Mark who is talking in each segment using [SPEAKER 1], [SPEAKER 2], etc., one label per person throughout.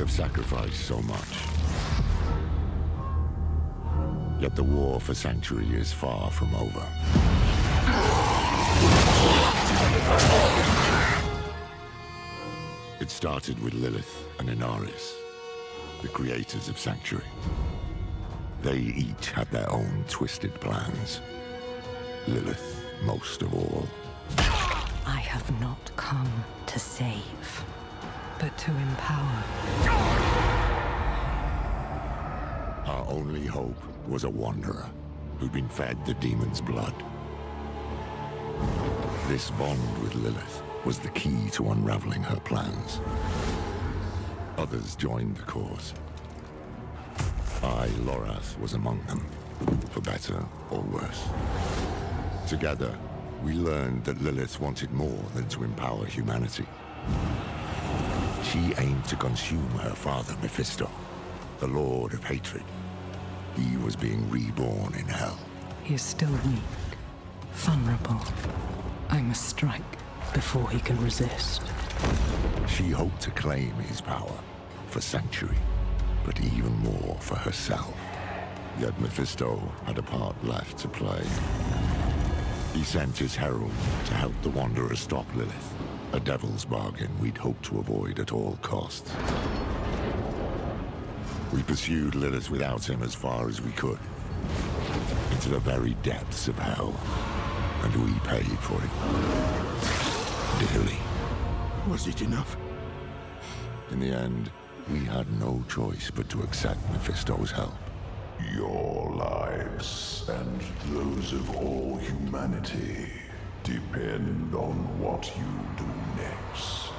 [SPEAKER 1] have sacrificed so much. Yet the war for Sanctuary is far from over. It started with Lilith and Inaris, the creators of Sanctuary. They each had their own twisted plans. Lilith most of all.
[SPEAKER 2] I have not come to save, but to empower.
[SPEAKER 1] Our only hope was a wanderer who'd been fed the demon's blood. This bond with Lilith was the key to unraveling her plans. Others joined the cause. I, Lorath, was among them, for better or worse. Together, we learned that Lilith wanted more than to empower humanity. She aimed to consume her father, Mephisto, the Lord of Hatred. He was being reborn in hell.
[SPEAKER 2] He is still weak, vulnerable. I must strike before he can resist.
[SPEAKER 1] She hoped to claim his power for Sanctuary, but even more for herself. Yet Mephisto had a part left to play. He sent his herald to help the Wanderer stop Lilith, a devil's bargain we'd hoped to avoid at all costs. We pursued Lilith without him as far as we could, into the very depths of hell, and we paid for it dearly.
[SPEAKER 3] Was it enough?
[SPEAKER 1] In the end, we had no choice but to accept Mephisto's help.
[SPEAKER 4] Your lives and those of all humanity depend on what you do next.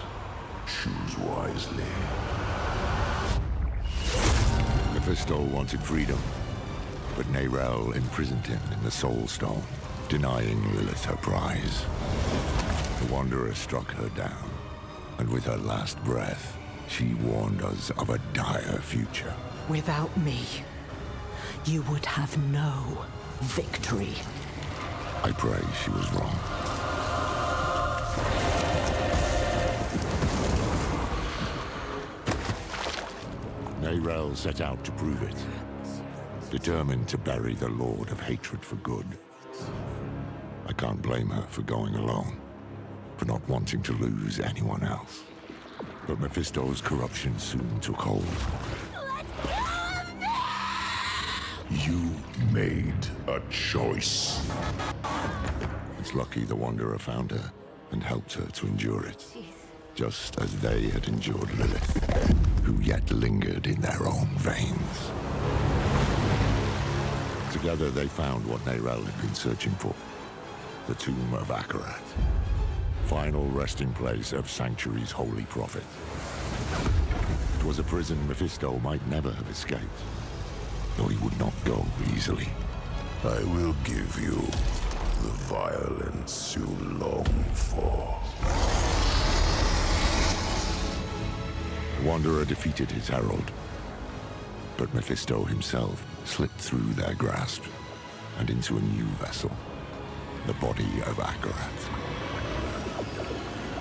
[SPEAKER 4] Choose wisely.
[SPEAKER 1] Mephisto wanted freedom, but Nerel imprisoned him in the Soul Stone, denying Lilith her prize. The Wanderer struck her down, and with her last breath, she warned us of a dire future.
[SPEAKER 2] Without me, you would have no victory.
[SPEAKER 1] I pray she was wrong. Nerel set out to prove it, determined to bury the Lord of Hatred for good. I can't blame her for going alone, for not wanting to lose anyone else. But Mephisto's corruption soon took hold.
[SPEAKER 4] You made a choice.
[SPEAKER 1] It's lucky the Wanderer found her and helped her to endure it, just as they had endured Lilith, who yet lingered in their own veins. Together they found what Nerel had been searching for, the tomb of Akarat, final resting place of Sanctuary's holy prophet. It was a prison Mephisto might never have escaped, though he would not go easily.
[SPEAKER 4] I will give you the violence you long for.
[SPEAKER 1] The Wanderer defeated his herald, but Mephisto himself slipped through their grasp and into a new vessel, the body of Akarat.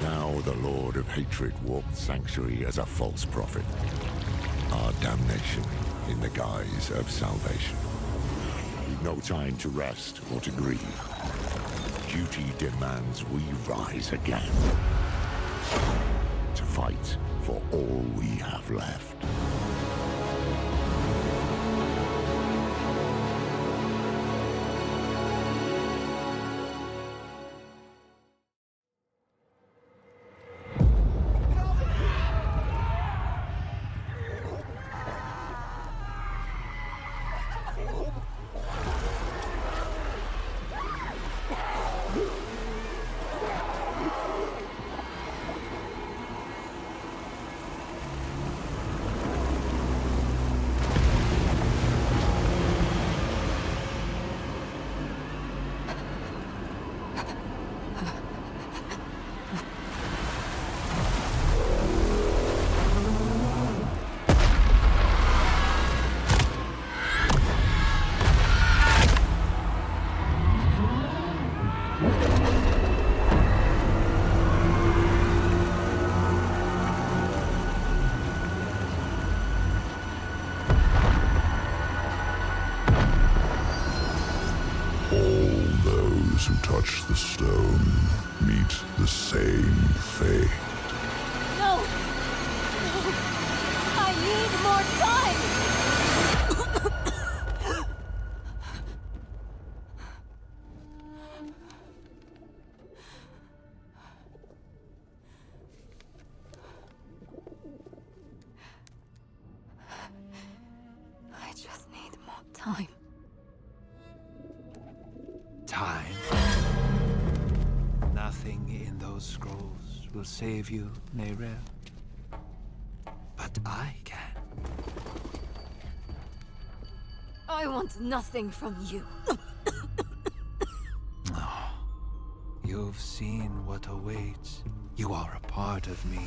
[SPEAKER 1] Now the Lord of Hatred walked Sanctuary as a false prophet, our damnation in the guise of salvation. We've no time to rest or to grieve. Duty demands we rise again, to fight for all we have left.
[SPEAKER 4] touch the stone meet the same fate.
[SPEAKER 5] No! No! I need more time! I just need more time.
[SPEAKER 6] Time. Nothing in those scrolls will save you, Neyrel. But I can.
[SPEAKER 5] I want nothing from you.
[SPEAKER 6] You've seen what awaits. You are a part of me.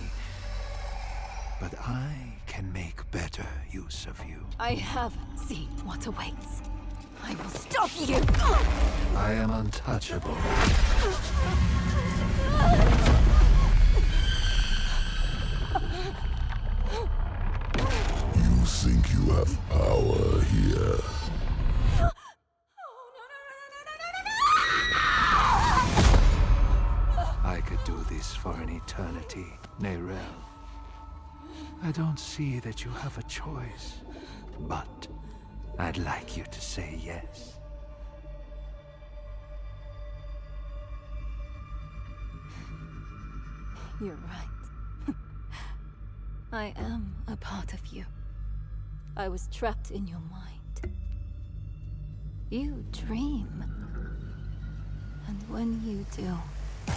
[SPEAKER 6] But I can make better use of you.
[SPEAKER 5] I have seen what awaits. I will stop you!
[SPEAKER 6] I am untouchable.
[SPEAKER 4] You think you have power here?
[SPEAKER 6] I could do this for an eternity, Neyrel. I don't see that you have a choice, but I'd like you to say yes.
[SPEAKER 5] You're right. I am a part of you. I was trapped in your mind. You dream. And when you do,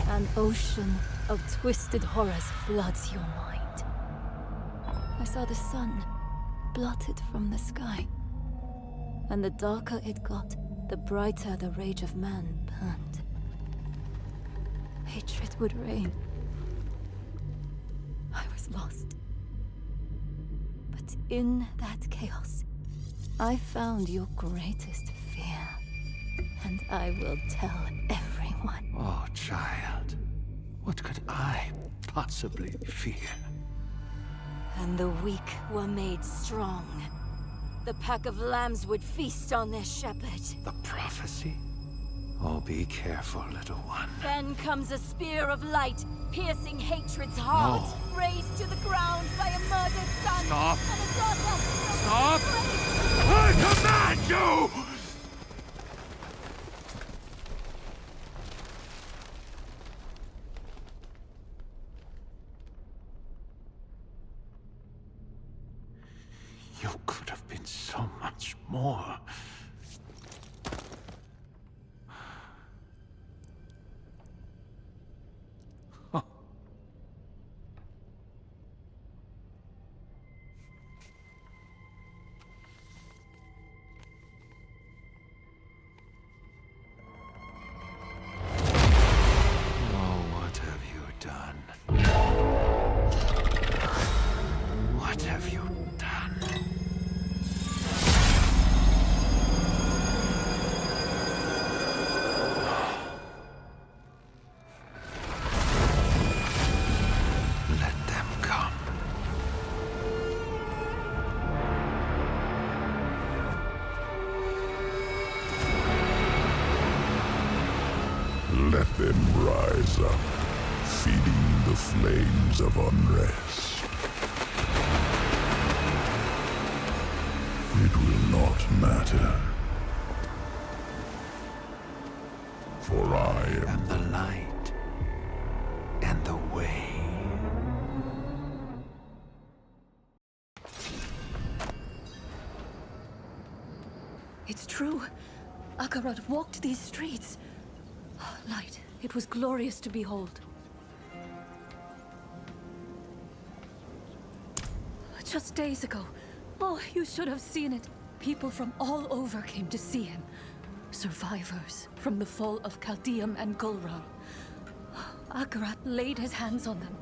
[SPEAKER 5] an ocean of twisted horrors floods your mind. I saw the sun blotted from the sky. And the darker it got, the brighter the rage of man burned. Hatred would reign. I was lost. But in that chaos, I found your greatest fear. And I will tell everyone.
[SPEAKER 6] Oh, child. What could I possibly fear?
[SPEAKER 5] And the weak were made strong. The pack of lambs would feast on their shepherd.
[SPEAKER 6] The prophecy? Oh, be careful, little one.
[SPEAKER 5] Then comes a spear of light, piercing hatred's heart.
[SPEAKER 6] No.
[SPEAKER 5] Raised to the ground by a murdered son.
[SPEAKER 6] Stop.
[SPEAKER 5] And a daughter.
[SPEAKER 6] Stop! I command you! You could have been so much more. Oh, what have you done? What have you done? Let them come.
[SPEAKER 4] Let them rise up, feeding the flames of unrest. It will not matter. For I am
[SPEAKER 6] And the light and the way.
[SPEAKER 5] It's true. Akarat walked these streets. Light. It was glorious to behold. Just days ago. Oh, you should have seen it. People from all over came to see him. Survivors from the fall of Chaldeum and Gulran. Akarat laid his hands on them.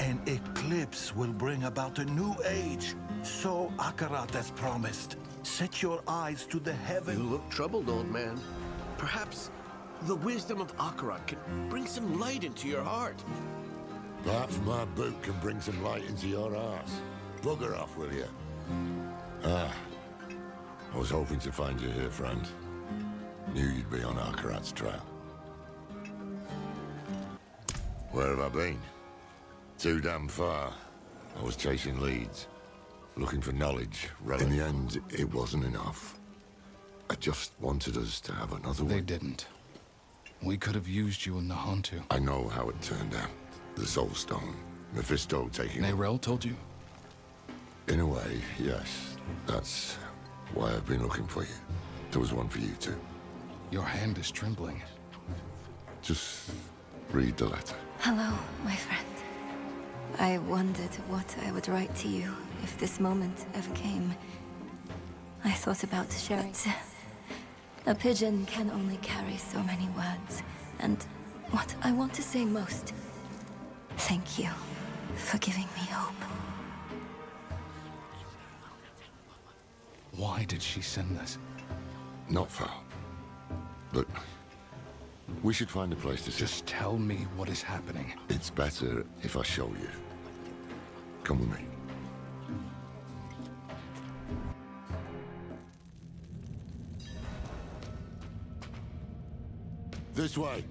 [SPEAKER 3] An eclipse will bring about a new age. So Akarat has promised. Set your eyes to the
[SPEAKER 7] You
[SPEAKER 3] heaven.
[SPEAKER 7] look troubled, old man. Perhaps the wisdom of Akarat can bring some light into your heart.
[SPEAKER 1] Perhaps my boot can bring some light into your arse. Bugger off, will you? I was hoping to find you here, friend. Knew you'd be on Akarat's trail. Where have I been? Too damn far. I was chasing leads, looking for knowledge. In the end, it wasn't enough. I just wanted us to have another one.
[SPEAKER 8] They didn't. We could have used you in the Hantu.
[SPEAKER 1] I know how it turned out. The Soul Stone. Mephisto taking...
[SPEAKER 8] Nerel told you?
[SPEAKER 1] In a way, yes. That's why I've been looking for you. There was one for you too.
[SPEAKER 8] Your hand is trembling.
[SPEAKER 1] Just read the letter.
[SPEAKER 5] Hello, my friend. I wondered what I would write to you if this moment ever came. I thought about sharing. A pigeon can only carry so many words. And what I want to say most, thank you for giving me hope.
[SPEAKER 8] Why did she send this?
[SPEAKER 1] Not far. But we should find a place to sit.
[SPEAKER 8] Just tell me what is happening.
[SPEAKER 1] It's better if I show you. Come with me. This way.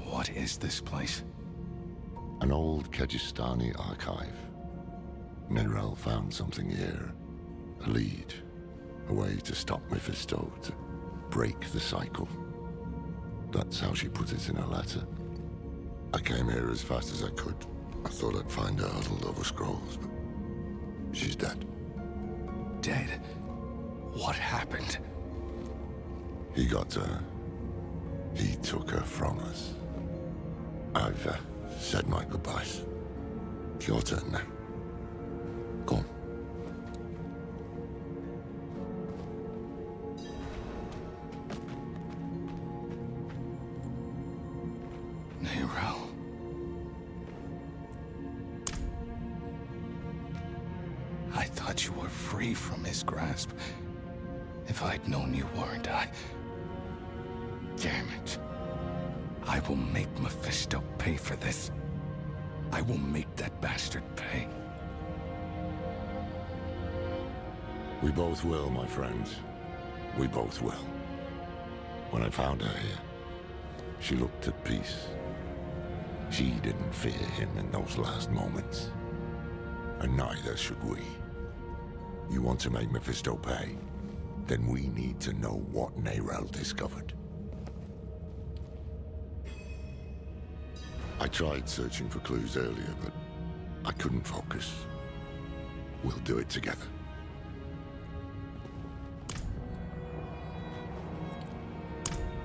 [SPEAKER 8] What is this place?
[SPEAKER 1] An old Kyrgyzstani archive. Nerel found something here. A lead. A way to stop Mephisto, to break the cycle. That's how she put it in her letter. I came here as fast as I could. I thought I'd find her huddled over scrolls, but she's dead.
[SPEAKER 8] Dead? What happened?
[SPEAKER 1] He got her. He took her from us. I've said my goodbyes. It's your turn now. Go on.
[SPEAKER 8] Nerel. I thought you were free from his grasp. If I'd known you weren't, Damn it. I will make Mephisto pay for this. I will make that bastard pay.
[SPEAKER 1] We both will, my friends. We both will. When I found her here, she looked at peace. She didn't fear him in those last moments. And neither should we. You want to make Mephisto pay? Then we need to know what Nerel discovered. I tried searching for clues earlier, but I couldn't focus. We'll do it together.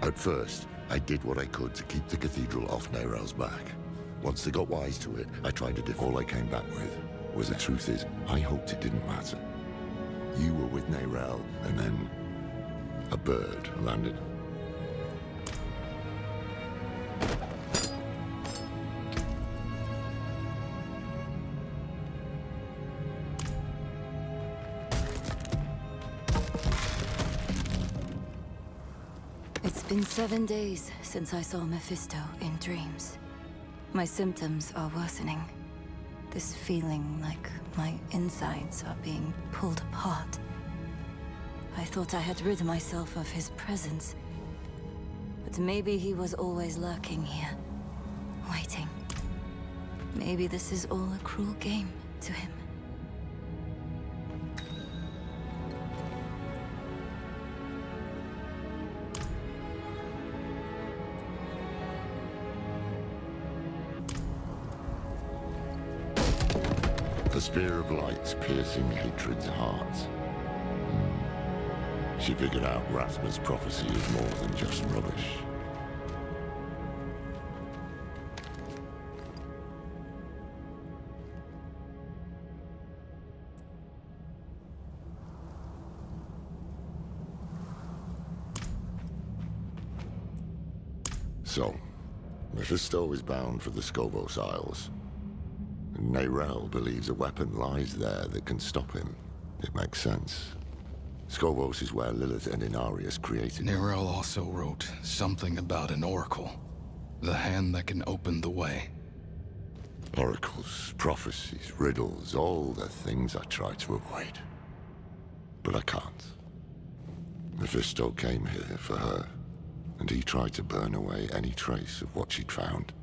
[SPEAKER 1] At first, I did what I could to keep the cathedral off Nerel's back. Once they got wise to it, I tried to do all I came back with. Was the truth is, I hoped it didn't matter. You were with Nerel, and then a bird landed.
[SPEAKER 5] It's been 7 days since I saw Mephisto in dreams. My symptoms are worsening. This feeling like my insides are being pulled apart. I thought I had rid myself of his presence. But maybe he was always lurking here, waiting. Maybe this is all a cruel game to him.
[SPEAKER 1] The spear of light's piercing hatred's heart. She figured out Rasma's prophecy is more than just rubbish. So, Mephisto is bound for the Scobo's Isles. Nerel believes a weapon lies there that can stop him. It makes sense. Scobos is where Lilith and Inarius created him.
[SPEAKER 8] Nerel also wrote something about an oracle. The hand that can open the way.
[SPEAKER 1] Oracles, prophecies, riddles, all the things I try to avoid. But I can't. Mephisto came here for her, and he tried to burn away any trace of what she'd found.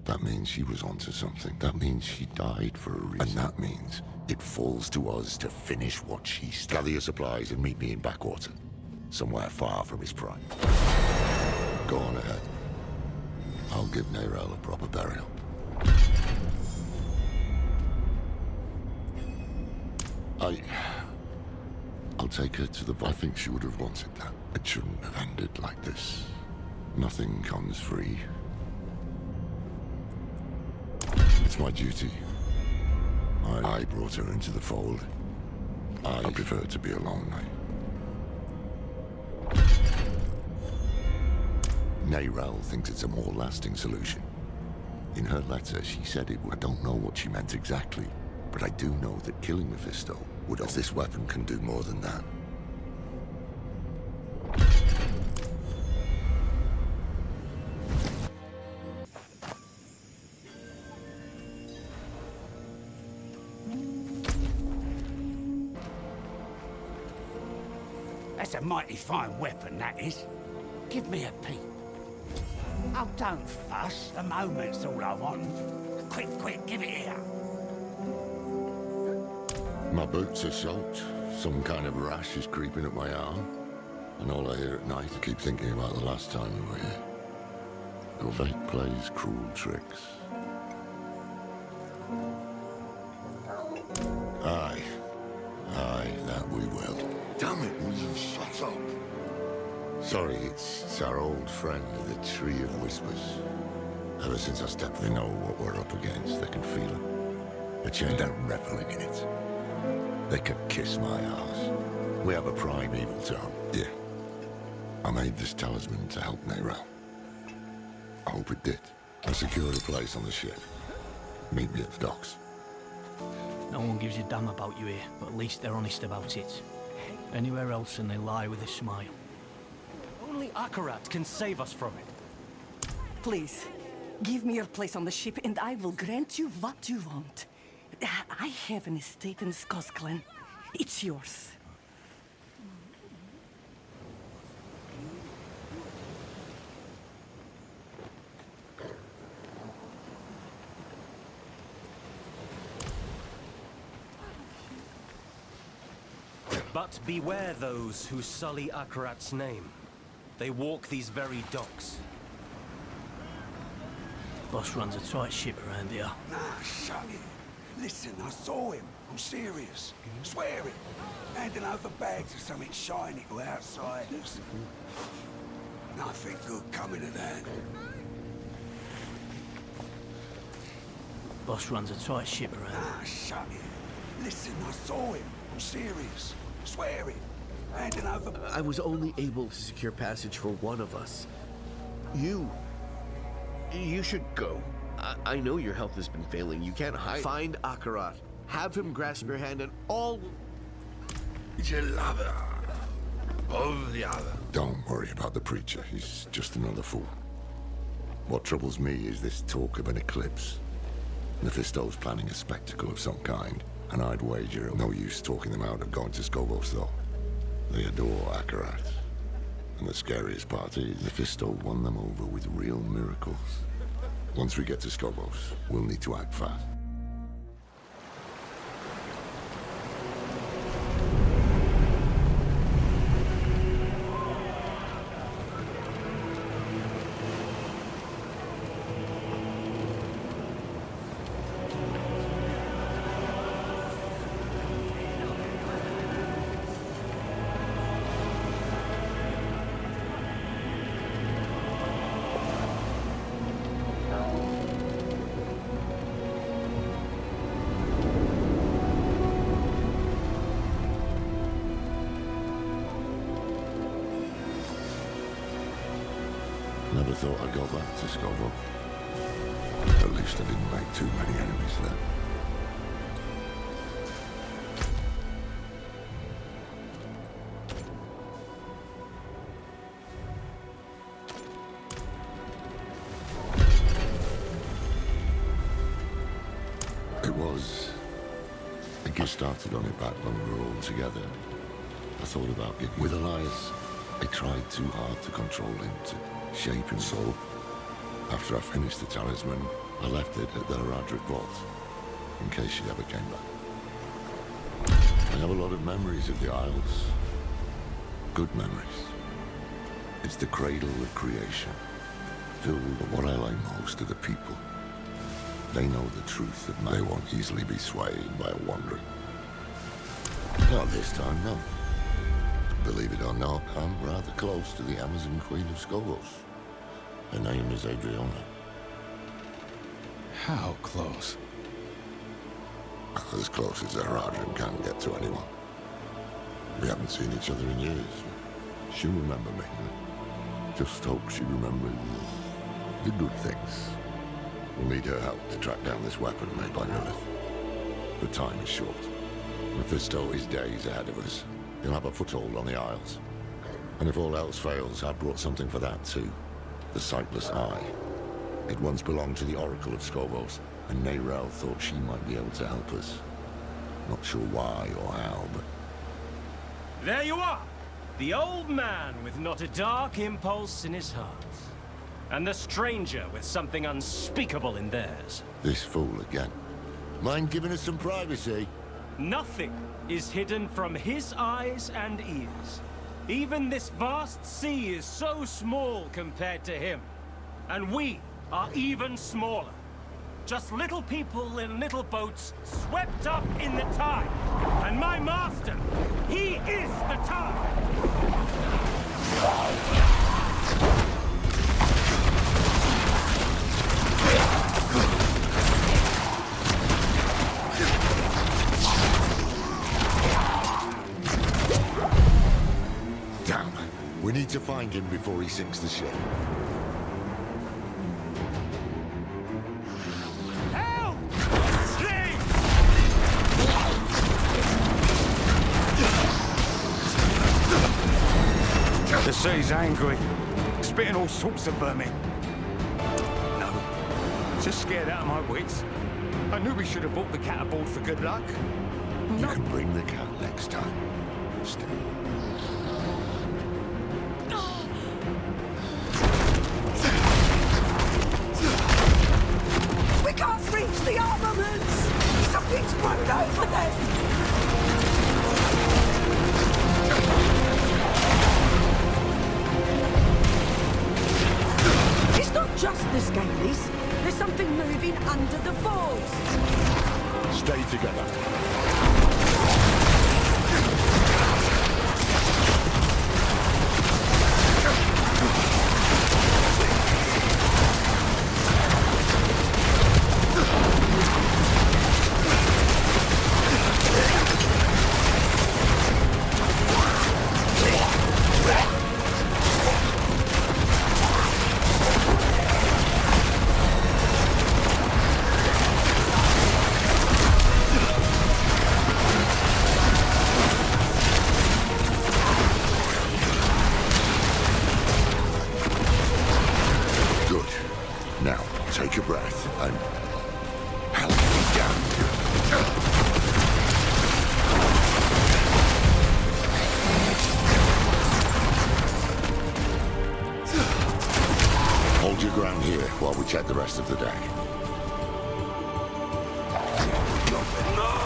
[SPEAKER 1] That means she was onto something. That means she died for a reason. And that means it falls to us to finish what she started. Gather your supplies and meet me in Backwater, somewhere far from his prime. Go on ahead. I'll give Nerel a proper burial. I'll take her to the... I think she would have wanted that. It shouldn't have ended like this. Nothing comes free. It's my duty. I brought her into the fold. I prefer to be alone. Nerel thinks it's a more lasting solution. In her letter, she said it would. I don't know what she meant exactly, but I do know that killing Mephisto would... This weapon can do more than that.
[SPEAKER 9] That's a mighty fine weapon, that is. Give me a peek. Oh, don't fuss. The moment's all I want. Quick, give it here.
[SPEAKER 1] My boots are soaked. Some kind of rash is creeping up my arm. And all I hear at night, I keep thinking about the last time we were here. Your fate plays cruel tricks. Aye, that we will. Damn it, will you shut up? Sorry, it's our old friend, the Tree of Whispers. Ever since I stepped, they know what we're up against. They can feel it. The chain out reveling in it. They could kiss my ass. We have a primeval tone. Yeah. I made this talisman to help Nerel. I hope it did. I secured a place on the ship. Meet me at the docks.
[SPEAKER 10] No one gives a damn about you here, but at least they're honest about it. Anywhere else and they lie with a smile.
[SPEAKER 11] Only Akarat can save us from it.
[SPEAKER 12] Please, give me your place on the ship and I will grant you what you want. I have an estate in Skosklen. It's yours.
[SPEAKER 11] But beware those who sully Akarat's name. They walk these very docks.
[SPEAKER 10] Boss runs a tight ship around here.
[SPEAKER 9] Nah, shut it. Listen, I saw him. I'm serious. Swear it. Handing over bags of something shiny to outsiders. Nothing good coming of that.
[SPEAKER 10] Boss runs a tight ship around.
[SPEAKER 9] Nah, shut it. Listen, I saw him. I'm serious. Swear it. Handing over...
[SPEAKER 7] I was only able to secure passage for one of us. You should go. I know your health has been failing. You can't hide. Find Akarat. Have him grasp your hand and all...
[SPEAKER 1] He's a lover of the other. Don't worry about the preacher. He's just another fool. What troubles me is this talk of an eclipse. Mephisto's planning a spectacle of some kind, and I'd wager no use talking them out of going to Scobo's, though. They adore Akarat. And the scariest part is Mephisto won them over with real miracles. Once we get to Scobo's, we'll need to act fast. Never thought I'd go back to Scobo. At least I didn't make too many enemies there. was. I guess started on it back when we were all together. I thought about it. With Elias, I tried too hard to control him, to shape him. So, after I finished the talisman, I left it at the Hora드림 vault, in case she ever came back. I have a lot of memories of the Isles. Good memories. It's the cradle of creation, filled with what I like most of the people. They know the truth that they won't easily be swayed by a wandering. Not this time, no. Believe it or not, I'm rather close to the Amazon Queen of Scobo's. Her name is Adriana.
[SPEAKER 8] How close?
[SPEAKER 1] As close as Hora드림 can get to anyone. We haven't seen each other in years. She'll remember me. Just hope she remembers the good things. We'll need her help to track down this weapon made by Lilith. The time is short. Mephisto is days ahead of us. He'll have a foothold on the Isles. And if all else fails, I've brought something for that too. The Sightless Eye. It once belonged to the Oracle of Scobo's, and Neyrel thought she might be able to help us. Not sure why or how, but...
[SPEAKER 11] There you are! The old man with not a dark impulse in his heart. And the stranger with something unspeakable in theirs.
[SPEAKER 1] This fool again. Mind giving us some privacy?
[SPEAKER 11] Nothing is hidden from his eyes and ears. Even this vast sea is so small compared to him. And we are even smaller. Just little people in little boats swept up in the tide. And my master, he is the tide!
[SPEAKER 1] Damn. We need to find him before he sinks the ship.
[SPEAKER 11] Help! Sling!
[SPEAKER 13] The sea's angry, spitting all sorts of vermin. No, just scared out of my wits. I knew we should have bought the cat aboard for good luck.
[SPEAKER 1] You can bring the cat next time. Stay.
[SPEAKER 12] We can't reach the armaments! Something's grown over them! It's not just the Scalies. There's something moving under the boards.
[SPEAKER 1] Stay together. Now, take a breath and help me down. Hold your ground here while we check the rest of the deck.
[SPEAKER 12] No!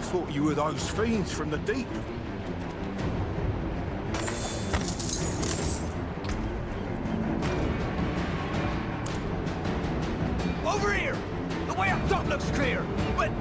[SPEAKER 9] Thought you were those fiends from the deep.
[SPEAKER 11] Over here! The
[SPEAKER 6] way up top looks clear, but...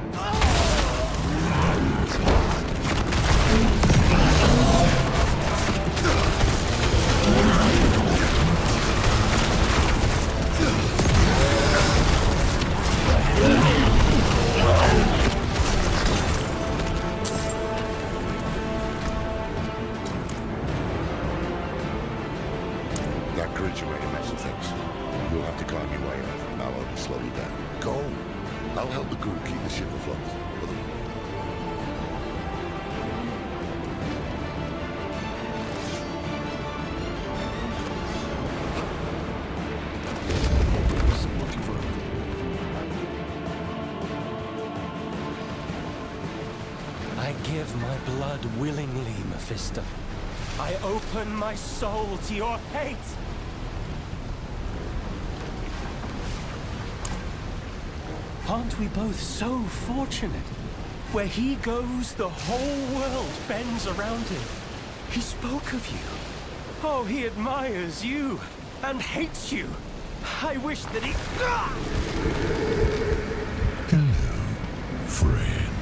[SPEAKER 1] That creature made a mess of things. You'll have to climb your way out, and I'll only slow you down. Go. I'll help the crew keep the ship afloat.
[SPEAKER 11] I give my blood willingly, Mephisto. I open my soul to your hate. Aren't we both so fortunate? Where he goes, the whole world bends around him. He spoke of you. Oh, he admires you and hates you. I wish that he...
[SPEAKER 4] Hello, friend.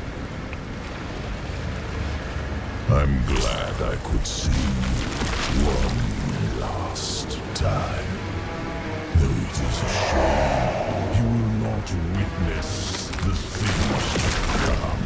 [SPEAKER 4] I'm glad I could see you one last time. Though it is a shame you will not witness the things to come.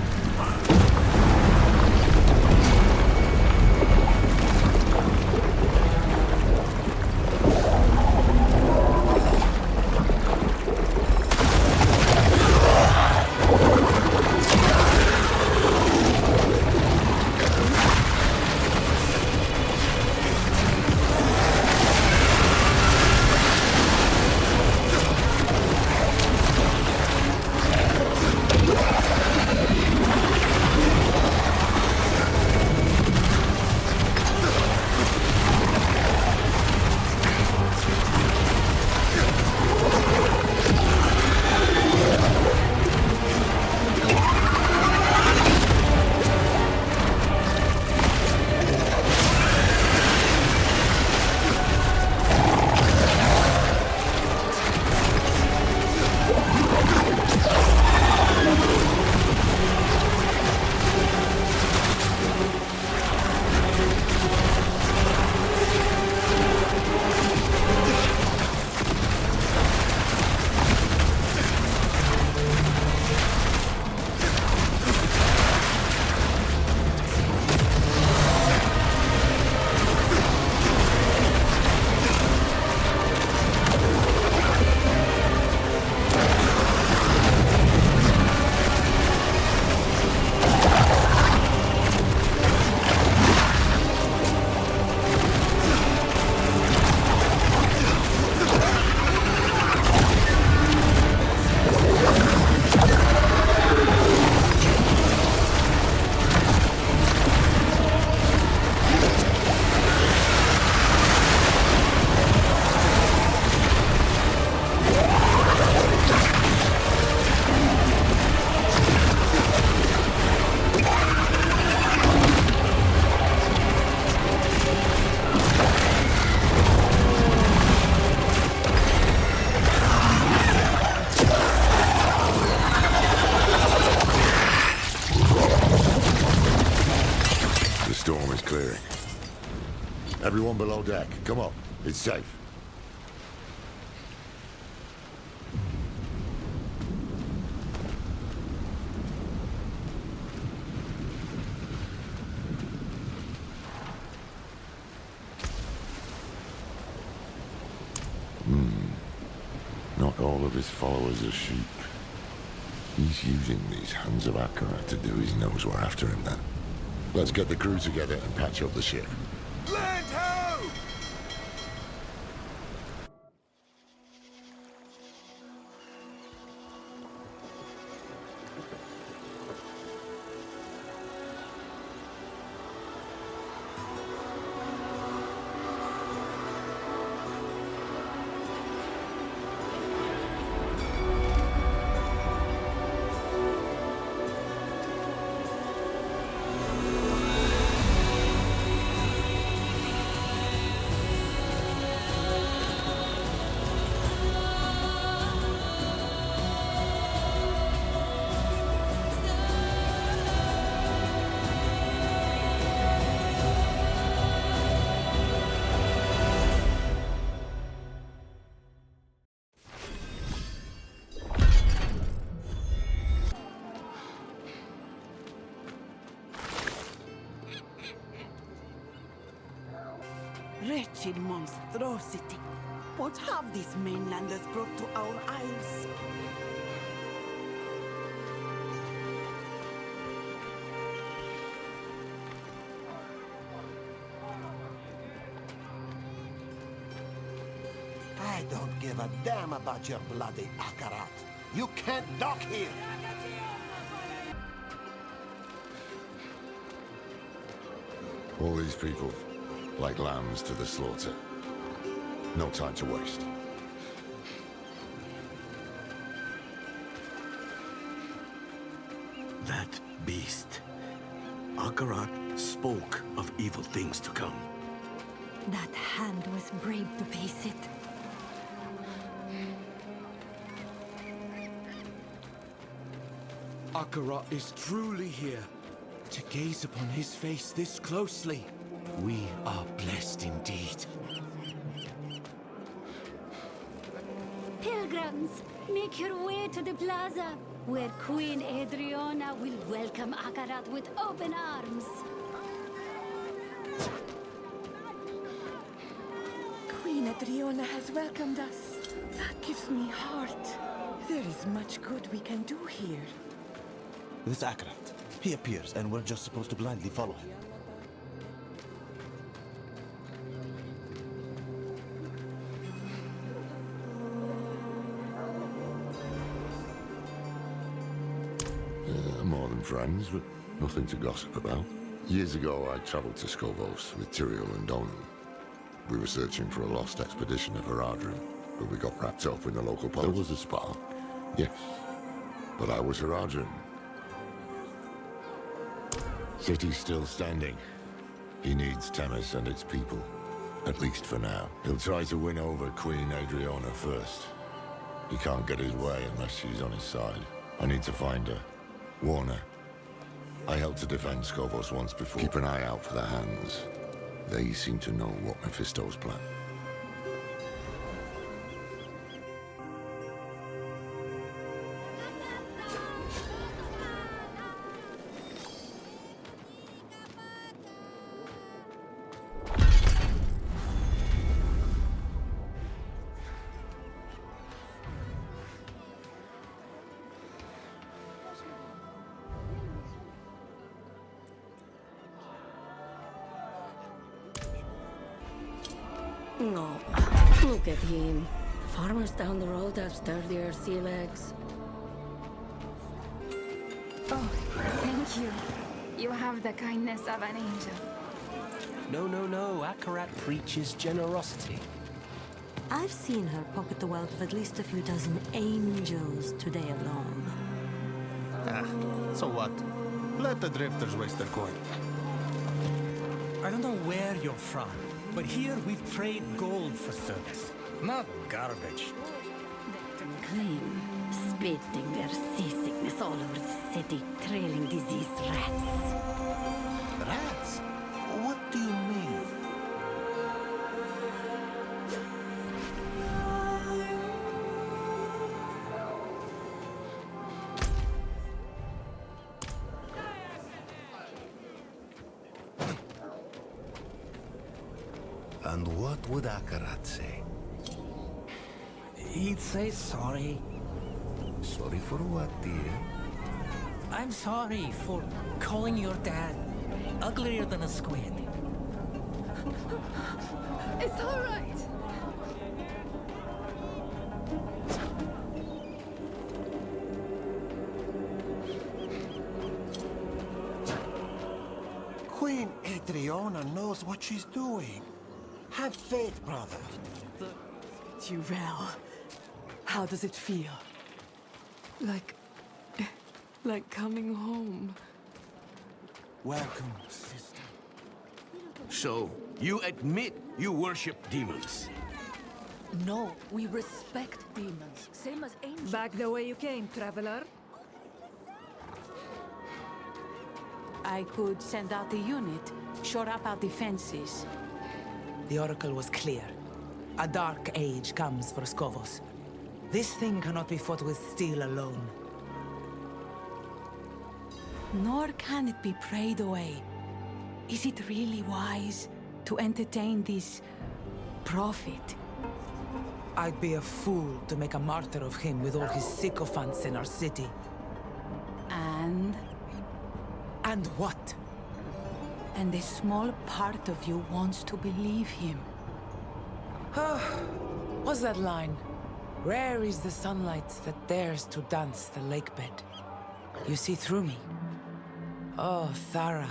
[SPEAKER 1] Everyone below deck, come up. It's safe. Not all of his followers are sheep. He's using these hands of Akarat to do his nose we're after him then. Let's get the crew together and patch up the ship.
[SPEAKER 9] Land ho!
[SPEAKER 12] wretched monstrosity. What have these mainlanders brought to our isles?
[SPEAKER 14] I don't give a damn about your bloody Akarat. You can't dock here!
[SPEAKER 1] All these people, like lambs to the slaughter. No time to waste.
[SPEAKER 3] That beast. Akarat spoke of evil things to come.
[SPEAKER 5] That hand was brave to face it.
[SPEAKER 7] Akarat is truly here. To gaze upon his face this closely, we are blessed indeed.
[SPEAKER 15] Pilgrims, make your way to the plaza, where Queen Adriana will welcome Akarat with open arms.
[SPEAKER 12] Queen Adriana has welcomed us. That gives me heart. There is much good we can do here.
[SPEAKER 14] This Akarat. He appears, and we're just supposed to blindly follow him.
[SPEAKER 1] More than friends, but nothing to gossip about. Years ago, I traveled to Scobo's with Tyrael and Donan. We were searching for a lost expedition of Hora드림, but we got wrapped up in the local politics. There was a spark, yes, but I was Hora드림. City's still standing. He needs Temis and its people, at least for now. He'll try to win over Queen Adriana first. He can't get his way unless she's on his side. I need to find her. Warn her. I helped to defend Scobo's once before. Keep an eye out for the hands. They seem to know what Mephisto's plan.
[SPEAKER 15] No, look at him. The farmers down the road have sturdier sea legs.
[SPEAKER 16] Oh, thank you. You have the kindness of an angel.
[SPEAKER 10] No. Akarat preaches generosity.
[SPEAKER 5] I've seen her pocket the wealth of at least a few dozen angels today alone.
[SPEAKER 17] So what? Let the drifters waste their coin.
[SPEAKER 10] I don't know where you're from, but here we trade gold for service, not garbage.
[SPEAKER 15] Clean, spitting their seasickness all over the city, trailing diseased rats.
[SPEAKER 14] Rats? What do you mean?
[SPEAKER 6] And what would Akarat say?
[SPEAKER 10] He'd say sorry.
[SPEAKER 6] Sorry for what, dear?
[SPEAKER 10] I'm sorry for calling your dad uglier than a squid.
[SPEAKER 16] It's all right.
[SPEAKER 14] Queen Adriana knows what she's doing. Have faith, brother.
[SPEAKER 12] You well. How does it feel?
[SPEAKER 2] Like coming home.
[SPEAKER 14] Welcome, sister.
[SPEAKER 7] So, you admit you worship demons?
[SPEAKER 18] No, we respect demons, same as angels.
[SPEAKER 19] Back the way you came, traveler.
[SPEAKER 18] I could send out a unit, shore up our defenses.
[SPEAKER 20] The oracle was clear. A dark age comes for Skovos. This thing cannot be fought with steel alone. Nor can it be prayed away. Is it really wise to entertain these
[SPEAKER 18] prophet.
[SPEAKER 20] I'd be a fool to make a martyr of him with all his sycophants in our city.
[SPEAKER 18] And?
[SPEAKER 20] And what?
[SPEAKER 18] And a small part of you wants to believe him.
[SPEAKER 20] What's that line? Rare is the sunlight that dares to dance the lakebed. You see through me. Oh, Thara,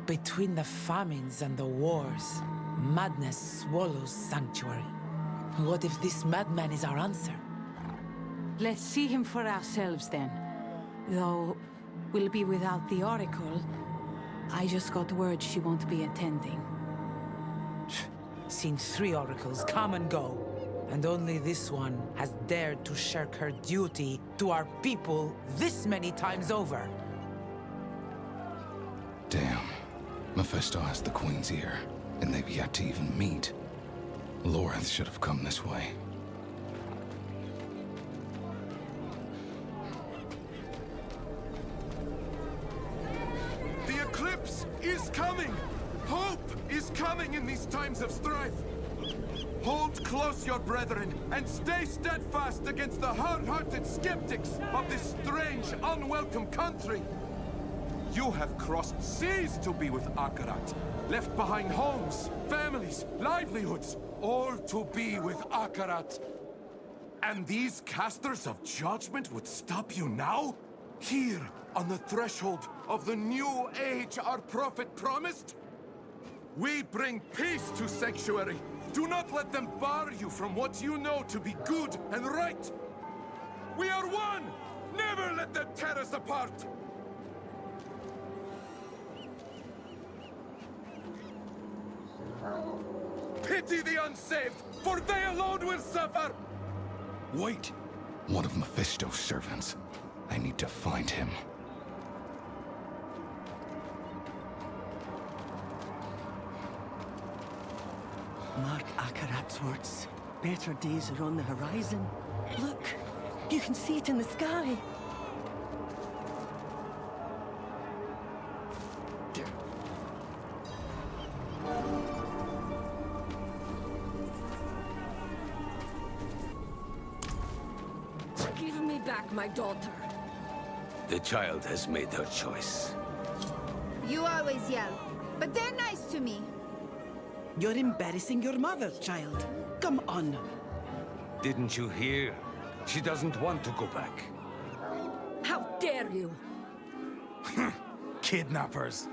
[SPEAKER 20] between the famines and the wars, madness swallows sanctuary. What if this madman is our answer?
[SPEAKER 18] Let's see him for ourselves then. Though we'll be without the Oracle. I just got word she won't be attending.
[SPEAKER 20] Seen 3 oracles come and go. And only this one has dared to shirk her duty to our people this many times over.
[SPEAKER 8] Damn. Mephisto has the Queen's ear, and they've yet to even meet. Loreth should have come this way.
[SPEAKER 21] The eclipse is coming! Hope is coming in these times of strife! Hold close your brethren, and stay steadfast against the hard-hearted skeptics of this strange, unwelcome country! You have crossed seas to be with Akarat, left behind homes, families, livelihoods, all to be with Akarat. And these casters of judgment would stop you now? Here, on the threshold of the new age our prophet promised? We bring peace to Sanctuary. Do not let them bar you from what you know to be good and right. We are one! Never let them tear us apart! Pity the unsaved, for they alone will suffer!
[SPEAKER 8] Wait! One of Mephisto's servants. I need to find him.
[SPEAKER 12] Mark Akarat's words. Better days are on the horizon. Look, you can see it in the sky.
[SPEAKER 19] Give me back my daughter.
[SPEAKER 22] The child has made her choice.
[SPEAKER 23] You always yell, but they're nice to me.
[SPEAKER 12] You're embarrassing your mother, child. Come on.
[SPEAKER 22] Didn't you hear? She doesn't want to go back.
[SPEAKER 19] How dare you!
[SPEAKER 10] Kidnappers.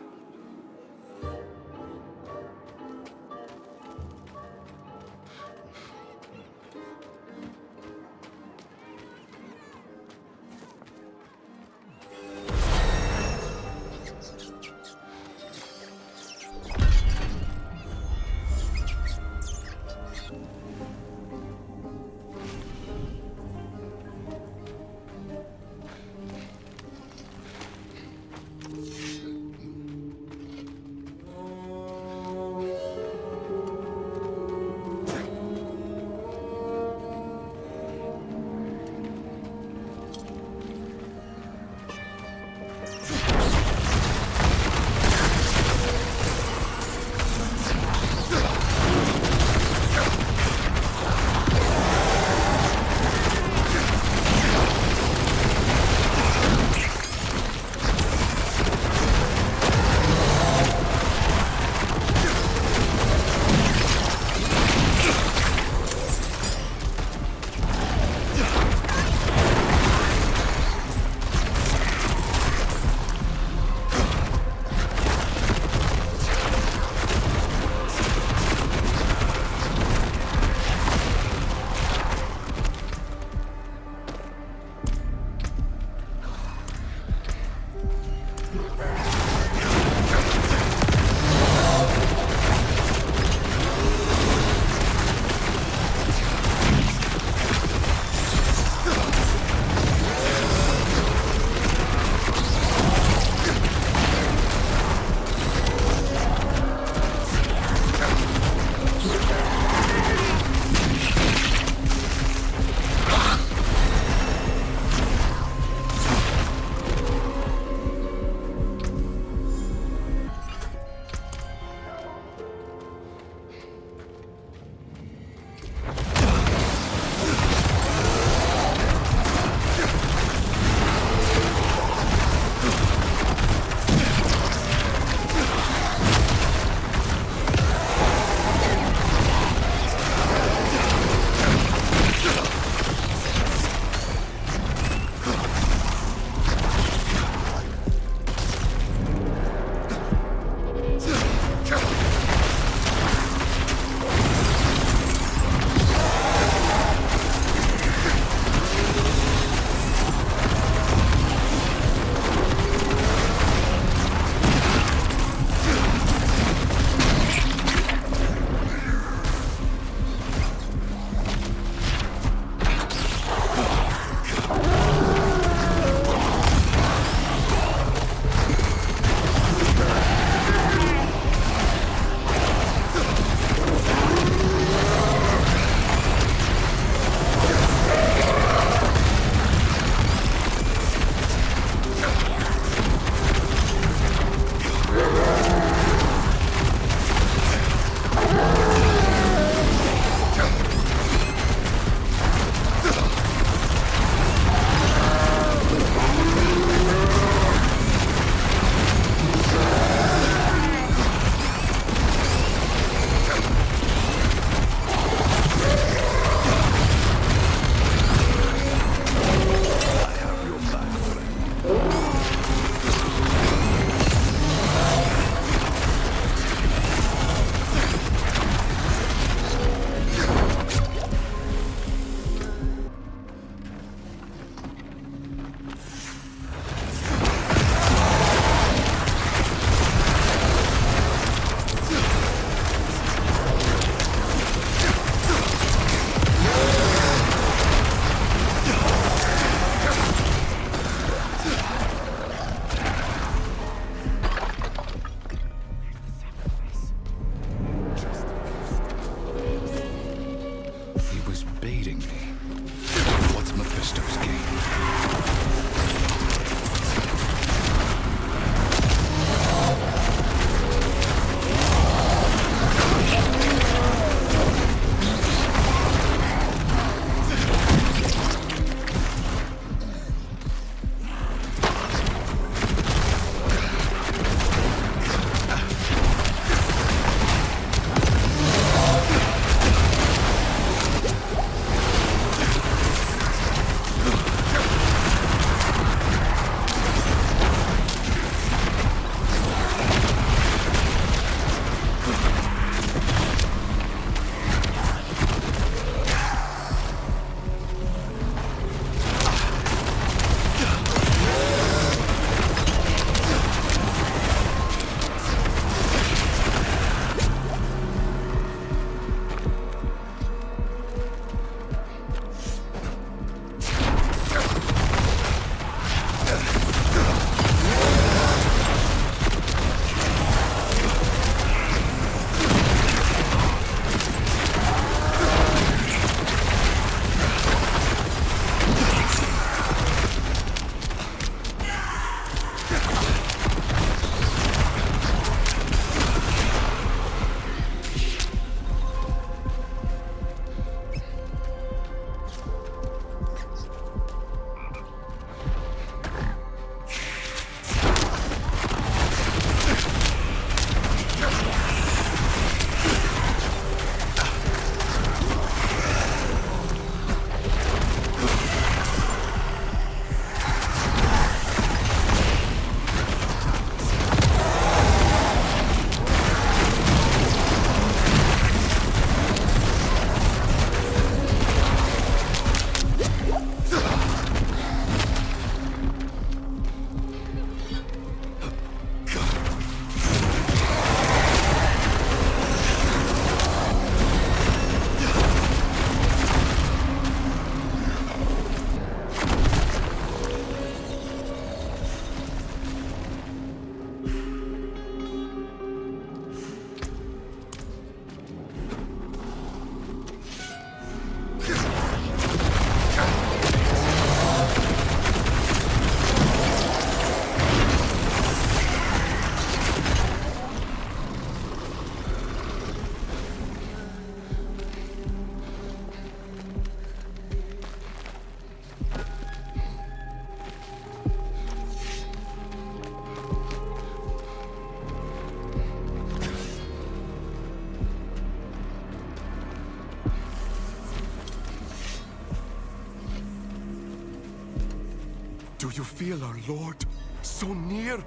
[SPEAKER 21] Do you feel our Lord so near?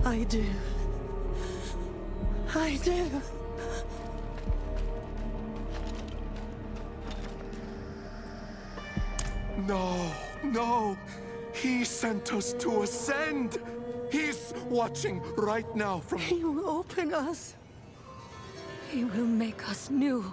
[SPEAKER 12] I do. I do.
[SPEAKER 21] No, no. He sent us to ascend. He's watching right now from...
[SPEAKER 12] He will open us.
[SPEAKER 19] He will make us new.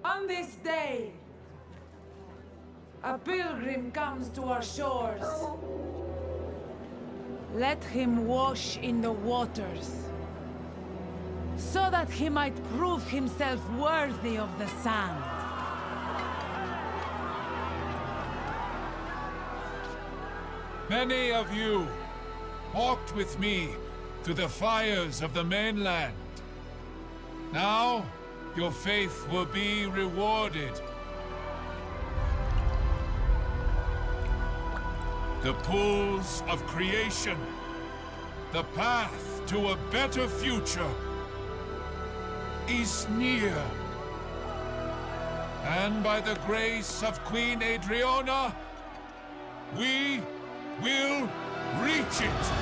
[SPEAKER 20] On this day, a pilgrim comes to our shores. Let him wash in the waters, so that he might prove himself worthy of the sand.
[SPEAKER 4] Many of you walked with me to the fires of the mainland. Now, your faith will be rewarded. The pools of creation, the path to a better future, is near. And by the grace of Queen Adriana, we will reach it.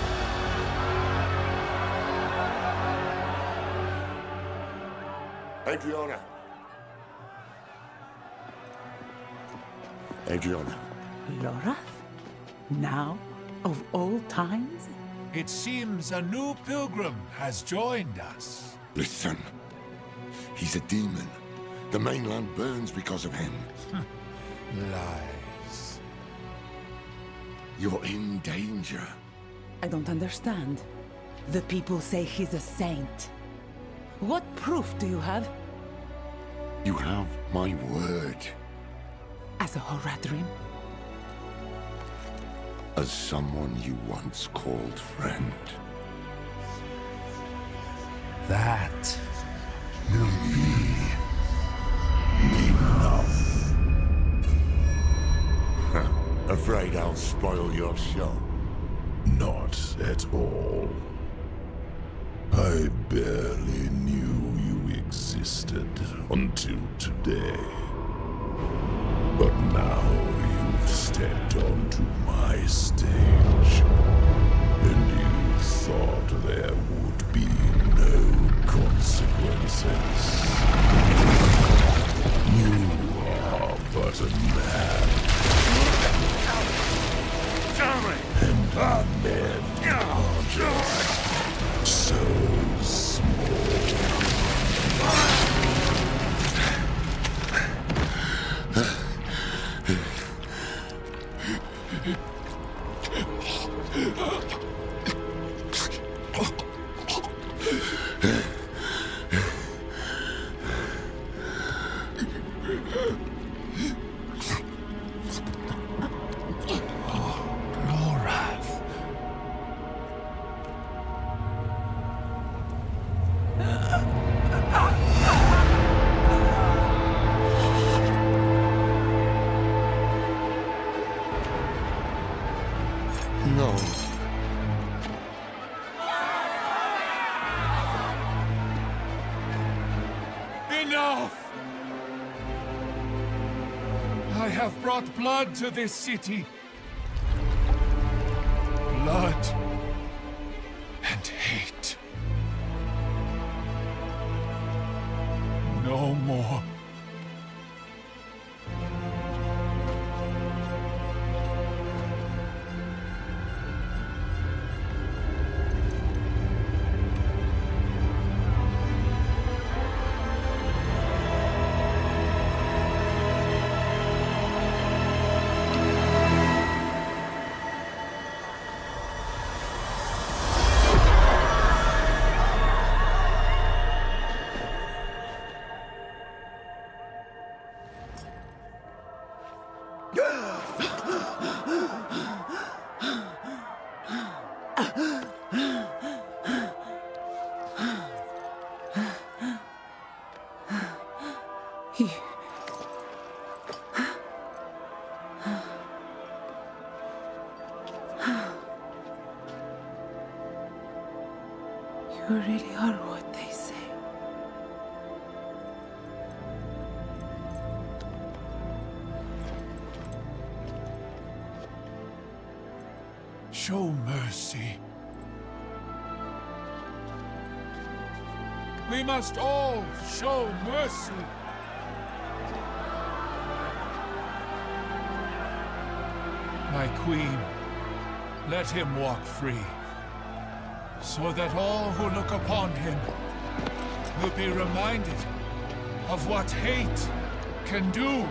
[SPEAKER 1] Adriana. Adriana.
[SPEAKER 12] Lorath? Now, of all times?
[SPEAKER 4] It seems a new pilgrim has joined us.
[SPEAKER 1] Listen. He's a demon. The mainland burns because of him.
[SPEAKER 4] Lies.
[SPEAKER 1] You're in danger.
[SPEAKER 12] I don't understand. The people say he's a saint. What proof do you have?
[SPEAKER 1] You have my word.
[SPEAKER 12] As a Horadrim?
[SPEAKER 1] As someone you once called friend.
[SPEAKER 4] That will be
[SPEAKER 1] enough. Afraid I'll spoil your show?
[SPEAKER 11] Not at all. I barely knew you existed until today. But now you've stepped onto my stage, and you thought there would be no consequences. You are but a man. And men are just so small.
[SPEAKER 4] Enough! I have brought blood to this city. Blood and hate. No more.
[SPEAKER 18] You really are what they say.
[SPEAKER 4] Show mercy. We must all show mercy. My queen, let him walk free, so that all who look upon him will be reminded of what hate can do.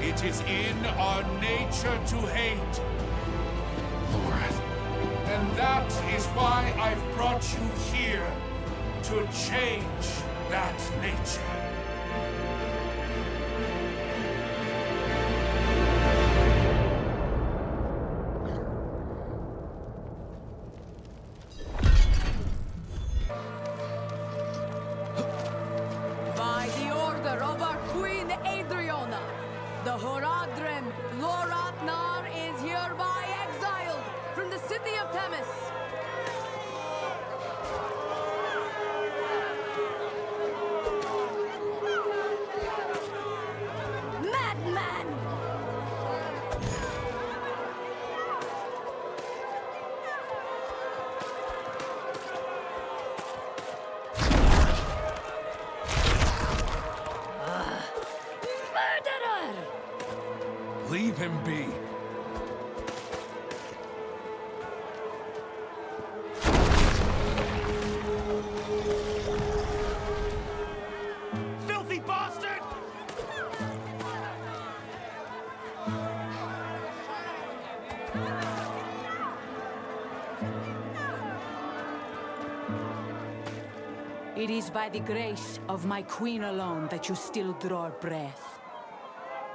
[SPEAKER 4] It is in our nature to hate.
[SPEAKER 8] Lord.
[SPEAKER 4] And that is why I've brought you here, to change that nature.
[SPEAKER 12] By the order of our Queen Adriana, the Horadrim Loratnar is hereby exiled from the city of Themis.
[SPEAKER 15] Madman! Murderer!
[SPEAKER 4] Leave him be.
[SPEAKER 10] Filthy bastard!
[SPEAKER 18] It is by the grace of my queen alone that you still draw breath.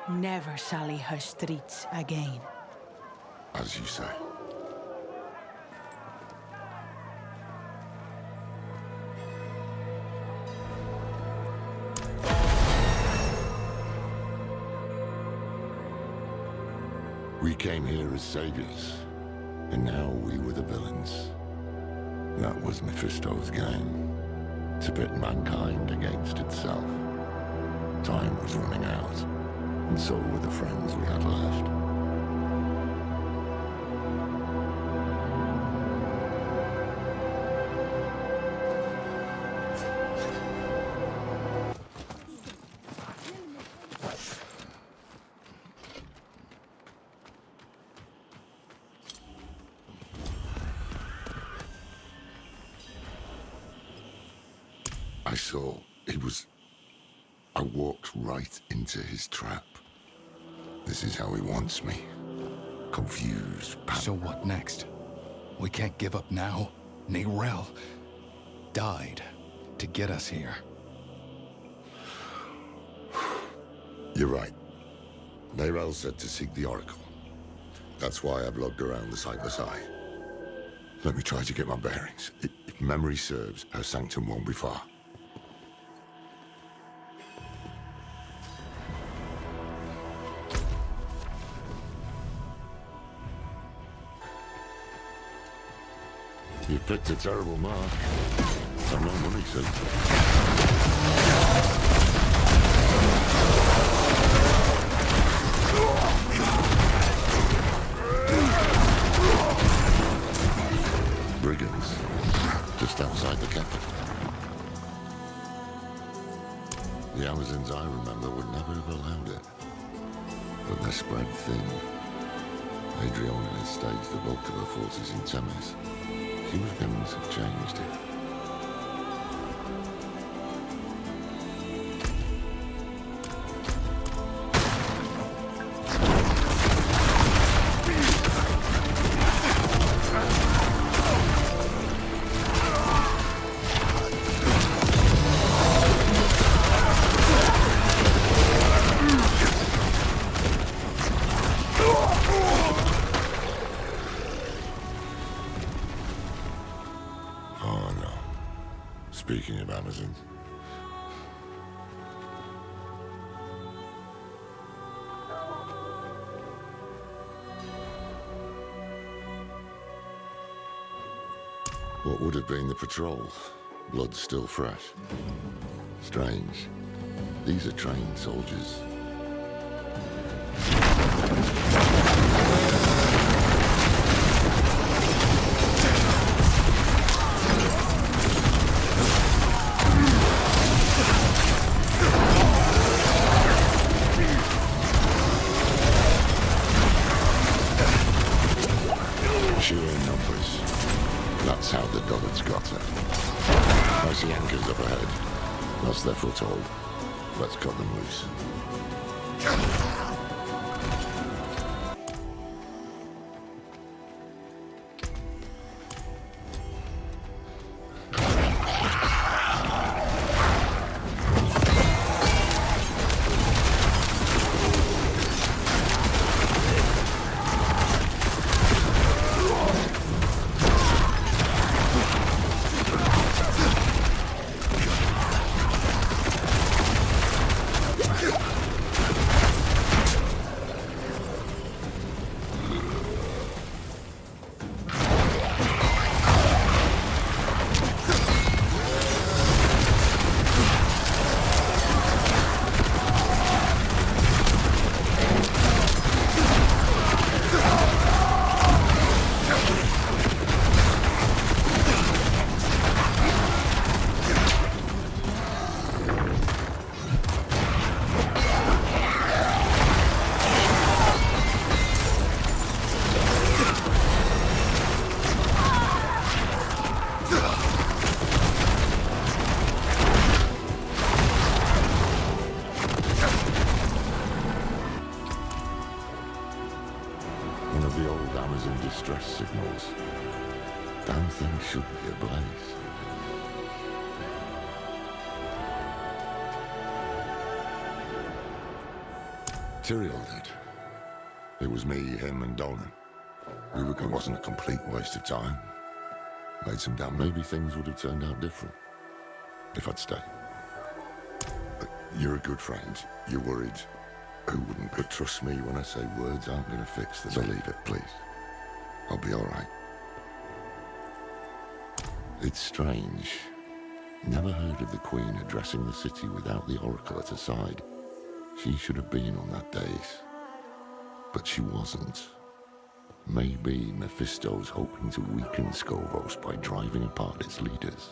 [SPEAKER 18] Never sully her streets again.
[SPEAKER 1] As you say. We came here as saviors, and now we were the villains. That was Mephisto's game, to pit mankind against itself. Time was running out, and so were the friends we had left. I saw I walked right into his trap. This is how he wants me. Confused,
[SPEAKER 8] So what next? We can't give up now. Nerel died to get us here.
[SPEAKER 1] You're right. Nerel said to seek the Oracle. That's why I've logged around the Sightless Eye. Let me try to get my bearings. If memory serves, her sanctum won't be far. You picked a terrible mark. I've no money, so. Brigands, just outside the capital. The Amazons I remember would never have allowed it. But they're spread thin. Adriana has staged the bulk of her forces in Temes. She was going to have changed it. Speaking of Amazons. What would have been the patrol? Blood still fresh. Strange. These are trained soldiers. Sheer numbers. That's how the Dullards got her. I see anchors up ahead. That's their foothold. Let's cut them loose. One of the old Amazon distress signals. Damn thing should be ablaze. Tyrael did. It was me, him, and Dolan. It wasn't a complete waste of time. Made some damn. Maybe things would have turned out different if I'd stayed. But you're a good friend. You're worried. Who wouldn't? But trust me when I say words aren't going to fix this. So leave it, please. I'll be all right. It's strange. Never heard of the Queen addressing the city without the Oracle at her side. She should have been on that dais. But she wasn't. Maybe Mephisto's hoping to weaken Skovos by driving apart its leaders.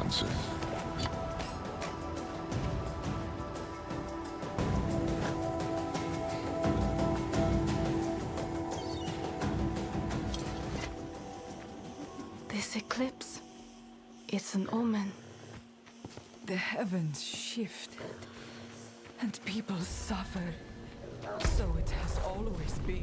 [SPEAKER 1] answers.
[SPEAKER 16] This eclipse, it's an omen.
[SPEAKER 2] The heavens shifted, and people suffered. So it has always been.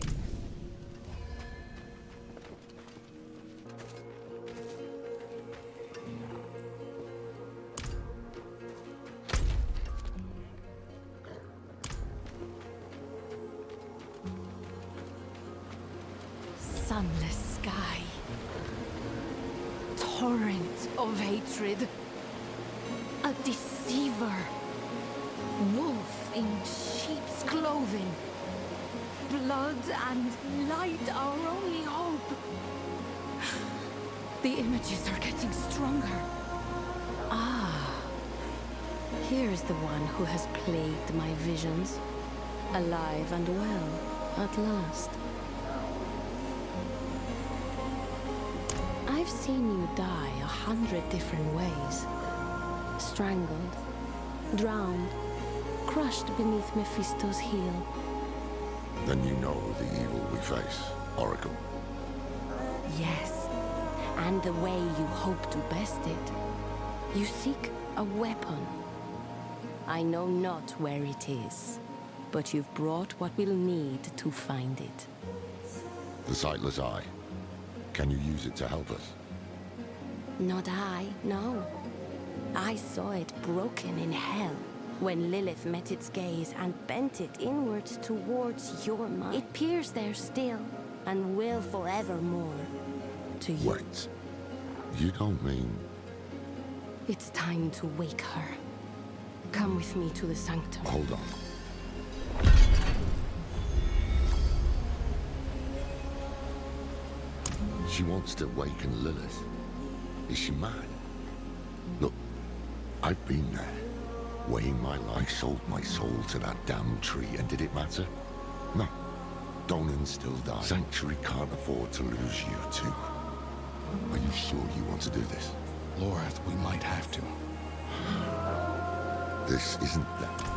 [SPEAKER 12] Sunless sky. Torrent of hatred. A deceiver. Wolf in sheep's clothing. Blood and light our only hope. The images are getting stronger. Ah.
[SPEAKER 3] Here's the one who has plagued my visions. Alive and well, at last. I've seen you die 100 different ways. Strangled, drowned, crushed beneath Mephisto's heel.
[SPEAKER 1] Then you know the evil we face, Oracle.
[SPEAKER 3] Yes, and the way you hope to best it. You seek a weapon. I know not where it is, but you've brought what we'll need to find it.
[SPEAKER 1] The sightless eye. Can you use it to help us?
[SPEAKER 3] Not I, no. I saw it broken in hell when Lilith met its gaze and bent it inwards towards your mind. It peers there still and will forevermore to you.
[SPEAKER 1] Wait. You don't mean...
[SPEAKER 3] It's time to wake her. Come with me to the sanctum.
[SPEAKER 1] Hold on. She wants to waken Lilith. Is she mad? Look, I've been there. Weighing my life, sold my soul to that damn tree, and did it matter? No. Donan still died. Sanctuary can't afford to lose you too. Are you sure you want to do this?
[SPEAKER 8] Loreth, we might have to.
[SPEAKER 1] This isn't that.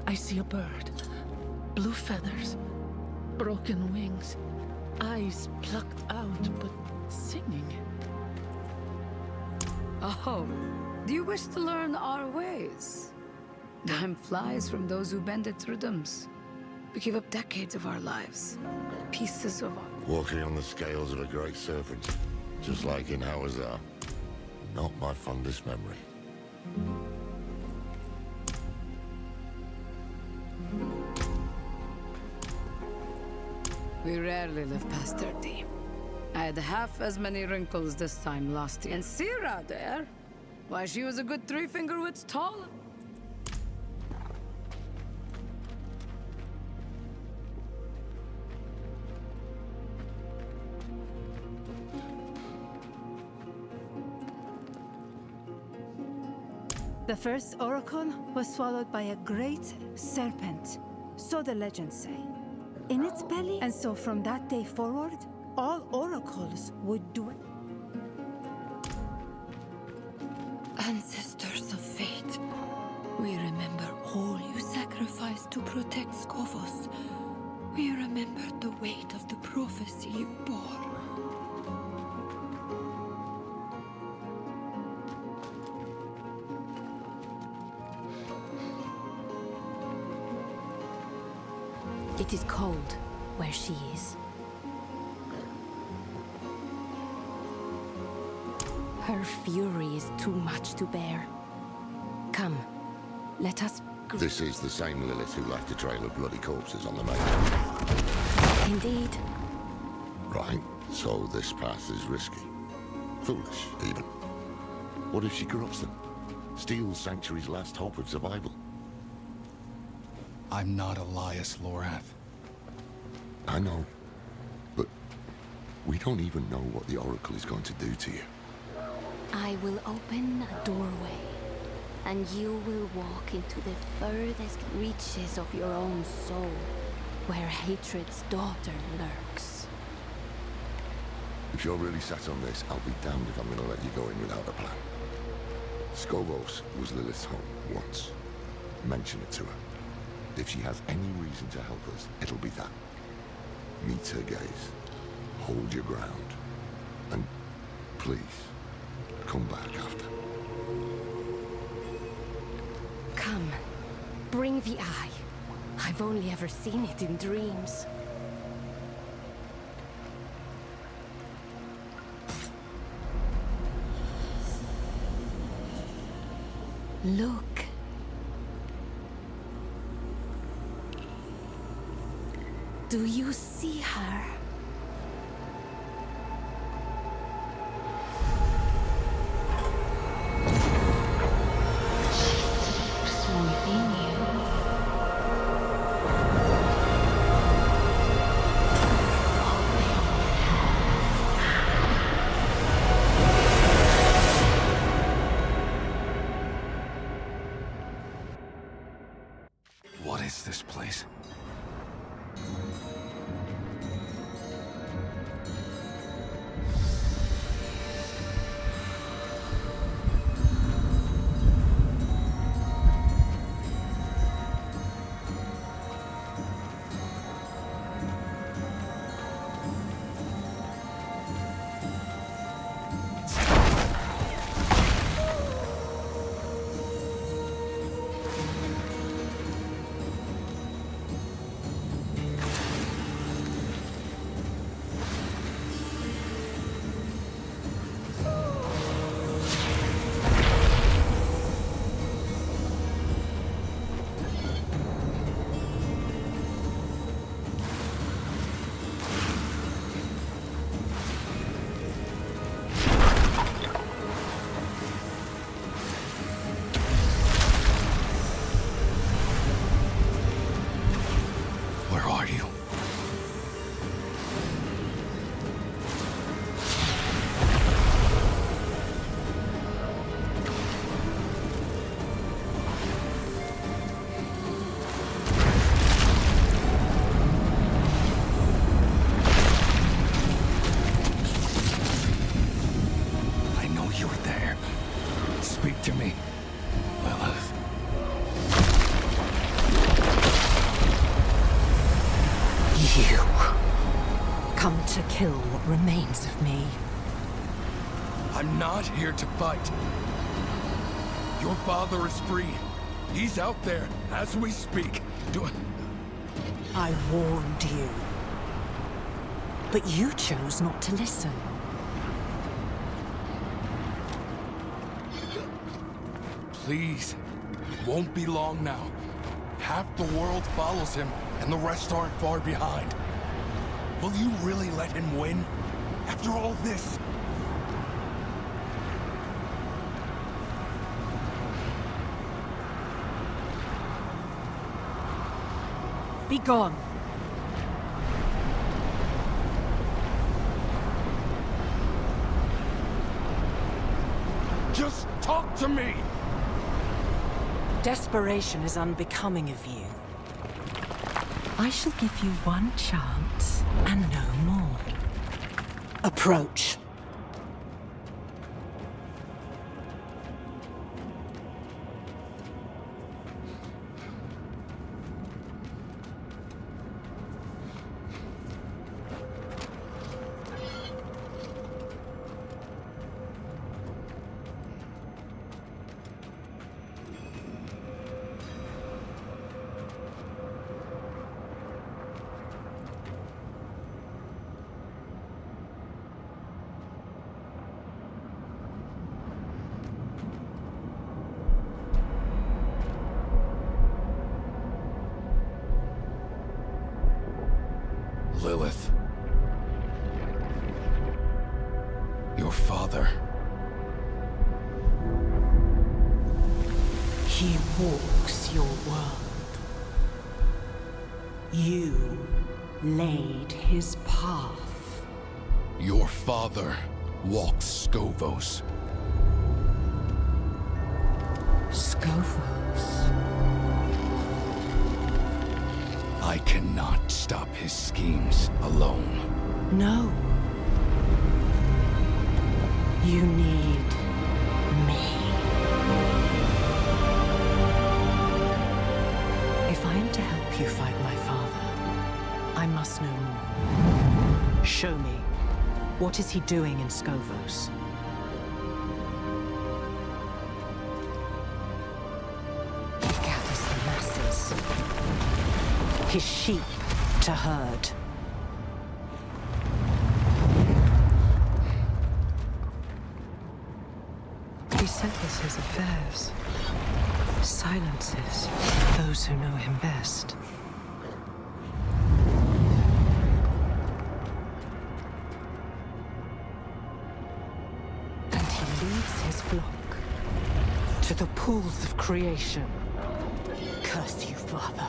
[SPEAKER 2] I see a bird. Blue feathers, broken wings, eyes plucked out, but singing.
[SPEAKER 12] Oh, do you wish to learn our ways? Time flies from those who bend its rhythms. We give up decades of our lives, pieces of our...
[SPEAKER 1] Walking on the scales of a great serpent, just like in Hawazar. Not my fondest memory.
[SPEAKER 12] We rarely live past 30. I had half as many wrinkles this time last year. And Sira there, why, she was a good 3 fingerwits tall.
[SPEAKER 9] The first oracle was swallowed by a great serpent, so the legends say, in its belly. And so from that day forward, all oracles would do it.
[SPEAKER 5] Ancestors of fate, we remember all you sacrificed to protect Skovos. We remember the weight of the prophecy you bore.
[SPEAKER 3] It is cold where she is. Her fury is too much to bear. Come, let us...
[SPEAKER 1] This is the same Lilith who left a trail of bloody corpses on the map.
[SPEAKER 3] Indeed.
[SPEAKER 1] Right, so this path is risky. Foolish, even. What if she corrupts them? Steals Sanctuary's last hope of survival?
[SPEAKER 8] I'm not Elias Lorath.
[SPEAKER 1] I know, but We don't even know what the Oracle is going to do to you.
[SPEAKER 3] I will open a doorway, and you will walk into the furthest reaches of your own soul, where hatred's daughter lurks.
[SPEAKER 1] If you're really sat on this, I'll be damned if I'm going to let you go in without a plan. Scobo's was Lilith's home once. Mention it to her. If she has any reason to help us, it'll be that. Meet her gaze. Hold your ground. And please, come back after.
[SPEAKER 3] Come, bring the eye. I've only ever seen it in dreams. Look. Do you see her?
[SPEAKER 8] What is this place?
[SPEAKER 2] To kill what remains of me.
[SPEAKER 22] I'm not here to fight. Your father is free. He's out there as we speak.
[SPEAKER 2] I warned you. But you chose not to listen.
[SPEAKER 22] Please. It won't be long now. Half the world follows him, and the rest aren't far behind. Will you really let him win? After all this?
[SPEAKER 2] Be gone.
[SPEAKER 22] Just talk to me!
[SPEAKER 2] Desperation is unbecoming of you. I shall give you one chance, and no more. Approach.
[SPEAKER 8] Lilith. Your father.
[SPEAKER 2] He walks your world. You laid his path.
[SPEAKER 8] Your father walks Scovos.
[SPEAKER 2] Scovos?
[SPEAKER 8] I cannot stop his schemes alone.
[SPEAKER 2] No. You need me. If I am to help you fight my father, I must know more. Show me. What is he doing in Scovos? He gathers the masses. His sheep to herd. He settles his affairs. Silences those who know him best. And he leads his flock to the pools of creation. Curse you, Father.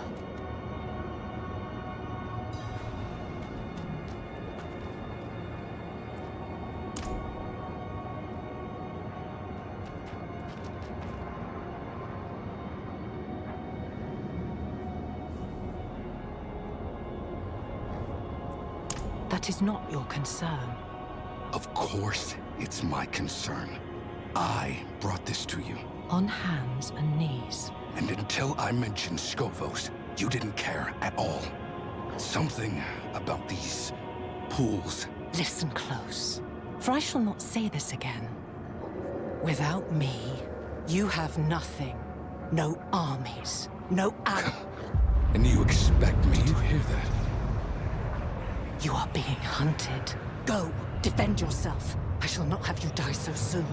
[SPEAKER 2] That is not your concern.
[SPEAKER 8] Of course, it's my concern. I brought this to you.
[SPEAKER 2] On hands and knees.
[SPEAKER 8] And until I mentioned Scovos, you didn't care at all. Something about these pools.
[SPEAKER 2] Listen close, for I shall not say this again. Without me, you have nothing. No armies, no
[SPEAKER 8] And you expect me to hear that?
[SPEAKER 2] You are being hunted. Go, defend yourself. I shall not have you die so soon.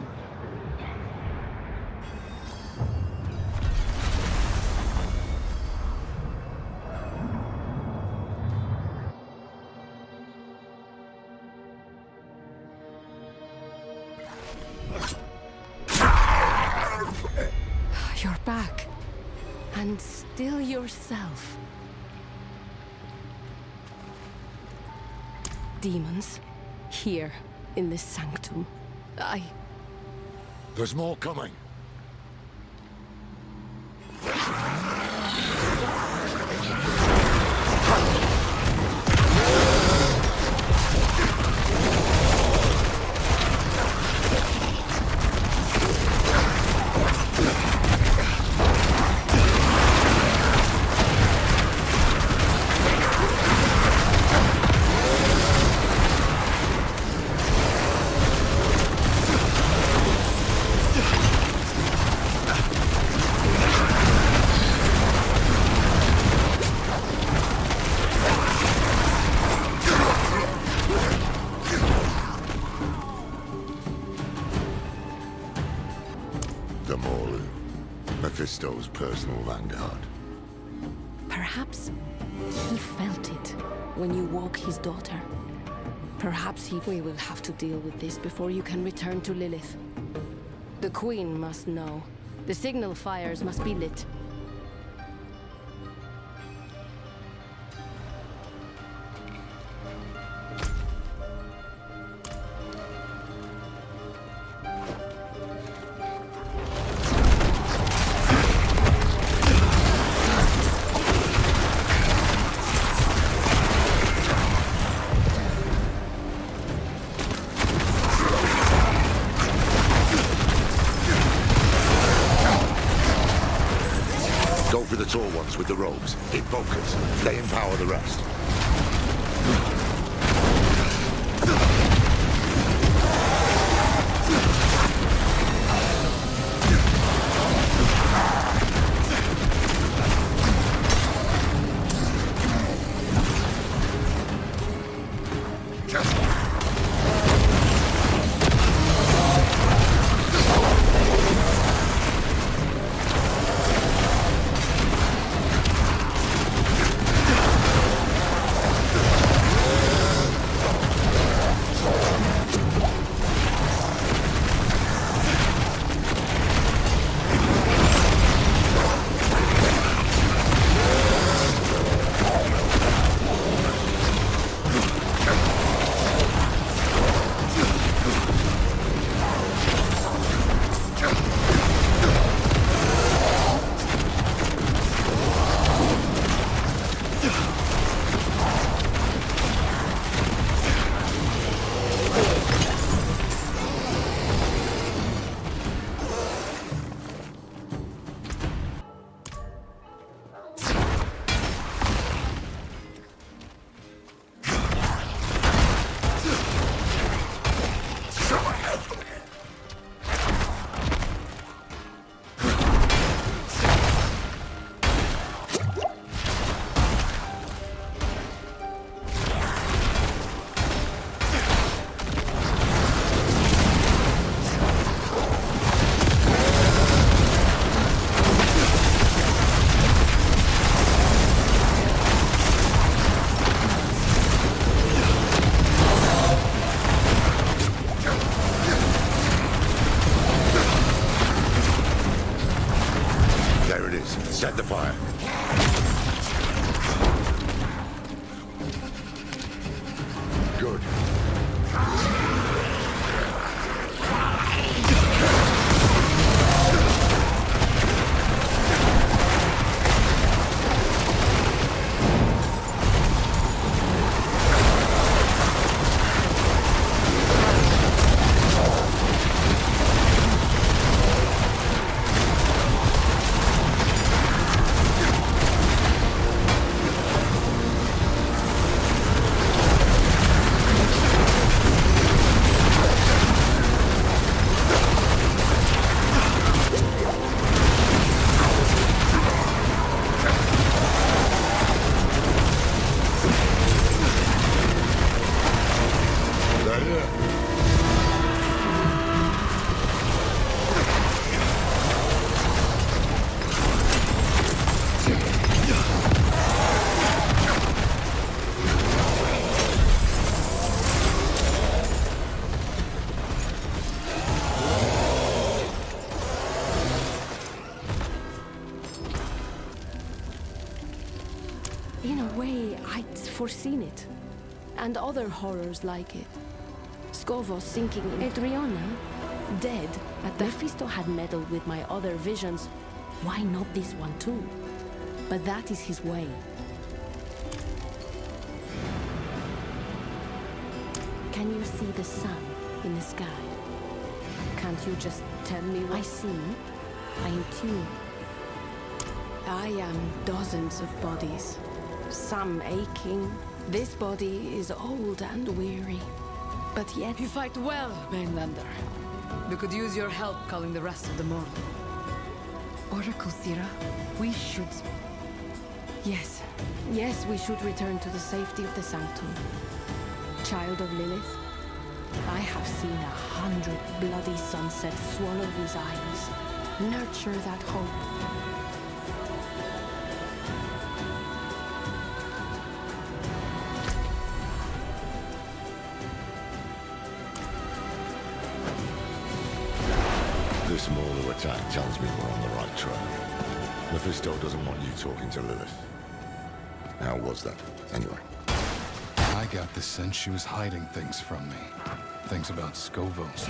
[SPEAKER 3] You're back. And still yourself. Demons. Here, in this sanctum.
[SPEAKER 1] There's more coming. Mephisto's personal vanguard.
[SPEAKER 3] Perhaps he felt it when you woke his daughter. Perhaps we will have to deal with this before you can return to Lilith. The Queen must know. The signal fires must be lit.
[SPEAKER 1] The tall ones with the robes. Invokers. They empower the rest.
[SPEAKER 3] In a way, I'd foreseen it. And other horrors like it. Skovos sinking in Adriana, dead. But Mephisto had meddled with my other visions. Why not this one too? But that is his way. Can you see the sun in the sky? Can't you just tell me what I see? I am tuned. I am dozens of bodies, some aching. This body is old and weary, but yet...
[SPEAKER 12] You fight well, Mainlander. We could use your help calling the rest of them over.
[SPEAKER 3] Oracle Sira, we should... Yes, we should return to the safety of the Sanctum. Child of Lilith, I have seen 100 bloody sunsets swallow these isles. Nurture that hope.
[SPEAKER 1] This Mauler attack tells me we're on the right track. Mephisto doesn't want you talking to Lilith. How was that, anyway?
[SPEAKER 8] I got the sense she was hiding things from me. Things about Skovos,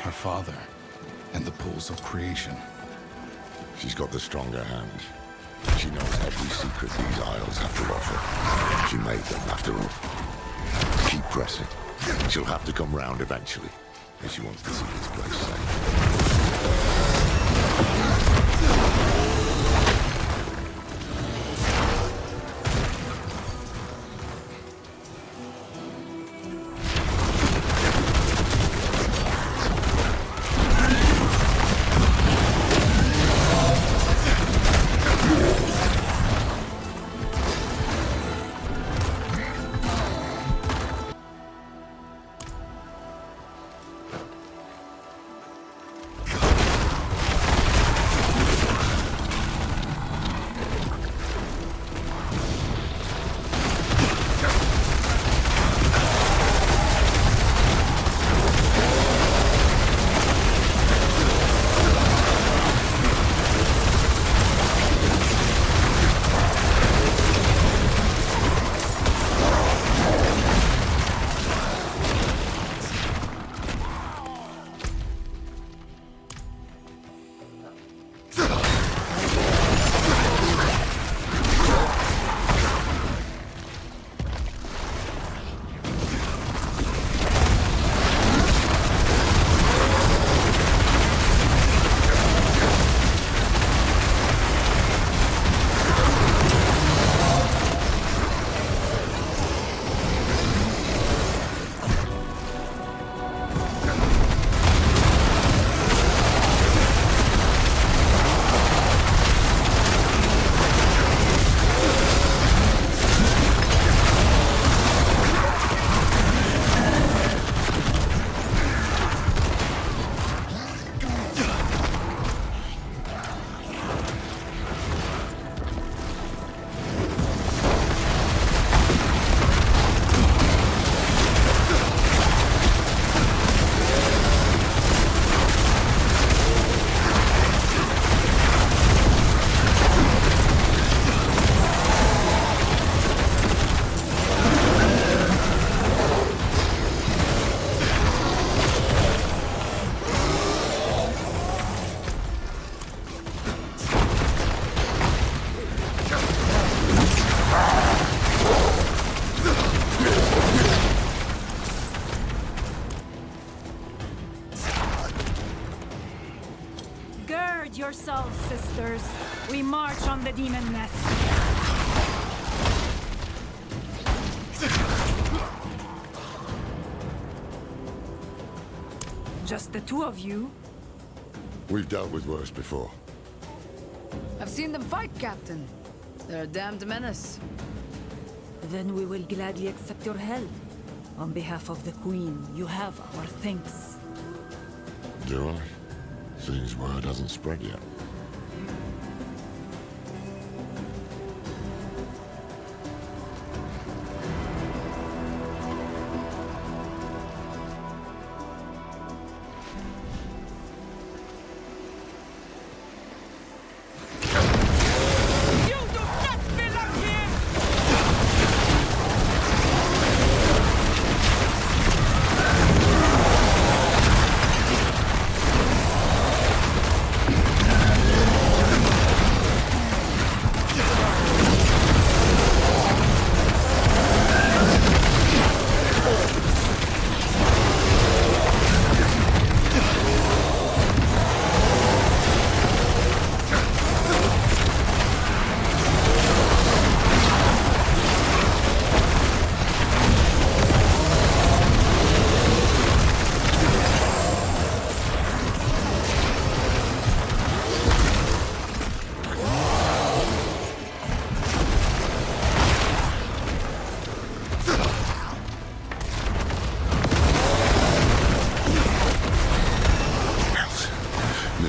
[SPEAKER 8] her father, and the pools of creation.
[SPEAKER 1] She's got the stronger hand. She knows every secret these isles have to offer. She made them, after all. Keep pressing. She'll have to come round eventually, if she wants to see this place safe.
[SPEAKER 9] Yourselves, sisters. We march on the demon nest. Just the two of you?
[SPEAKER 1] We've dealt with worse before.
[SPEAKER 12] I've seen them fight, Captain. They're a damned menace.
[SPEAKER 9] Then we will gladly accept your help. On behalf of the Queen, you have our thanks.
[SPEAKER 1] Do I? Seems word hasn't spread yet.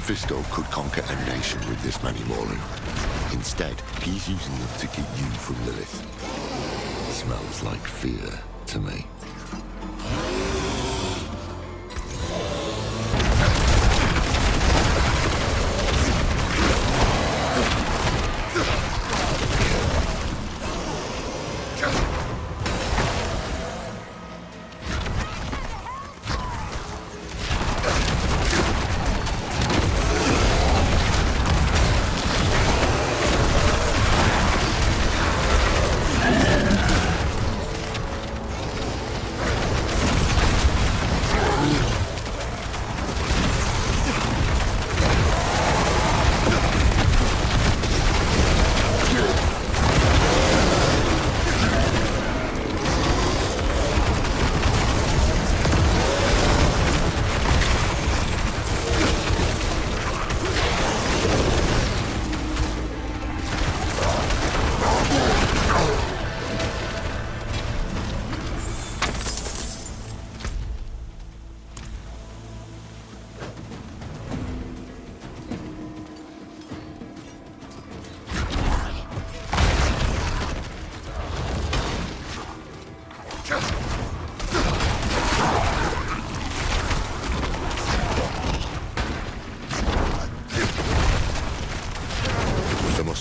[SPEAKER 1] Mephisto could conquer a nation with this many Morin. Instead, he's using them to keep you from Lilith. Smells like fear to me.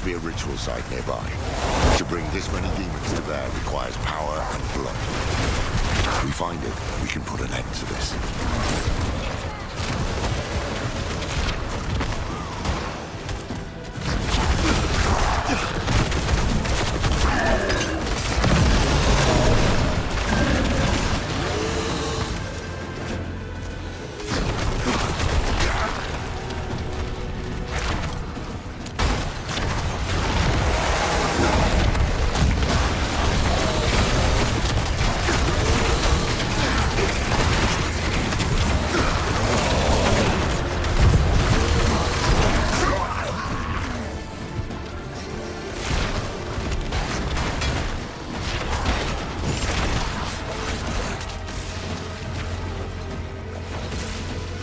[SPEAKER 1] Be a ritual site nearby. To bring this many demons to bear requires power and blood. If we find it, we can put an end to this.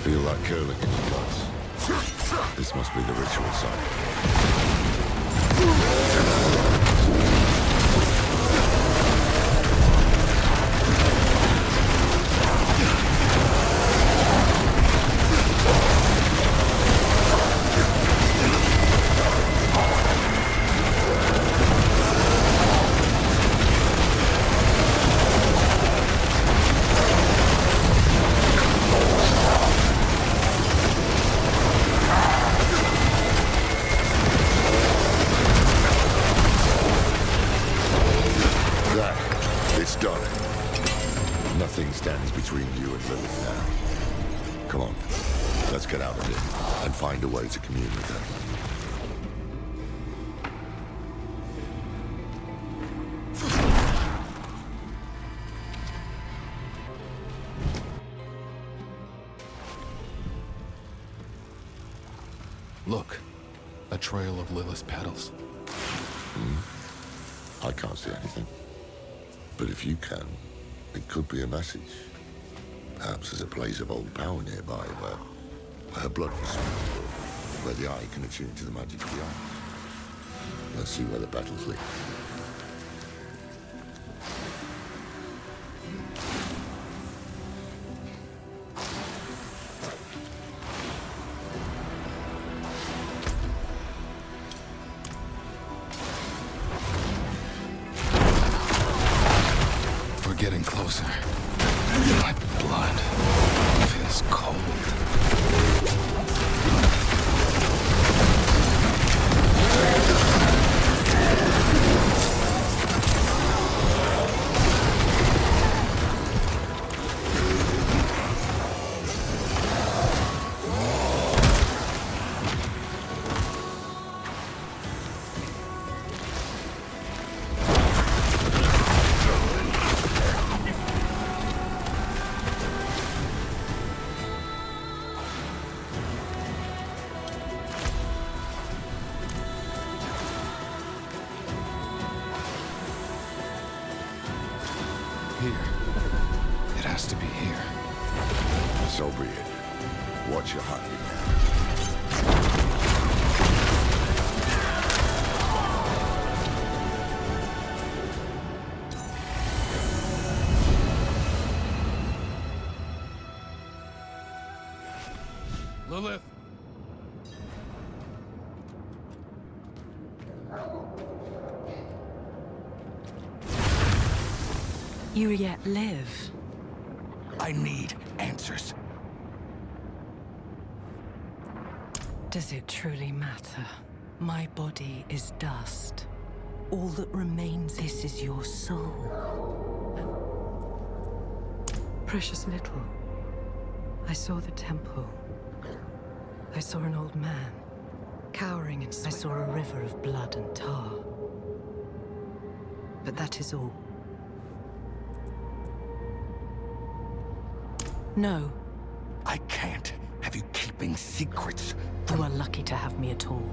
[SPEAKER 1] Feel like curling in your guts. This must be the ritual site. It's done. Nothing stands between you and Lilith now. Come on, let's get out of here and find a way to commune with her.
[SPEAKER 8] Look, a trail of Lilith's petals.
[SPEAKER 1] I can't see anything. But if you can, it could be a message. Perhaps there's a place of old power nearby where her blood was spilled, where the eye can attune to the magic of the eyes. Let's see where the petals lead.
[SPEAKER 8] Getting closer. My blood feels cold. It has to be here.
[SPEAKER 1] So be it. Watch your heartbeat now.
[SPEAKER 22] Lilith!
[SPEAKER 2] You yet live.
[SPEAKER 22] I need answers.
[SPEAKER 2] Does it truly matter? My body is dust. All that remains, this is your soul. Precious little. I saw the temple. I saw an old man, cowering in sweat. I saw a river of blood and tar. But that is all. No.
[SPEAKER 22] I can't have you keeping secrets.
[SPEAKER 2] You are lucky to have me at all.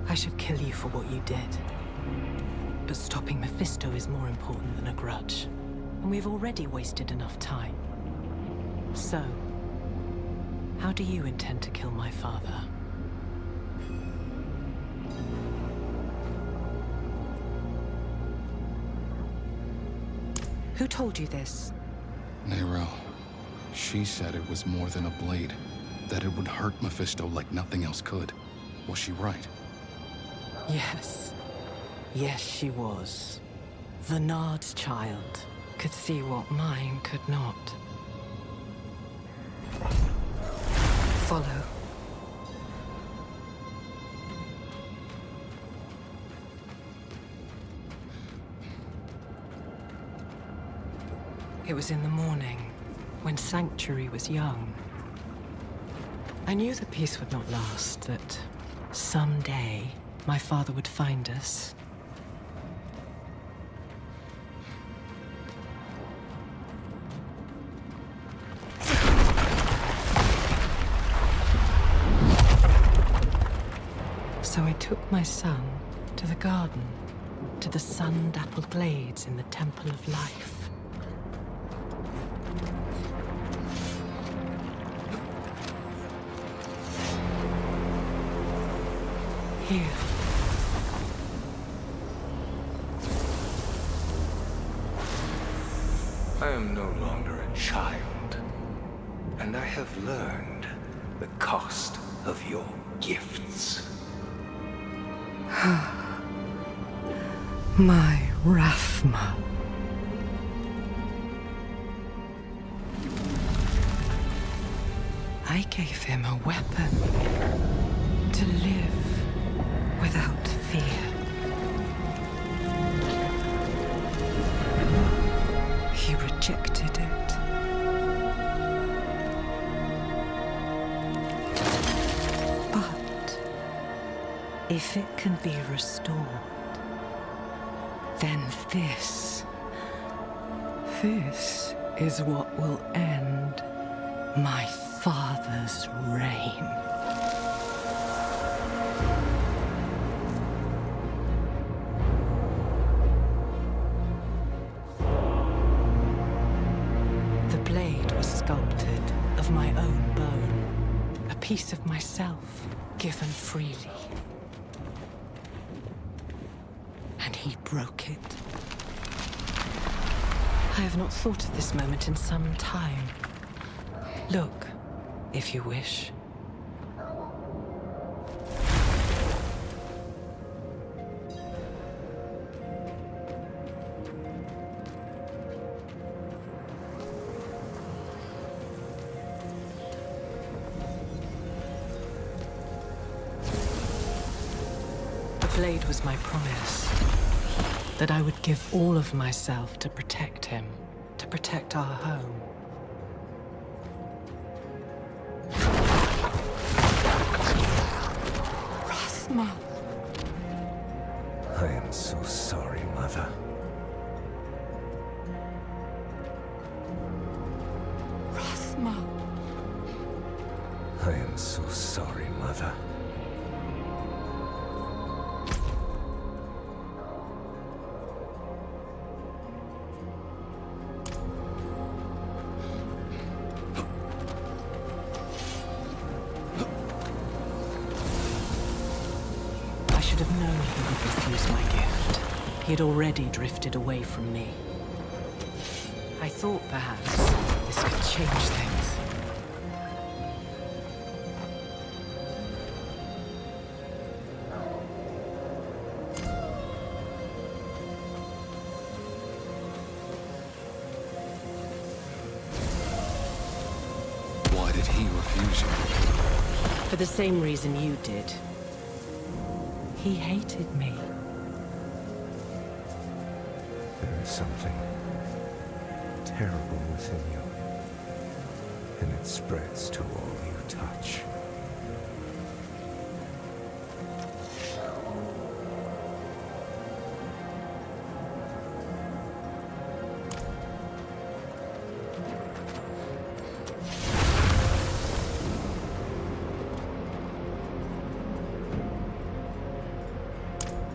[SPEAKER 2] I should kill you for what you did. But stopping Mephisto is more important than a grudge. And we've already wasted enough time. So, how do you intend to kill my father? Who told you this?
[SPEAKER 8] Nero. She said it was more than a blade. That it would hurt Mephisto like nothing else could. Was she right?
[SPEAKER 2] Yes. Yes, she was. The Nard's child could see what mine could not. Follow. It was in the morning, when Sanctuary was young. I knew the peace would not last, that someday my father would find us. So I took my son to the garden, to the sun-dappled glades in the Temple of Life. Here.
[SPEAKER 6] I am no longer a child, and I have learned the cost of your gifts.
[SPEAKER 2] My Rathma. I gave him a weapon to live without fear. He rejected it. But if it can be restored, then this is what will end my father's reign. The blade was sculpted of my own bone, a piece of myself given freely. And he broke it. I have not thought of this moment in some time. Look, if you wish. The blade was my promise. That I would give all of myself to protect him, to protect our home. Rathma.
[SPEAKER 6] I am so sorry, Mother.
[SPEAKER 2] Rathma.
[SPEAKER 6] I am so sorry, Mother.
[SPEAKER 2] He had already drifted away from me. I thought perhaps this could change things.
[SPEAKER 8] did he refuse you?
[SPEAKER 2] For the same reason you did. He hated me.
[SPEAKER 6] There is something terrible within you, and it spreads to all you touch.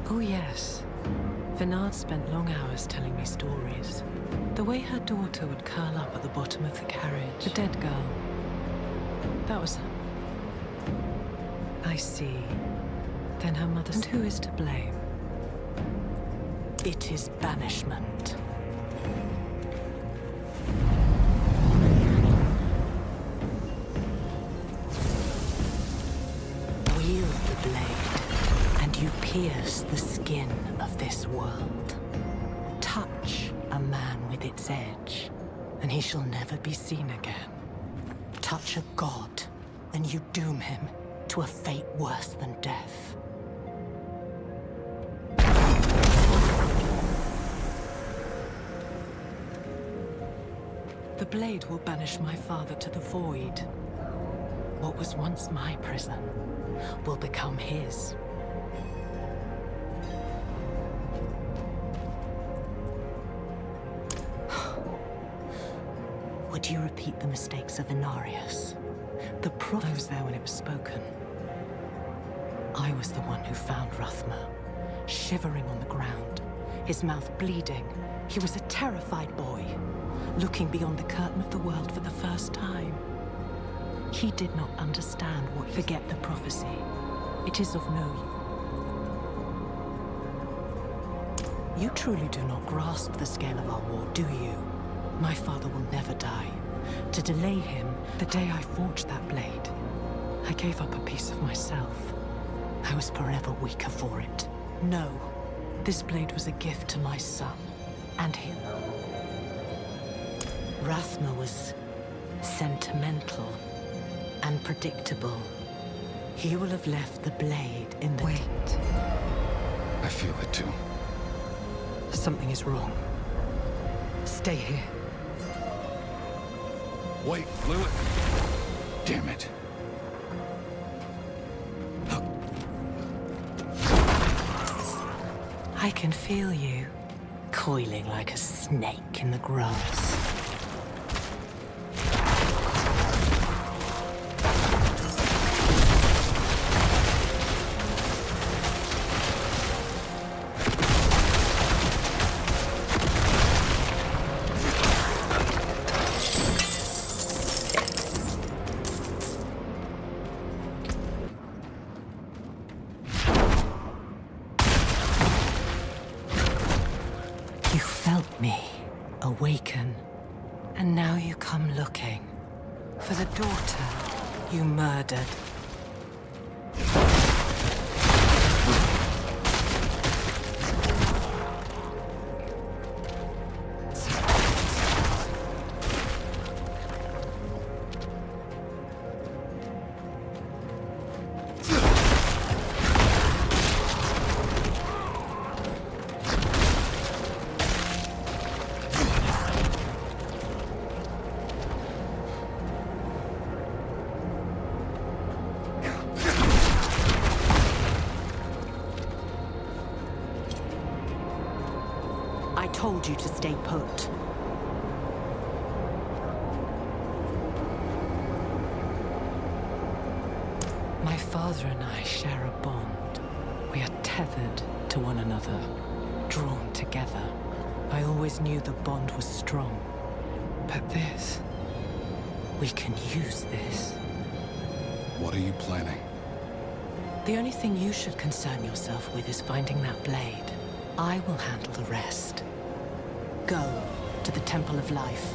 [SPEAKER 2] Oh yes. Vinard spent long hours telling me stories. The way her daughter would curl up at the bottom of the carriage. The dead girl. That was her. I see. Then her mother... And who is to blame? It is banishment. Wield the blade, and you pierce the skin of this world. Touch a man with its edge, and he shall never be seen again. Touch a god, and you doom him to a fate worse than death. The blade will banish my father to the void. What was once my prison will become his. Would you repeat the mistakes of Inarius? The prophet was there when it was spoken. I was the one who found Rathma, shivering on the ground, his mouth bleeding. He was a terrified boy, looking beyond the curtain of the world for the first time. He did not understand what... Forget the prophecy. It is of no use. You truly do not grasp the scale of our war, do you? My father will never die. To delay him, the day I forged that blade, I gave up a piece of myself. I was forever weaker for it. No, this blade was a gift to my son, and him. Rathma was sentimental and predictable. He will have left the blade in the... Wait.
[SPEAKER 8] I feel it too.
[SPEAKER 2] Something is wrong. Stay here.
[SPEAKER 8] Wait, Lilith! Damn it.
[SPEAKER 2] I can feel you, coiling like a snake in the grass. You felt me awaken, and now you come looking for the daughter you murdered. I told you to stay put. My father and I share a bond. We are tethered to one another, drawn together. I always knew the bond was strong. But this... we can use this.
[SPEAKER 8] What are you planning?
[SPEAKER 2] The only thing you should concern yourself with is finding that blade. I will handle the rest. Go to the Temple of Life.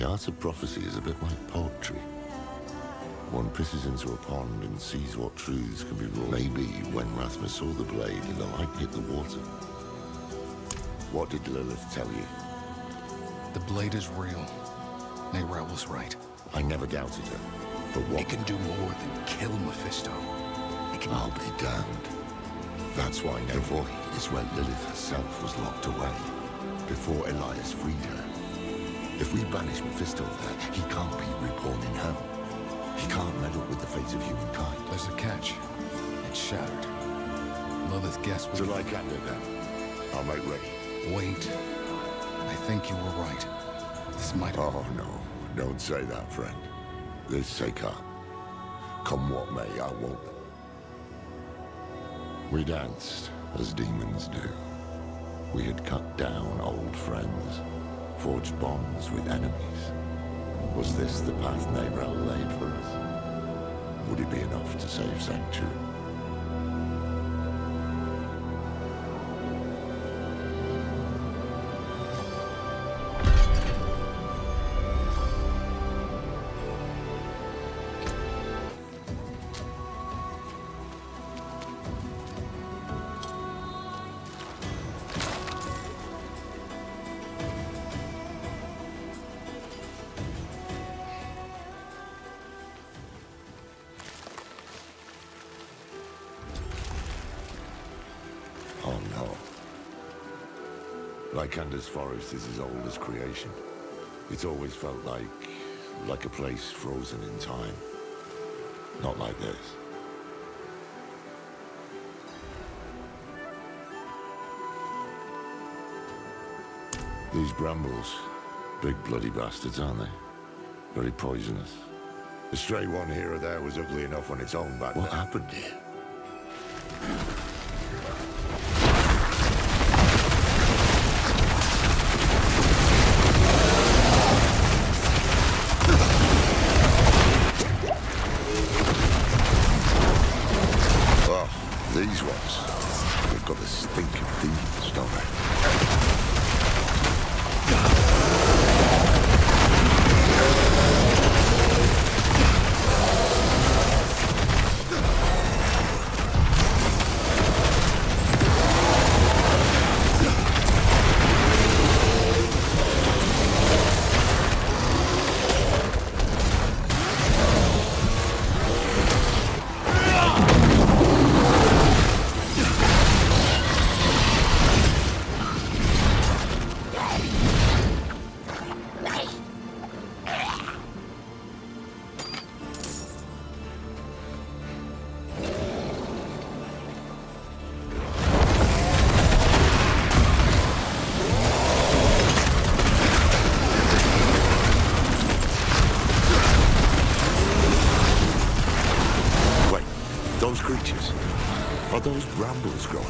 [SPEAKER 1] art of prophecy is a bit like poetry. One pisses into a pond and sees what truths can be wrought. Maybe when Rathma saw the blade and the light hit the water. What did Lilith tell you?
[SPEAKER 8] The blade is real. Neyrelle was right.
[SPEAKER 1] I never doubted her. But what?
[SPEAKER 8] It can do more than kill Mephisto. It can...
[SPEAKER 1] I'll be damned. That's why the void is where Lilith herself was locked away, before Elias freed her. If we banish Mephisto there, he can't be reborn in hell. He can't meddle with the fate of humankind.
[SPEAKER 8] There's a catch. It's shattered. Lilith guessed...
[SPEAKER 1] To Lycander, then. I'll make ready.
[SPEAKER 8] Wait. I think you were right. This might...
[SPEAKER 1] Oh, no. Don't say that, friend. This Sekar. Come what may, I won't. We danced, as demons do. We had cut down old friends, forged bonds with enemies. Was this the path Neyrelle laid for us? Would it be enough to save Sanctuary? Oh no. Lycander's forest is as old as creation. It's always felt like a place frozen in time. Not like this. These brambles, big bloody bastards, aren't they? Very poisonous. A stray one here or there was ugly enough on its own back. What happened here? These ones, they've got the stink of demons, don't they? Those creatures, are those brambles growing?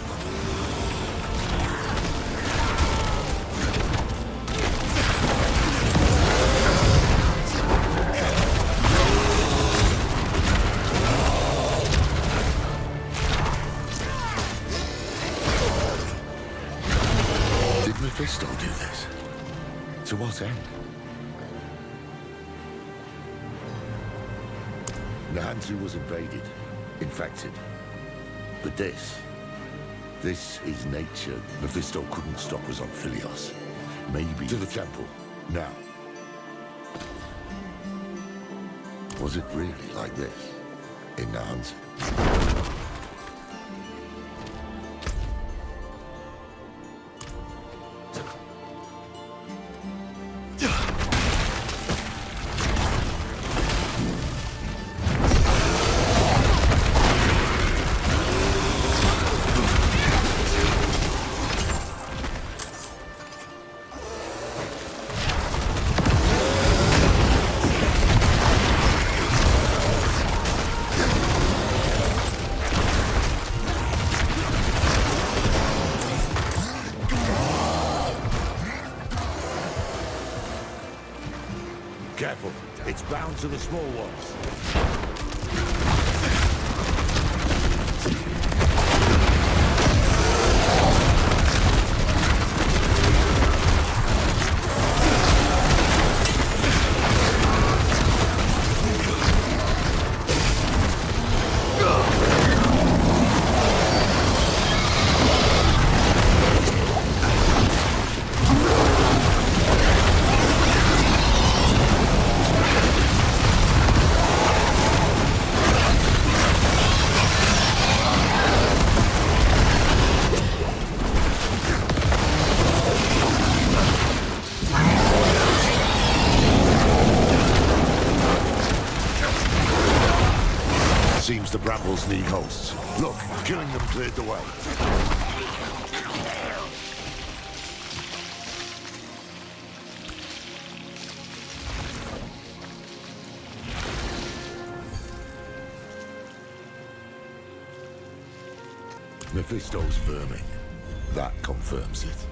[SPEAKER 1] Did Mephisto do this? To what end? Nahantu was invaded. Infected. But this is nature. Mephisto couldn't stop us on Philios. Maybe to the temple, now. Was it really like this in Nahantu? Careful, it's bound to the small ones. Seems the brambles need hosts. Look, killing them cleared the way. Mephisto's vermin. That confirms it.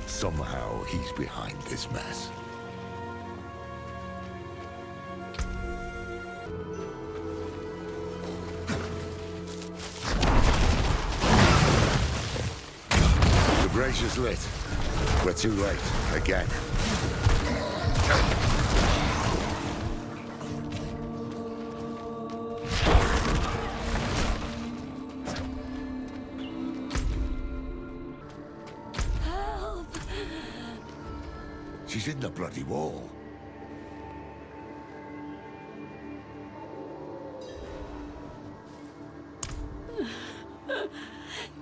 [SPEAKER 1] Somehow he's behind this mess. The brazier's lit. We're too late. Again. She's in the bloody wall.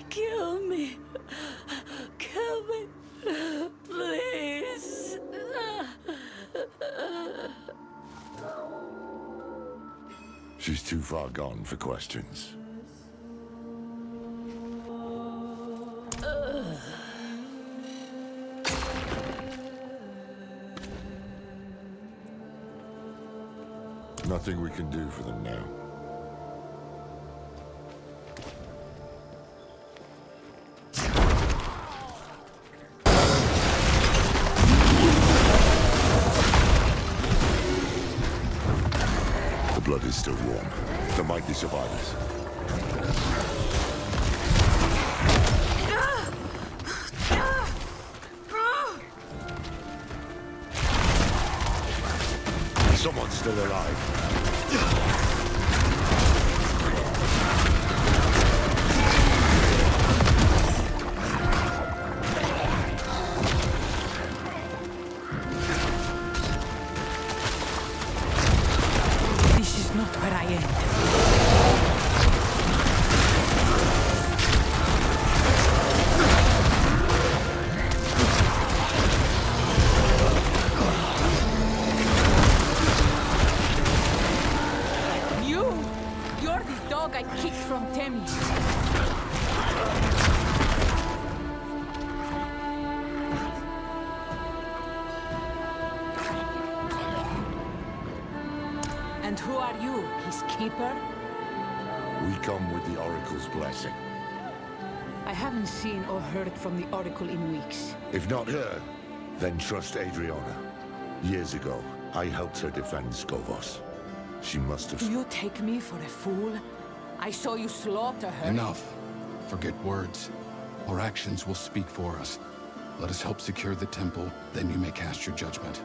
[SPEAKER 15] Kill me. Kill me. Please.
[SPEAKER 1] She's too far gone for questions. Nothing we can do for them now. The blood is still warm. There might be survivors. Someone's still alive.
[SPEAKER 18] This is not where I end. You're the dog I kicked from Temmie. And who are you, his keeper?
[SPEAKER 1] We come with the Oracle's blessing.
[SPEAKER 18] I haven't seen or heard from the Oracle in weeks.
[SPEAKER 1] If not her, then trust Adriana. Years ago, I helped her defend Skovos. She must have...
[SPEAKER 18] Do you take me for a fool? I saw you slaughter her.
[SPEAKER 8] Enough. Forget words. Our actions will speak for us. Let us help secure the temple, then you may cast your judgment.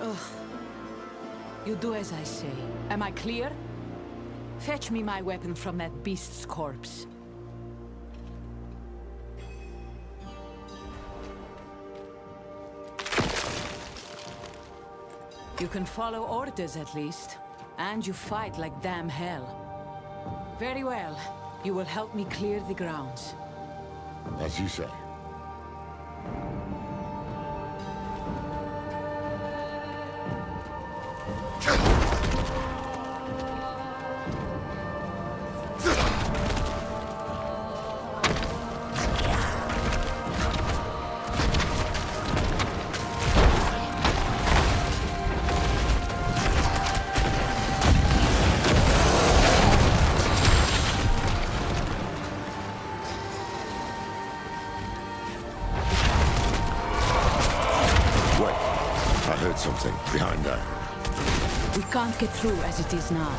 [SPEAKER 18] Ugh. You do as I say. Am I clear? Fetch me my weapon from that beast's corpse. You can follow orders at least. And you fight like damn hell. Very well. You will help me clear the grounds.
[SPEAKER 1] As you say. Something behind there.
[SPEAKER 18] We can't get through as it is now.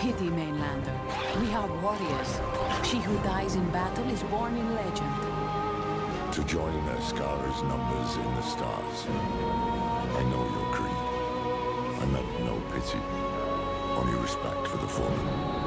[SPEAKER 18] pity, Mainlander. We are warriors. She who dies in battle is born in legend.
[SPEAKER 1] To join Ascara's numbers in the stars. I know your creed. I meant no pity. Only respect for the fallen.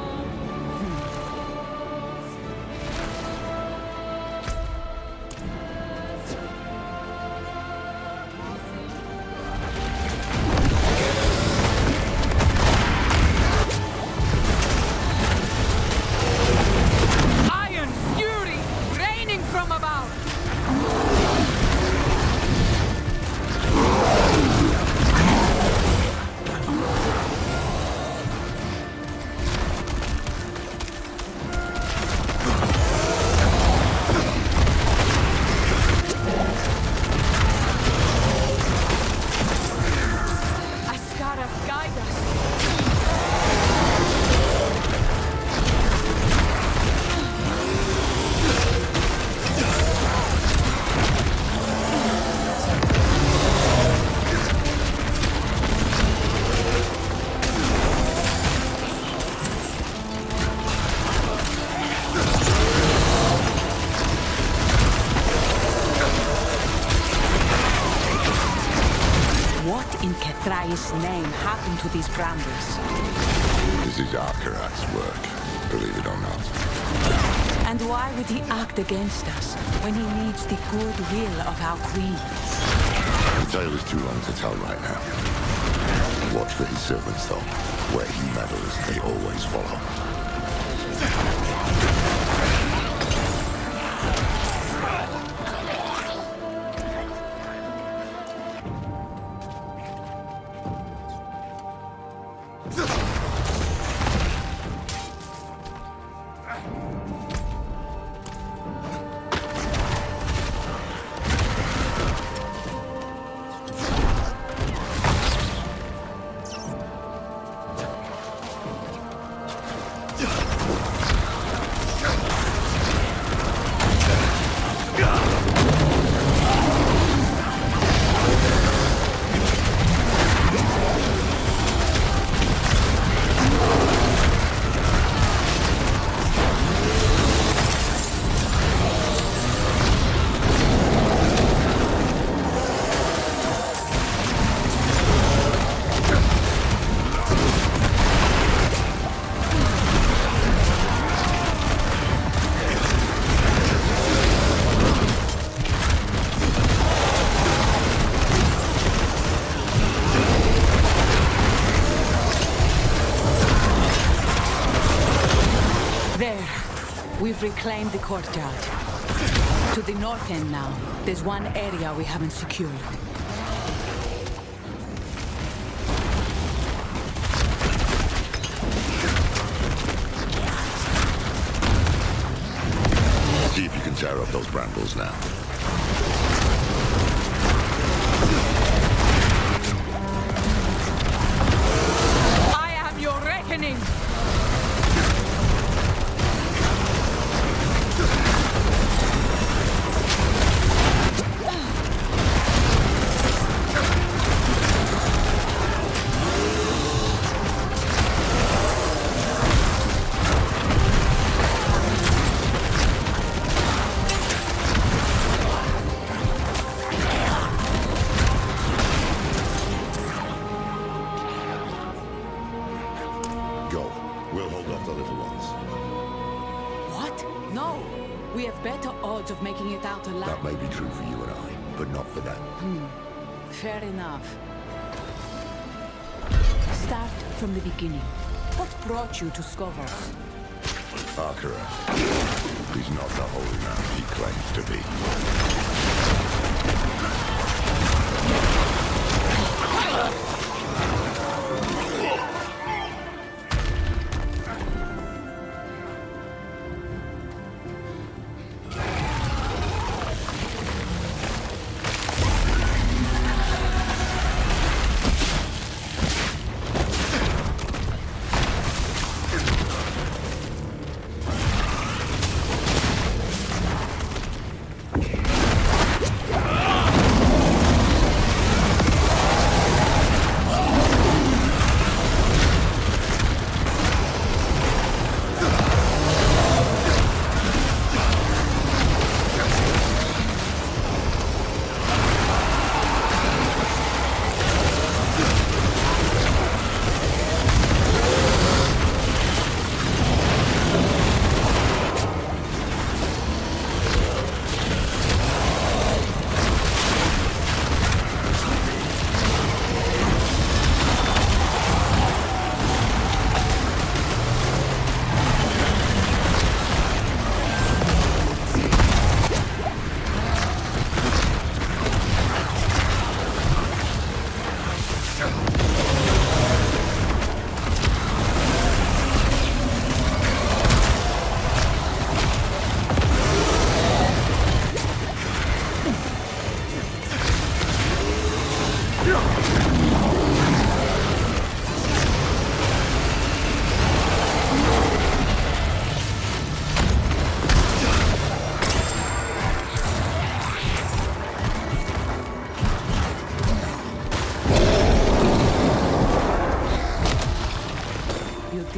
[SPEAKER 18] Thrice's name happened to these brambles.
[SPEAKER 1] This is Akarat's work, believe it or not.
[SPEAKER 18] And why would he act against us when he needs the goodwill of our queen?
[SPEAKER 1] The tale is too long to tell right now. Watch for his servants, though. Where he meddles, they always follow.
[SPEAKER 18] We've reclaimed the courtyard. To the north end now, there's one area we haven't secured.
[SPEAKER 1] See if you can tear up those brambles now.
[SPEAKER 18] I am your reckoning! Of making it out alive.
[SPEAKER 1] That may be true for you and I, but not for them.
[SPEAKER 18] Fair enough. Start from the beginning. What brought you to Skovos?
[SPEAKER 1] Akarat. He's not the holy man he claims to be.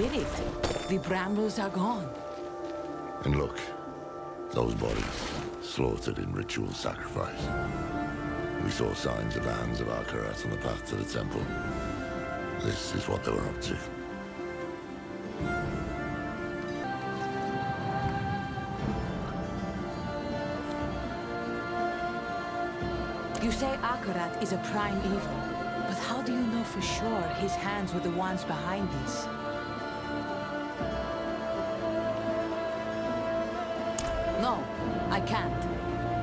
[SPEAKER 18] did it. The brambles are gone.
[SPEAKER 1] And look, those bodies, slaughtered in ritual sacrifice. We saw signs of the hands of Akarat on the path to the temple. This is what they were up to.
[SPEAKER 18] You say Akarat is a prime evil, but how do you know for sure his hands were the ones behind this? No, I can't.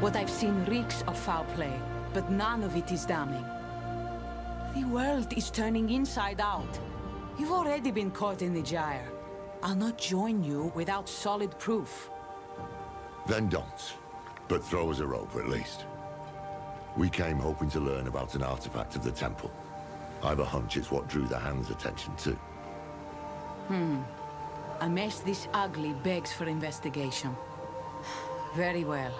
[SPEAKER 18] What I've seen reeks of foul play, but none of it is damning. The world is turning inside out. You've already been caught in the gyre. I'll not join you without solid proof.
[SPEAKER 1] Then don't. But throw us a rope, at least. We came hoping to learn about an artifact of the temple. I've a hunch it's what drew the Hand's attention too.
[SPEAKER 18] A mess this ugly begs for investigation. Very well.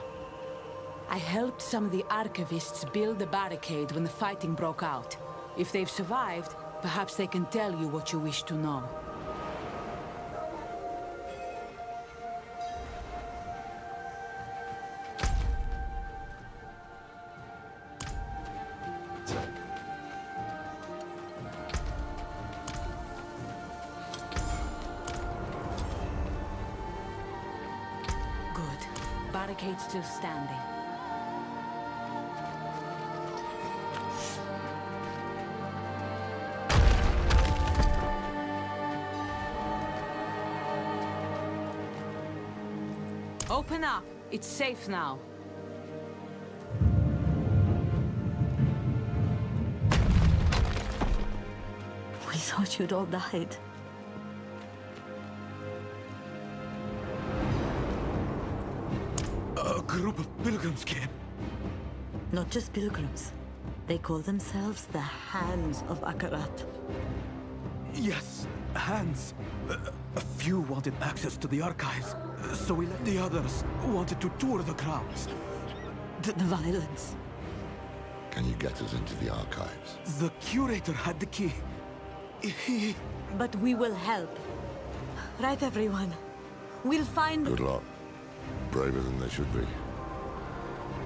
[SPEAKER 18] I helped some of the archivists build the barricade when the fighting broke out. If they've survived, perhaps they can tell you what you wish to know. Good. Barricade still standing. Open up. It's safe now.
[SPEAKER 3] We thought you'd all died.
[SPEAKER 10] A group of pilgrims came.
[SPEAKER 3] Not just pilgrims. They call themselves the Hands of Akarat.
[SPEAKER 10] Yes, hands. A few wanted access to the archives, so we let the others wanted to tour the grounds.
[SPEAKER 3] The violence.
[SPEAKER 1] Can you get us into the archives?
[SPEAKER 10] The curator had the key. He...
[SPEAKER 3] But we will help. Right, everyone? We'll find...
[SPEAKER 1] Good luck. Braver than they should be.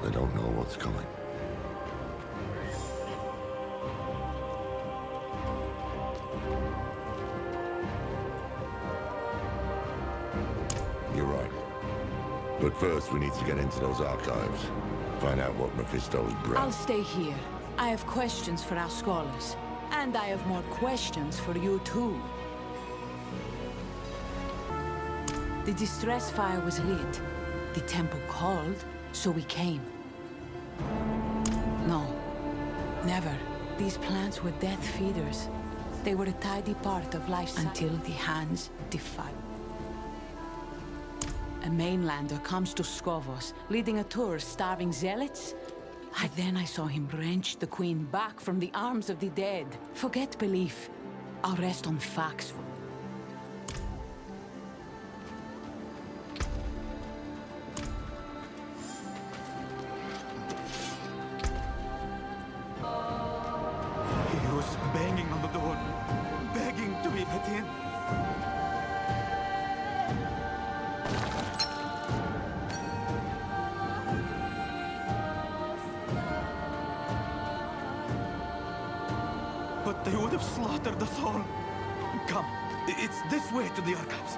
[SPEAKER 1] They don't know what's coming. You're right. But first, we need to get into those archives. Find out what Mephisto's bred.
[SPEAKER 18] I'll stay here. I have questions for our scholars. And I have more questions for you, too. The distress fire was lit. The temple called, so we came. No. Never. These plants were death feeders. They were a tidy part of life until the Hands defied. A mainlander comes to Skovos, leading a tour starving zealots. Then I saw him wrench the queen back from the arms of the dead. Forget belief. I'll rest on facts.
[SPEAKER 10] He was banging on the door, begging to be let in. But they would have slaughtered us all. Come, it's this way to the archives.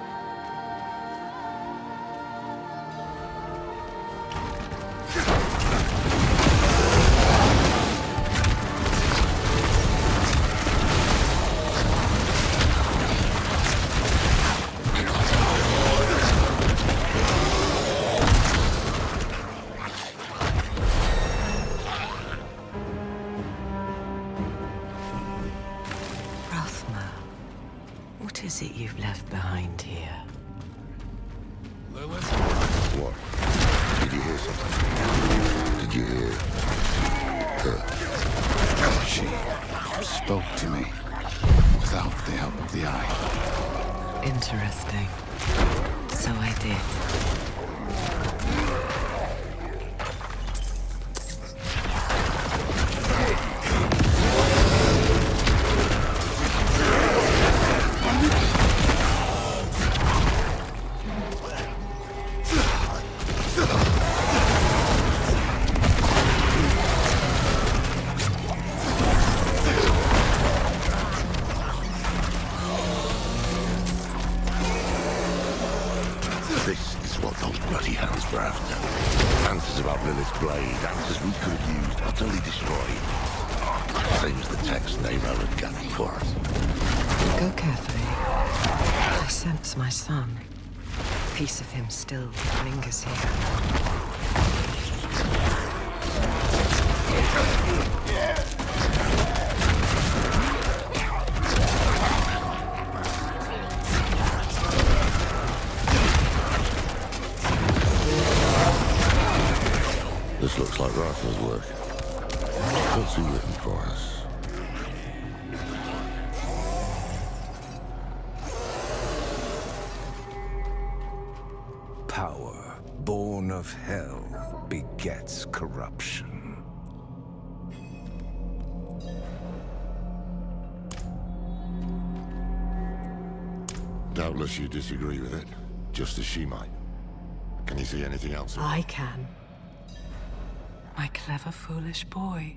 [SPEAKER 2] What is it you've left behind here?
[SPEAKER 1] Lilith? What? Did you hear something? Did you hear her?
[SPEAKER 8] She spoke to me without the help of the eye.
[SPEAKER 2] Interesting. So I did.
[SPEAKER 1] we could have used utterly destroyed. Seems the text Nero had gathered for us.
[SPEAKER 2] Go carefully. I sense my son. A piece of him still lingers here.
[SPEAKER 1] This looks like Rafa's work. What's he written for us?
[SPEAKER 6] Power, born of hell, begets corruption.
[SPEAKER 1] Doubtless you disagree with it, just as she might. Can you see anything else?
[SPEAKER 2] I can. My clever, foolish boy.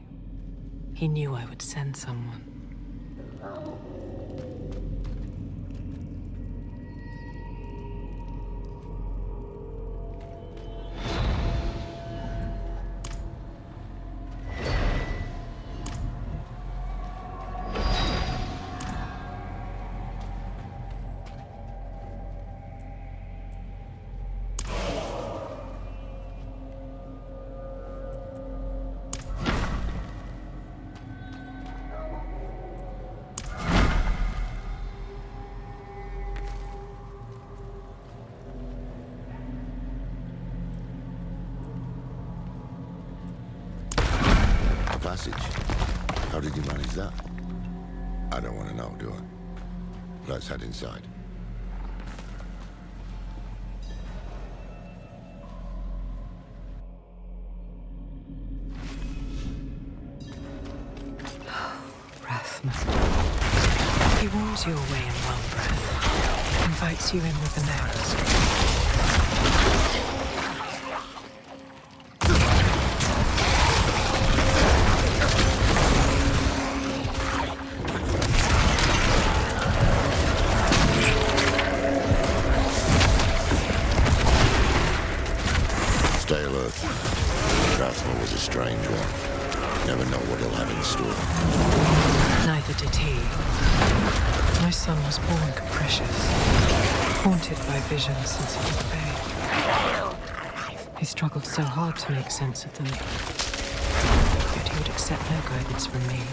[SPEAKER 2] He knew I would send someone.
[SPEAKER 1] Passage. How did you manage that? I don't want to know, do I? Let's head inside.
[SPEAKER 2] Rathman. He warms you away in one breath, invites you in with the next.
[SPEAKER 1] Stay alert. Rathman was a strange one. Never know what he'll have in store.
[SPEAKER 2] Neither did he. My son was born capricious, haunted by visions since he was a babe. He struggled so hard to make sense of them, yet he would accept no guidance from me.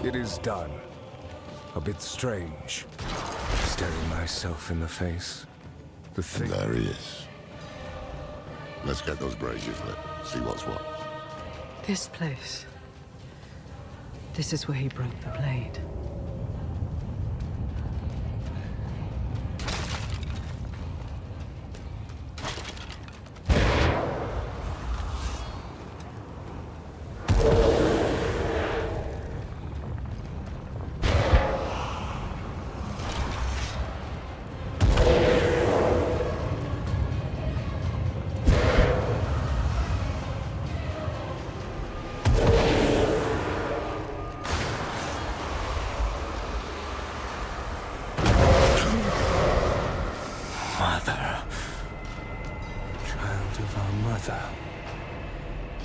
[SPEAKER 6] It is done. A bit strange. Staring myself in the face. The thing.
[SPEAKER 1] There he is. Let's get those braziers lit. See what's what.
[SPEAKER 2] This place. This is where he broke the blade.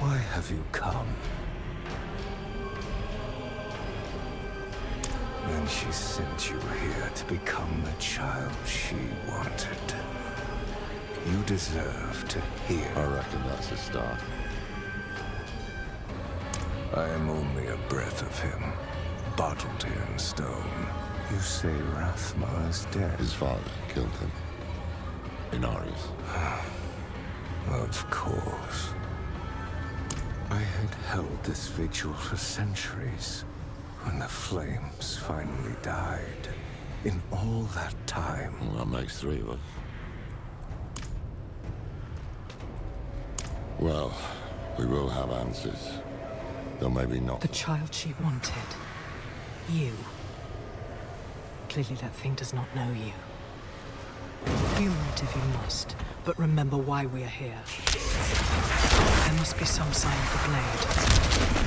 [SPEAKER 6] Why have you come? Then she sent you here to become the child she wanted. You deserve to hear.
[SPEAKER 1] I reckon that's a start.
[SPEAKER 6] I am only a breath of him, bottled here in stone. You say Rathma is dead.
[SPEAKER 1] His father killed him. Inarius.
[SPEAKER 6] Of course. I had held this vigil for centuries. When the flames finally died. In all that time.
[SPEAKER 1] Well, that makes three of us. Well, we will have answers. Though maybe not.
[SPEAKER 2] The child she wanted. You. Clearly that thing does not know you. Humor it if you must, but remember why we are here. There must be some sign of the blade.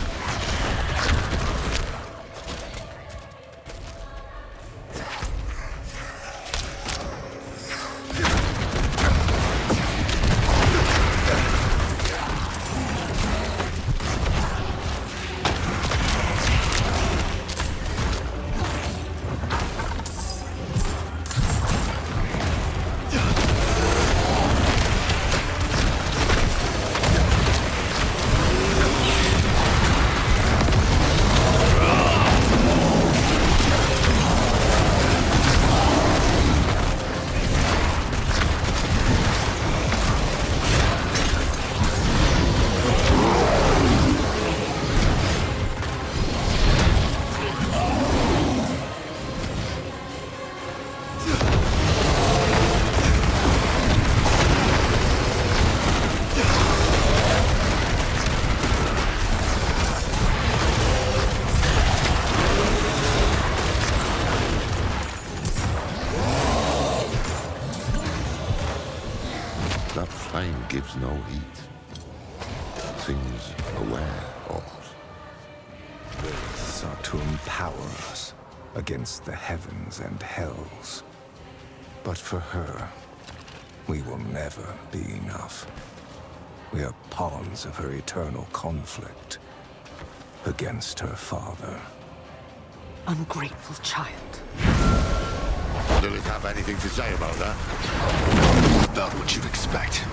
[SPEAKER 1] That flame gives no heat. Seems aware, almost.
[SPEAKER 6] They sought to empower us against the heavens and hells. But for her, we will never be enough. We are pawns of her eternal conflict against her father.
[SPEAKER 2] Ungrateful child.
[SPEAKER 1] Does it have anything to say about that?
[SPEAKER 8] About what you'd expect.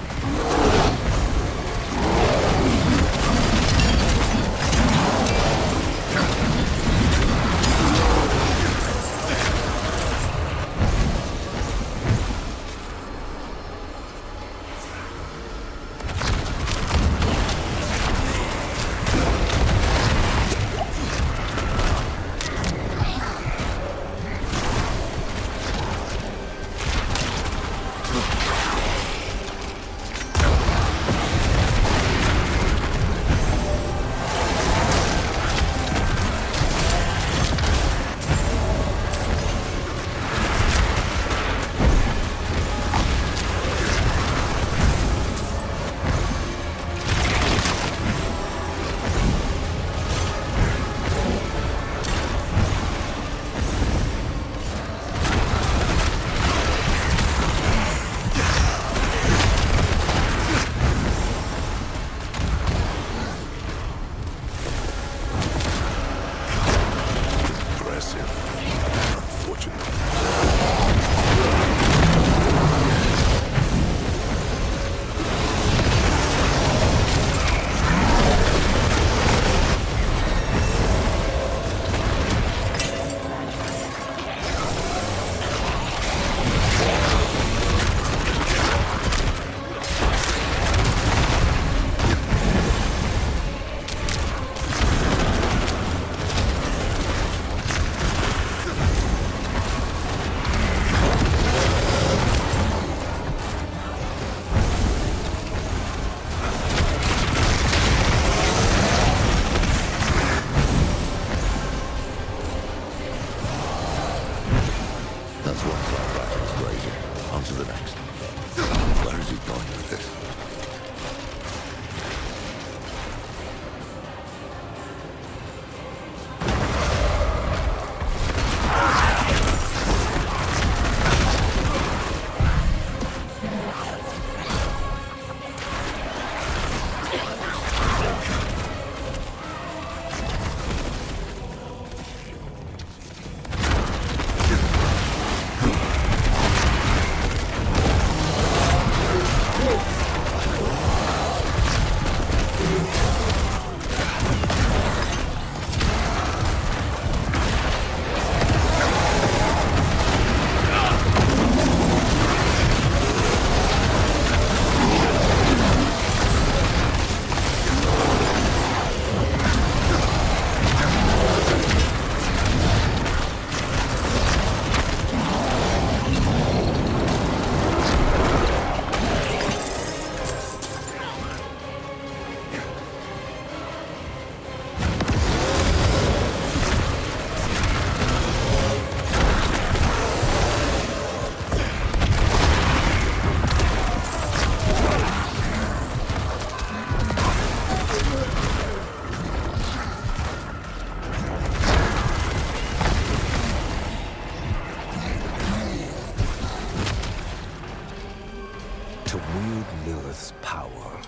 [SPEAKER 6] This power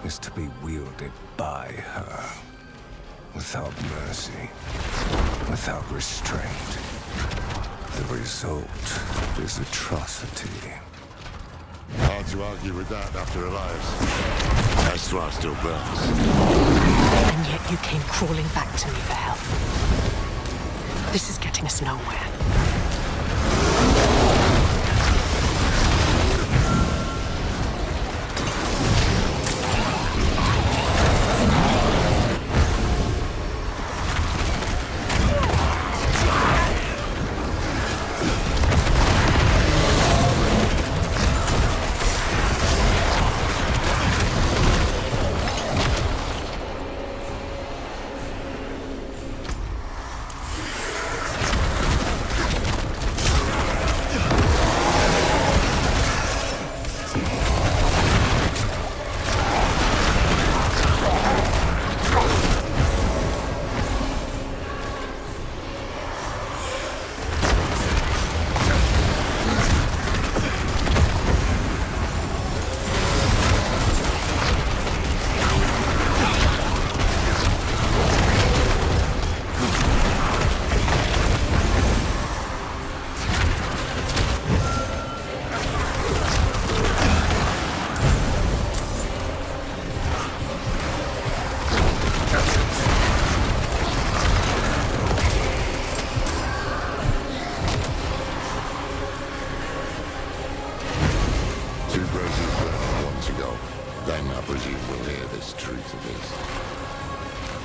[SPEAKER 6] is to be wielded by her. Without mercy, without restraint. The result is atrocity.
[SPEAKER 1] Hard to argue with that after her lives. Histoire still burns.
[SPEAKER 2] And yet you came crawling back to me for help. This is getting us nowhere.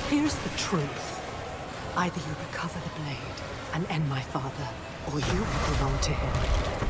[SPEAKER 2] Here's the truth. Either you recover the blade and end my father, or you will belong to him.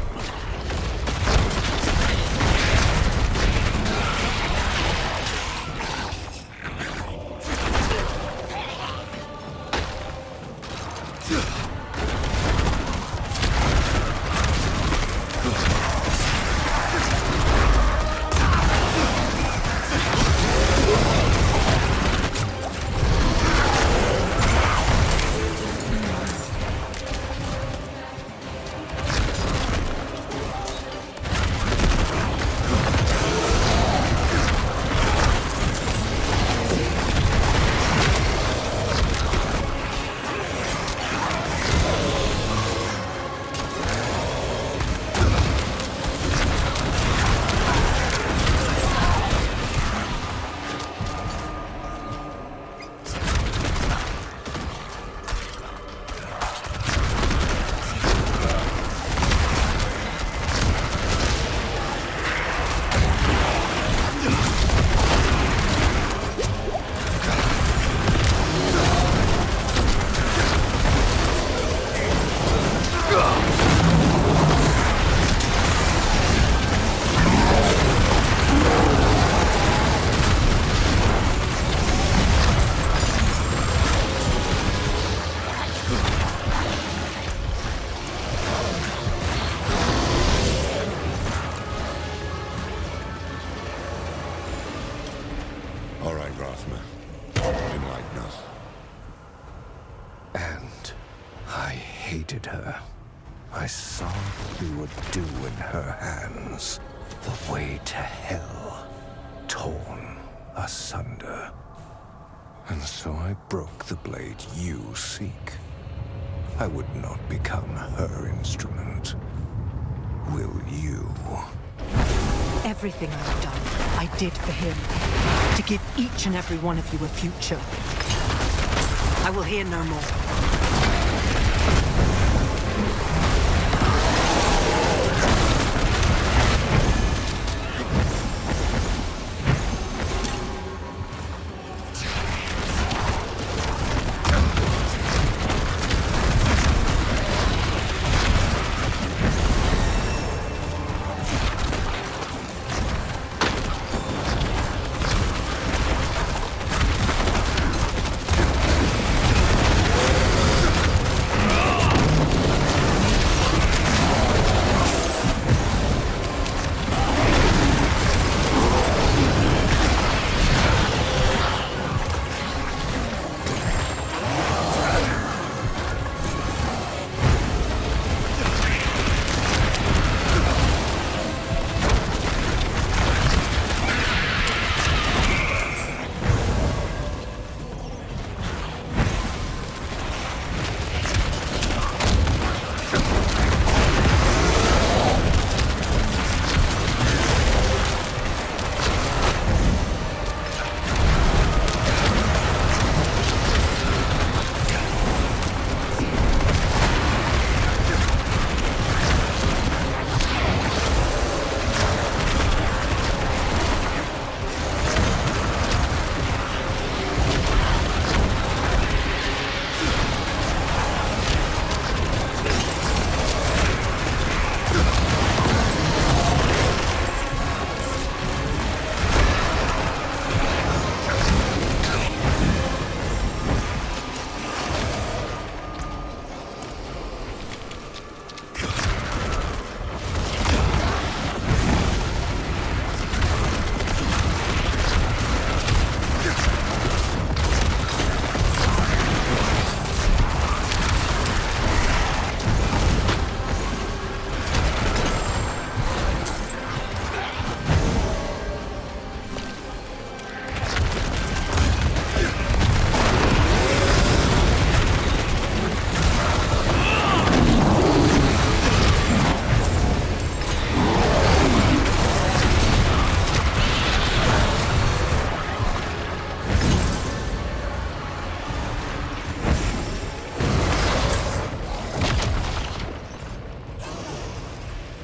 [SPEAKER 6] I would not become her instrument. Will you?
[SPEAKER 2] Everything I've done, I did for him. To give each and every one of you a future. I will hear no more.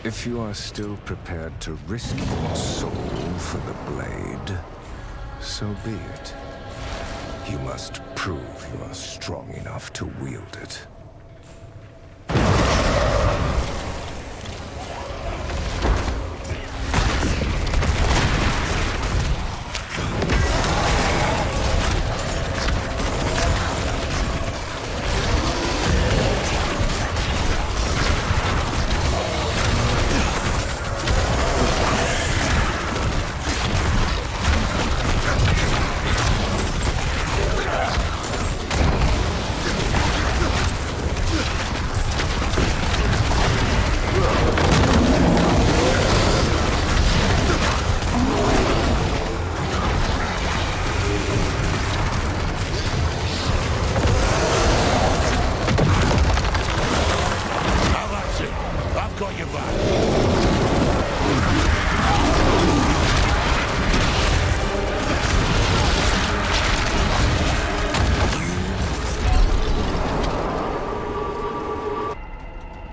[SPEAKER 6] If you are still prepared to risk your soul for the blade, so be it. You must prove you are strong enough to wield it.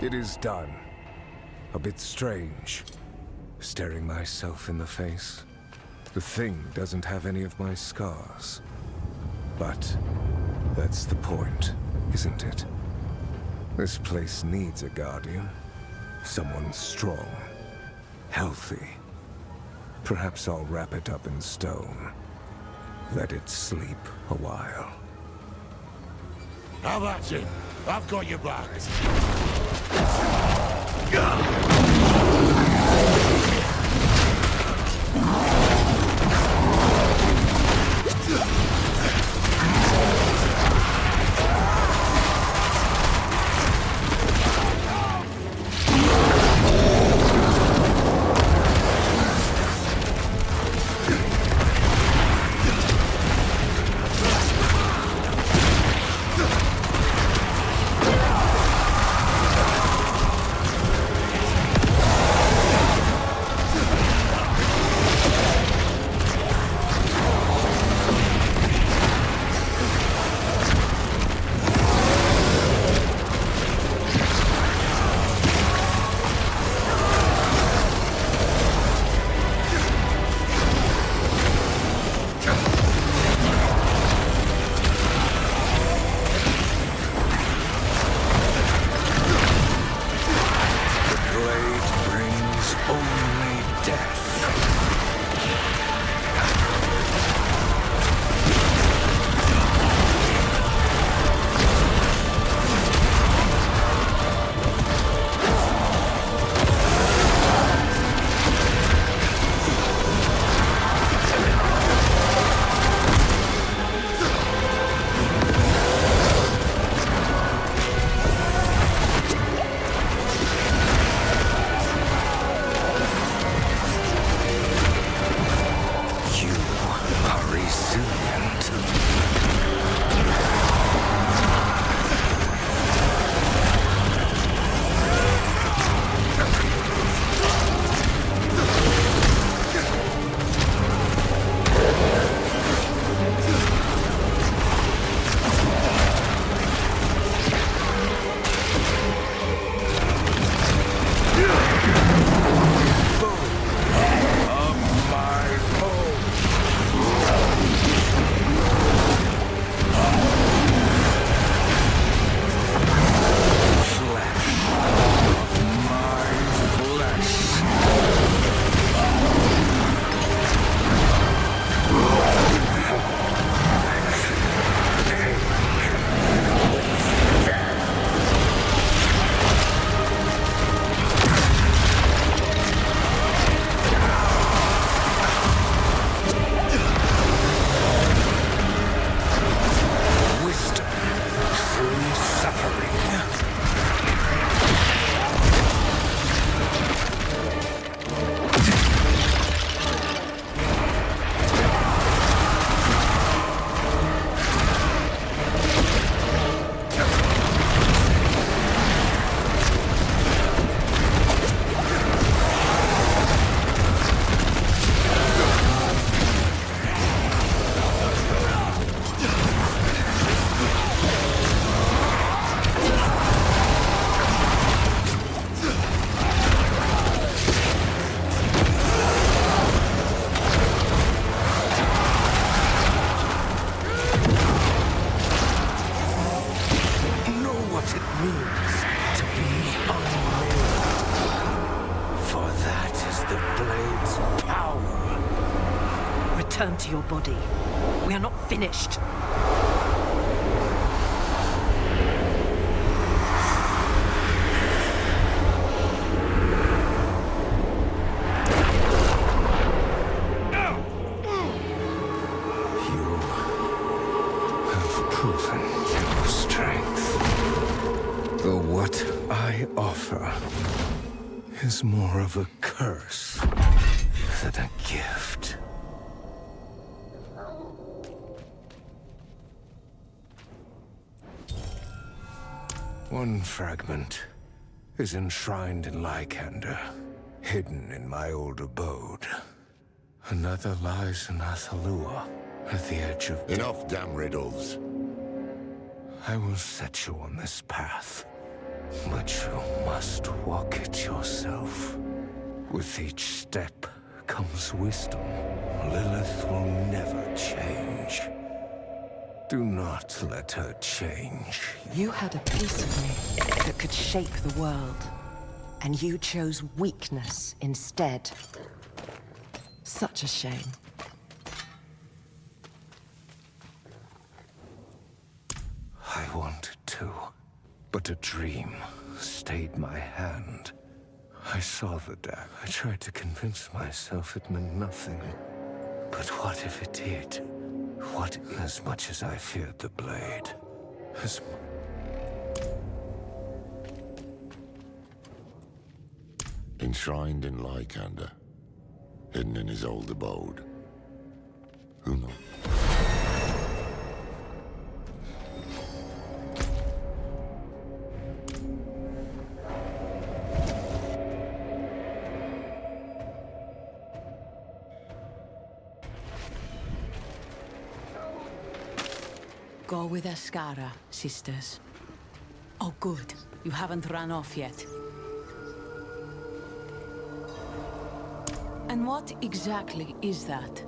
[SPEAKER 6] It is done. A bit strange. Staring myself in the face. The thing doesn't have any of my scars. But that's the point, isn't it? This place needs a guardian. Someone strong. Healthy. Perhaps I'll wrap it up in stone. Let it sleep a while.
[SPEAKER 11] How about it? I've got your back.
[SPEAKER 2] Return to your body. We are not finished.
[SPEAKER 6] Proven your strength. Though what I offer is more of a curse than a gift. One fragment is enshrined in Lycander, hidden in my old abode. Another lies in Athalua, at the edge of death.
[SPEAKER 11] Enough damn riddles.
[SPEAKER 6] I will set you on this path, but you must walk it yourself. With each step comes wisdom. Lilith will never change. Do not let her change.
[SPEAKER 2] You had a piece of me that could shape the world, and you chose weakness instead. Such a shame.
[SPEAKER 6] I wanted to, but a dream stayed my hand. I saw the dagger. I tried to convince myself it meant nothing. But what if it did? What, as much as I feared the blade, as
[SPEAKER 11] Enshrined in Lycander, hidden in his old abode. Who knows?
[SPEAKER 18] Go with Ascara, sisters. Oh, good. You haven't run off yet. And what exactly is that?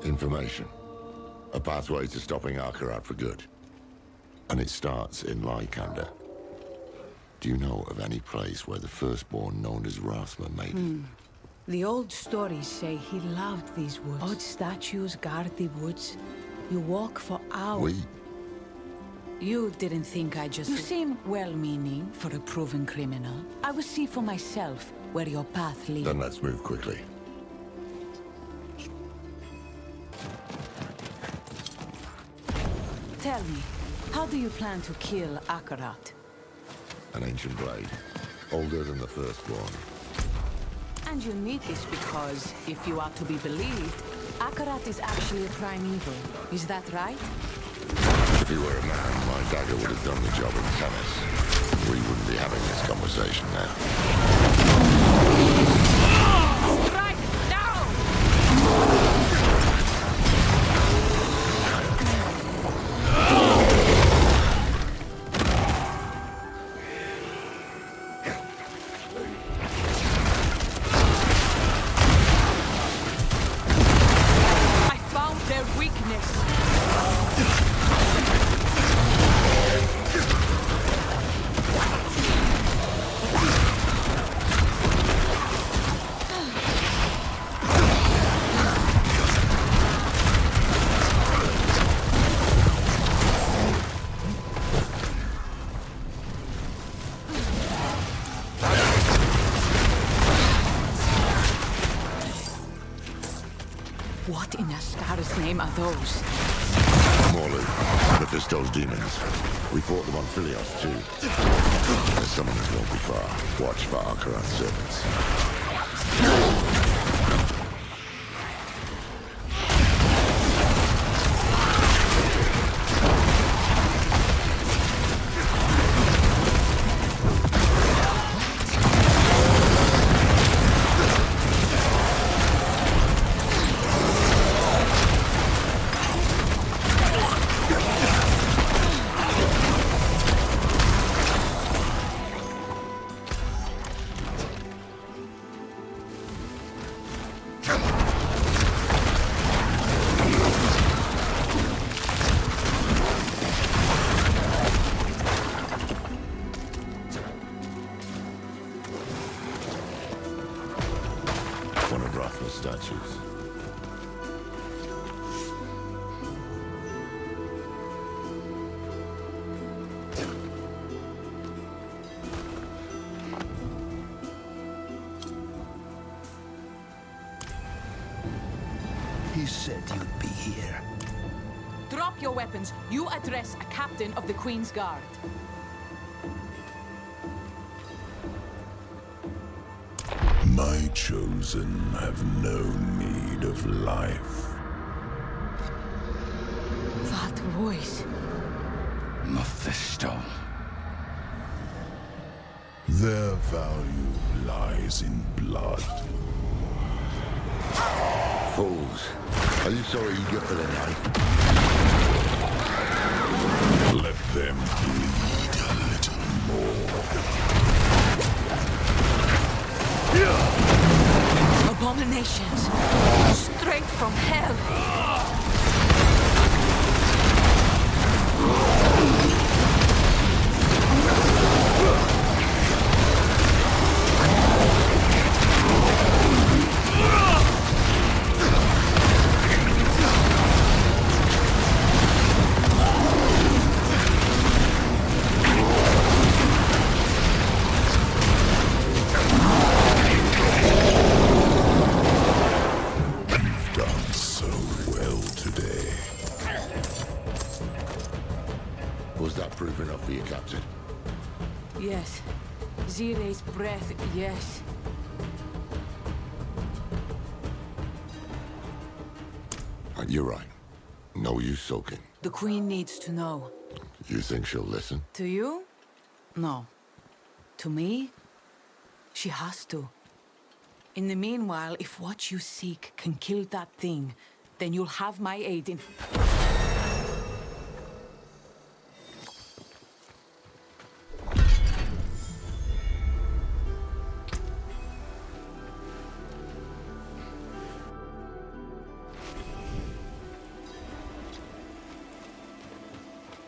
[SPEAKER 11] Information. A pathway to stopping Akarat for good. And it starts in Lycander. Do you know of any place where the firstborn known as Rathma made it?
[SPEAKER 18] The old stories say he loved these woods. Odd statues guard the woods. You walk for hours. You didn't think I just... You seem well-meaning for a proven criminal. I will see for myself where your path leads.
[SPEAKER 11] Then let's move quickly.
[SPEAKER 18] Tell me, how do you plan to kill Akarat?
[SPEAKER 11] An ancient blade. Older than the firstborn.
[SPEAKER 18] And you need this because, if you are to be believed, Akarat is actually a prime evil. Is that right?
[SPEAKER 11] If he were a man, my dagger would have done the job in tennis. We wouldn't be having this conversation now.
[SPEAKER 18] Strike now! I found their weakness. What in Ascara's name are those?
[SPEAKER 11] Morlu, Mephisto's demons. We fought them on Philios too. Their summoners won't be far. Watch for Akarat's servants. One of Rathma's statues.
[SPEAKER 13] He said you'd be here.
[SPEAKER 18] Drop your weapons. You address a captain of the Queen's Guard.
[SPEAKER 1] My chosen have no need of life.
[SPEAKER 18] That voice.
[SPEAKER 8] Mephisto.
[SPEAKER 1] Their value lies in blood.
[SPEAKER 11] Fools. Are you so eager for the knife?
[SPEAKER 1] Let them bleed a little more.
[SPEAKER 18] Abominations. Straight from hell. Yes. Zire's breath, yes.
[SPEAKER 11] You're right. No use sulking.
[SPEAKER 18] The Queen needs to know.
[SPEAKER 11] You think she'll listen?
[SPEAKER 18] To you? No. To me? She has to. In the meanwhile, if what you seek can kill that thing, then you'll have my aid in...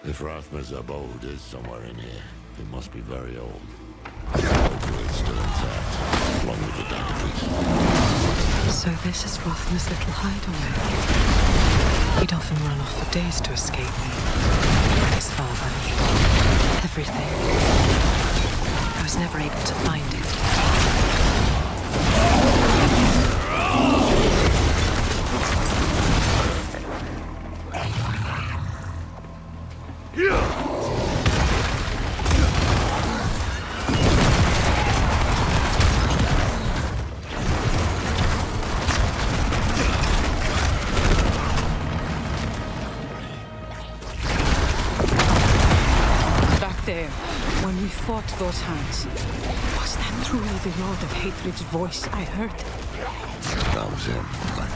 [SPEAKER 11] If Rathma's abode is somewhere in here, it must be very old. Hopefully it's still intact, along with the dagger piece.
[SPEAKER 2] So this is Rathma's little hideaway. He'd often run off for days to escape me. His father. Everything. I was never able to find it.
[SPEAKER 18] There, when we fought those hands, was that truly the Lord of Hatred's voice I heard?
[SPEAKER 11] That was him, right?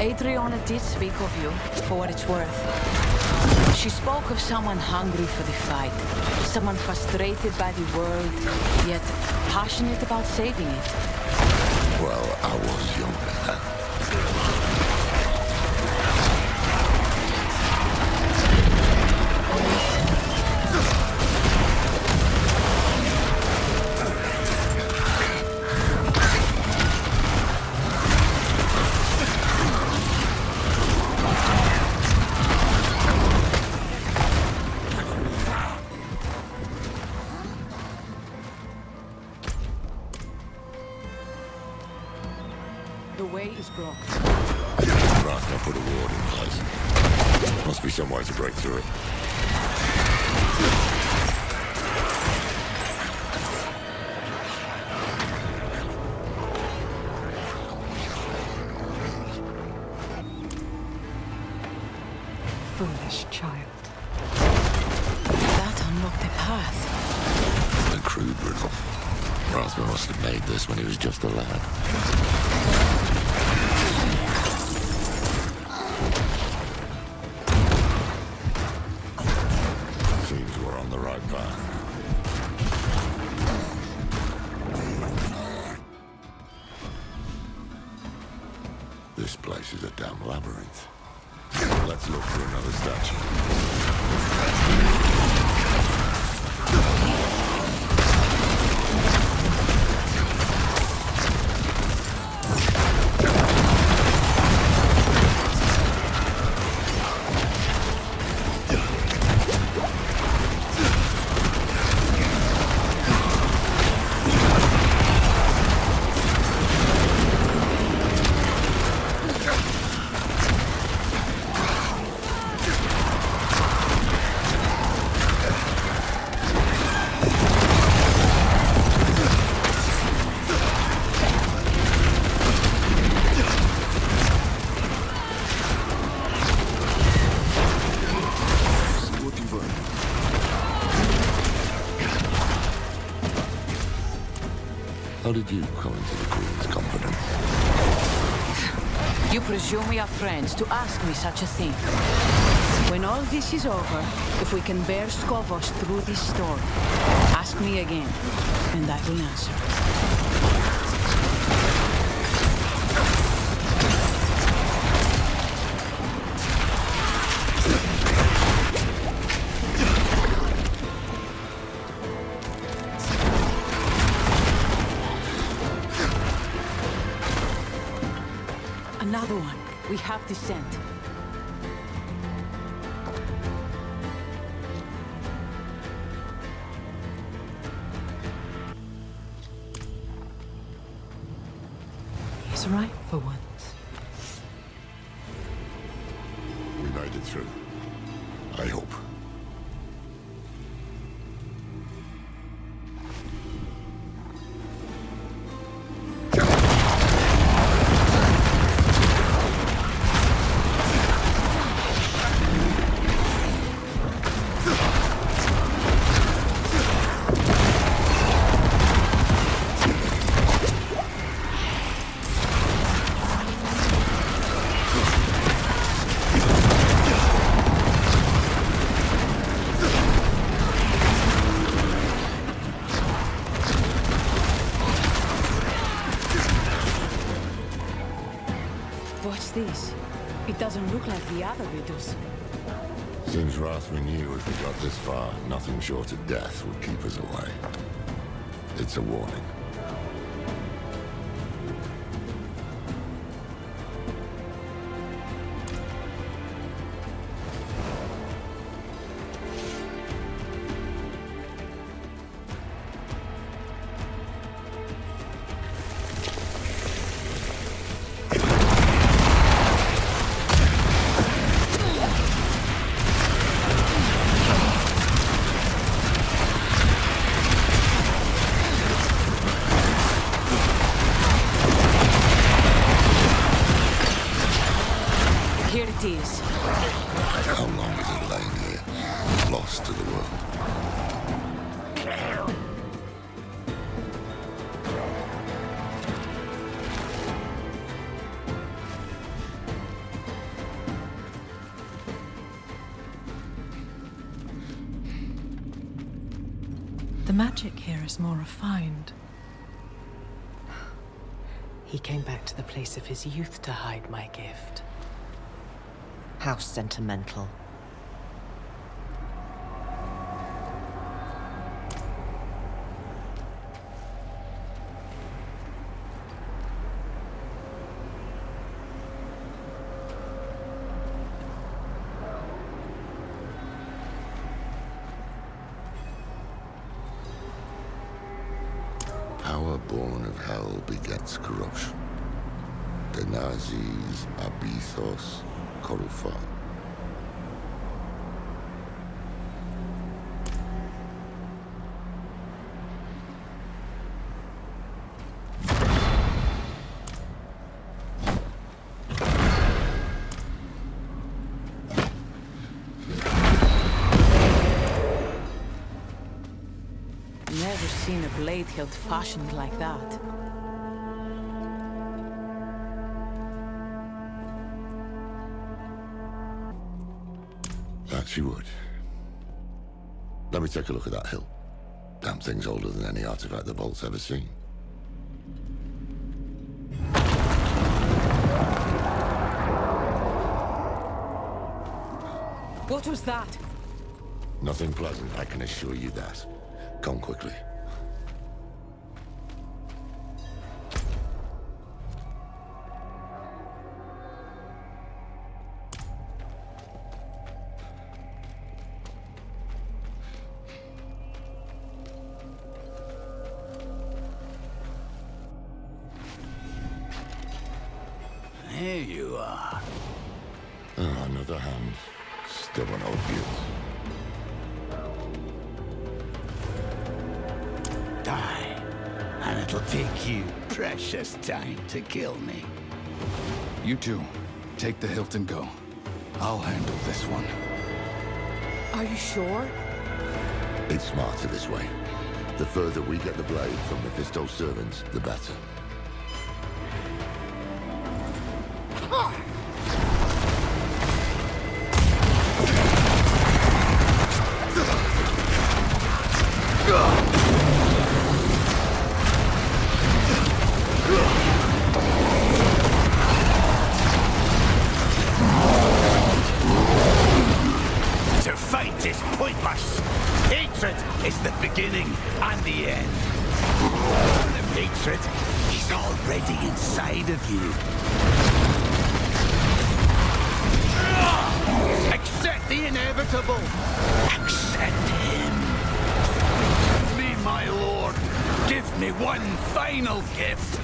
[SPEAKER 18] Adriana did speak of you, for what it's worth. She spoke of someone hungry for the fight, someone frustrated by the world, yet passionate about saving it.
[SPEAKER 11] Well, I was younger then.
[SPEAKER 18] The way is blocked.
[SPEAKER 11] Rathma put a ward in place. Must be some way to break through it.
[SPEAKER 2] Foolish child.
[SPEAKER 18] That unlocked the path.
[SPEAKER 11] A crude riddle. Rathma must have made this when he was just a lad. Seems we're on the right path. is a damn labyrinth. Let's look for another statue. How did you come into the Queen's confidence?
[SPEAKER 18] You presume we are friends to ask me such a thing. When all this is over, if we can bear Skovos through this storm, ask me again, and I will answer. Another one. We have descent.
[SPEAKER 2] He's right for once.
[SPEAKER 11] We made it through. I hope.
[SPEAKER 18] What's this? It doesn't look like the other riddles.
[SPEAKER 11] Seems Rathme knew if we got this far, nothing short of death would keep us away. It's a warning.
[SPEAKER 18] Here it is.
[SPEAKER 11] How long has it lain here, lost to the world?
[SPEAKER 2] The magic here is more refined. He came back to the place of his youth to hide my gift. How sentimental.
[SPEAKER 11] Power born of hell begets corruption. Denazis, abithos, Korufa.
[SPEAKER 18] Never seen a blade hilt fashioned like that.
[SPEAKER 11] That she would. Let me take a look at that hilt. Damn thing's older than any artifact the Vault's ever seen.
[SPEAKER 20] What was that?
[SPEAKER 11] Nothing pleasant, I can assure you that. Come quickly.
[SPEAKER 13] Here you are.
[SPEAKER 11] Ah, another hand. Stubborn old git.
[SPEAKER 13] Die, and it'll take you precious time to kill me.
[SPEAKER 8] You two, take the hilt and go. I'll handle this one.
[SPEAKER 20] Are you sure?
[SPEAKER 11] It's smarter this way. The further we get the blade from Mephisto's servants, the better.
[SPEAKER 13] To fight is pointless. Hatred is the beginning and the end. The hatred is already inside of you. Accept the inevitable. Accept him. Me, my lord. Give me one final gift.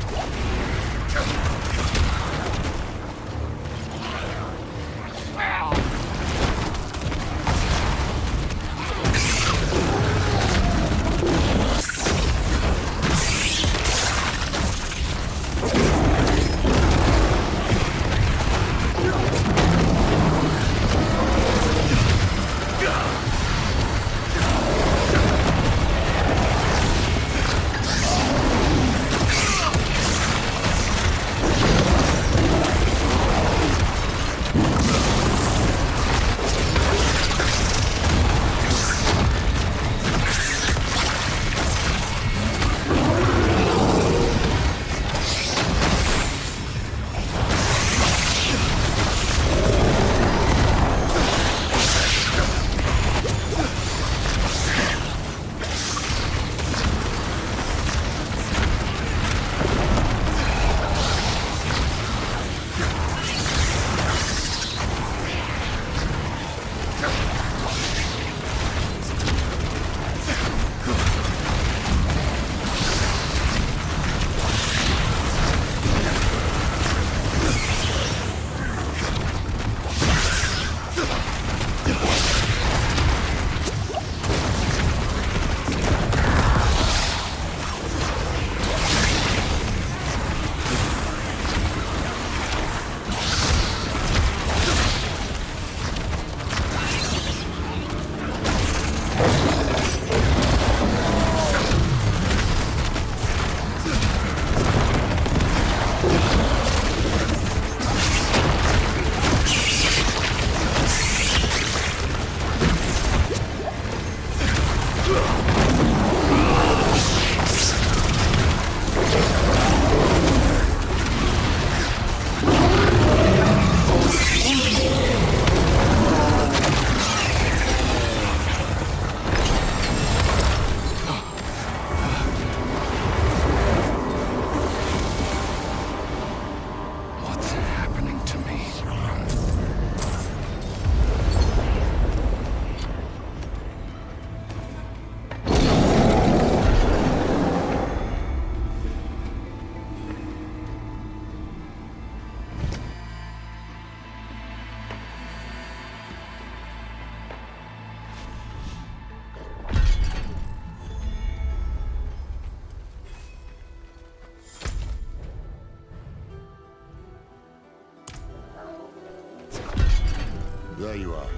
[SPEAKER 11] There you are.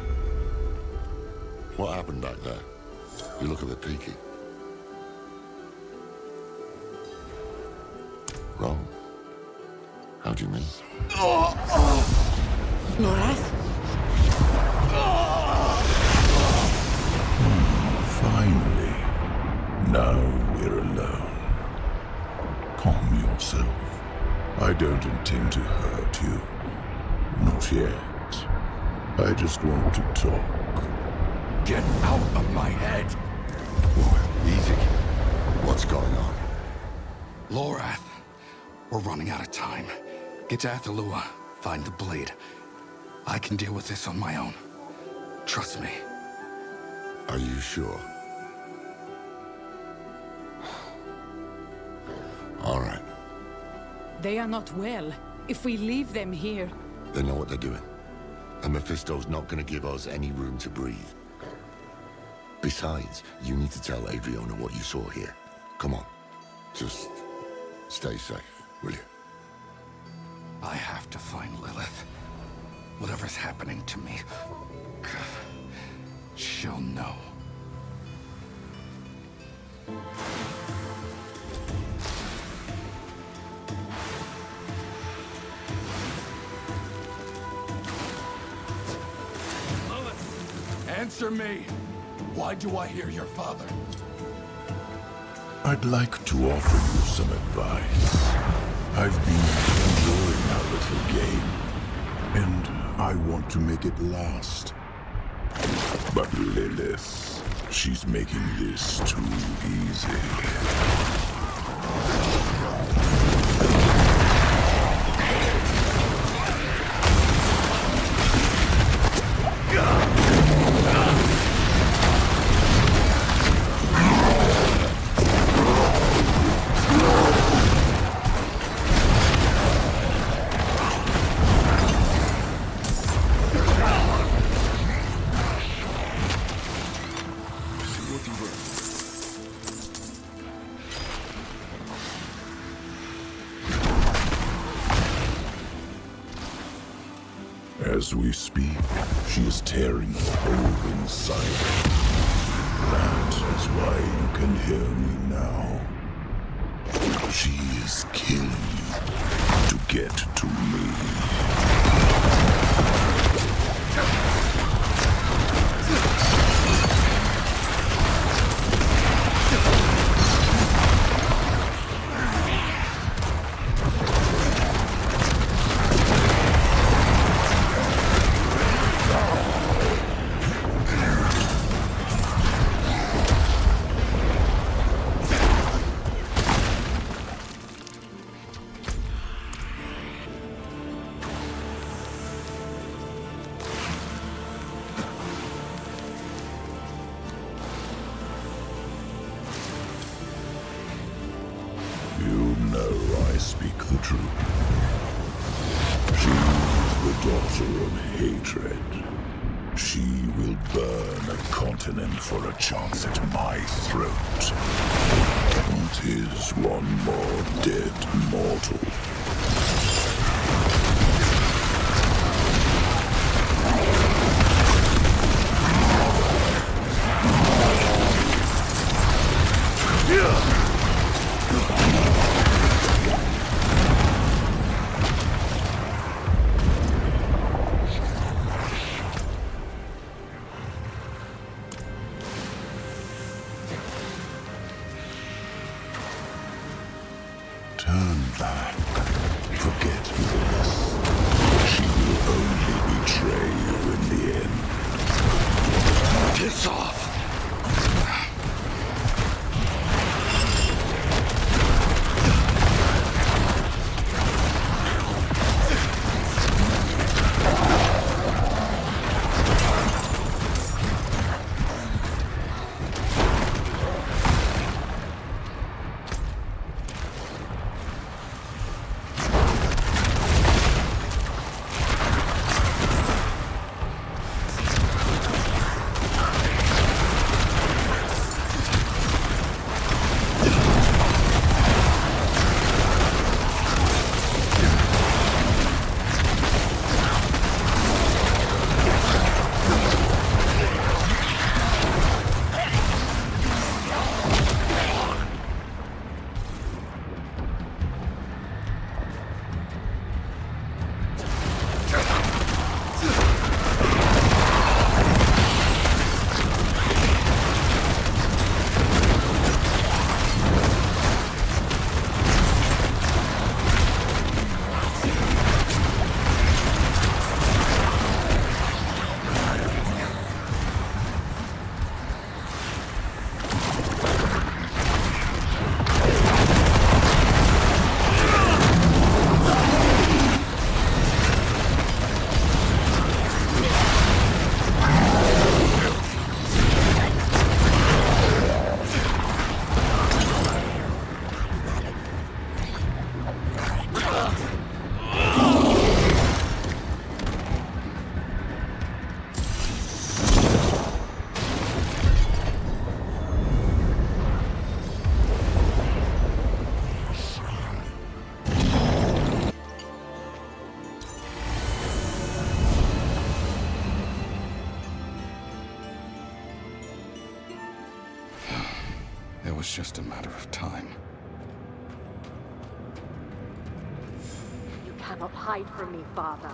[SPEAKER 11] What happened back there? You look a bit peaky. Wrong? How do you mean?
[SPEAKER 20] Loras?
[SPEAKER 1] Finally. Now we're alone. Calm yourself. I don't intend to hurt you. Not yet. I just want to talk.
[SPEAKER 22] Get out of my head!
[SPEAKER 11] Easy. What's going on?
[SPEAKER 8] Lorath. We're running out of time. Get to Athalua. Find the blade. I can deal with this on my own. Trust me.
[SPEAKER 11] Are you sure? All right.
[SPEAKER 18] They are not well. If we leave them here...
[SPEAKER 11] They know what they're doing. And Mephisto's not going to give us any room to breathe. Besides, you need to tell Adriana what you saw here. Come on. Just stay safe, will you?
[SPEAKER 8] I have to find Lilith. Whatever's happening to me, she'll know.
[SPEAKER 22] Lilith, answer me. Why do I hear your father?
[SPEAKER 7] I'd like to offer you some advice. I've been enjoying our little game, and I want to make it last. But Lilith, she's making this too easy. As we speak, she is tearing a hole inside her. That is why you can hear me now. She is killing you to get to me. You know I speak the truth. She's the daughter of hatred. She will burn a continent for a chance at my throat. What is one more dead mortal? Turn back. Forget Lilith. She will only betray you in the end.
[SPEAKER 22] Piss off!
[SPEAKER 8] was just a matter of time.
[SPEAKER 14] You cannot hide from me, Father.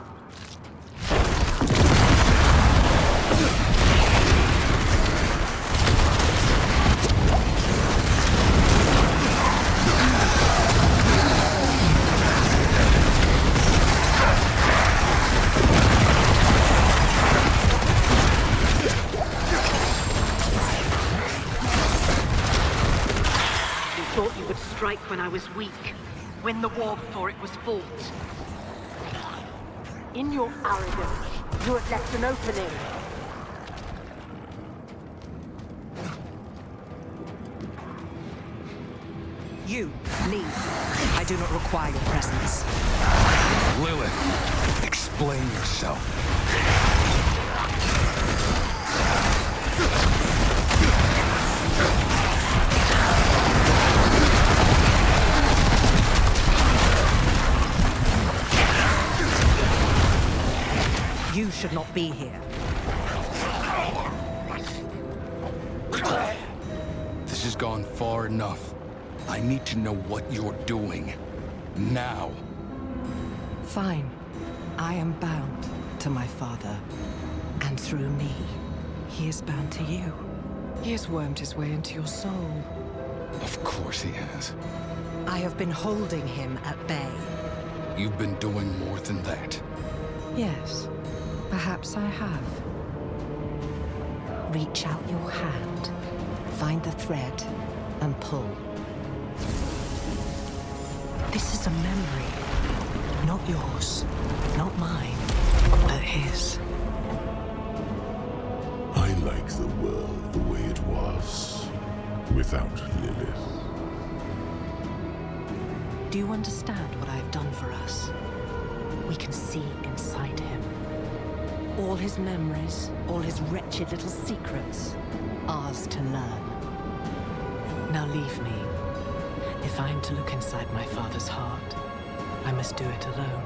[SPEAKER 17] Strike when I was weak, win the war before it was fought. In your arrogance, you have left an opening.
[SPEAKER 2] You, leave. I do not require your presence.
[SPEAKER 8] Lilith, explain yourself.
[SPEAKER 2] You should not be here.
[SPEAKER 8] This has gone far enough. I need to know what you're doing. Now.
[SPEAKER 2] Fine. I am bound to my father. And through me, he is bound to you. He has wormed his way into your soul.
[SPEAKER 8] Of course he has.
[SPEAKER 2] I have been holding him at bay.
[SPEAKER 8] You've been doing more than that.
[SPEAKER 2] Yes. Perhaps I have. Reach out your hand, find the thread, and pull. This is a memory. Not yours, not mine, but his.
[SPEAKER 7] I like the world the way it was, without Lilith.
[SPEAKER 2] Do you understand what I have done for us? We can see inside him. All his memories, all his wretched little secrets, ours to learn. Now leave me. If I am to look inside my father's heart, I must do it alone.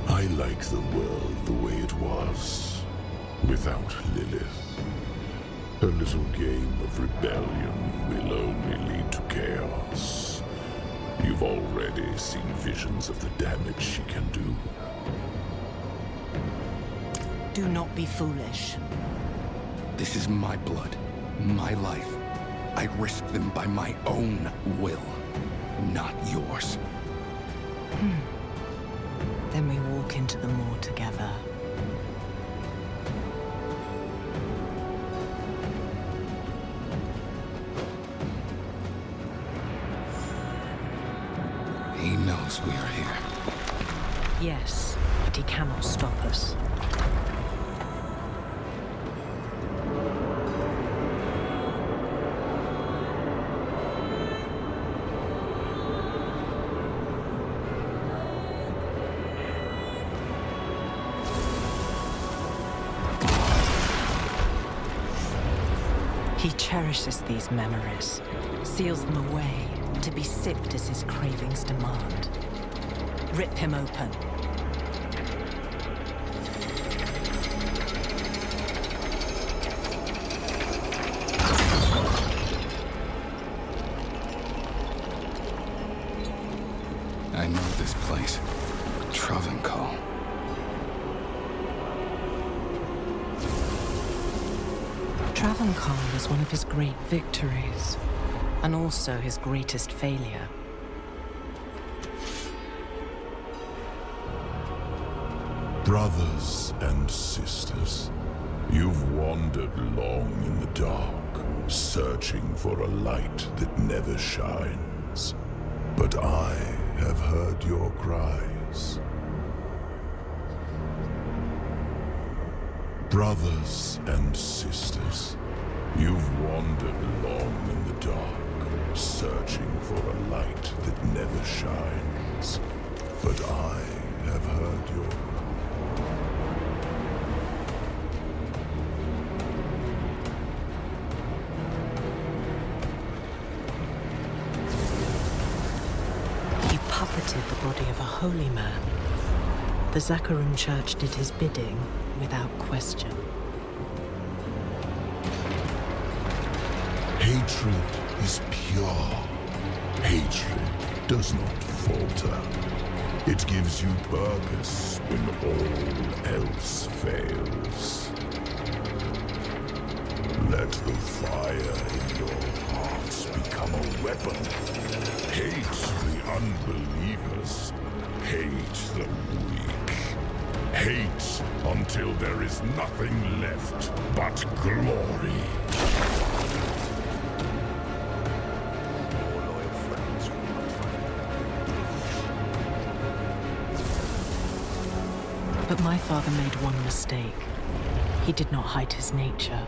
[SPEAKER 7] I like the world the way it was, without Lilith. Her little game of rebellion will only lead to chaos. You've already seen visions of the damage she can do.
[SPEAKER 2] Do not be foolish.
[SPEAKER 8] This is my blood, my life. I risk them by my own will, not yours.
[SPEAKER 2] Then we walk into the moor together.
[SPEAKER 8] He knows we are here.
[SPEAKER 2] Yes, but he cannot stop us. He cherishes these memories, seals them away, to be sipped as his cravings demand. Rip him open.
[SPEAKER 8] I know this place. Travancore.
[SPEAKER 2] Travancore was one of his great victories, and also his greatest failure.
[SPEAKER 7] Brothers and sisters, you've wandered long in the dark, searching for a light that never shines. But I have heard your cries. Brothers and sisters, you've wandered long in the dark, searching for a light that never shines. But I have heard your cries.
[SPEAKER 2] He puppeted the body of a holy man. The Zakharun Church did his bidding without question.
[SPEAKER 7] Hatred is pure. Hatred does not falter. It gives you purpose when all else fails. Let the fire in your hearts become a weapon. Hate the unbelievers. Hate the weak. Hate until there is nothing left but glory.
[SPEAKER 2] But my father made one mistake. He did not hide his nature.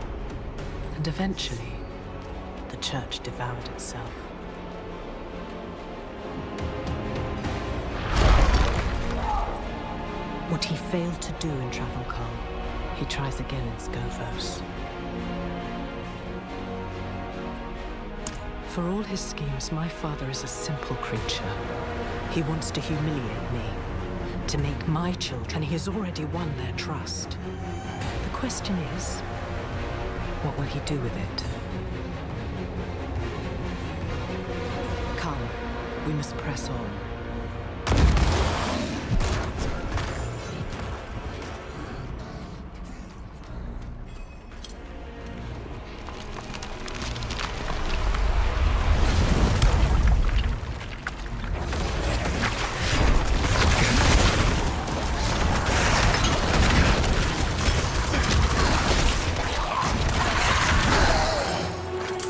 [SPEAKER 2] And eventually, the church devoured itself. What he failed to do in Travelcall, he tries again in Skovos. For all his schemes, my father is a simple creature. He wants to humiliate me, to make my children, and he has already won their trust. The question is, what will he do with it? Come, we must press on.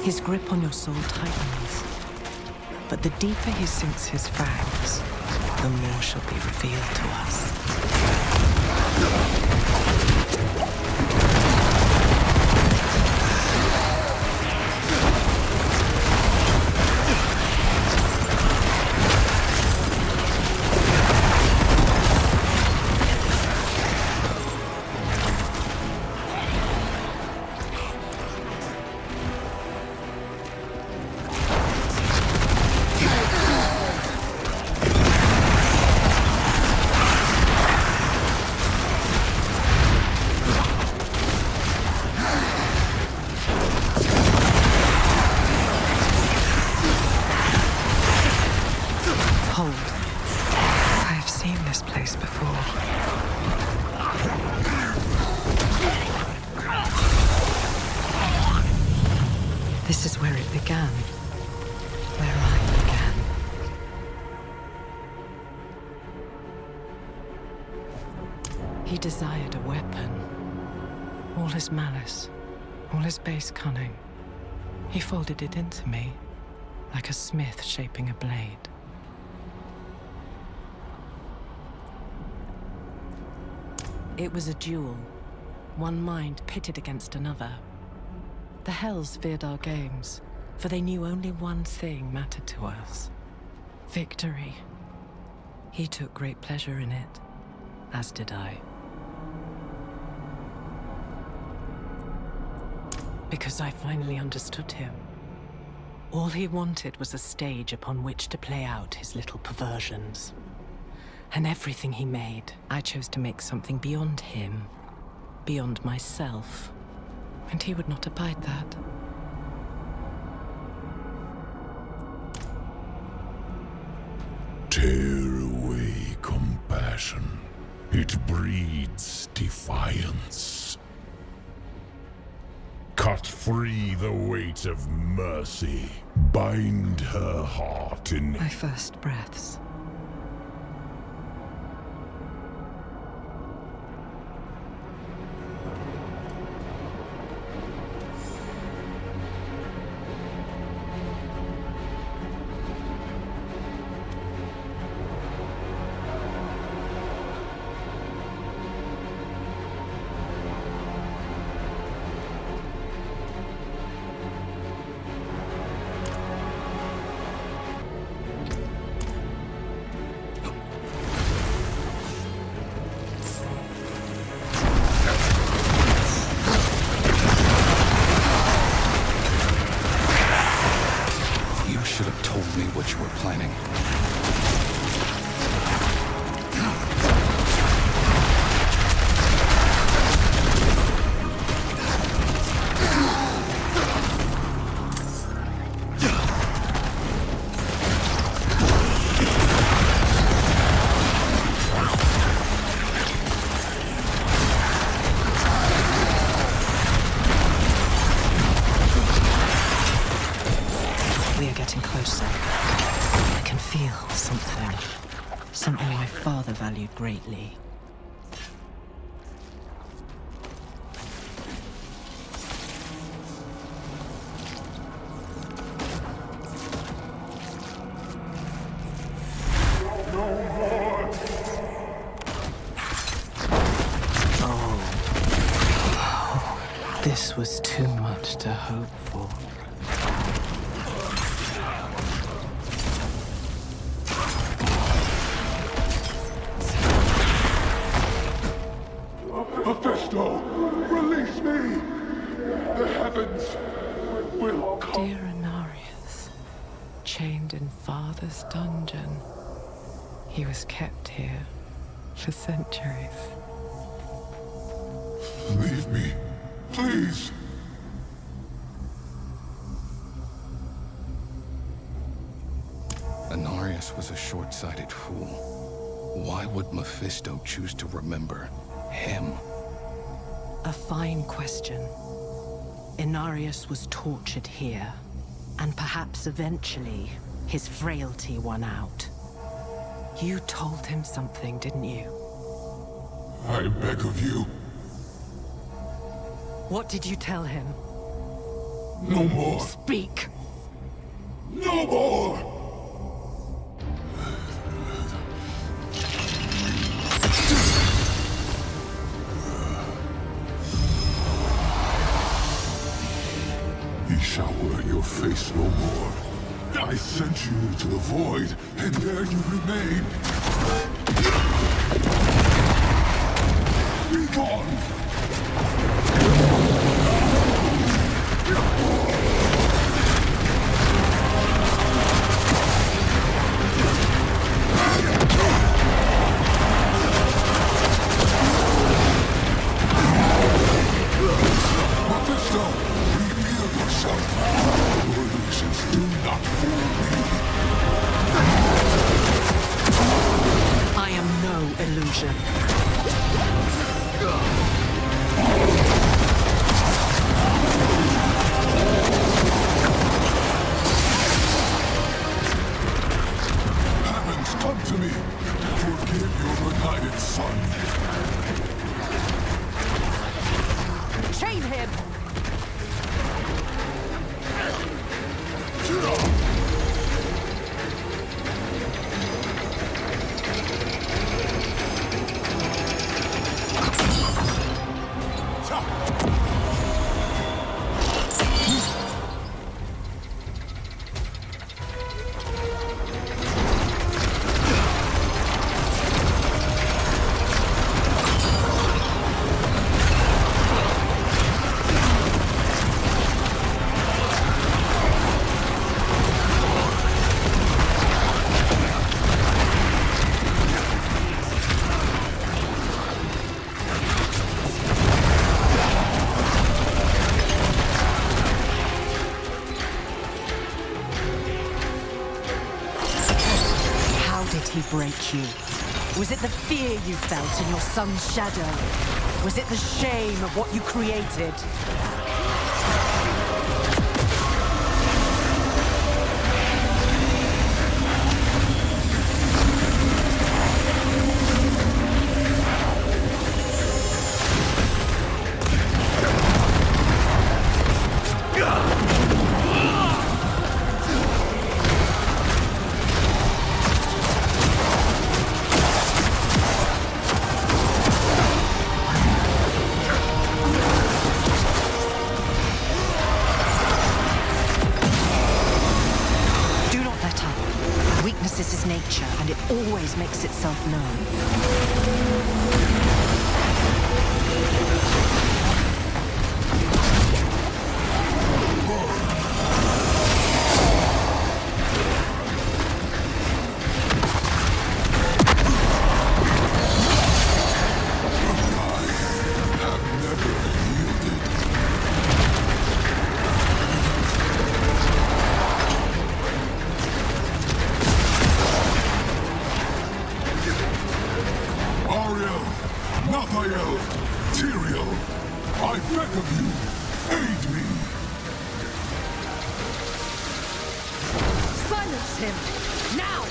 [SPEAKER 2] His grip on your soul tightens, but the deeper he sinks his fangs, the more shall be revealed to us. This is where it began. Where I began. He desired a weapon. All his malice, all his base cunning. He folded it into me, like a smith shaping a blade. It was a duel. One mind pitted against another. The Hells feared our games, for they knew only one thing mattered to us: victory. He took great pleasure in it, as did I. Because I finally understood him. All he wanted was a stage upon which to play out his little perversions. And everything he made, I chose to make something beyond him, beyond myself. And he would not abide that.
[SPEAKER 7] Tear away compassion. It breeds defiance. Cut free the weight of mercy. Bind her heart in...
[SPEAKER 2] My first breaths. closer, I can feel something. Something my father valued greatly. This was too much to hope for.
[SPEAKER 7] Mephisto, release me! The heavens will come.
[SPEAKER 2] Dear Inarius, chained in Father's dungeon, he was kept here for centuries.
[SPEAKER 7] Leave me, please.
[SPEAKER 8] Inarius was a short-sighted fool. Why would Mephisto choose to remember him?
[SPEAKER 2] A fine question. Inarius was tortured here, and perhaps eventually his frailty won out. You told him something, didn't you?
[SPEAKER 7] I beg of you.
[SPEAKER 2] What did you tell him?
[SPEAKER 7] No more.
[SPEAKER 2] Speak!
[SPEAKER 7] No more! He shall wear your face no more. I sent you to the void, and there you remain. Be gone! Mephisto, reveal yourself. Your illusions do not fool me.
[SPEAKER 2] I am no illusion.
[SPEAKER 7] Heavens, come to me. Forgive your benighted son.
[SPEAKER 2] Chain him! He break you? Was it the fear you felt in your son's shadow? Was it the shame of what you created? This is nature, and it always makes itself known.
[SPEAKER 7] Mario!
[SPEAKER 2] him! Now!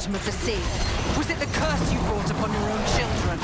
[SPEAKER 2] Of the sea? Was it the curse you brought upon your own children?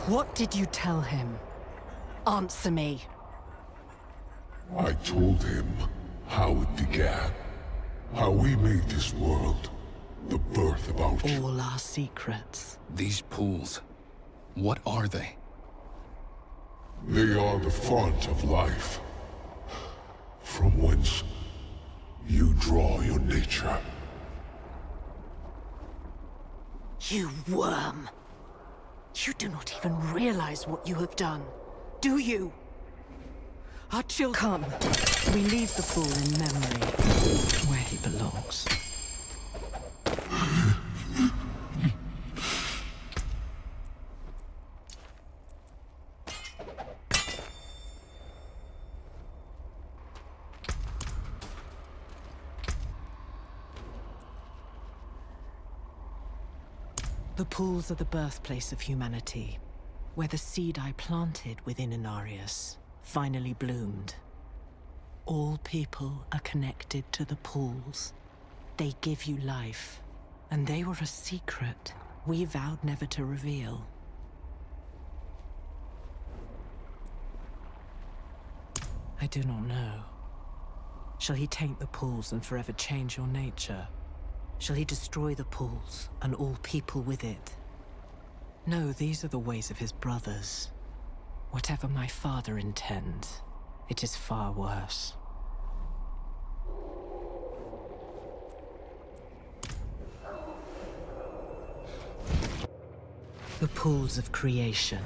[SPEAKER 2] What did you tell him? Answer me.
[SPEAKER 7] I told him how it began. How we made this world. The birth about you.
[SPEAKER 2] All our secrets.
[SPEAKER 8] These pools, what are they?
[SPEAKER 7] They are the font of life. From whence you draw your nature.
[SPEAKER 2] You worm! You do not even realize what you have done, do you? Our children... Come, we leave the fool in memory, where he belongs. The pools are the birthplace of humanity, where the seed I planted within Inarius finally bloomed. All people are connected to the pools. They give you life, and they were a secret we vowed never to reveal. I do not know. Shall he taint the pools and forever change your nature? Shall he destroy the pools and all people with it? No, these are the ways of his brothers. Whatever my father intends, it is far worse. The pools of creation.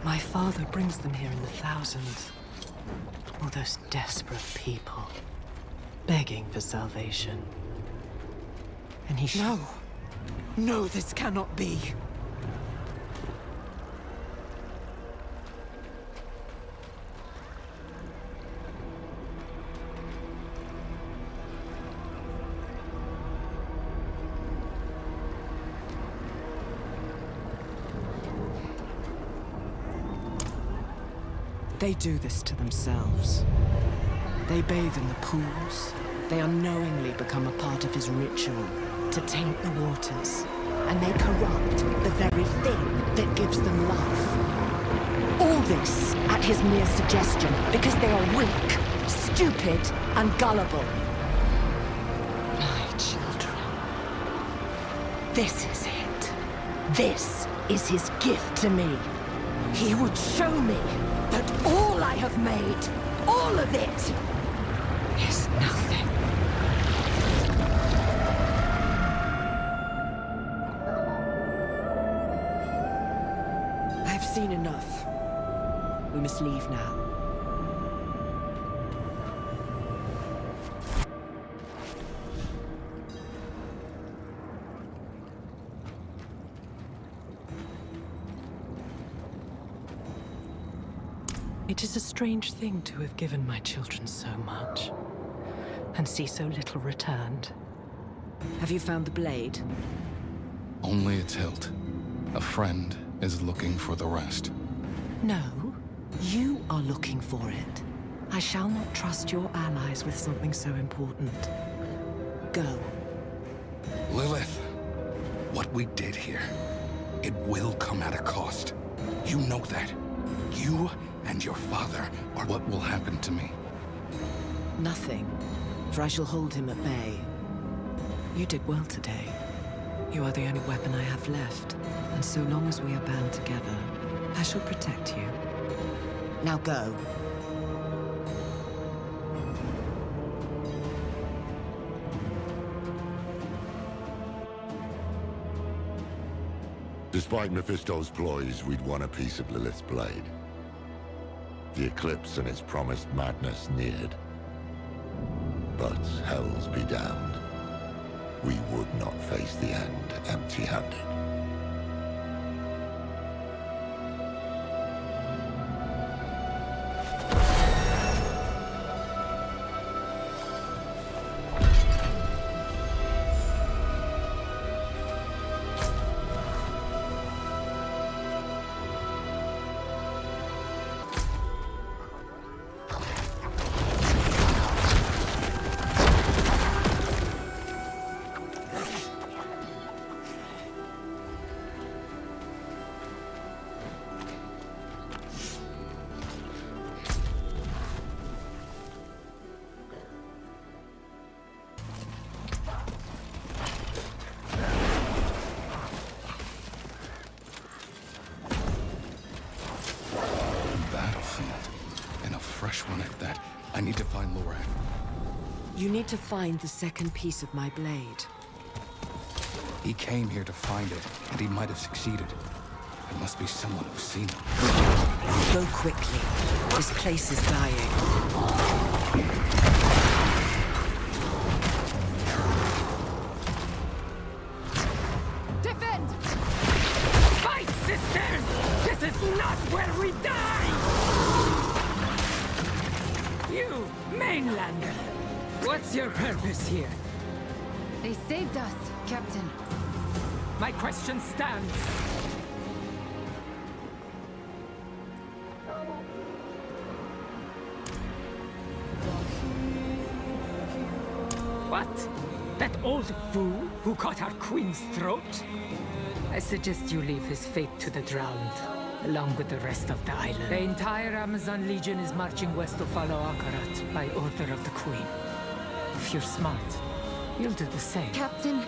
[SPEAKER 2] My father brings them here in the thousands. All those desperate people, begging for salvation. And he... No! No, this cannot be! They do this to themselves. They bathe in the pools. They unknowingly become a part of his ritual to taint the waters. And they corrupt the very thing that gives them life. All this at his mere suggestion because they are weak, stupid, and gullible. My children. This is it. This is his gift to me. He would show me that all I have made, all of it, is nothing. I've seen enough. We must leave now. It is a strange thing to have given my children so much, and see so little returned. Have you found the blade?
[SPEAKER 8] Only its hilt. A friend is looking for the rest.
[SPEAKER 2] No, you are looking for it. I shall not trust your allies with something so important. Go.
[SPEAKER 8] Lilith, what we did here, it will come at a cost. You know that. You and your father are what will happen to me.
[SPEAKER 2] Nothing, for I shall hold him at bay. You did well today. You are the only weapon I have left, and so long as we are bound together, I shall protect you. Now go.
[SPEAKER 11] Despite Mephisto's ploys, we'd won a piece of Lilith's blade. The eclipse and its promised madness neared. But hells be damned. We would not face the end empty-handed.
[SPEAKER 8] I need to find Laura.
[SPEAKER 2] You need to find the second piece of my blade.
[SPEAKER 8] He came here to find it, and he might have succeeded. There must be someone who's seen him.
[SPEAKER 2] Go quickly. This place is dying.
[SPEAKER 12] Defend! Fight, sisters! This is not where we die!
[SPEAKER 19] You, mainlander! What's your purpose here?
[SPEAKER 16] They saved us, Captain.
[SPEAKER 19] My question stands. What? That old fool who cut our queen's throat? I suggest you leave his fate to the drowned, along with the rest of the island. The entire Amazon Legion is marching west to follow Akarat by order of the queen. If you're smart, you'll do the same.
[SPEAKER 16] Captain,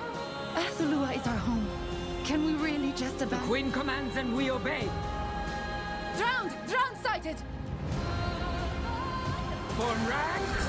[SPEAKER 16] Athalua is our home. Can we really just about—
[SPEAKER 19] The queen commands and we obey.
[SPEAKER 12] Drowned! Drowned sighted!
[SPEAKER 19] Form ranks!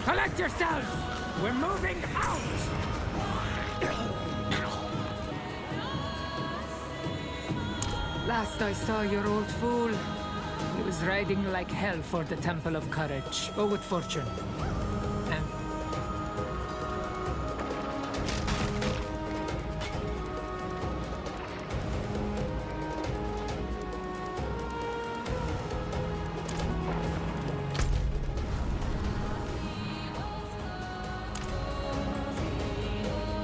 [SPEAKER 19] Collect yourselves! We're moving out! Last I saw your old fool, he was riding like hell for the Temple of Courage, but with fortune. And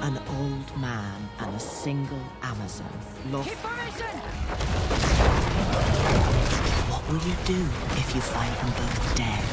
[SPEAKER 2] An old man and a single Amazon. What will you do if you find them both dead?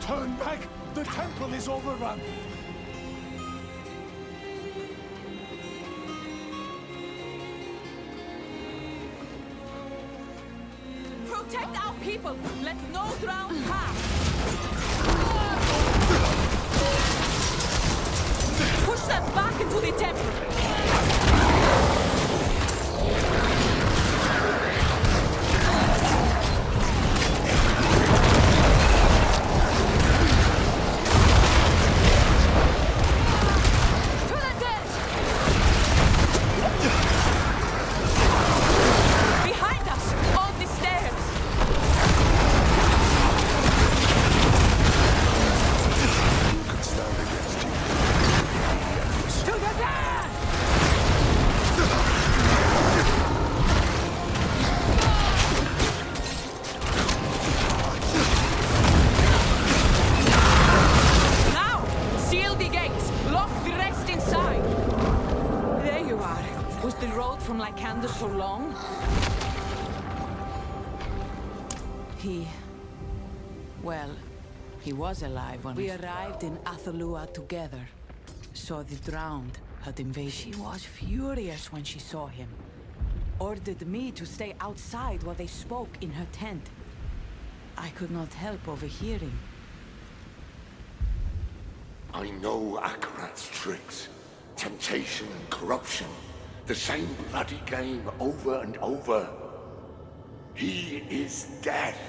[SPEAKER 13] Turn back! The temple is overrun!
[SPEAKER 18] Protect our people! Let no drown pass! Push them back into the temple! Behind us! On the stairs!
[SPEAKER 6] Could stand against you.
[SPEAKER 18] To the death! Now! Seal the gates! Lock the rest inside! There you are. Was the road from Lycander so long?
[SPEAKER 20] Well, he was alive when we arrived in Athalua together. Saw the drowned had invaded. She was furious when she saw him. Ordered me to stay outside while they spoke in her tent. I could not help overhearing.
[SPEAKER 11] I know Akarat's tricks. Temptation and corruption. The same bloody game over and over. He is death.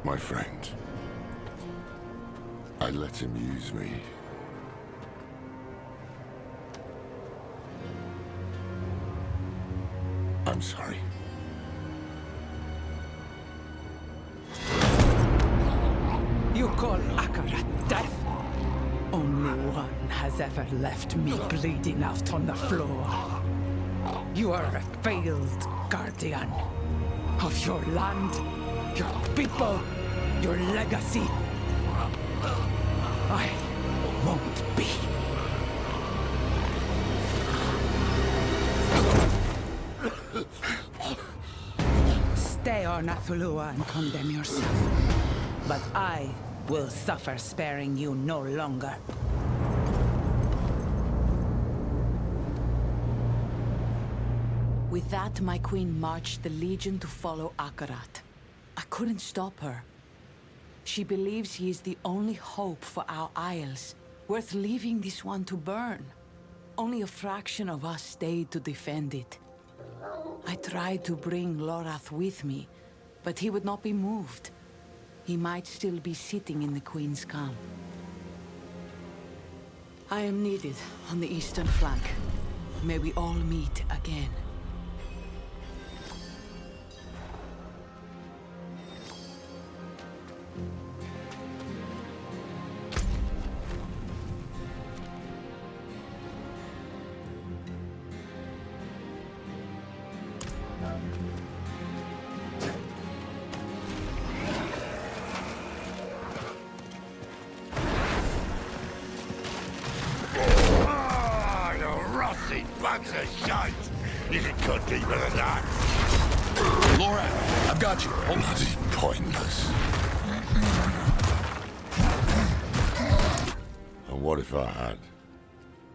[SPEAKER 1] My friend, I let him use me. I'm sorry.
[SPEAKER 19] you call Akarat death? Only one has ever left me bleeding out on the floor. You are a failed guardian of your land, your people, your legacy. I won't be. Stay on Athalua and condemn yourself. But I will suffer sparing you no longer.
[SPEAKER 20] With that, my queen marched the Legion to follow Akarat. I couldn't stop her. She believes he is the only hope for our isles, worth leaving this one to burn. Only a fraction of us stayed to defend it. I tried to bring Lorath with me, but he would not be moved. He might still be sitting in the Queen's camp. I am needed on the eastern flank. May we all meet again.
[SPEAKER 11] Mossy bags of shite! You can cut deeper than that!
[SPEAKER 8] Laura, I've got you. Hold
[SPEAKER 11] Bloody pointless. And what if I had?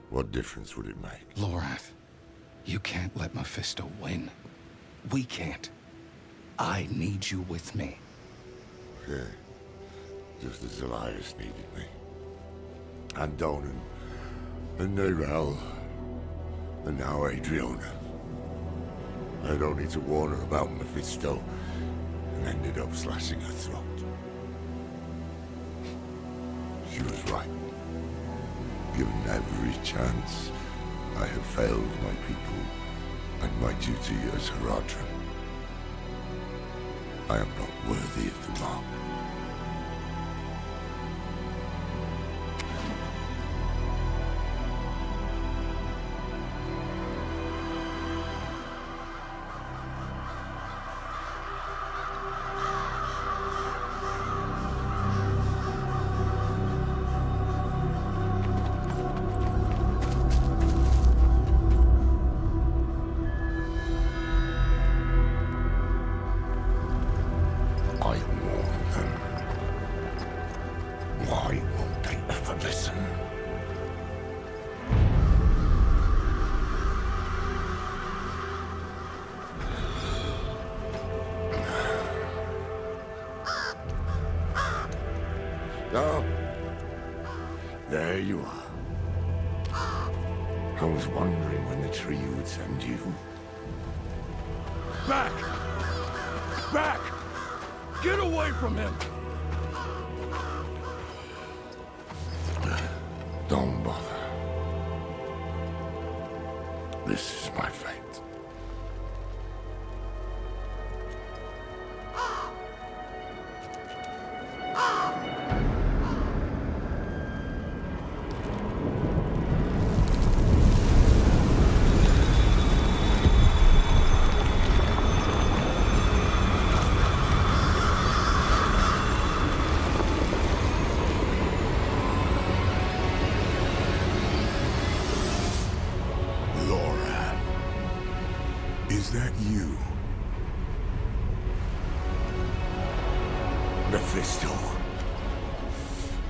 [SPEAKER 11] What difference would it make?
[SPEAKER 8] Lorath, you can't let Mephisto win. We can't. I need you with me.
[SPEAKER 11] Yeah. Just as Elias needed me. And Donan. And Nerel. And now Adriona. I'd only to warn her about Mephisto and ended up slashing her throat. She was right. Given every chance, I have failed my people and my duty as Horadrim. I am not worthy of the mark. Oh, there you are. I was wondering when the tree would send you.
[SPEAKER 7] Back! Back! Get away from him!
[SPEAKER 11] Don't bother. This is my fate.
[SPEAKER 7] Is that you?
[SPEAKER 11] Mephisto.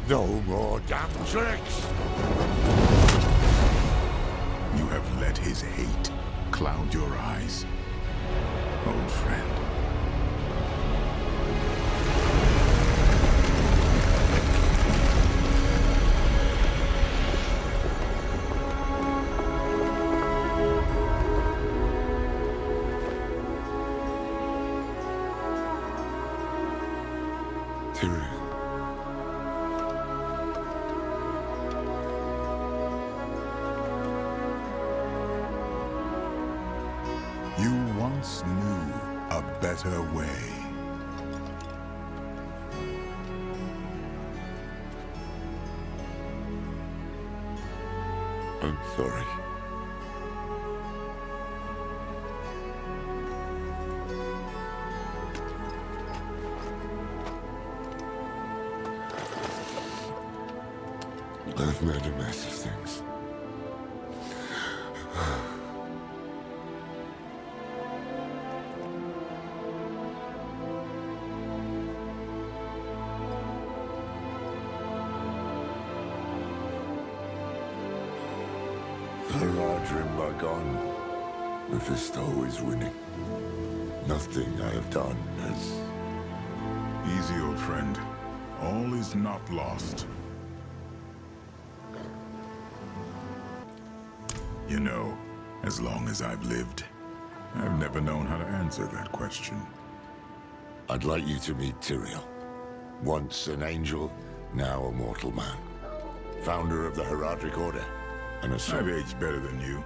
[SPEAKER 11] No more damn tricks!
[SPEAKER 7] You have let his hate cloud your eyes, old friend. You once knew a better way.
[SPEAKER 11] I'm sorry. I've made a mess of things. The Horadrim are gone. Mephisto is winning. Nothing I have done has...
[SPEAKER 7] Easy, old friend. All is not lost. You know, as long as I've lived, I've never known how to answer that question.
[SPEAKER 11] I'd like you to meet Tyrael. Once an angel, now a mortal man. Founder of the Horadric Order, and a son.
[SPEAKER 7] I've aged better than you.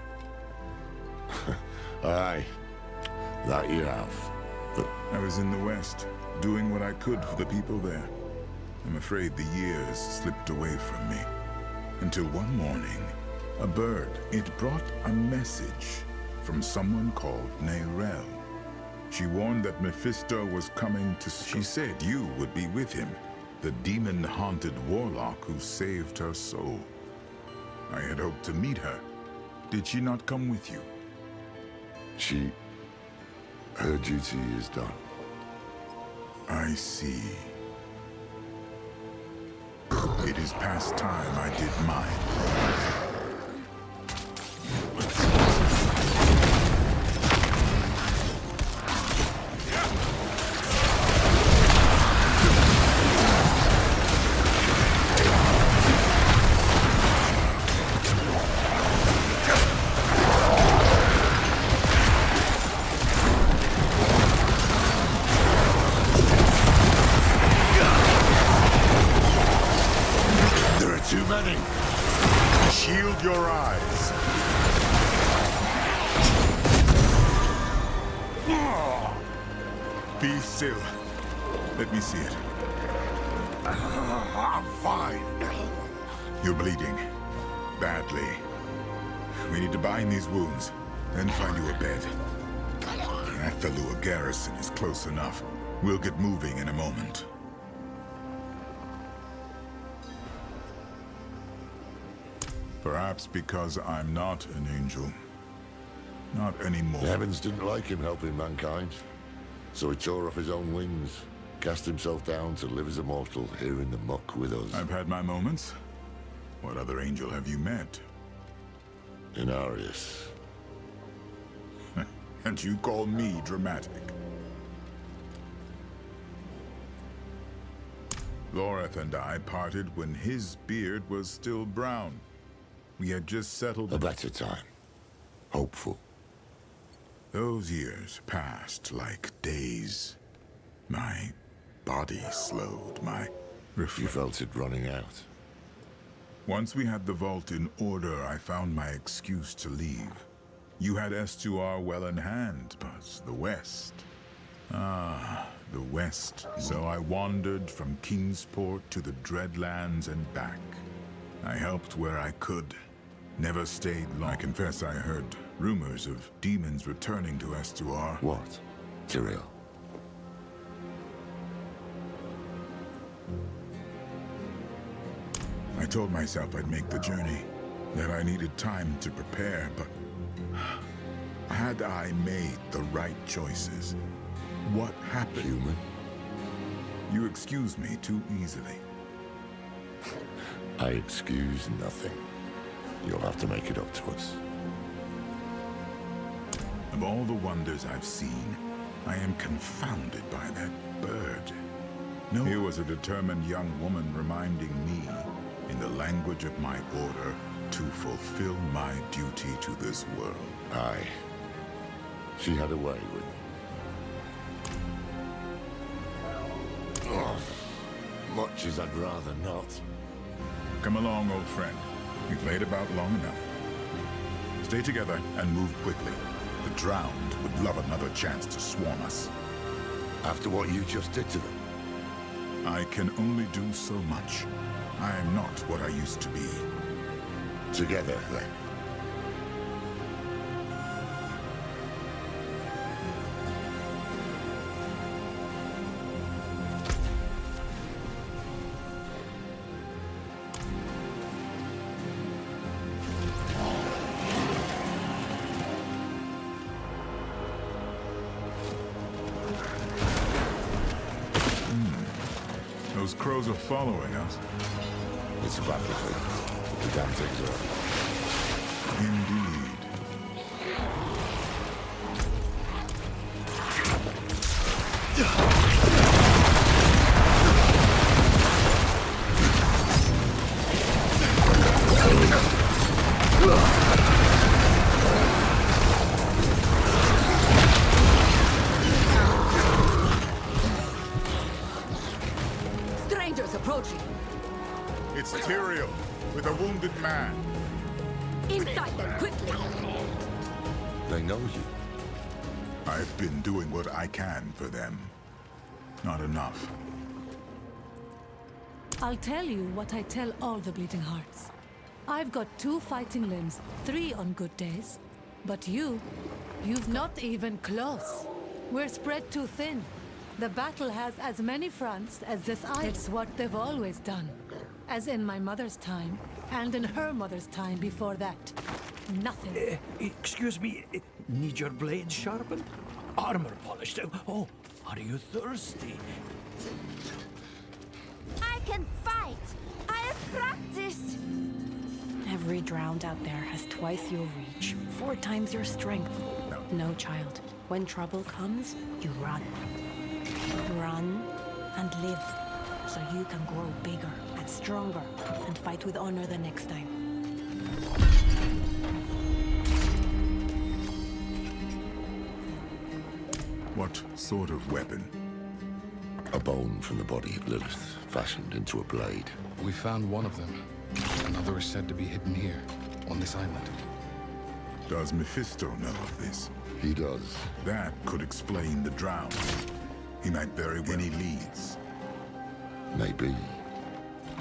[SPEAKER 11] Aye, that you have. But
[SPEAKER 7] I was in the West, doing what I could for the people there. I'm afraid the years slipped away from me. Until one morning, a bird, it brought a message from someone called Nerel. She warned that Mephisto was coming to... She said you would be with him, the demon-haunted warlock who saved her soul. I had hoped to meet her, Did she not come with you?
[SPEAKER 11] Her duty is done.
[SPEAKER 7] I see. It is past time I did mine.
[SPEAKER 11] Too many.
[SPEAKER 7] Shield your eyes. Be still. Let me see it.
[SPEAKER 11] I'm fine.
[SPEAKER 7] You're bleeding. Badly. We need to bind these wounds, then find you a bed. The Athalua garrison is close enough. We'll get moving in a moment. Perhaps because I'm not an angel. Not anymore.
[SPEAKER 11] The heavens didn't like him helping mankind, so he tore off his own wings, cast himself down to live as a mortal here in the muck with us.
[SPEAKER 7] I've had my moments. What other angel have you met?
[SPEAKER 11] Inarius.
[SPEAKER 7] And you call me dramatic? Loreth and I parted when his beard was still brown. We had just settled...
[SPEAKER 11] A better time. Hopeful.
[SPEAKER 7] Those years passed like days. My body slowed,
[SPEAKER 11] You felt it running out.
[SPEAKER 7] Once we had the vault in order, I found my excuse to leave. You had S2R well in hand, but the West... Ah, the West. So I wandered from Kingsport to the Dreadlands and back. I helped where I could. Never stayed long. I confess I heard rumors of demons returning to S2R.
[SPEAKER 11] What? Tyrael?
[SPEAKER 7] I told myself I'd make the journey, that I needed time to prepare, but... had I made the right choices? What happened?
[SPEAKER 11] Human?
[SPEAKER 7] You excuse me too easily.
[SPEAKER 11] I excuse nothing. You'll have to make it up to us.
[SPEAKER 7] Of all the wonders I've seen, I am confounded by that bird. No, here was a determined young woman reminding me, in the language of my order, to fulfill my duty to this world.
[SPEAKER 11] Aye. She had a way with much as I'd rather not.
[SPEAKER 7] Come along, old friend. We've laid about long enough. Stay together and move quickly. The drowned would love another chance to swarm us.
[SPEAKER 11] After what you just did to them?
[SPEAKER 7] I can only do so much. I am not what I used to be.
[SPEAKER 11] Together, then.
[SPEAKER 7] Those crows are following us.
[SPEAKER 11] It's a battlefield. The damn things are.
[SPEAKER 7] Indeed.
[SPEAKER 12] Strangers approaching.
[SPEAKER 7] It's Tyrael with a wounded man.
[SPEAKER 12] Inside them, quickly!
[SPEAKER 11] They know you.
[SPEAKER 7] I've been doing what I can for them. Not enough.
[SPEAKER 4] I'll tell you what I tell all the Bleeding Hearts. I've got 2 fighting limbs, 3 on good days. But you've not even close. We're spread too thin. The battle has as many fronts as this island. It's what they've always done. As in my mother's time, And in her mother's time before that, nothing.
[SPEAKER 10] Excuse me, need your blade sharpened? Armor polished? Oh, are you thirsty?
[SPEAKER 3] I can fight! I have practiced!
[SPEAKER 2] Every drowned out there has twice your reach, 4 times your strength. No, child. When trouble comes, you run. Run and live, so you can grow bigger and stronger and fight with honor the next time.
[SPEAKER 7] What sort of weapon?
[SPEAKER 11] A bone from the body of Lilith, fashioned into a blade.
[SPEAKER 8] We found one of them. Another is said to be hidden here, on this island.
[SPEAKER 7] Does Mephisto know of this?
[SPEAKER 11] He does.
[SPEAKER 7] That could explain the drown. He might very well. Any leads?
[SPEAKER 11] Maybe.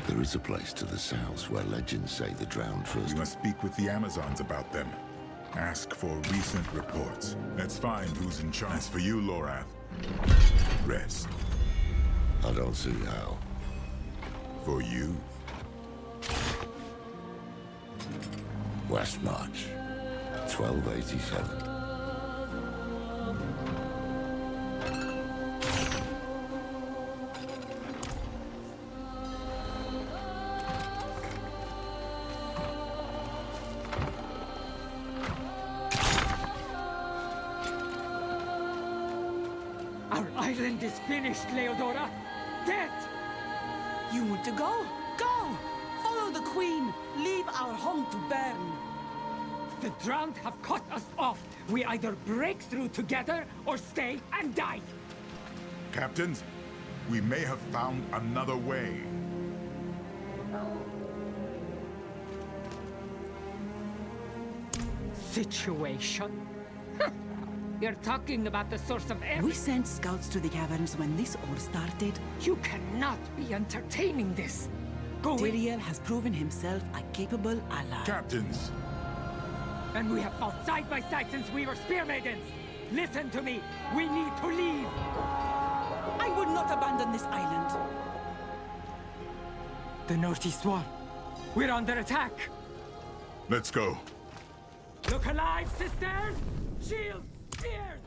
[SPEAKER 11] There is a place to the south where legends say the drowned first...
[SPEAKER 7] You must speak with the Amazons about them. Ask for recent reports. Let's find who's in charge. As for you, Lorath, rest.
[SPEAKER 11] I don't see how.
[SPEAKER 7] For you?
[SPEAKER 11] West March, 1287.
[SPEAKER 19] Our island is finished, Leodora. Dead!
[SPEAKER 18] You want to go? Go! Follow the Queen. Leave our home to burn.
[SPEAKER 19] The drowned have cut us off. We either break through together or stay and die.
[SPEAKER 7] Captains, we may have found another way.
[SPEAKER 19] Situation? You're talking about the source of everything.
[SPEAKER 18] We sent scouts to the caverns when this all started.
[SPEAKER 19] You cannot be entertaining this.
[SPEAKER 18] Tyrael has proven himself a capable ally.
[SPEAKER 7] Captains!
[SPEAKER 19] And we have fought side by side since we were spear maidens. Listen to me. We need to leave.
[SPEAKER 18] I would not abandon this island.
[SPEAKER 19] The Northeast Wall. We're under attack.
[SPEAKER 7] Let's go.
[SPEAKER 19] Look alive, sisters! Shields! Spears!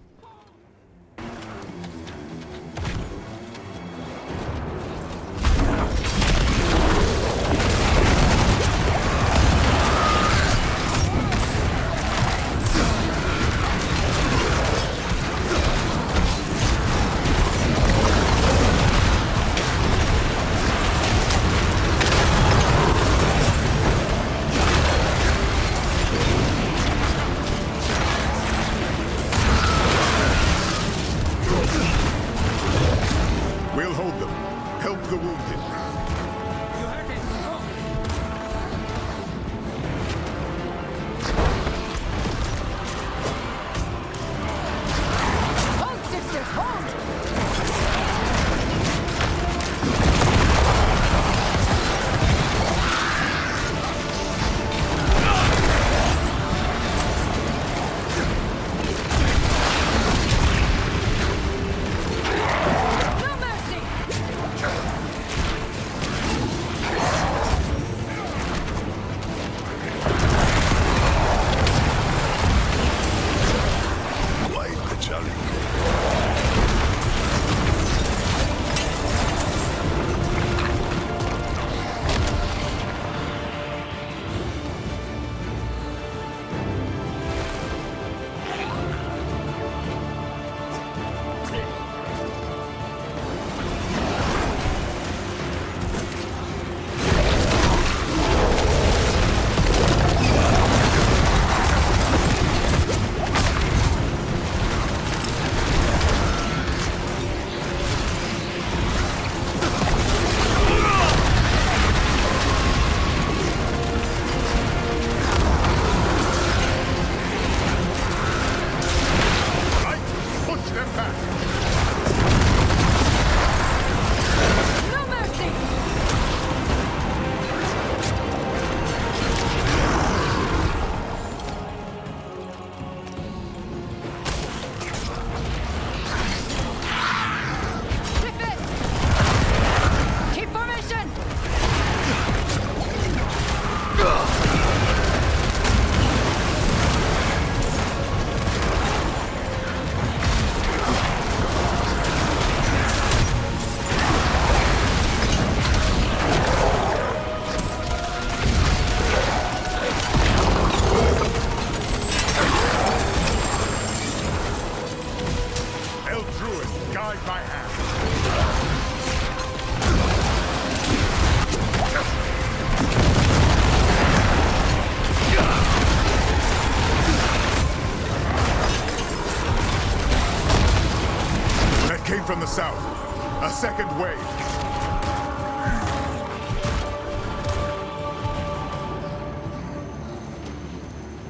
[SPEAKER 7] south. A second wave.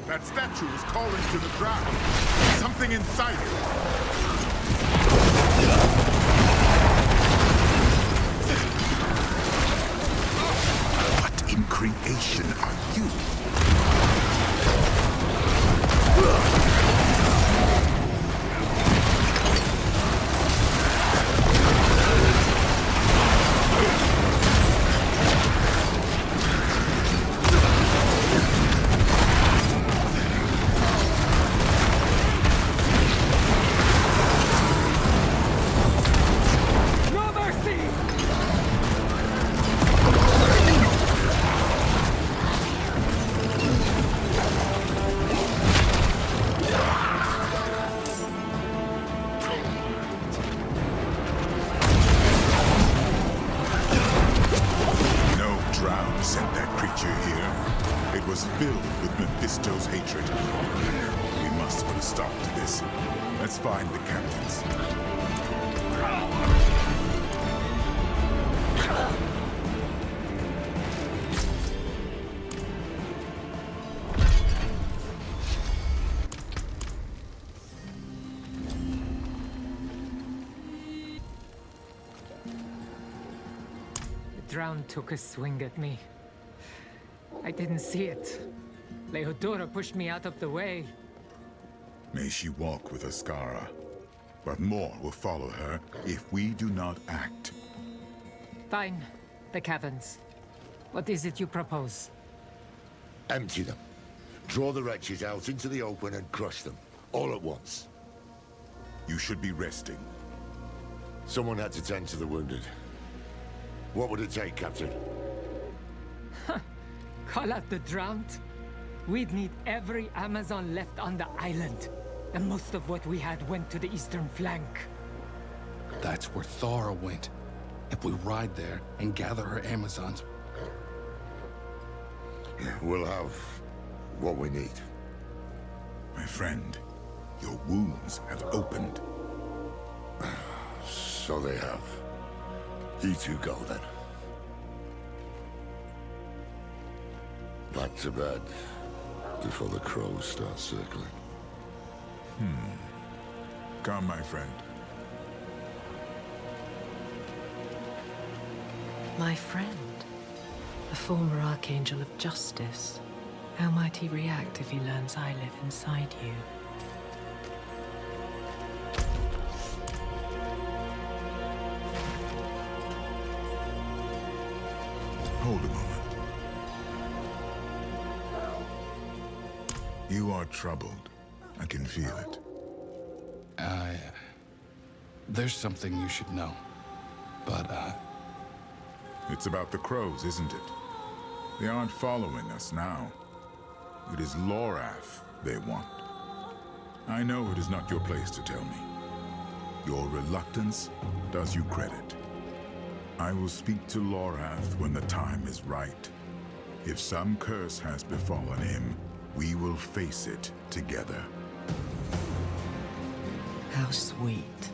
[SPEAKER 7] That statue is calling to the ground. Something inside it. What in creation are you?
[SPEAKER 19] Drown took a swing at me. I didn't see it. Leodora pushed me out of the way.
[SPEAKER 7] May she walk with Ascara. But more will follow her if we do not act.
[SPEAKER 19] Fine. The caverns. What is it you propose?
[SPEAKER 11] Empty them. Draw the wretches out into the open and crush them. All at once.
[SPEAKER 7] You should be resting.
[SPEAKER 11] Someone had to tend to the wounded. What would it take, Captain?
[SPEAKER 19] Call out the drowned? We'd need every Amazon left on the island. And most of what we had went to the eastern flank.
[SPEAKER 8] That's where Thara went. If we ride there and gather her Amazons...
[SPEAKER 11] We'll have what we need.
[SPEAKER 7] My friend, your wounds have opened.
[SPEAKER 11] So they have. You two go, then. Back to bed, before the crows start circling.
[SPEAKER 7] Come, my friend.
[SPEAKER 2] My friend, the former Archangel of Justice. How might he react if he learns I live inside you?
[SPEAKER 7] Hold a moment. You are troubled. I can feel it.
[SPEAKER 8] There's something you should know. But,
[SPEAKER 7] It's about the crows, isn't it? They aren't following us now. It is Lorath they want. I know it is not your place to tell me. Your reluctance does you credit. I will speak to Lorath when the time is right. If some curse has befallen him, we will face it together.
[SPEAKER 2] How sweet.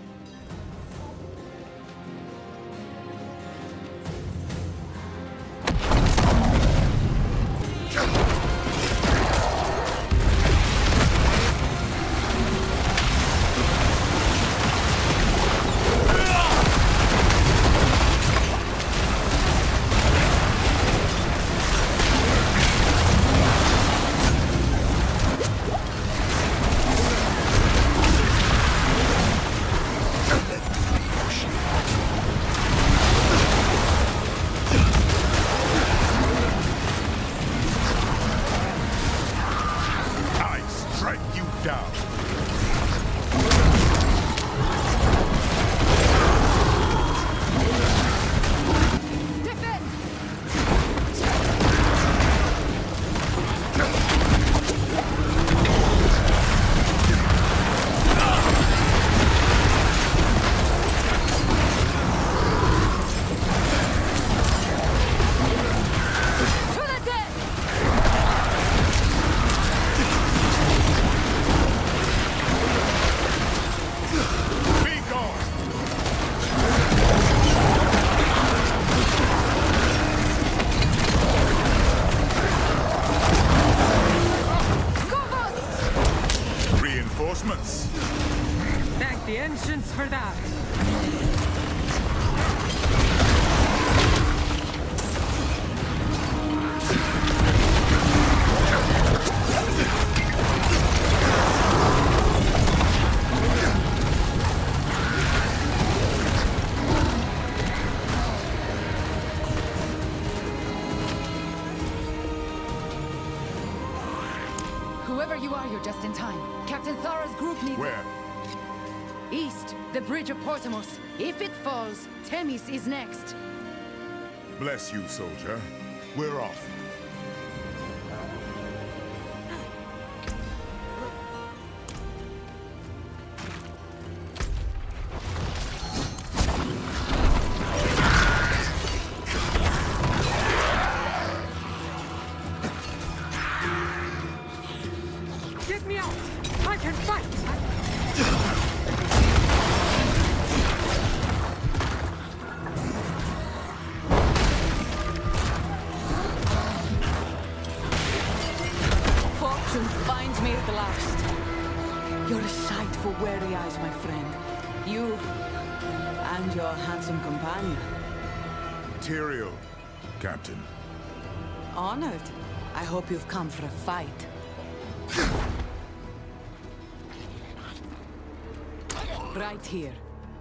[SPEAKER 19] vengeance for that!
[SPEAKER 16] Whoever you are, you're just in time. Captain Thara's group needs...
[SPEAKER 7] Where?
[SPEAKER 16] East, the bridge of Portamos. If it falls, Themis is next.
[SPEAKER 7] Bless you, soldier. We're off.
[SPEAKER 19] Get me out! I can fight!
[SPEAKER 18] Fortune finds me at last. You're a sight for weary eyes, my friend. You and your handsome companion.
[SPEAKER 7] Tyrael, Captain.
[SPEAKER 18] Honored. I hope you've come for a fight. Right here.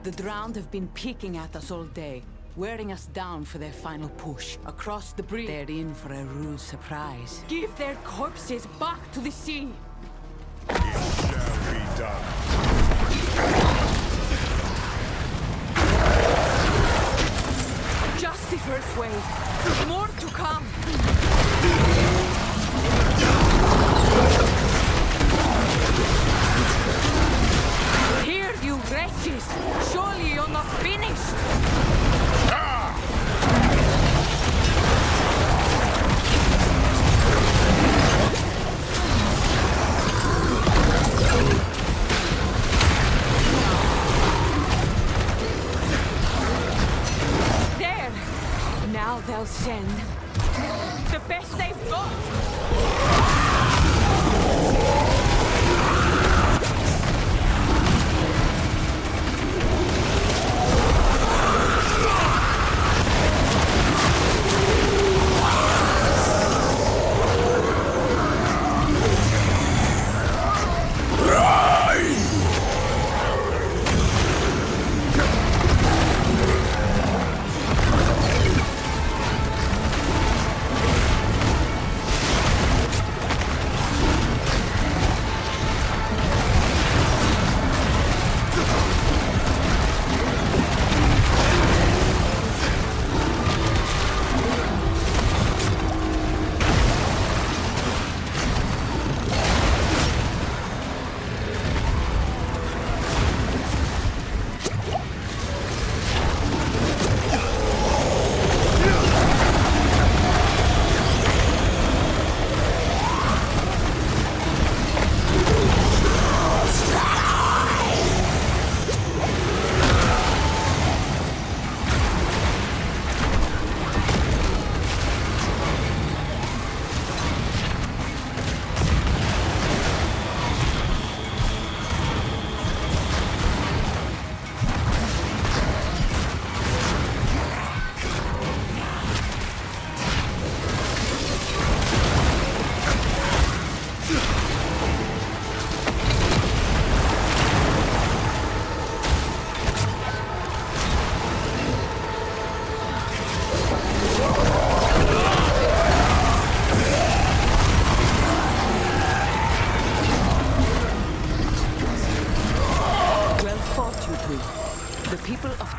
[SPEAKER 18] The drowned have been peeking at us all day, wearing us down for their final push. Across the bridge, they're in for a rude surprise. Give their corpses back to the sea!
[SPEAKER 7] It shall be done.
[SPEAKER 18] Just the first wave. More to come. Here, you wretches! Surely you're not finished! There! Now they'll send the best they've got!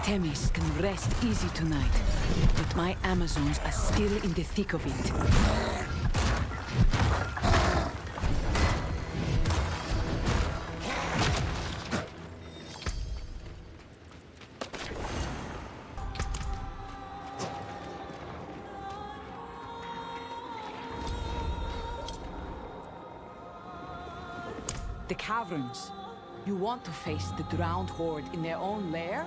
[SPEAKER 18] Themis can rest easy tonight, but my Amazons are still in the thick of it. The caverns. You want to face the drowned horde in their own lair?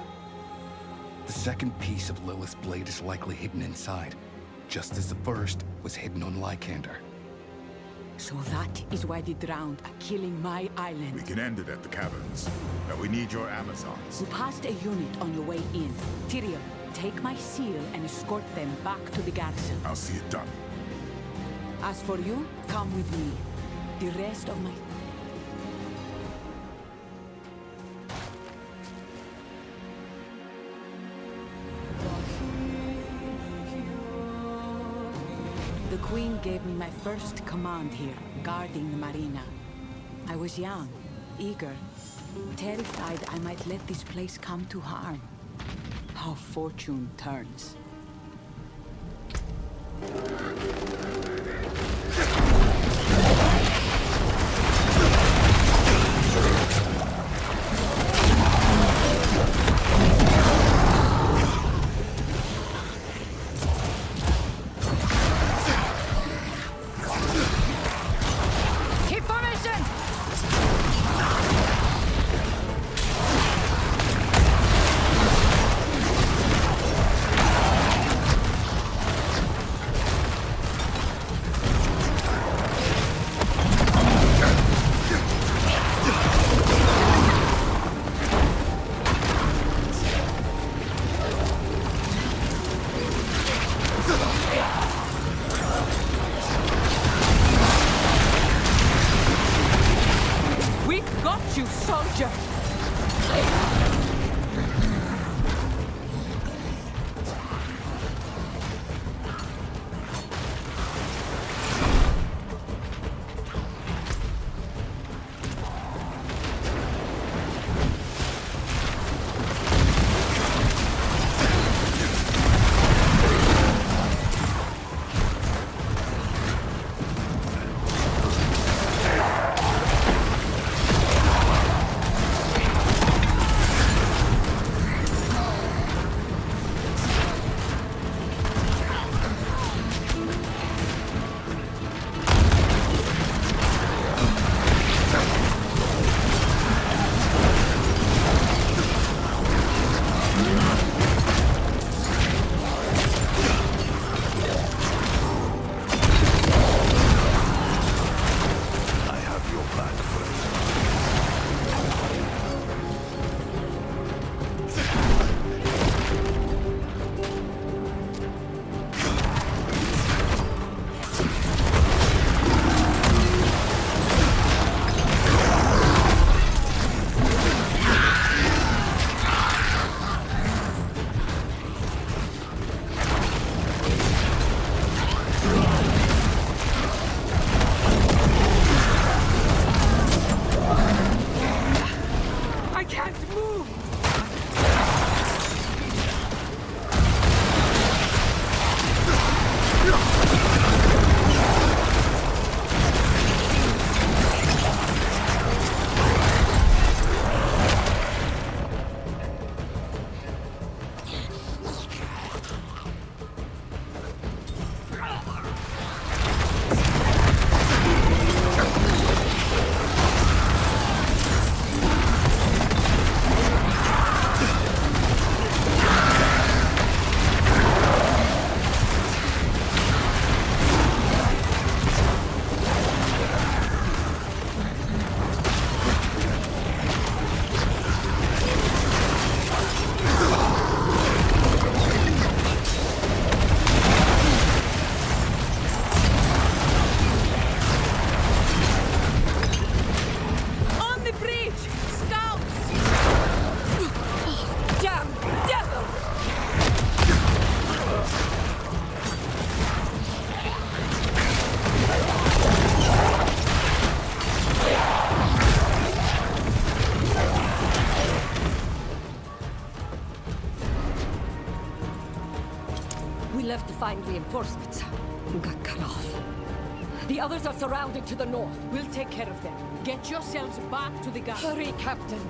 [SPEAKER 8] The second piece of Lilith's blade is likely hidden inside, just as the first was hidden on Lycander.
[SPEAKER 18] So that is why the drowned are killing my island.
[SPEAKER 5] We can end it at the caverns, but we need your Amazons.
[SPEAKER 18] You passed a unit on your way in. Tyrion, take my seal and escort them back to the garrison.
[SPEAKER 5] I'll see it done.
[SPEAKER 18] As for you, come with me. The rest of my... The Queen gave me my first command here, guarding the marina. I was young, eager, terrified I might let this place come to harm. How fortune turns.
[SPEAKER 21] left to find reinforcements. Got cut off. The others are surrounded to the north.
[SPEAKER 16] We'll take care of them. Get yourselves back to the guard.
[SPEAKER 21] Hurry, Captain.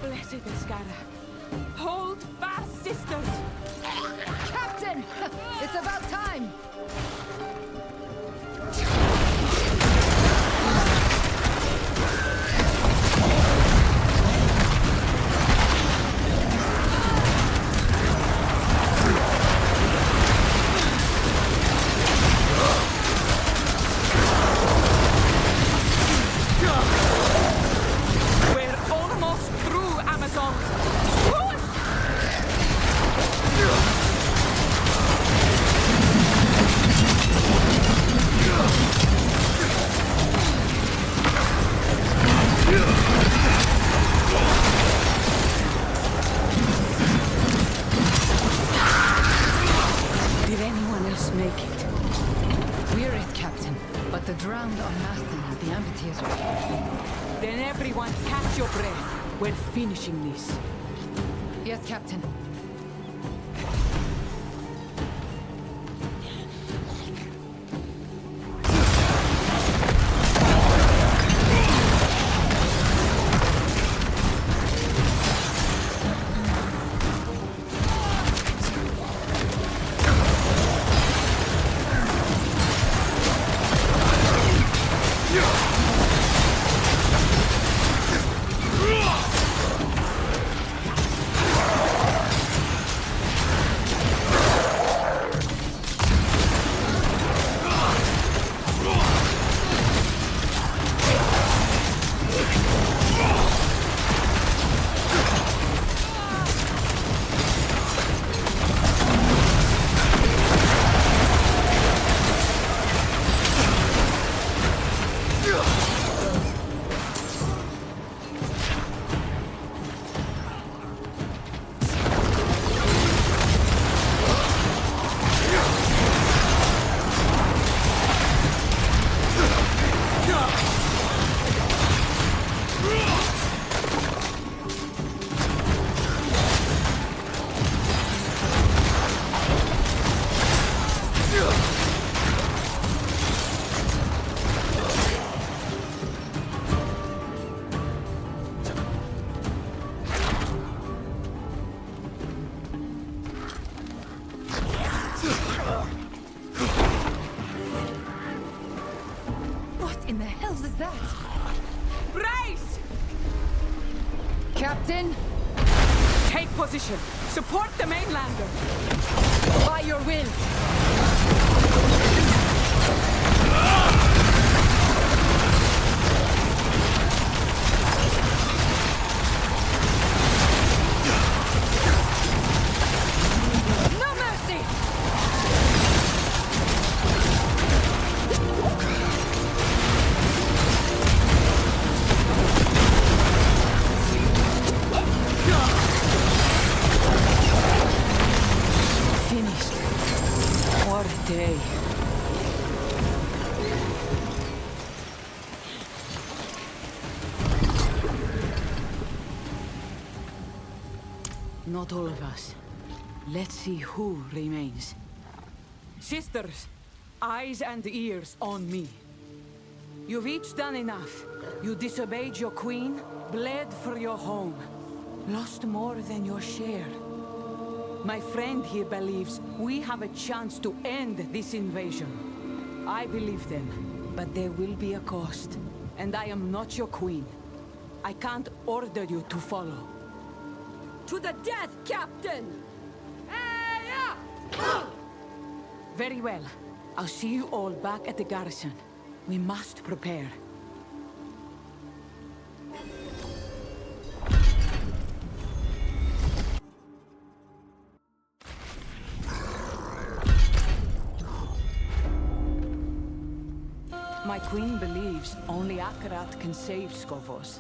[SPEAKER 18] Blessed Escara. Hold fast, sisters!
[SPEAKER 16] Captain! It's about time!
[SPEAKER 18] We're almost through, Amazon! Push!
[SPEAKER 16] Did anyone else make it? We're it, Captain. But the drowned are massing at the amphitheater.
[SPEAKER 18] Then everyone catch your breath. We're finishing this.
[SPEAKER 16] Yes, Captain. What in the hell is that?
[SPEAKER 18] Brace!
[SPEAKER 16] Captain!
[SPEAKER 18] Take position. Support the mainlander.
[SPEAKER 16] By your will.
[SPEAKER 18] No mercy! Finished. What a day. Not all of us. Let's see who remains. Sisters, eyes and ears on me. You've each done enough. You disobeyed your queen, bled for your home, lost more than your share. My friend here believes we have a chance to end this invasion. I believe them, but there will be a cost. And I am not your queen. I can't order you to follow.
[SPEAKER 21] To the death, Captain!
[SPEAKER 18] Very well. I'll see you all back at the garrison. We must prepare. My queen believes only Akarat can save Skovos.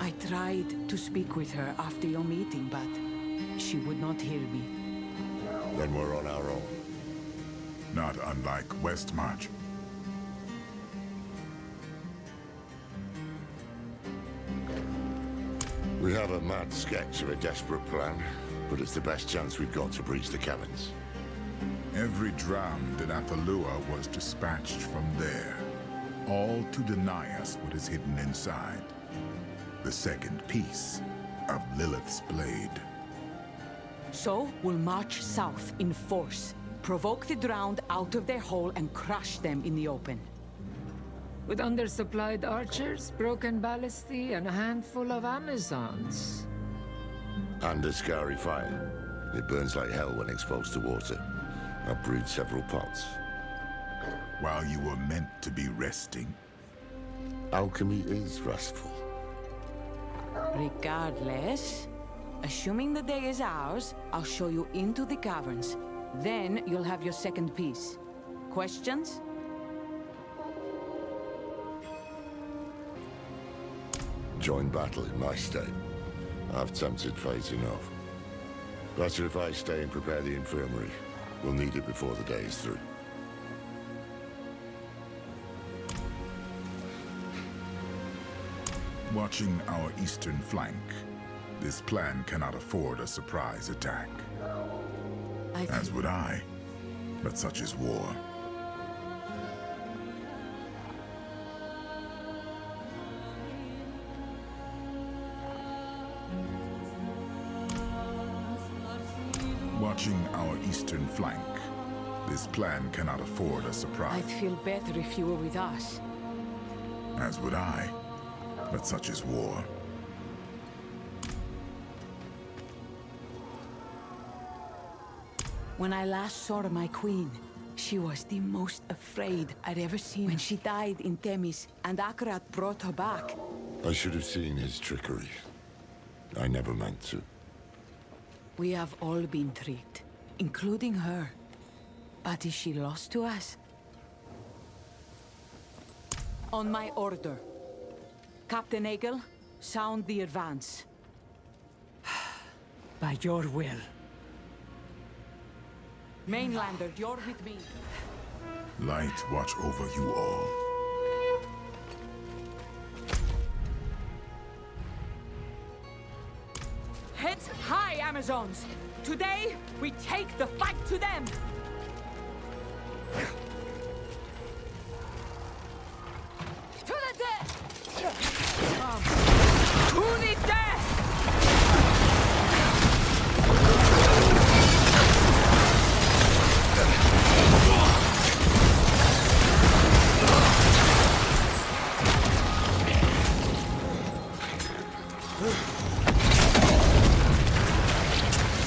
[SPEAKER 18] I tried to speak with her after your meeting, but she would not hear me.
[SPEAKER 11] Then we're on our own.
[SPEAKER 5] not unlike Westmarch.
[SPEAKER 11] We have a mad sketch of a desperate plan, but it's the best chance we've got to breach the caverns.
[SPEAKER 5] Every drowned in Apalua was dispatched from there, all to deny us what is hidden inside. The second piece of Lilith's blade.
[SPEAKER 18] So, we'll march south in force, provoke the drowned out of their hole and crush them in the open.
[SPEAKER 19] With undersupplied archers, broken ballistae, and a handful of Amazons.
[SPEAKER 11] And a scary fire. It burns like hell when exposed to water. I've brewed several pots.
[SPEAKER 5] While you were meant to be resting.
[SPEAKER 11] Alchemy is restful.
[SPEAKER 18] Regardless, assuming the day is ours, I'll show you into the caverns. Then you'll have your second piece. Questions?
[SPEAKER 11] Join battle in my state. I've tempted fate enough. Better if I stay and prepare the infirmary. We'll need it before the day is through.
[SPEAKER 5] Watching our eastern flank, this plan cannot afford a surprise attack. As would I, but such is war. Watching our eastern flank, this plan cannot afford a surprise.
[SPEAKER 18] I'd feel better if you were with us.
[SPEAKER 5] As would I, but such is war.
[SPEAKER 18] When I last saw my queen, she was the most afraid I'd ever seen. When she died in Themis, and Akarat brought her back.
[SPEAKER 11] I should have seen his trickery. I never meant to.
[SPEAKER 18] We have all been tricked, including her. But is she lost to us? On my order. Captain Egel, sound the advance.
[SPEAKER 19] By your will.
[SPEAKER 18] Mainlander, you're with me.
[SPEAKER 5] Light watch over you all.
[SPEAKER 18] Heads high, Amazons! Today, we take the fight to them! To the death! To the death!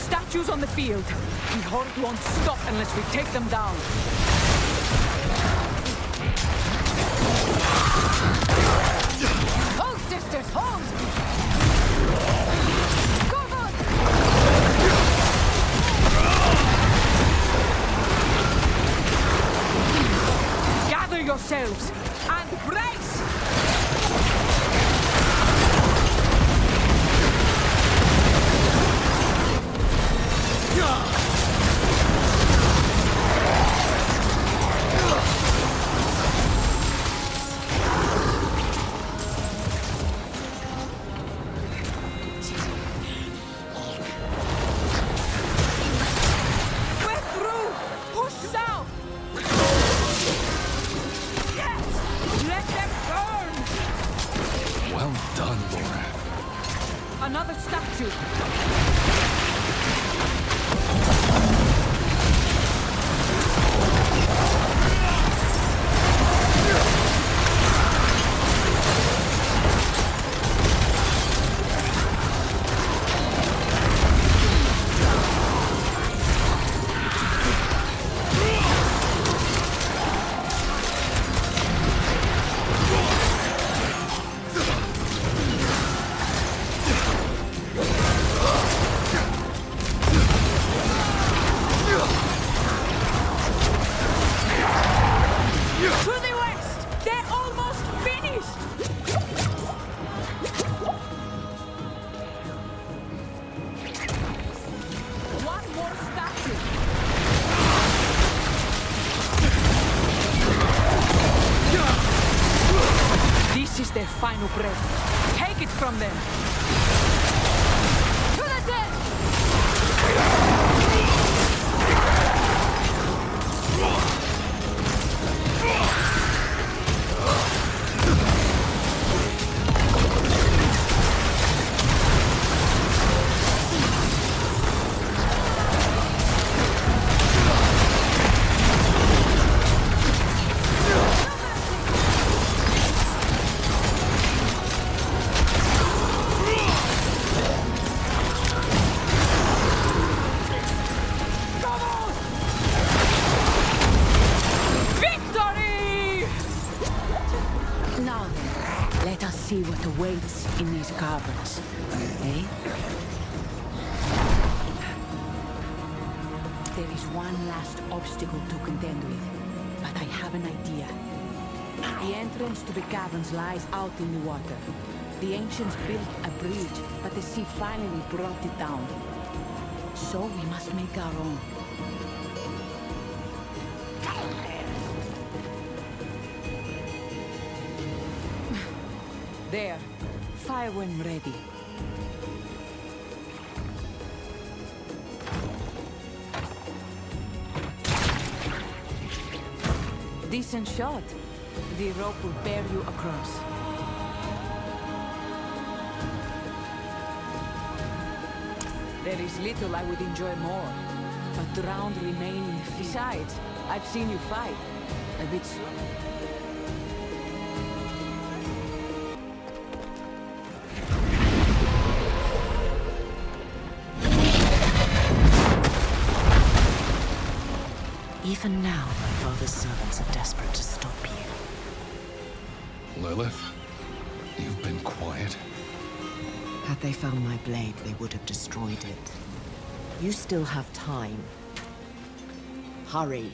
[SPEAKER 18] Statues on the field. The horde won't stop unless we take them down.
[SPEAKER 12] Hold, sisters, hold! Scorbus!
[SPEAKER 18] Gather yourselves and brace! Let them no breath. Take it from them! To the dead! See what awaits in these caverns, eh? There is one last obstacle to contend with, but I have an idea. The entrance to the caverns lies out in the water. The ancients built a bridge, but the sea finally brought it down. So we must make our own. There. Fire when ready. Decent shot. The rope will bear you across. There is little I would enjoy more. A drowned remain in the field. Besides, I've seen you fight. A bit slow.
[SPEAKER 2] Even now, my father's servants are desperate to stop you.
[SPEAKER 8] Lilith, you've been quiet.
[SPEAKER 2] Had they found my blade, they would have destroyed it. You still have time. Hurry.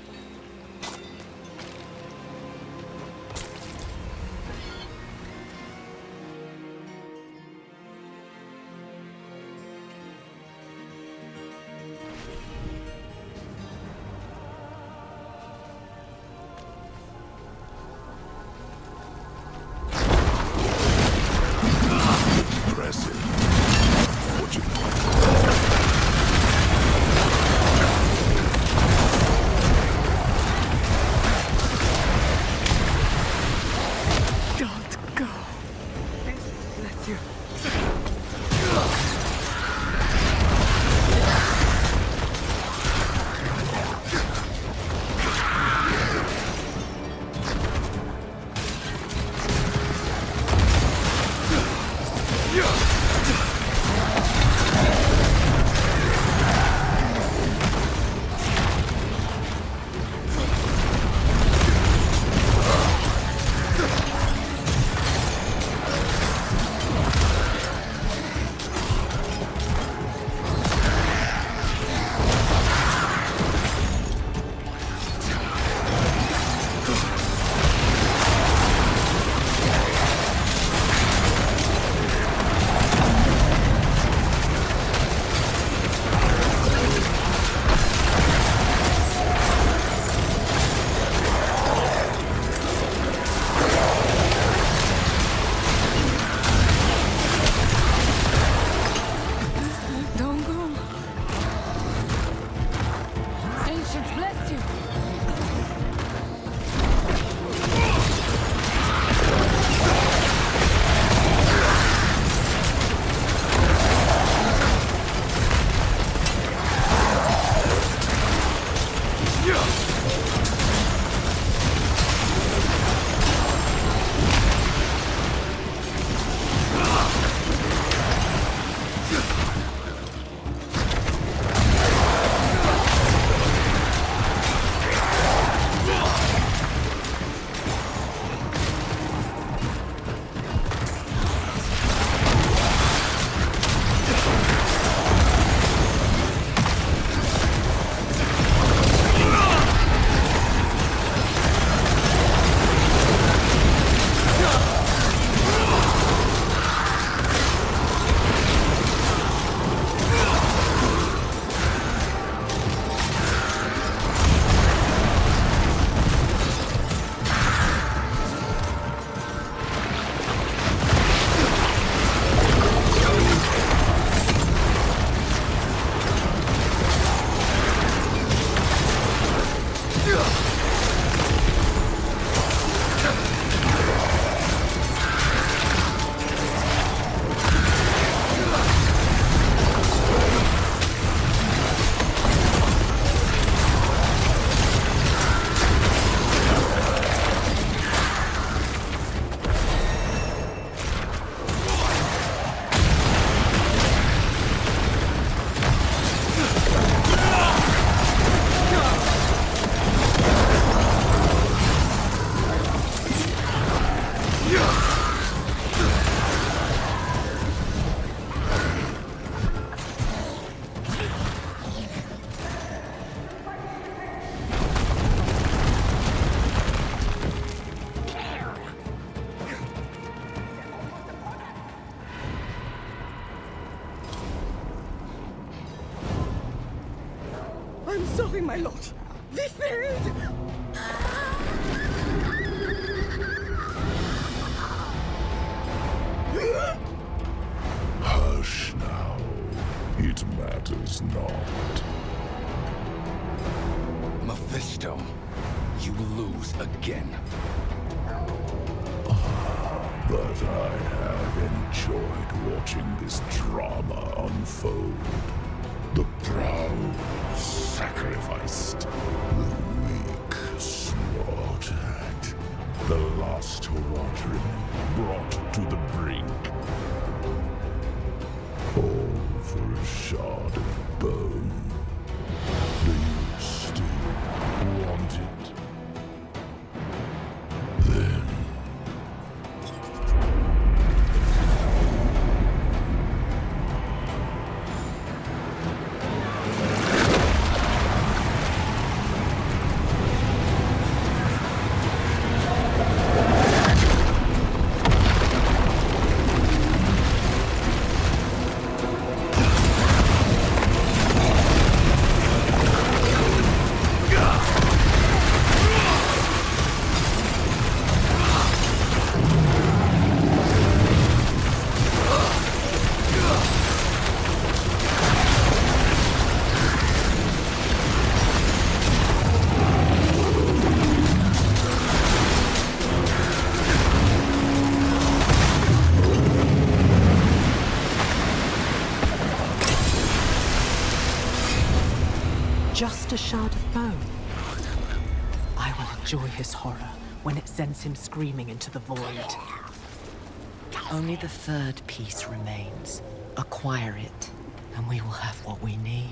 [SPEAKER 9] nothing, my lord. We failed!
[SPEAKER 7] Hush now. It matters not.
[SPEAKER 8] Mephisto, you lose again.
[SPEAKER 7] But I have enjoyed watching this drama unfold. The proud sacrificed, the weak slaughtered, the lost Hora드림 brought to the brink. All for a shard of bone. Do you still want it? Then
[SPEAKER 2] Just a shard of bone. I will enjoy his horror when it sends him screaming into the void. Only the third piece remains. Acquire it, and we will have what we need.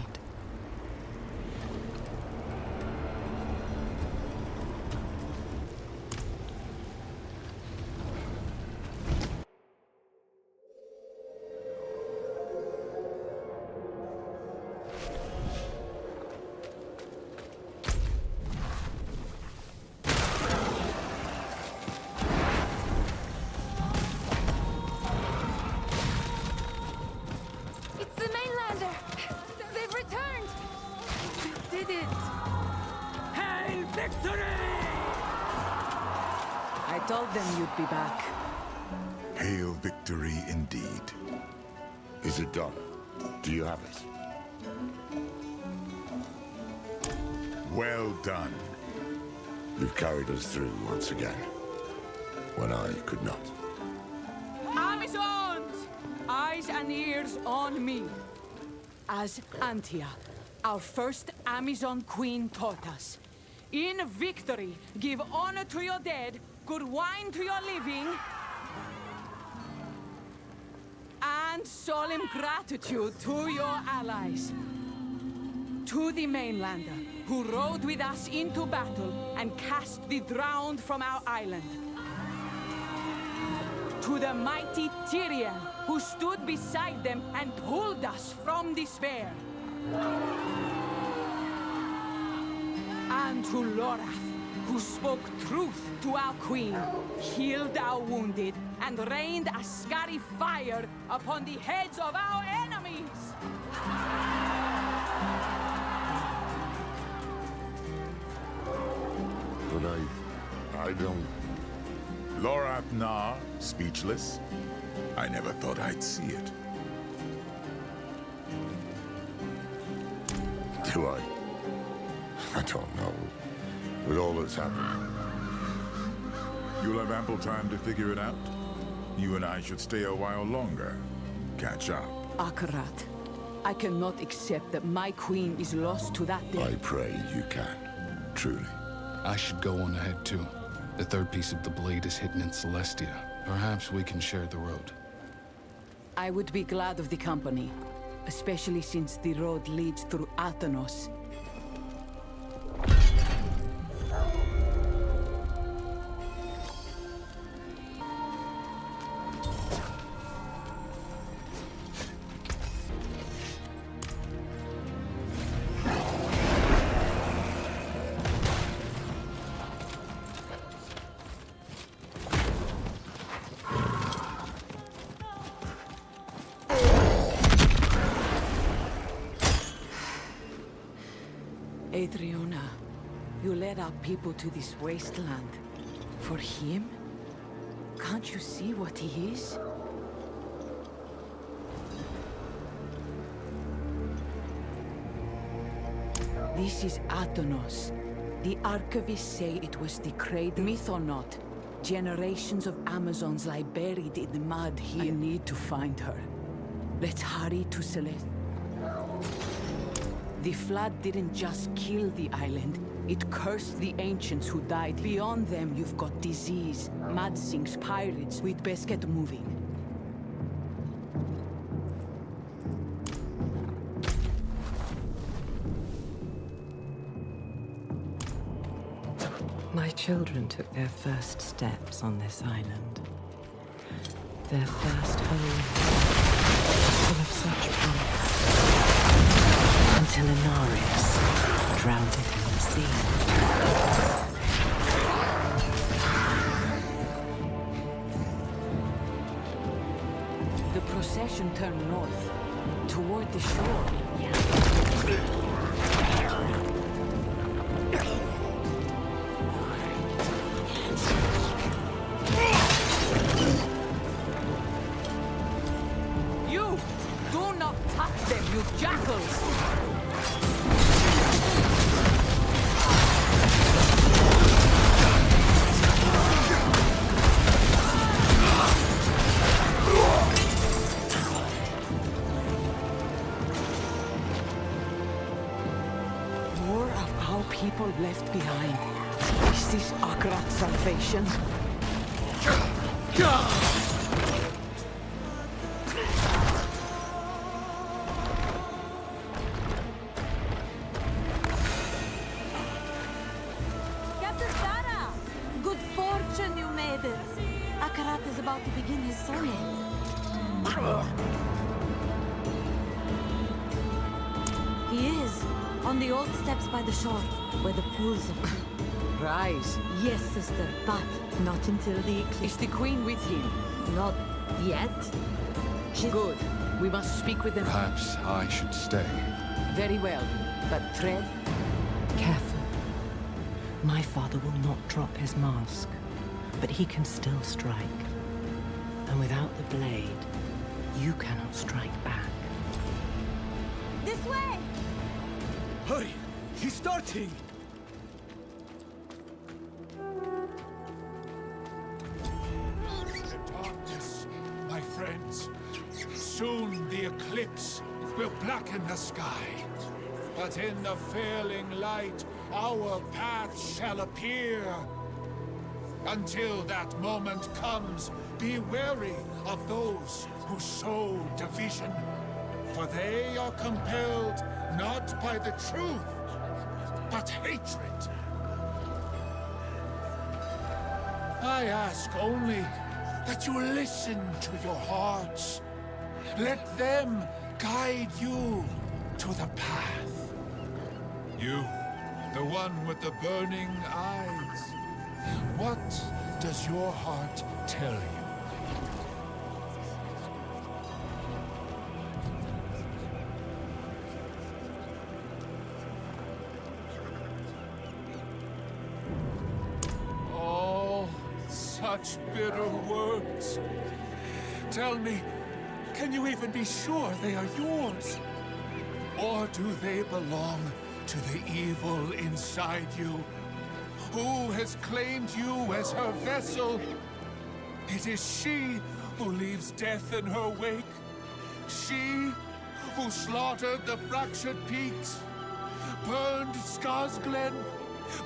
[SPEAKER 18] I told them you'd be back.
[SPEAKER 5] Hail victory indeed.
[SPEAKER 11] Is it done? Do you have it?
[SPEAKER 5] Well done.
[SPEAKER 11] You've carried us through once again, when I could not.
[SPEAKER 18] Amazons! Eyes and ears on me. As Antia, our first Amazon queen taught us, in victory, give honor to your dead, good wine to your living, and solemn gratitude to your allies. To the mainlander, who rode with us into battle and cast the drowned from our island. To the mighty Tyrian, who stood beside them and pulled us from despair. And to Lorath, who spoke truth to our queen, healed our wounded, and rained a scary fire upon the heads of our enemies!
[SPEAKER 11] But I don't...
[SPEAKER 5] Lorath Nar, speechless? I never thought I'd see it.
[SPEAKER 11] Do I? I don't know. With all that's happened.
[SPEAKER 5] You'll have ample time to figure it out. You and I should stay a while longer. Catch up.
[SPEAKER 18] Akarat, I cannot accept that my queen is lost to that day.
[SPEAKER 11] I pray you can. Truly.
[SPEAKER 8] I should go on ahead too. The third piece of the blade is hidden in Celestia. Perhaps we can share the road.
[SPEAKER 18] I would be glad of the company, especially since the road leads through Athenos. Adriana, you led our people to this wasteland. For him? Can't you see what he is? This is Athenos. The archivists say it was decreed. Myth or not, generations of Amazons lie buried in the mud here. I need to find her. Let's hurry to Celeste. The flood didn't just kill the island, it cursed the ancients who died. Beyond them, you've got disease, mud sinks, pirates. We'd best get moving.
[SPEAKER 2] My children took their first steps on this island. Their first home, full of such promise. Until Inarius drowned it in the sea.
[SPEAKER 18] The procession turned north, toward the shore. You! Do not touch them, you jackals! More of our people left behind. Is this Akrat's salvation?
[SPEAKER 3] Captain Sarah! Good fortune, you maidens. Akarat is about to begin his sonnet. He is, on the old steps by the shore, where the pools of...
[SPEAKER 18] Rise.
[SPEAKER 3] Yes, sister, but not until the eclipse.
[SPEAKER 18] Is the queen with him?
[SPEAKER 3] Not yet. She's...
[SPEAKER 18] Good. We must speak with them.
[SPEAKER 8] Perhaps I should stay.
[SPEAKER 18] Very well, but tread
[SPEAKER 2] Careful. My father will not drop his mask, but he can still strike. And without the blade, you cannot strike back.
[SPEAKER 3] This way!
[SPEAKER 10] Hurry! He's starting!
[SPEAKER 15] The darkness, my friends. Soon the eclipse will blacken the sky. But in the failing light, our path shall appear. Until that moment comes, be wary of those who sow division. For they are compelled not by the truth, but hatred. I ask only that you listen to your hearts. Let them guide you to the path. You, the one with the burning eyes. What does your heart tell you? Such bitter words. Tell me, can you even be sure they are yours? Or do they belong to the evil inside you? Who has claimed you as her vessel? It is she who leaves death in her wake. She who slaughtered the fractured peaks, burned Skarsglen,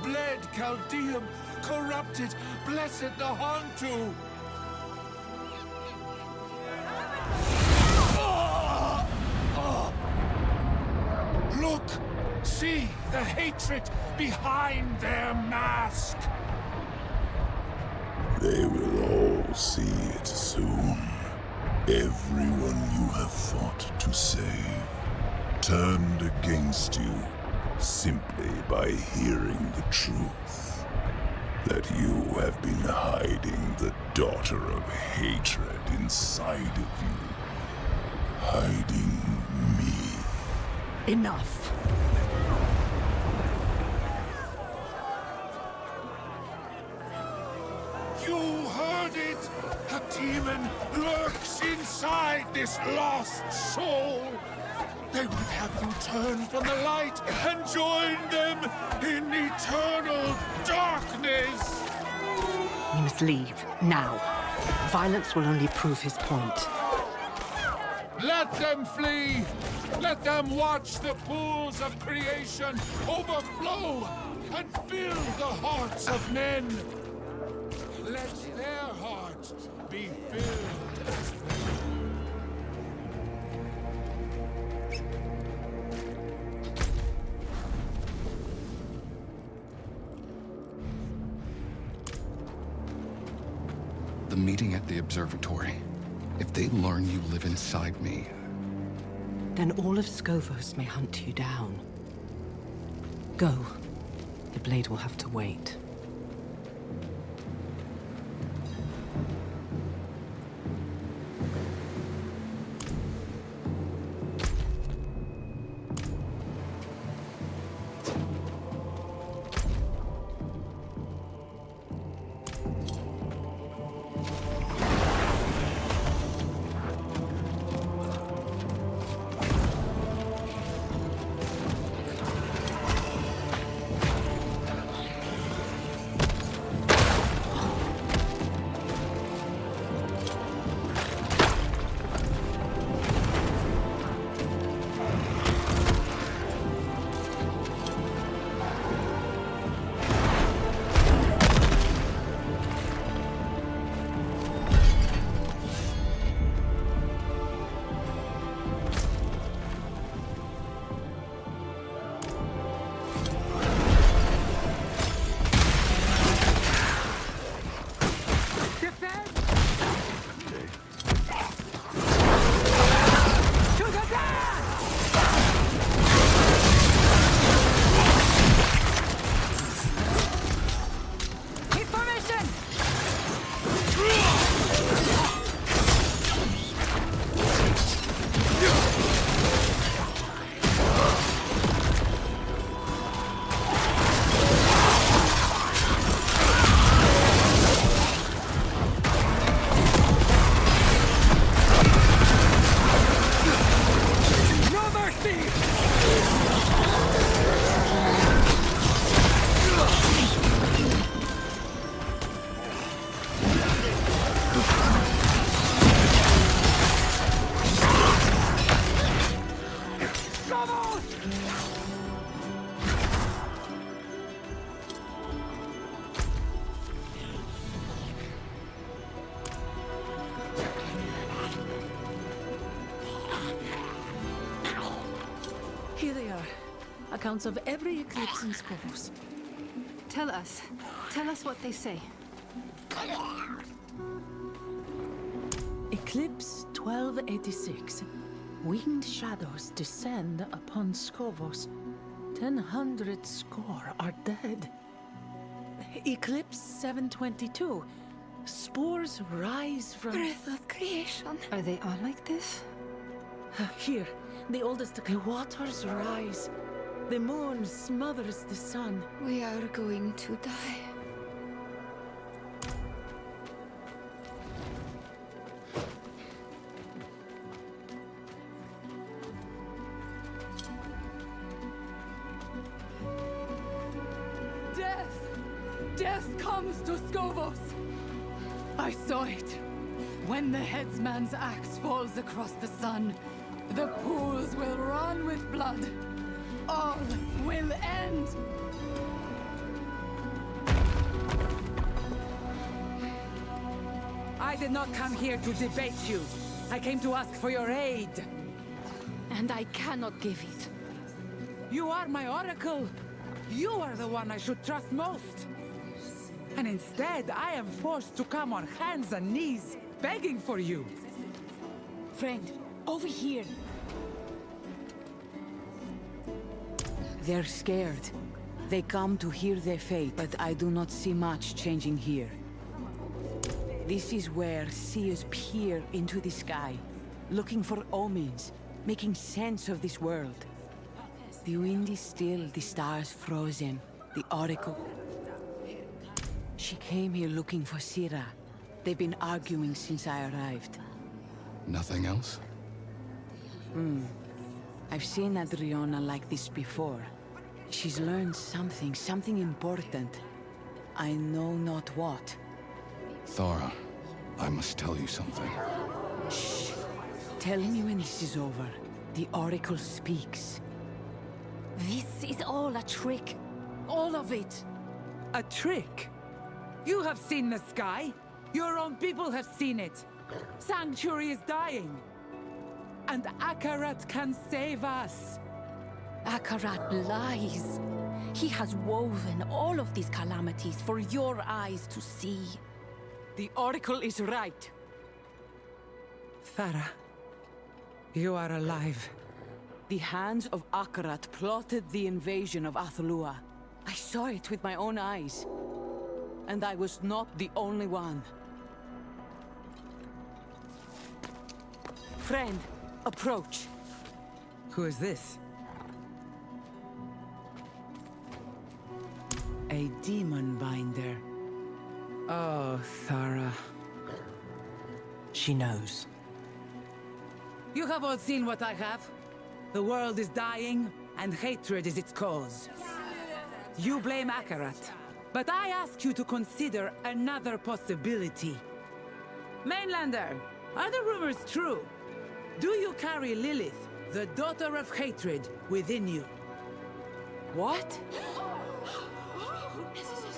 [SPEAKER 15] bled Chaldeum, corrupted Blessed the Hantu. Look! See the hatred behind their mask!
[SPEAKER 7] They will all see it soon. Everyone you have fought to save turned against you simply by hearing the truth. That you have been hiding the daughter of hatred inside of you. Hiding me.
[SPEAKER 18] Enough!
[SPEAKER 15] it! A demon lurks inside this lost soul! They would have you turn from the light and join them in eternal darkness!
[SPEAKER 12] We must leave, now. Violence will only prove his point.
[SPEAKER 15] Let them flee! Let them watch the pools of creation overflow and fill the hearts of men! Let their hearts be filled as well.
[SPEAKER 8] The meeting at the observatory. If they learn you live inside me...
[SPEAKER 2] Then all of Skovos may hunt you down. Go. The blade will have to wait.
[SPEAKER 4] Here they are. Accounts of every eclipse in Skovos.
[SPEAKER 14] Tell us what they say.
[SPEAKER 20] Eclipse 1286. Winged shadows descend upon Skovos. 1,000 score are dead. Eclipse 722. Spores rise from...
[SPEAKER 21] Breath of creation.
[SPEAKER 14] Are they all like this?
[SPEAKER 20] Here, the oldest. The waters rise. The moon smothers the sun.
[SPEAKER 21] We are going to die.
[SPEAKER 14] Death comes to Skovos! I saw it. When the headsman's axe falls across the sun, the pools will run with blood. All will end.
[SPEAKER 20] I did not come here to debate you. I came to ask for your aid.
[SPEAKER 21] And I cannot give it.
[SPEAKER 20] You are my oracle. You are the one I should trust most. And instead, I am forced to come on hands and knees, begging for you.
[SPEAKER 21] Friend, over here.
[SPEAKER 18] They're scared. They come to hear their fate, but I do not see much changing here. This is where seers peer into the sky, looking for omens, making sense of this world. The wind is still, the stars frozen, the oracle. She came here looking for Sira, They've been arguing since I arrived.
[SPEAKER 8] Nothing else?
[SPEAKER 18] I've seen Adriana like this before. She's learned something important. I know not what.
[SPEAKER 8] Thara, I must tell you something.
[SPEAKER 18] Shh. Tell me when this is over. The Oracle speaks.
[SPEAKER 3] This is all a trick.
[SPEAKER 20] All of it. A trick? You have seen the sky. Your own people have seen it. Sanctuary is dying. And Akarat can save us.
[SPEAKER 3] Akarat lies. He has woven all of these calamities for your eyes to see.
[SPEAKER 18] The Oracle is right.
[SPEAKER 20] Thara, you are alive.
[SPEAKER 18] The hands of Akarat plotted the invasion of Athlua. I saw it with my own eyes. And I was not the only one. Friend, approach.
[SPEAKER 20] Who is this? A demon binder. Oh, Thara.
[SPEAKER 2] She knows.
[SPEAKER 20] You have all seen what I have. The world is dying, and hatred is its cause. You blame Akarat, but I ask you to consider another possibility. Mainlander, are the rumors true? Do you carry Lilith, the daughter of hatred, within you?
[SPEAKER 18] What?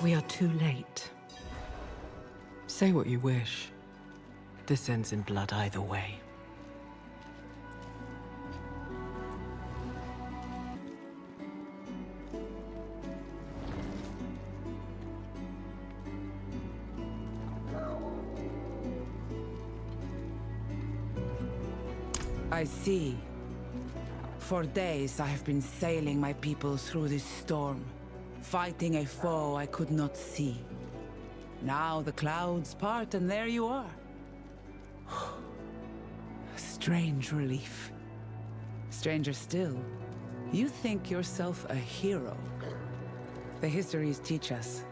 [SPEAKER 2] We are too late. Say what you wish. This ends in blood either way.
[SPEAKER 20] I see. For days I have been sailing my people through this storm, fighting a foe I could not see. Now the clouds part and there you are. Strange relief. Stranger still, you think yourself a hero. The histories teach us,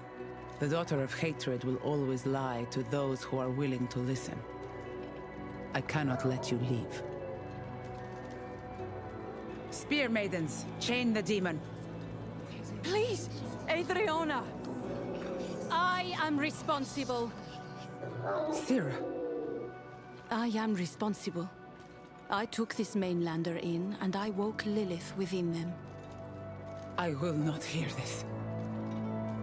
[SPEAKER 20] the daughter of hatred will always lie to those who are willing to listen. I cannot let you leave. Spear maidens, chain the demon.
[SPEAKER 18] Please, Adriana!
[SPEAKER 3] I am responsible.
[SPEAKER 20] Sira.
[SPEAKER 3] I am responsible. I took this mainlander in, and I woke Lilith within them.
[SPEAKER 20] I will not hear this.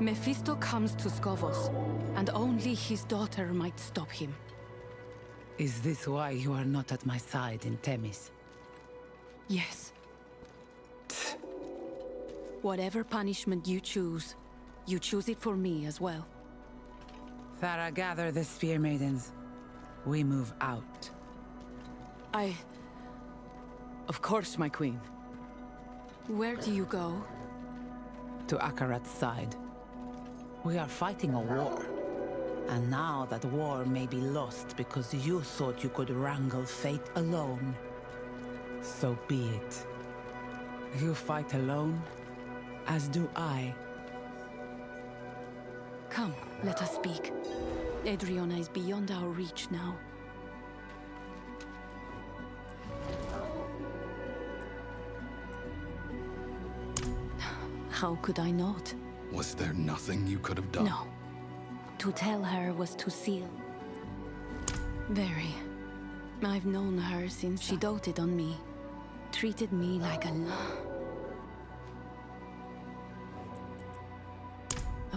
[SPEAKER 3] Mephisto comes to Skovos, and only his daughter might stop him.
[SPEAKER 20] Is this why you are not at my side in Themis?
[SPEAKER 3] Yes. Whatever punishment you choose it for me as well.
[SPEAKER 20] Thara, gather the spear maidens. We move out.
[SPEAKER 18] Of course, my queen.
[SPEAKER 3] Where do you go?
[SPEAKER 20] To Akarat's side. We are fighting a war. And now that war may be lost because you thought you could wrangle fate alone. So be it. You fight alone, as do I.
[SPEAKER 3] Come, let us speak. Adriana is beyond our reach now. How could I not?
[SPEAKER 8] Was there nothing you could have done?
[SPEAKER 3] No. To tell her was to seal. Very. I've known her since she doted on me. Treated me like a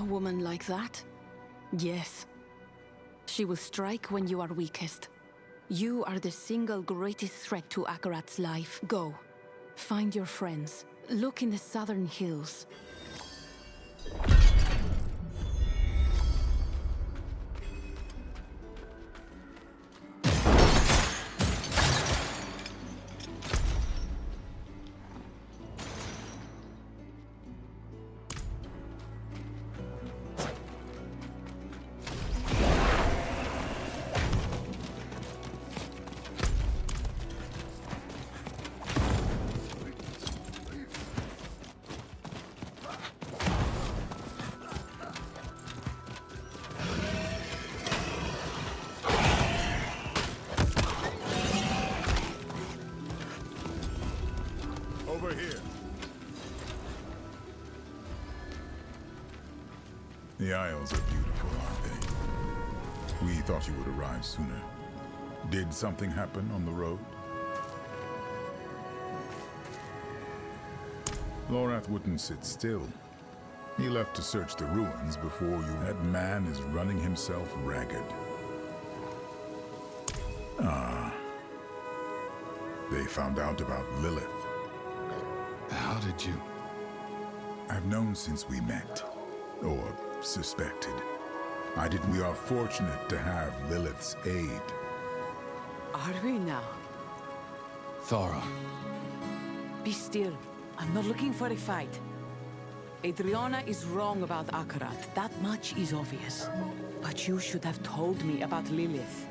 [SPEAKER 3] woman like that? Yes. She will strike when you are weakest. You are the single greatest threat to Akarat's life. Go. Find your friends. Look in the southern hills.
[SPEAKER 5] The Isles are beautiful, aren't they? We thought you would arrive sooner. Did something happen on the road? Lorath wouldn't sit still. He left to search the ruins before you. That man is running himself ragged. Ah. They found out about Lilith.
[SPEAKER 8] How did you...
[SPEAKER 5] I've known since we met. Or suspected. We are fortunate to have Lilith's aid.
[SPEAKER 18] Are we now?
[SPEAKER 8] Thara.
[SPEAKER 18] Be still. I'm not looking for a fight. Adriana is wrong about Akarat. That much is obvious. But you should have told me about Lilith.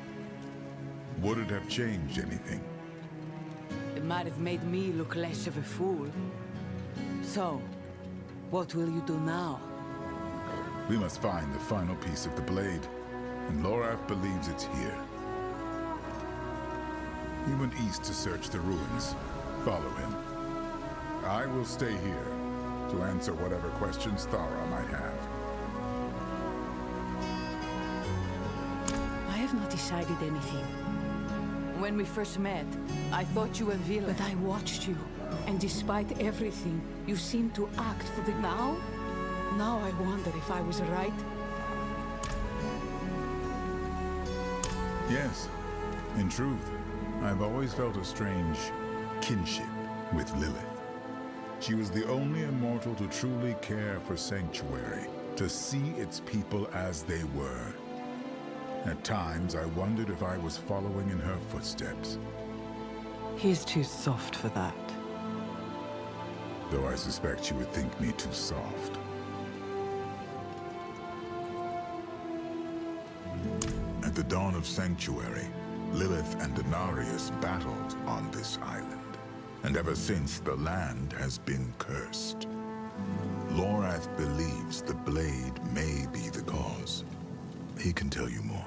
[SPEAKER 5] Would it have changed anything?
[SPEAKER 18] It might have made me look less of a fool. So, what will you do now?
[SPEAKER 5] We must find the final piece of the blade. And Lorath believes it's here. He went east to search the ruins. Follow him. I will stay here to answer whatever questions Thara might have.
[SPEAKER 18] I have not decided anything. When we first met, I thought you were villain. But I watched you, and despite everything, you seemed to act for the... Now I wonder if I was right.
[SPEAKER 5] Yes. In truth, I've always felt a strange kinship with Lilith. She was the only immortal to truly care for Sanctuary, to see its people as they were. At times, I wondered if I was following in her footsteps.
[SPEAKER 10] He's too soft for that.
[SPEAKER 5] Though I suspect she would think me too soft. At the dawn of Sanctuary, Lilith and Denarius battled on this island. And ever since, the land has been cursed. Lorath believes the blade may be the cause. He can tell you more.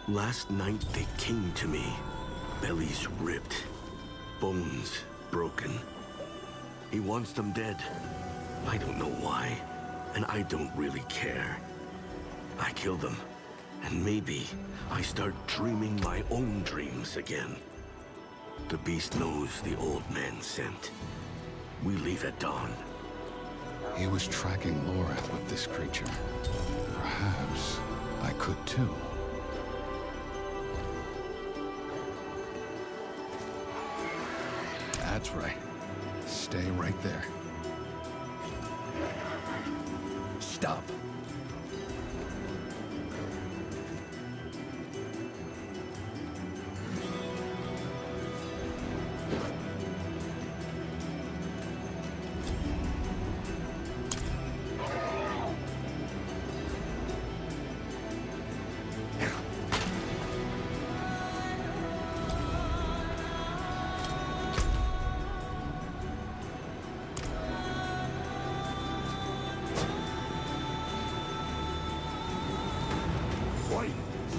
[SPEAKER 17] Last night they came to me, bellies ripped, bones broken. He wants them dead. I don't know why, and I don't really care. I kill them, and maybe I start dreaming my own dreams again. The beast knows the old man sent. We leave at dawn.
[SPEAKER 8] He was tracking Lorath with this creature. Perhaps I could too. That's right. Stay right there. Stop.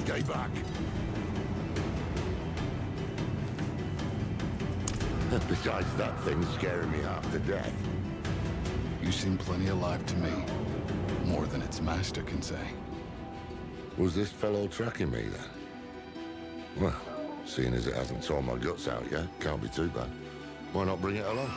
[SPEAKER 11] Stay back. Besides that thing scaring me half to death.
[SPEAKER 8] You seem plenty alive to me. More than its master can say.
[SPEAKER 11] Was this fellow tracking me then? Well, seeing as it hasn't torn my guts out yet, can't be too bad. Why not bring it along?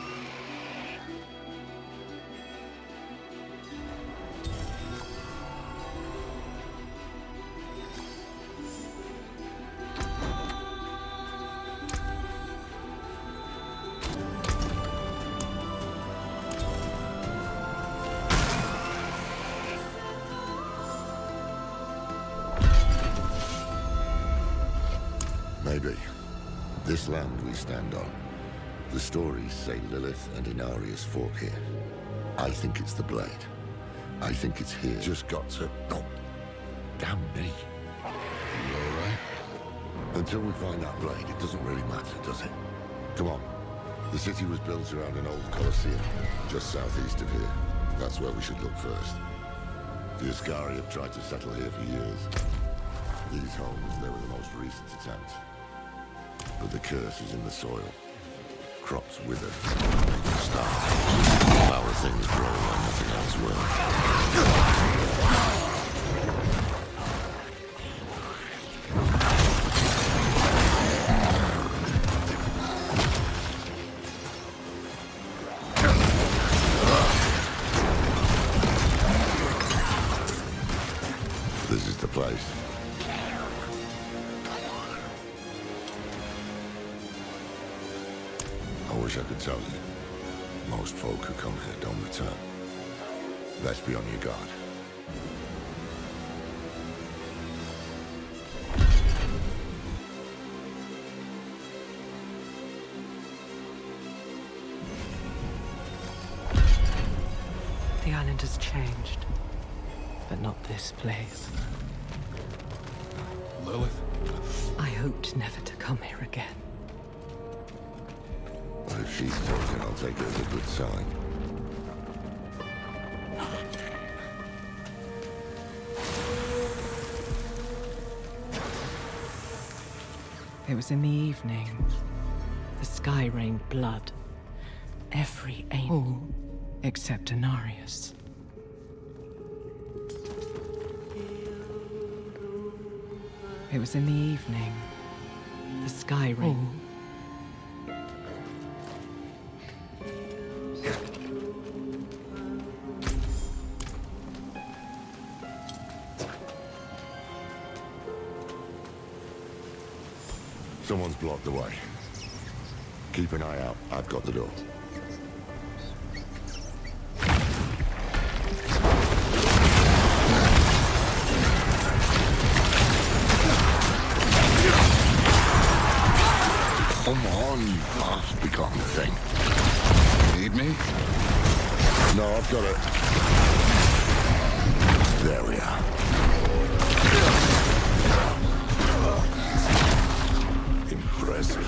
[SPEAKER 11] Maybe. This land we stand on. The stories say Lilith and Inarius fought here. I think it's the blade. I think it's here. Just got to... Oh, damn me. You alright? Until we find that blade, it doesn't really matter, does it? Come on. The city was built around an old Colosseum, just southeast of here. That's where we should look first. The Ascari have tried to settle here for years. These homes, they were the most recent attempt. But the curse is in the soil. Crops wither, people starve. Our things grow where nothing else will. This is the place. I wish I could tell you. Most folk who come here don't return. Best be on your guard.
[SPEAKER 2] The island has changed, but not this place.
[SPEAKER 15] Lilith?
[SPEAKER 2] I hoped never to come here again.
[SPEAKER 11] Well, if she's talking, I'll take it as a good sign.
[SPEAKER 2] It was in the evening. The sky rained blood. Every angel except Inarius. It was in the evening. The sky rained.
[SPEAKER 11] Someone's blocked the way. Keep an eye out. I've got the door. Come on, you half-begotten thing.
[SPEAKER 8] Need me?
[SPEAKER 11] No, I've got it. There we are. Impressive.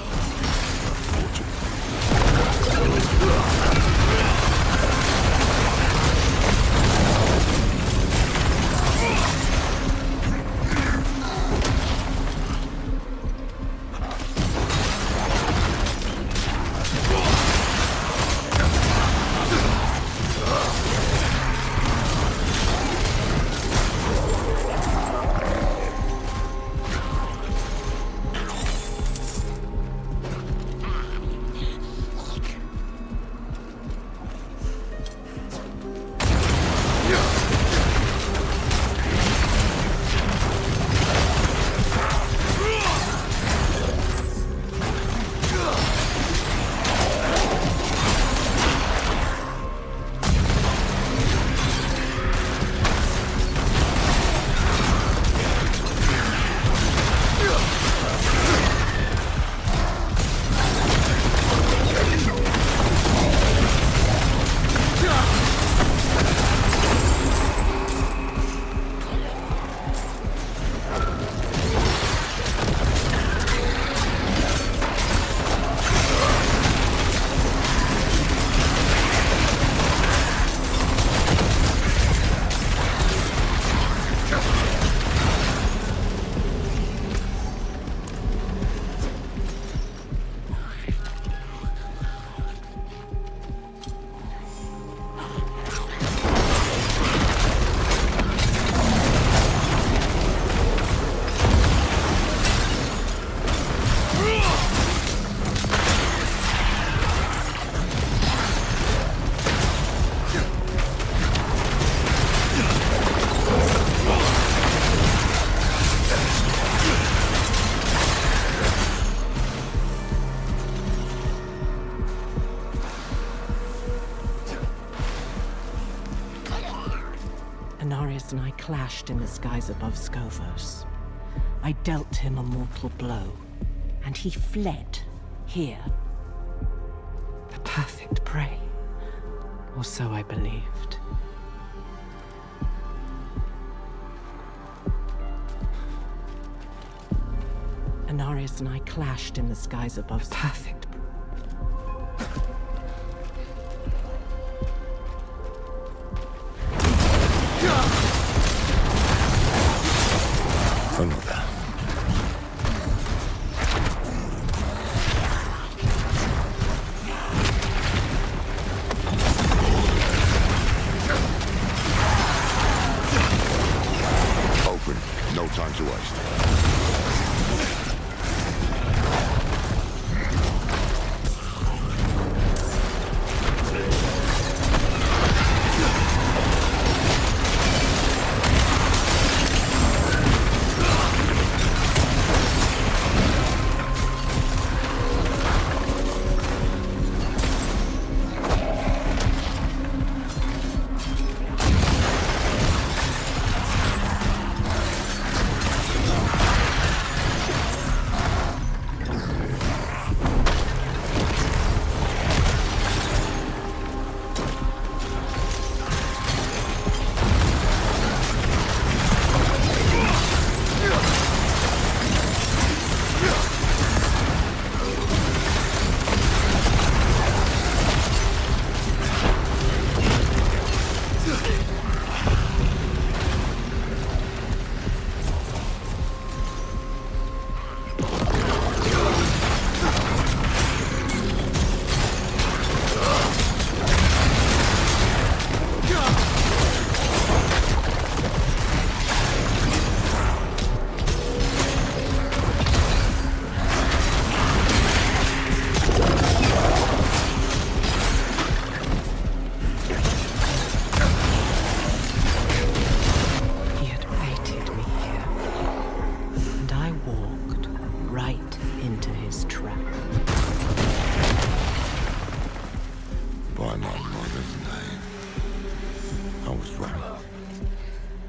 [SPEAKER 2] Inarius and I clashed in the skies above Skovos. I dealt him a mortal blow, and he fled here. The perfect prey. Or so I believed. Anarius and I clashed in the skies above. Perfect.
[SPEAKER 11] Another. Open. No time to waste.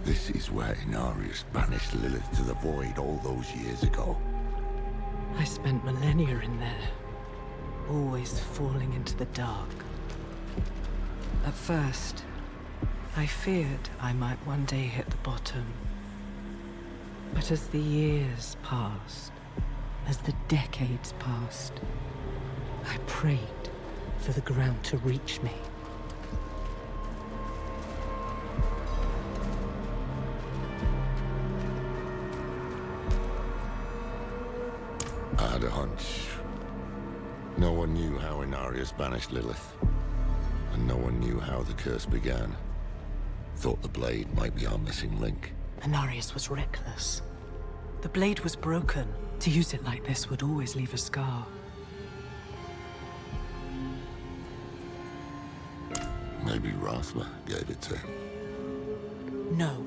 [SPEAKER 11] This is where Inarius banished Lilith to the void all those years ago.
[SPEAKER 2] I spent millennia in there, always falling into the dark. At first, I feared I might one day hit the bottom. But as the years passed, as the decades passed, I prayed for the ground to reach me.
[SPEAKER 11] I had a hunch. No one knew how Inarius banished Lilith. And no one knew how the curse began. Thought the blade might be our missing link.
[SPEAKER 2] Inarius was reckless. The blade was broken. To use it like this would always leave a scar.
[SPEAKER 11] Maybe Rathma gave it to him.
[SPEAKER 2] No.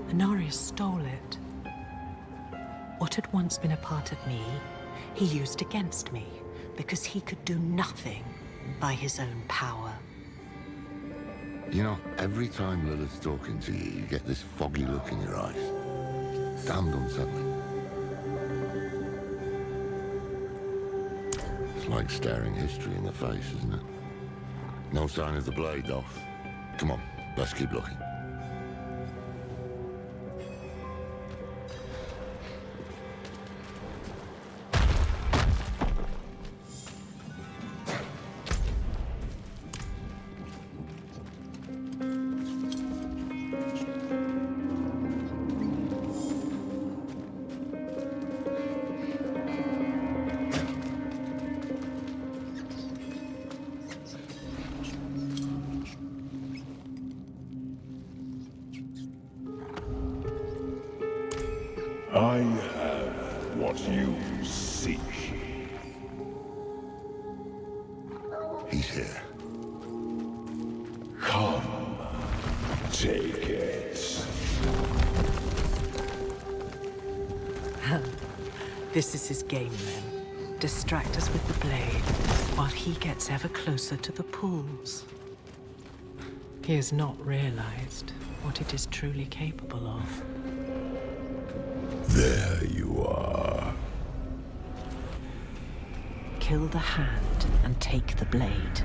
[SPEAKER 2] Inarius stole it. What had once been a part of me, he used against me, because he could do nothing by his own power.
[SPEAKER 11] You know, every time Lilith's talking to you, you get this foggy look in your eyes. It's damned unsettling. It's like staring history in the face, isn't it? No sign of the blade, though. Come on, let's keep looking.
[SPEAKER 7] I have what you seek.
[SPEAKER 11] He's here.
[SPEAKER 7] Come, take it.
[SPEAKER 2] This is his game, then. Distract us with the blade, while he gets ever closer to the pools. He has not realized what it is truly capable of.
[SPEAKER 7] There you are.
[SPEAKER 2] kill the hand and take the blade.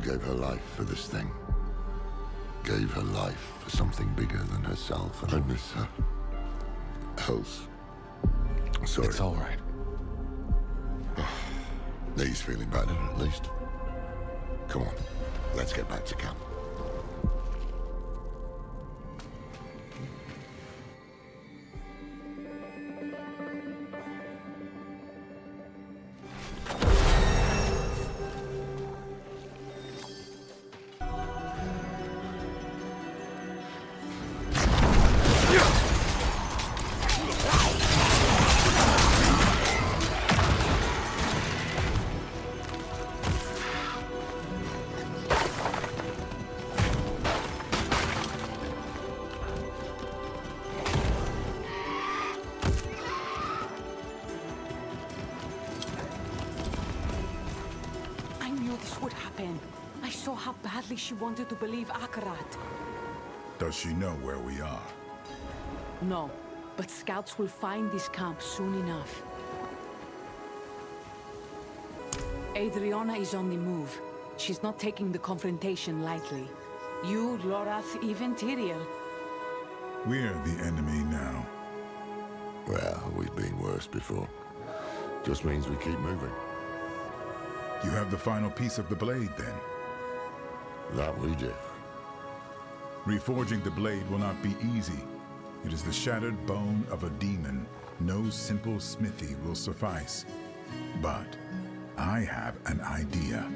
[SPEAKER 11] Gave her life for this thing. Gave her life for something bigger than herself. And I miss her. Else. Sorry.
[SPEAKER 8] It's all right.
[SPEAKER 11] He's feeling better, at least. Come on, let's get back to camp.
[SPEAKER 18] She wanted to believe Akarat.
[SPEAKER 5] Does she know where we are?
[SPEAKER 18] No, but scouts will find this camp soon enough. Adriana is on the move. She's not taking the confrontation lightly. You, Lorath, even Tyrael.
[SPEAKER 5] We're the enemy now.
[SPEAKER 11] Well, we've been worse before. Just means we keep moving.
[SPEAKER 5] You have the final piece of the blade, then?
[SPEAKER 11] That we do.
[SPEAKER 5] Reforging the blade will not be easy. It is the shattered bone of a demon. No simple smithy will suffice. But I have an idea.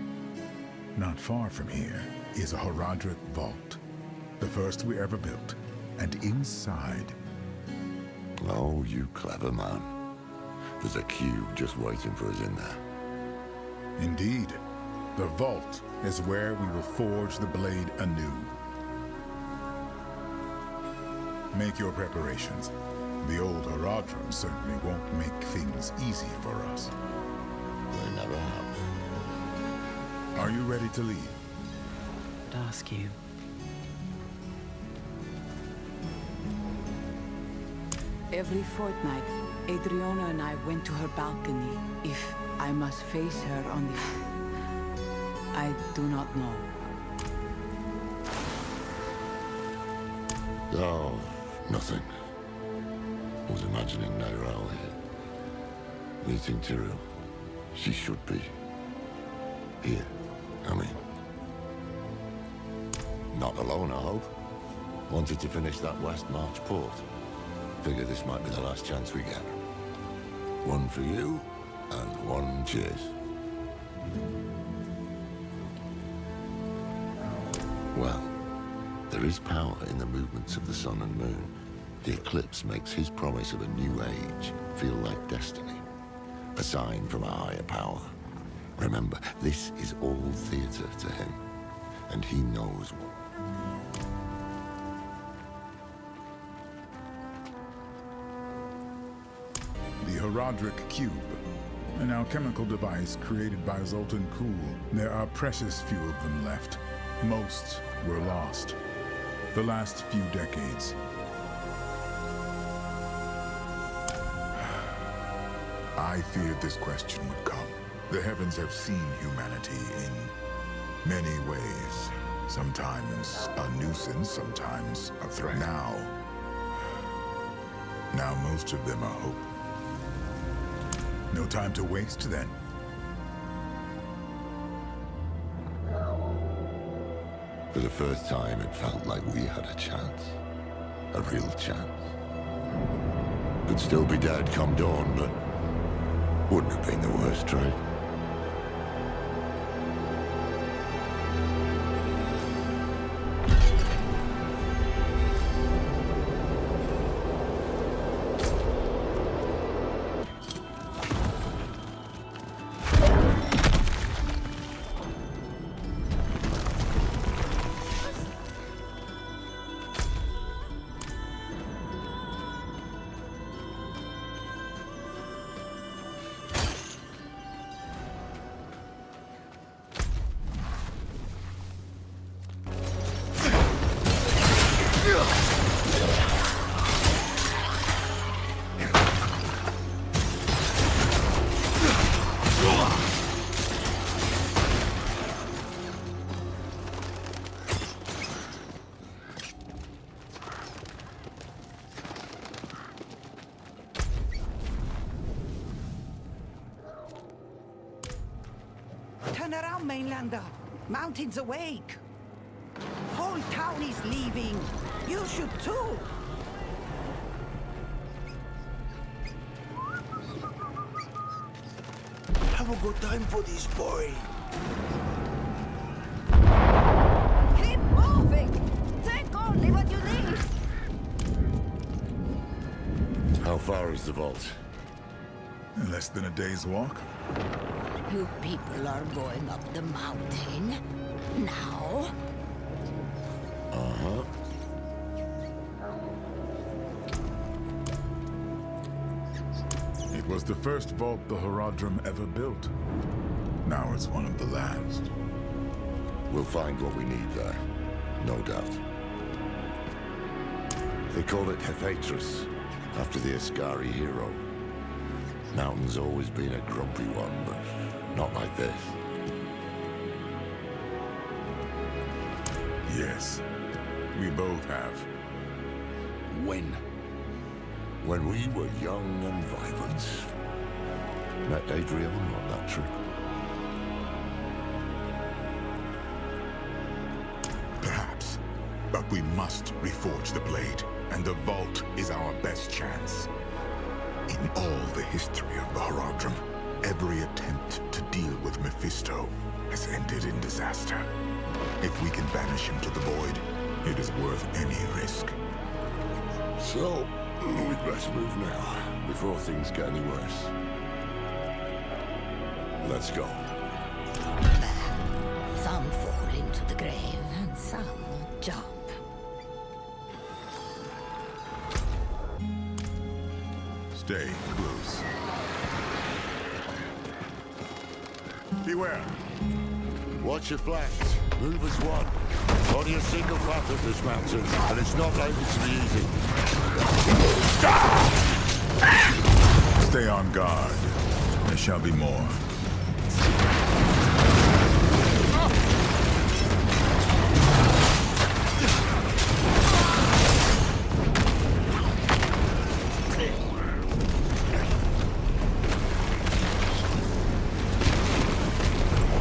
[SPEAKER 5] Not far from here is a Horadric vault. The first we ever built. And inside...
[SPEAKER 11] Oh, you clever man. There's a cube just waiting for us in there.
[SPEAKER 5] Indeed. The vault is where we will forge the blade anew. Make your preparations. The old Horadrim certainly won't make things easy for us.
[SPEAKER 11] They never have.
[SPEAKER 5] Are you ready to leave?
[SPEAKER 2] I'd ask you.
[SPEAKER 18] Every fortnight, Adriana and I went to her balcony. If I must face her on the... I do not know.
[SPEAKER 11] Oh, nothing. I was imagining Nairel here. Meeting Tyrael. She should be. Here, I mean. Not alone, I hope. Wanted to finish that West March port. Figure this might be the last chance we get. One for you, and one cheers. Well, there is power in the movements of the sun and moon. The eclipse makes his promise of a new age feel like destiny. A sign from a higher power. Remember, this is all theater to him. And he knows what.
[SPEAKER 5] The Horadric Cube. An alchemical device created by Zoltan Kuhl. There are precious few of them left. Most were lost. The last few decades. I feared this question would come. The heavens have seen humanity in many ways. Sometimes a nuisance, sometimes a threat. Now most of them are hope. No time to waste then.
[SPEAKER 11] For the first time, it felt like we had a chance. A real chance. Could still be dead come dawn, but wouldn't have been the worst trade.
[SPEAKER 13] Turn around, Mainlander. Mountain's awake. Whole town is leaving. You should too.
[SPEAKER 17] Have a good time for this boy.
[SPEAKER 13] Keep moving. Take only what you need.
[SPEAKER 11] How far is the vault?
[SPEAKER 5] Less than a day's walk.
[SPEAKER 3] You people are going up the mountain now?
[SPEAKER 11] Uh-huh.
[SPEAKER 5] It was the first vault the Horadrim ever built. Now it's one of the last.
[SPEAKER 11] We'll find what we need there, no doubt. They call it Hepatrus, after the Ascari hero. Mountain's always been a grumpy one, but not like this.
[SPEAKER 5] Yes, we both have.
[SPEAKER 11] When? When we were young and vibrant. Met Adriana on that trip.
[SPEAKER 5] Perhaps. But we must reforge the blade, and the vault is our best chance. In all the history of the Horadrim, every attempt to deal with Mephisto has ended in disaster. If we can banish him to the void, it is worth any risk.
[SPEAKER 11] So, we'd best move now, before things get any worse. Let's go.
[SPEAKER 3] Some fall into the grave, and some jump.
[SPEAKER 5] Stay close. Beware.
[SPEAKER 11] Watch your flanks. Move as one. Only a single path of this mountain, and it's not likely to be easy.
[SPEAKER 5] Stay on guard. There shall be more.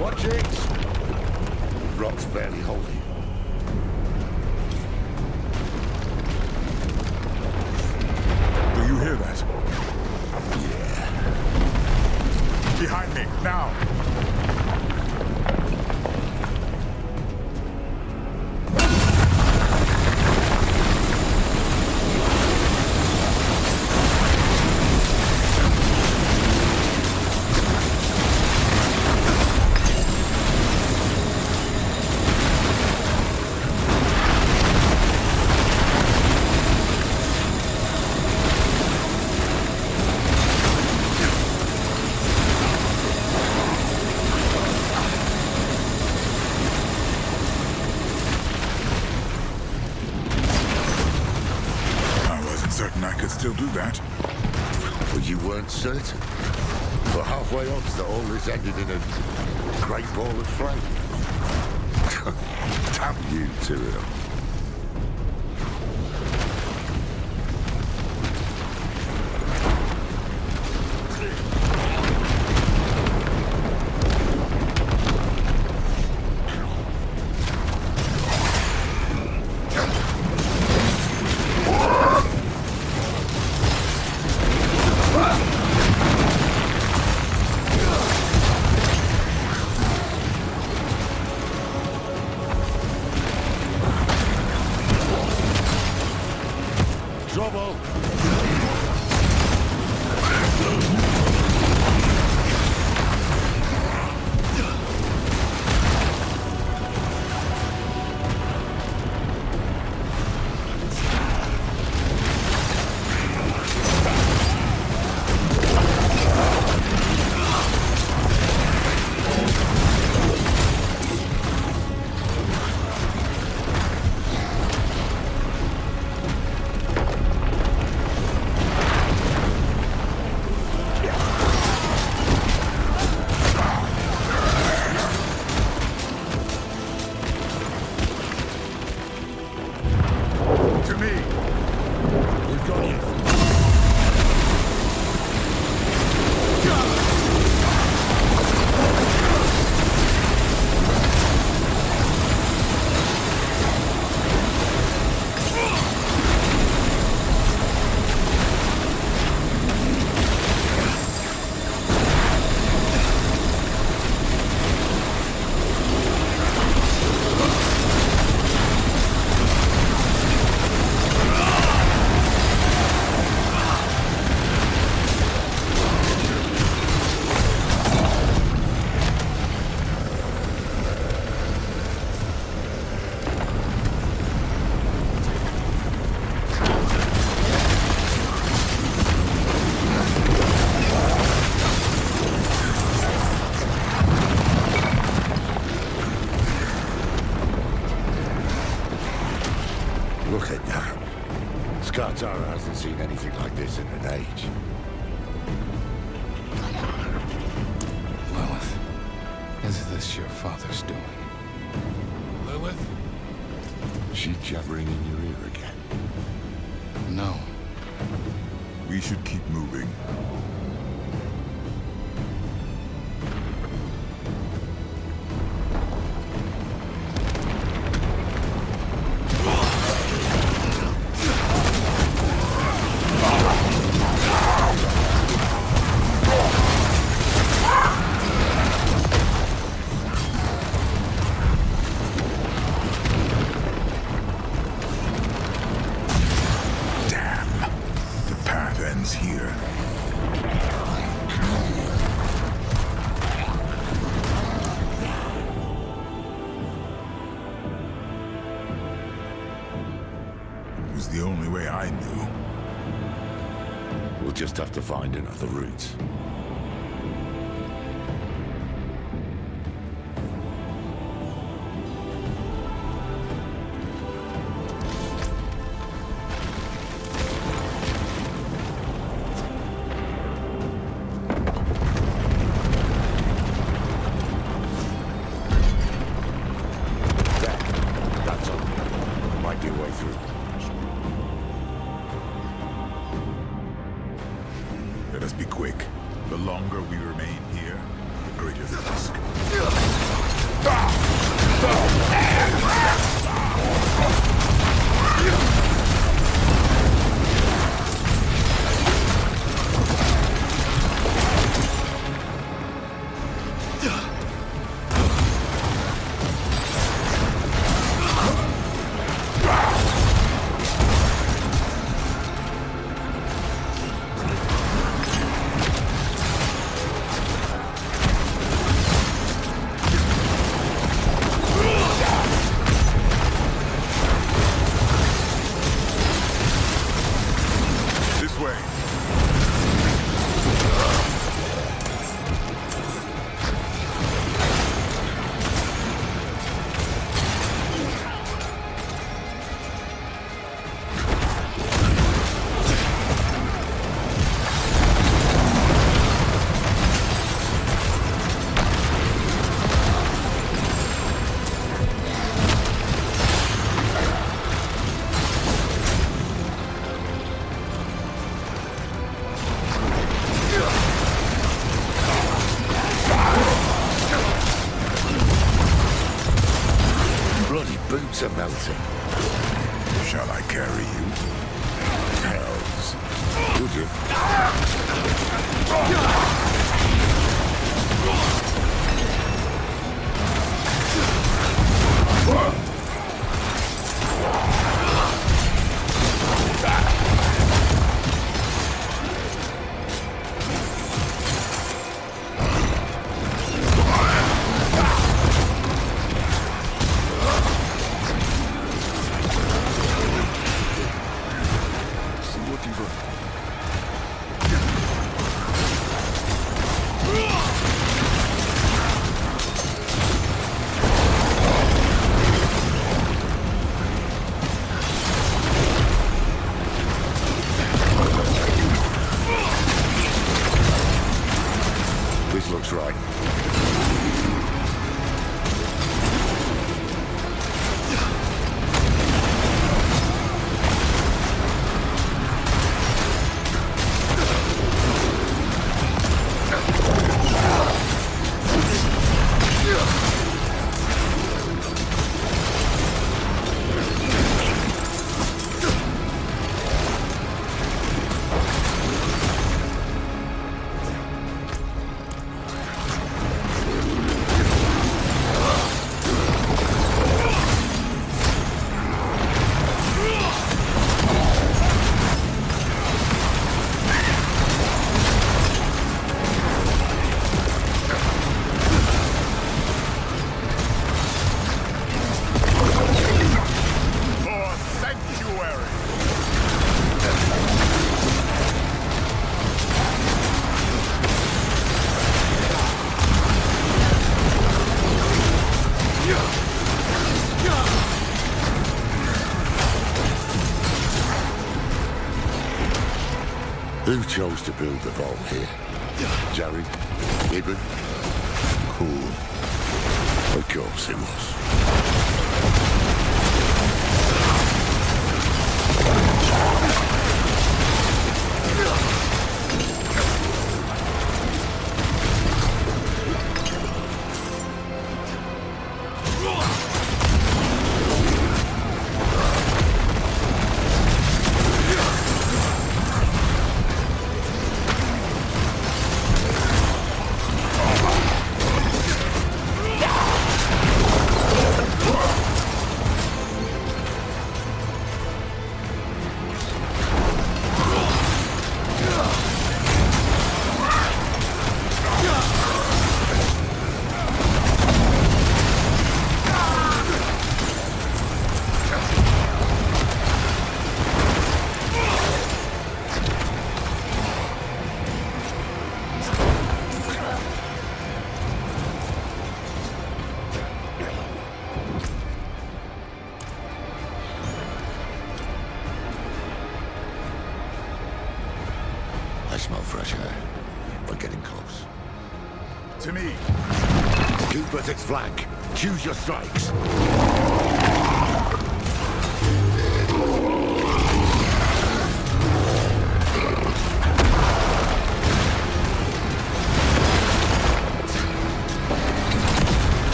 [SPEAKER 11] Watch it! Rock's barely holding.
[SPEAKER 5] Do you hear that?
[SPEAKER 11] Yeah.
[SPEAKER 5] Behind me, now!
[SPEAKER 11] Certain I could still do that. But you weren't certain. For halfway odds that all this ended in a great ball of flame. Damn you to it. Look at that. Skartara hasn't seen anything like this in an age.
[SPEAKER 8] Lilith, is this your father's doing? Lilith?
[SPEAKER 11] She jabbering in your ear again?
[SPEAKER 8] No.
[SPEAKER 5] We should keep moving. Here. It was the only way I knew.
[SPEAKER 11] We'll just have to find another route.
[SPEAKER 5] Let us be quick. The longer we remain here, the greater the risk.
[SPEAKER 11] hearts are melting.
[SPEAKER 5] Shall I carry you?
[SPEAKER 11] Hells. Would you? Looks right. Who chose to build the vault here? Jared? Ibn? Cool. Of course it was. I smell fresh air. We're getting close.
[SPEAKER 5] To me.
[SPEAKER 11] Keep at its flank. Choose your strikes.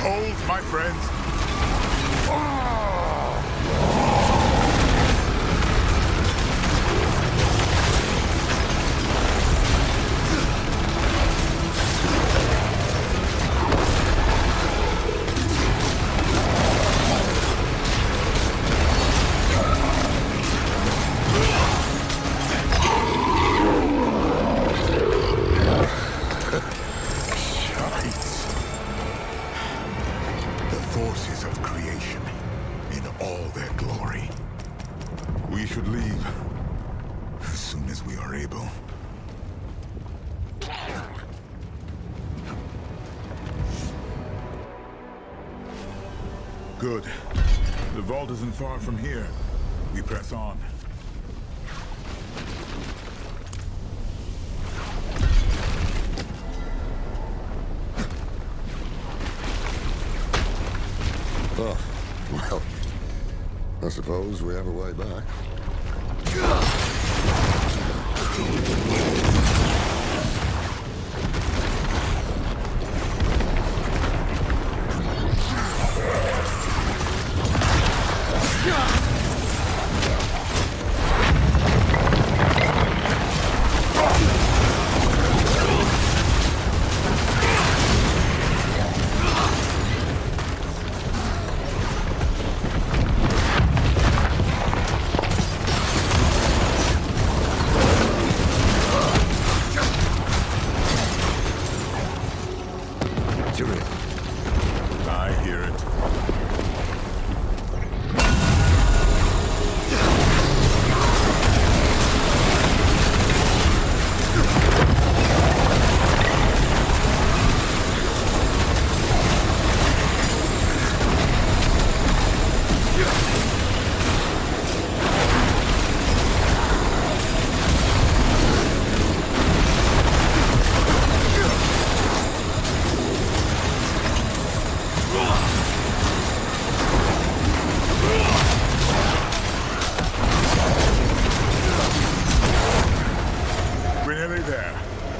[SPEAKER 5] Hold, my friends. Forces of creation in all their glory. We should leave as soon as we are able. Good. The vault isn't far from here. We press on.
[SPEAKER 11] Oh, well, I suppose we have a way back.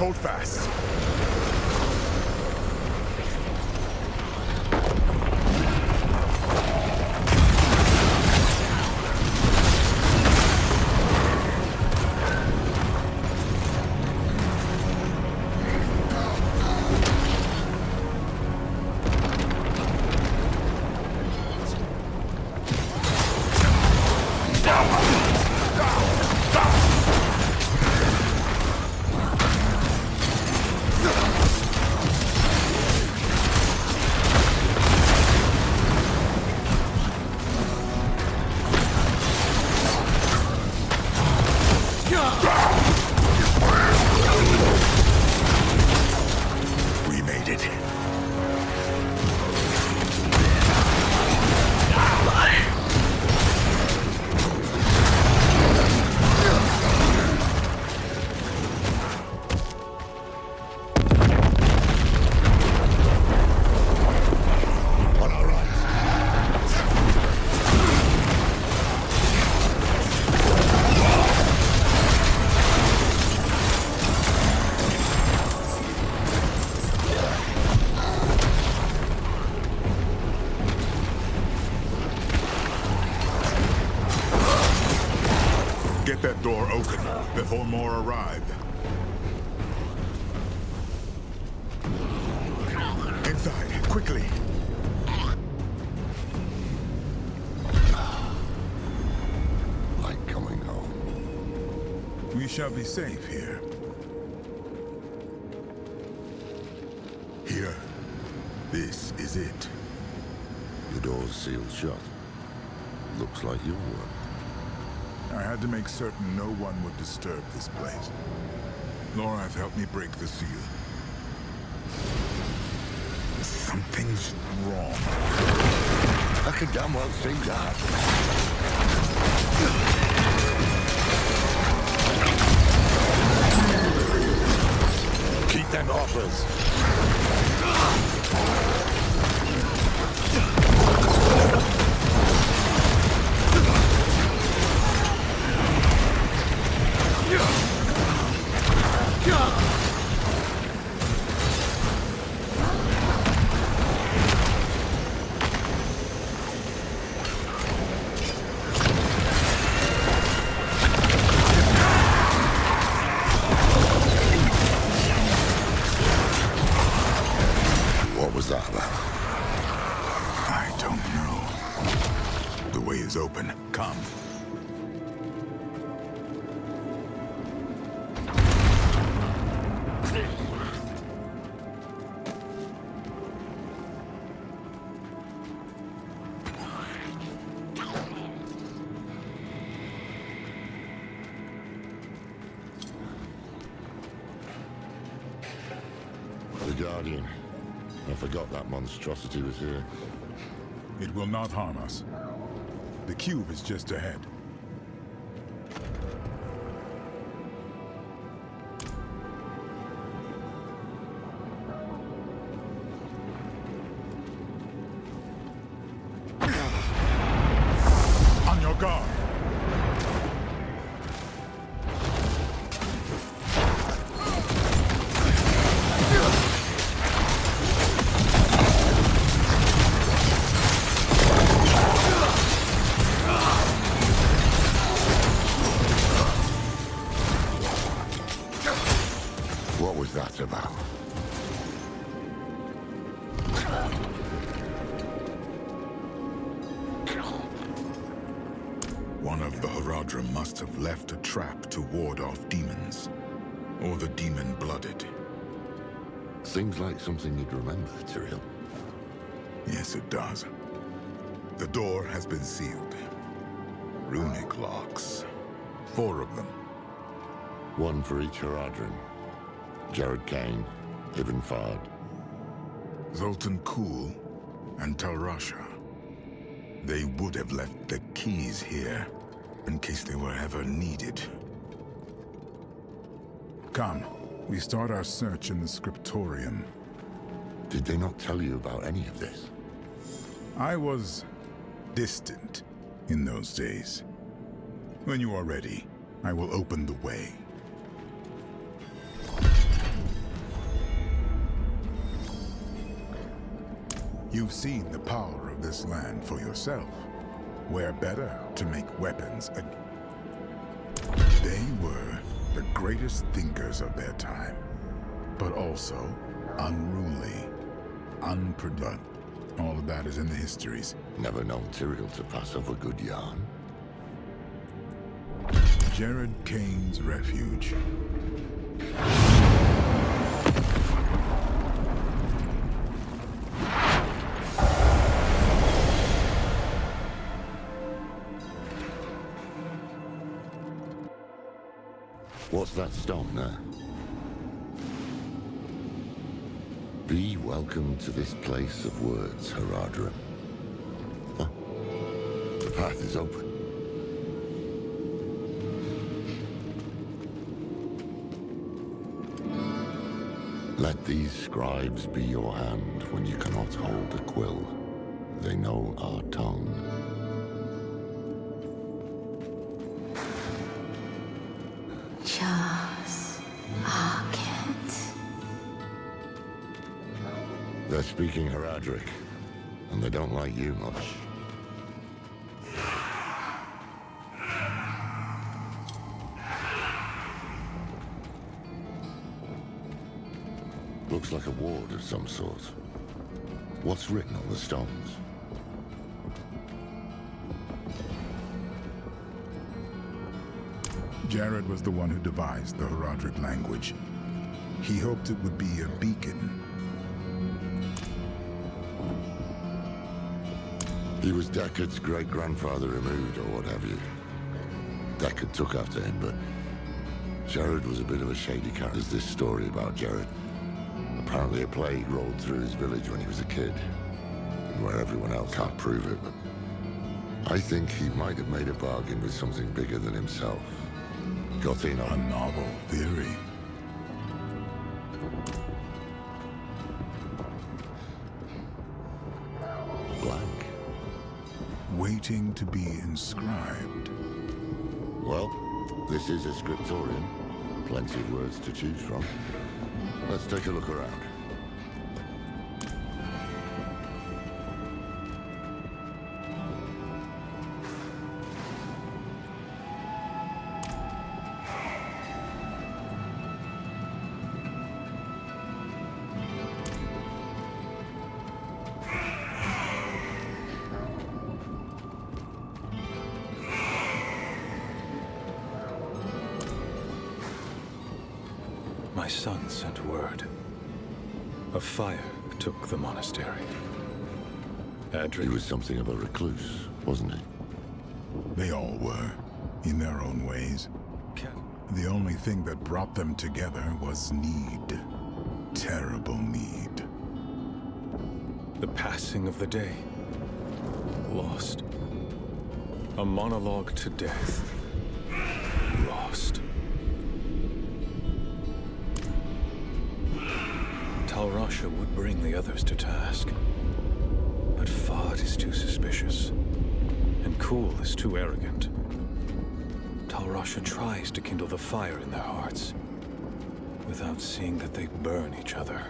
[SPEAKER 5] Hold fast. Get that door open before more arrive. Inside, quickly.
[SPEAKER 11] Like coming home.
[SPEAKER 5] We shall be safe here. Here. This is it.
[SPEAKER 11] The door's sealed shut. Looks like your work.
[SPEAKER 5] I had to make certain no one would disturb this place. Lorath helped me break the seal. Something's wrong.
[SPEAKER 11] I could damn well see that. Keep them off us. What was that about?
[SPEAKER 5] I don't know. The way is open. Come.
[SPEAKER 11] The Guardian. I forgot that monstrosity was here.
[SPEAKER 5] It will not harm us. The cube is just ahead. On your guard.
[SPEAKER 11] What was that about?
[SPEAKER 5] One of the Horadrim must have left a trap to ward off demons. Or the demon-blooded.
[SPEAKER 11] Seems like something you'd remember, Tyrael.
[SPEAKER 5] Yes, it does. The door has been sealed. Runic locks. 4 of them.
[SPEAKER 11] One for each Horadrim. Jared Kane, Ibn Fard.
[SPEAKER 5] Zoltan Kuhl and Talrasha. They would have left the keys here in case they were ever needed. Come, we start our search in the scriptorium.
[SPEAKER 11] Did they not tell you about any of this?
[SPEAKER 5] I was distant in those days. When you are ready, I will open the way. You've seen the power of this land for yourself. Where better to make weapons? They were the greatest thinkers of their time, but also unruly, unproductive. All of that is in the histories.
[SPEAKER 11] Never known Tyrrell to pass off a good yarn.
[SPEAKER 5] Jared Kane's refuge.
[SPEAKER 11] What's that stone there? Be welcome to this place of words, Horadrim. Huh? The path is open. Let these scribes be your hand when you cannot hold a quill. They know our tongue. They're speaking Horadric, and they don't like you much. Looks like a ward of some sort. What's written on the stones?
[SPEAKER 5] Jared was the one who devised the Horadric language. He hoped it would be a beacon.
[SPEAKER 11] He was Deckard's great-grandfather removed, or what have you. Deckard took after him, but Jared was a bit of a shady character. There's this story about Jared. Apparently a plague rolled through his village when he was a kid, and where everyone else can't prove it, but I think he might have made a bargain with something bigger than himself. Got in on
[SPEAKER 5] a novel theory.
[SPEAKER 11] Blank.
[SPEAKER 5] Waiting to be inscribed.
[SPEAKER 11] Well, this is a scriptorium. Plenty of words to choose from. Let's take a look around.
[SPEAKER 10] My son sent word. A fire took the monastery.
[SPEAKER 11] He was something of a recluse, wasn't he?
[SPEAKER 5] They all were, in their own ways. The only thing that brought them together was need. Terrible need.
[SPEAKER 10] The passing of the day. Lost. A monologue to death. Lost. Talrasha would bring the others to task. But Fod is too suspicious. And Cool is too arrogant. Talrasha tries to kindle the fire in their hearts, without seeing that they burn each other.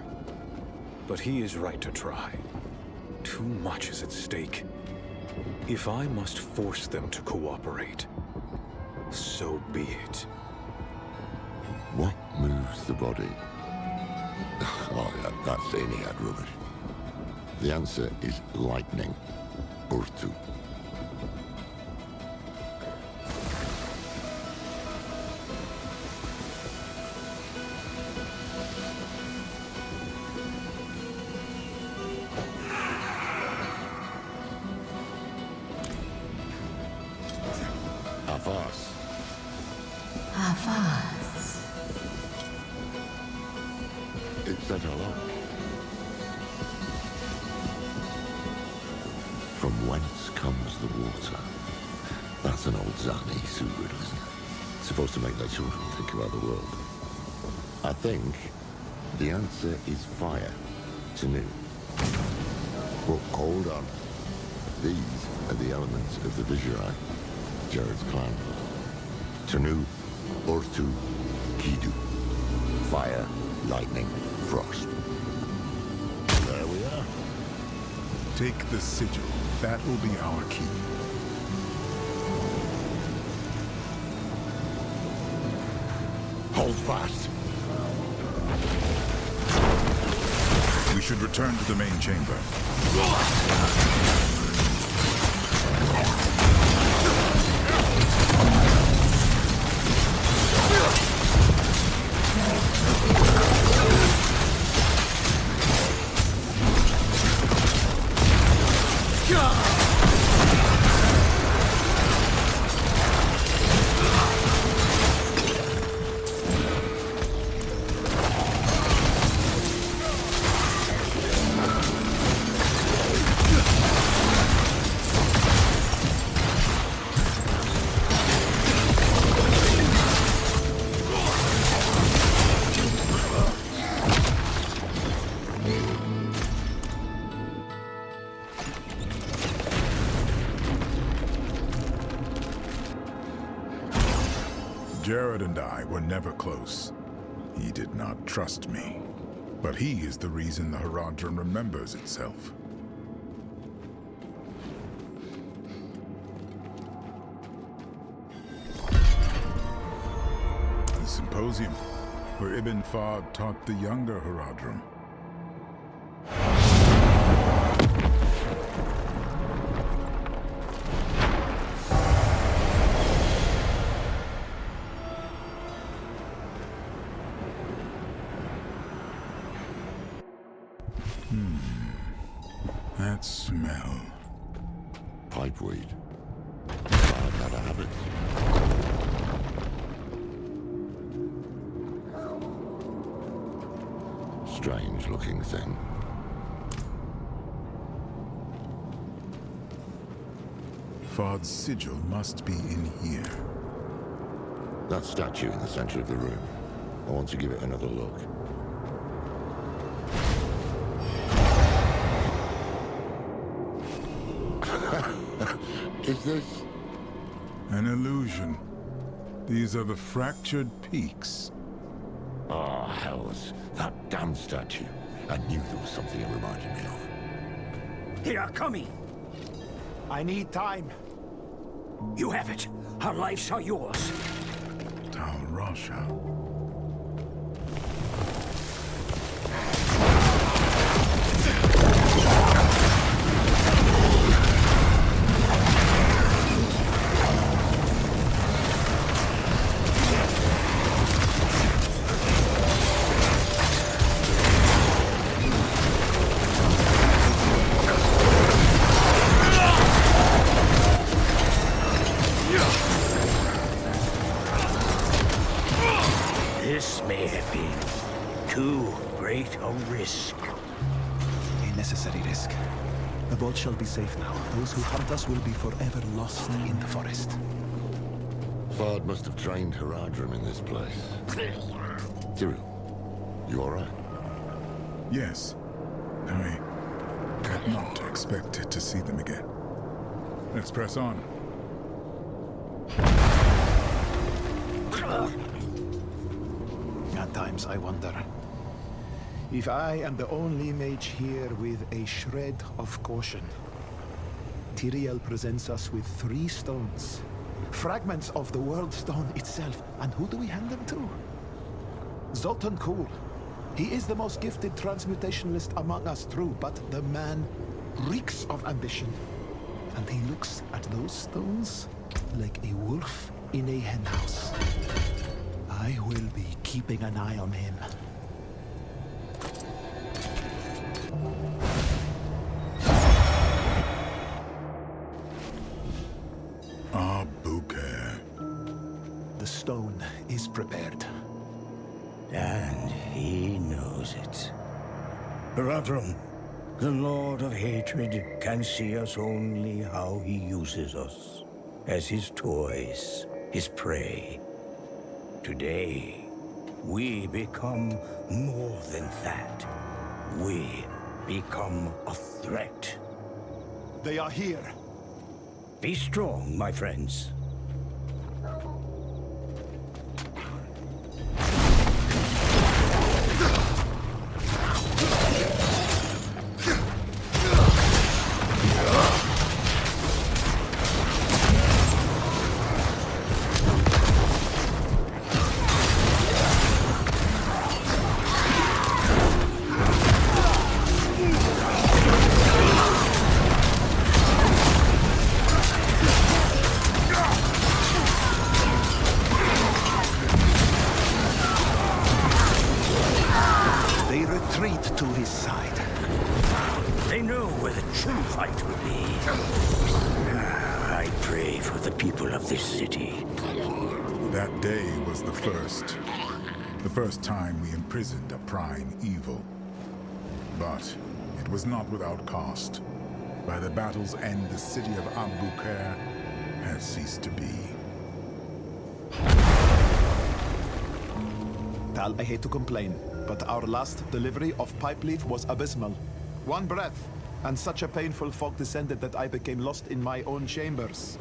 [SPEAKER 10] But he is right to try. Too much is at stake. If I must force them to cooperate, so be it.
[SPEAKER 11] What moves the body? Oh, yeah, that's Aeneid rubbish. The answer is lightning. Urtu. Avas.
[SPEAKER 3] Avas.
[SPEAKER 11] It said hello. From whence comes the water? That's an old Zani Sioux riddle, isn't it? Supposed to make their children think about the world. I think the answer is fire. Tanu. But hold on. These are the elements of the Visurai, Jared's clan. Tanu, Urtu, Kidu. Fire, lightning, frost. There we are.
[SPEAKER 5] Take the sigil. That will be our key.
[SPEAKER 11] Hold fast.
[SPEAKER 5] We should return to the main chamber. Jared and I were never close. He did not trust me. But he is the reason the Horadrim remembers itself. The symposium, where Ibn Fahd taught the younger Horadrim. That smell.
[SPEAKER 11] Pipeweed. Fahd had a habit. Strange-looking thing.
[SPEAKER 5] Fahd's sigil must be in here.
[SPEAKER 11] That statue in the center of the room. I want to give it another look. Is this?
[SPEAKER 5] An illusion. These are the fractured peaks.
[SPEAKER 11] Oh, hells. That damn statue. I knew there was something it reminded me of.
[SPEAKER 6] They are coming! I need time. You have it. Our lives are yours.
[SPEAKER 5] Tal Rasha.
[SPEAKER 6] This may have been too great a risk.
[SPEAKER 22] A necessary risk. The vault shall be safe now. Those who hunt us will be forever lost in the forest.
[SPEAKER 11] Fahd must have trained Horadrim in this place. Cyril, you alright?
[SPEAKER 5] Yes. I had not expected to see them again. Let's press on.
[SPEAKER 22] At times I wonder if I am the only mage here with a shred of caution. Tyrael presents us with 3 stones. Fragments of the World Stone itself. And who do we hand them to? Zoltan Kuhl. He is the most gifted transmutationalist among us, true, but the man reeks of ambition. And he looks at those stones like a wolf in a henhouse. I will be keeping an eye on him. The stone is prepared.
[SPEAKER 6] And he knows it. Horadrim, the Lord of Hatred, can see us only how he uses us. As his toys, his prey. Today, we become more than that. We become a threat.
[SPEAKER 22] They are here.
[SPEAKER 6] Be strong, my friends. retreat to his side.
[SPEAKER 17] They know where the true fight will be. I pray for the people of this city.
[SPEAKER 5] That day was the first. The first time we imprisoned a prime evil. But it was not without cost. By the battle's end, the city of Albuquerque has ceased to be.
[SPEAKER 22] Tal, I hate to complain, but our last delivery of pipe leaf was abysmal. One breath, and such a painful fog descended that I became lost in my own chambers.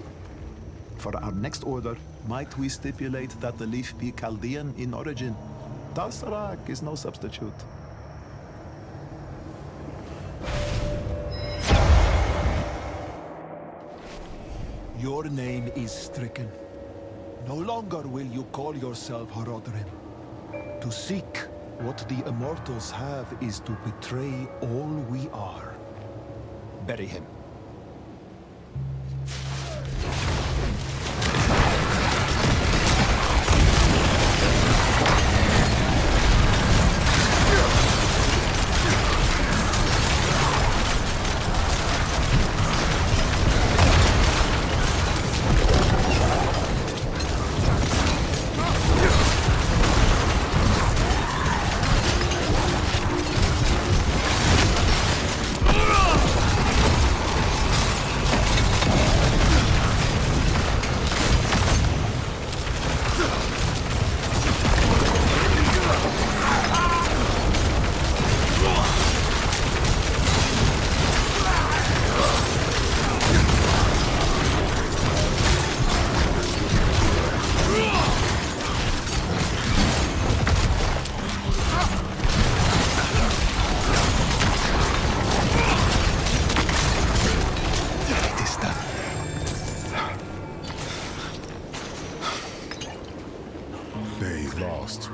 [SPEAKER 22] For our next order, might we stipulate that the leaf be Chaldean in origin? Talsarak is no substitute. Your name is stricken. No longer will you call yourself Horadrim. To seek what the immortals have is to betray all we are. Bury him.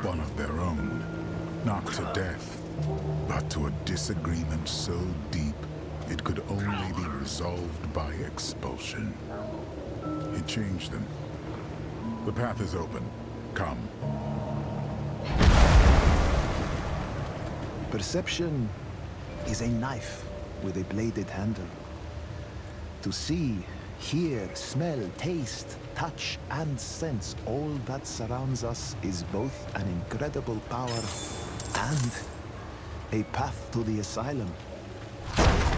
[SPEAKER 5] One of their own, not to death, but to a disagreement so deep it could only be resolved by expulsion. It changed them. The path is open. Come.
[SPEAKER 22] Perception is a knife with a bladed handle. To see, hear, smell, taste, touch, and sense all that surrounds us is both an incredible power and a path to the asylum.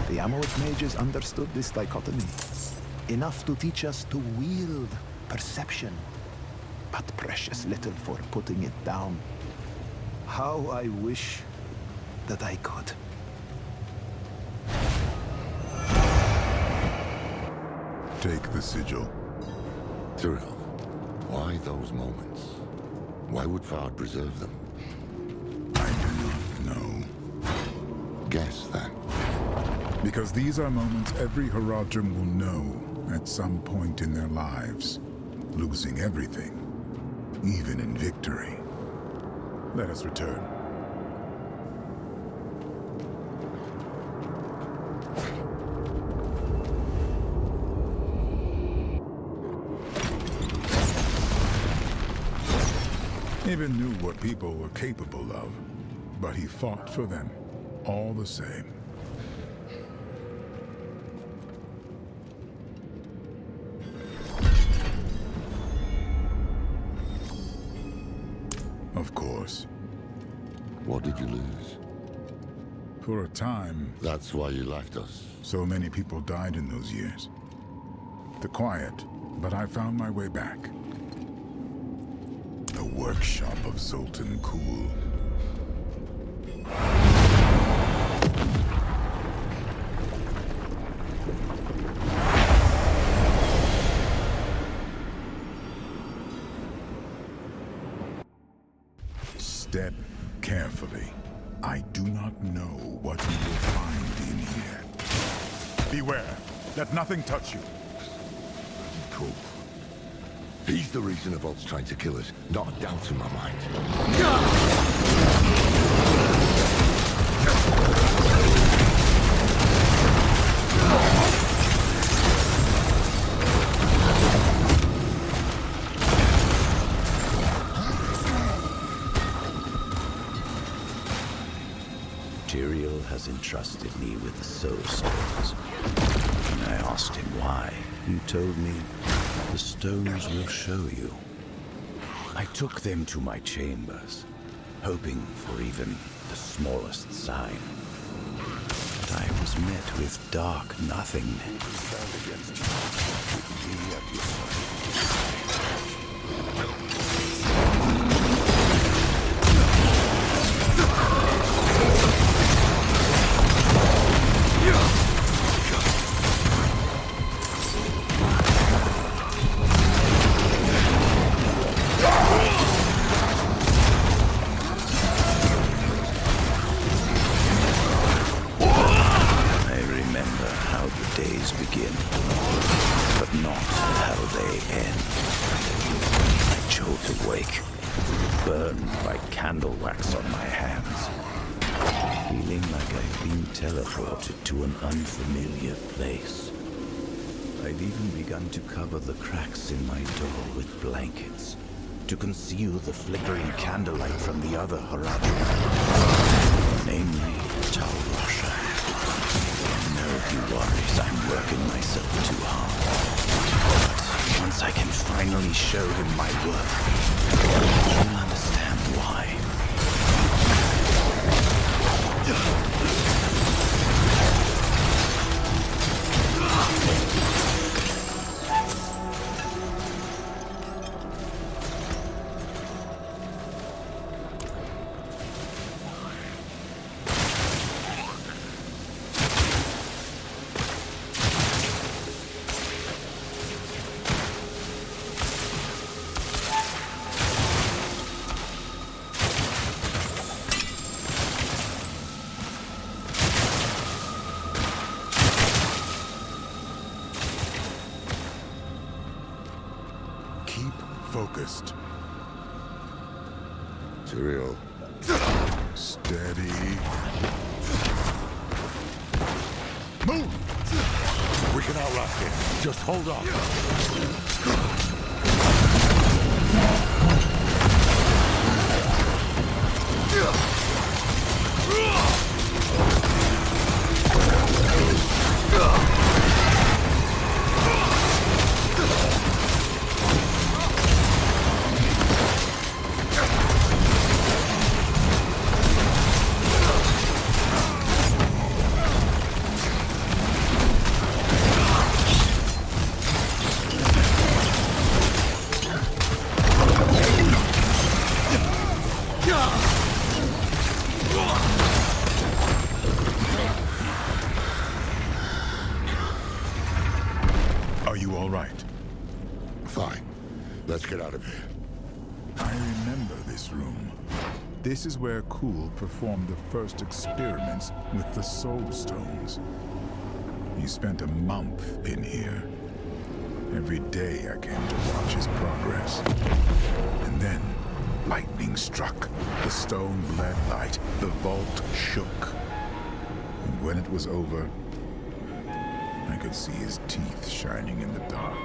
[SPEAKER 22] The Amorth mages understood this dichotomy, enough to teach us to wield perception, but precious little for putting it down. How I wish that I could.
[SPEAKER 5] Take the sigil.
[SPEAKER 11] Cyril, why those moments? Why would Fard preserve them?
[SPEAKER 5] I do not know.
[SPEAKER 11] Guess then.
[SPEAKER 5] Because these are moments every Horadrim will know at some point in their lives, losing everything, even in victory. Let us return. Even knew what people were capable of, but he fought for them all the same. Of course.
[SPEAKER 11] What did you lose?
[SPEAKER 5] For a time.
[SPEAKER 11] That's why you left us.
[SPEAKER 5] So many people died in those years. The quiet, but I found my way back. The workshop of Zoltan Kuhl. Step carefully. I do not know what you will find in here. Beware. Let nothing touch you.
[SPEAKER 11] Cool. He's the reason the Vault's trying to kill us. Not a doubt in my mind.
[SPEAKER 1] Tyrael has entrusted me with the Soul Stones. When I asked him why, he told me, the stones will show you. I took them to my chambers, hoping for even the smallest sign. But I was met with dark nothingness. Teleported to an unfamiliar place. I'd even begun to cover the cracks in my door with blankets to conceal the flickering candlelight from the other Horadrim, namely Tal Rasha. No, he worries I'm working myself too hard. But once I can finally show him my work, he'll understand why.
[SPEAKER 5] Focused.
[SPEAKER 11] Tyrael.
[SPEAKER 5] Steady. Move!
[SPEAKER 11] We can outlast him. Just hold on.
[SPEAKER 5] Are you all right?
[SPEAKER 11] Fine. Let's get out of here.
[SPEAKER 5] I remember this room. This is where Kuhl performed the first experiments with the Soul Stones. He spent a month in here. Every day I came to watch his progress. And then, lightning struck. The stone bled light. The vault shook. And when it was over, I could see his teeth shining in the dark.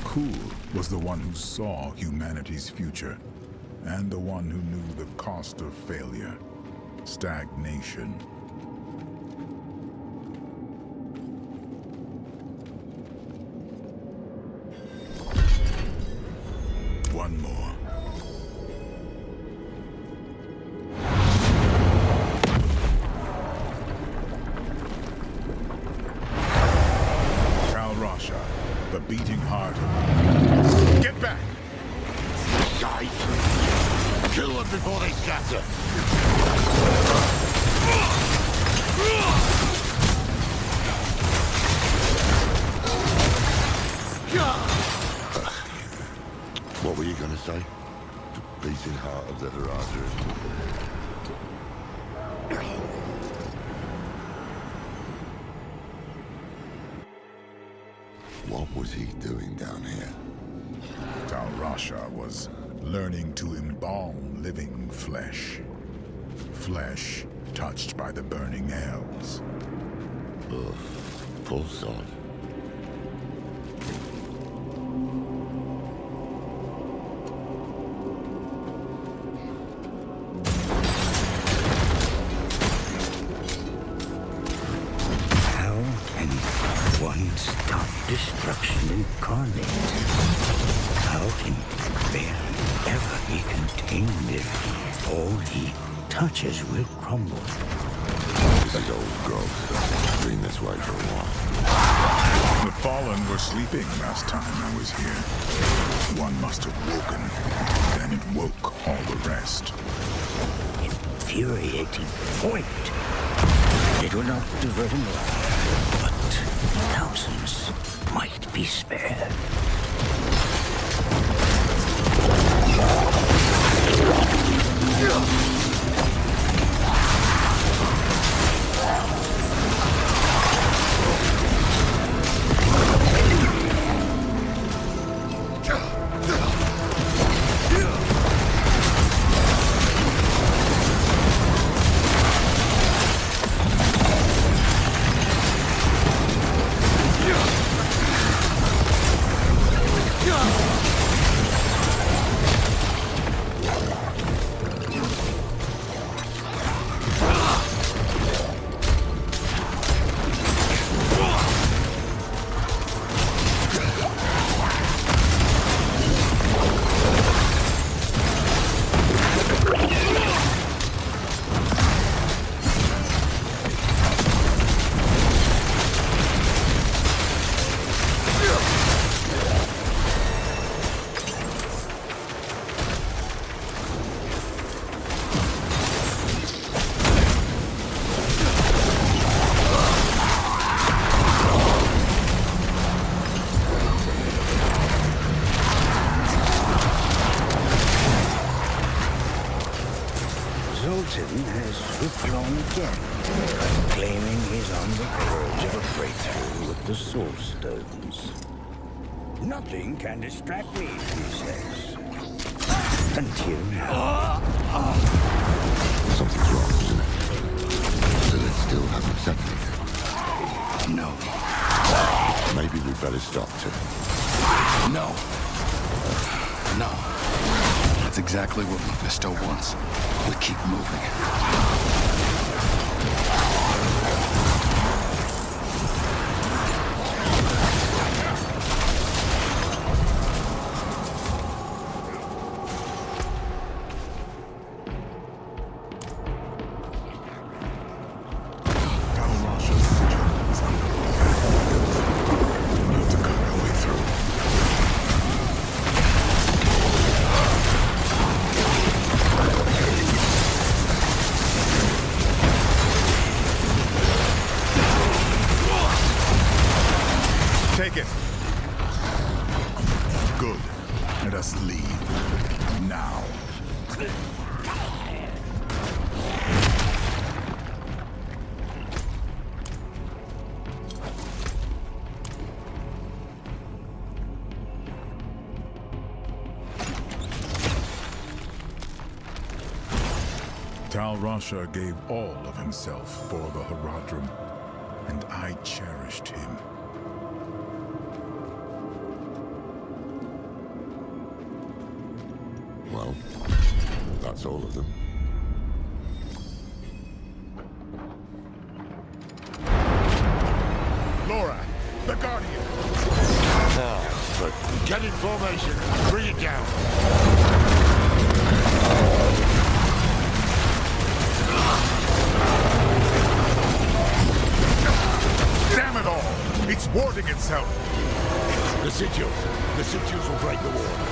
[SPEAKER 5] Kuhl was the one who saw humanity's future, and the one who knew the cost of failure, stagnation. One more. Tal Rasha, the beating heart. Get back!
[SPEAKER 11] Shite! Kill them before they scatter! What were you gonna say? The beating heart of the Horadrim. What was he doing down here?
[SPEAKER 5] Tal Rasha was learning to embalm living flesh. Flesh touched by the burning hells.
[SPEAKER 11] Ugh, poor sod.
[SPEAKER 16] can't stop destruction incarnate. How can barely ever be contained if all he touches will crumble?
[SPEAKER 11] These old growths been this way for a while.
[SPEAKER 5] The Fallen were sleeping last time I was here. One must have woken, then it woke all the rest.
[SPEAKER 16] Infuriating point. It will not divert him long, but thousands might be spared. Has withdrawn again, claiming he's on the verge of a breakthrough with the Soul Stones. Nothing can distract me, he says. Until now.
[SPEAKER 11] Something's wrong, isn't it? So they still haven't accepted it?
[SPEAKER 8] No.
[SPEAKER 11] Maybe we'd better stop too.
[SPEAKER 8] No. No. That's exactly what Mephisto wants. We keep moving.
[SPEAKER 5] Take it. Good. Let us leave. Now. Tal Rasha gave all of himself for the Horadrim, and I cherished him.
[SPEAKER 11] Well, that's all of them.
[SPEAKER 5] Laura, the Guardian!
[SPEAKER 11] But get in formation. Bring it down.
[SPEAKER 5] Damn it all! It's warding itself!
[SPEAKER 11] The sigils will break the wall.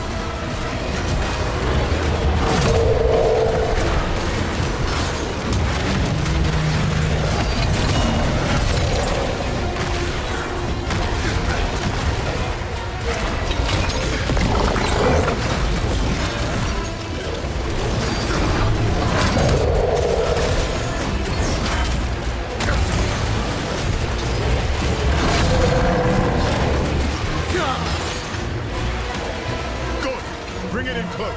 [SPEAKER 5] Bring it in close.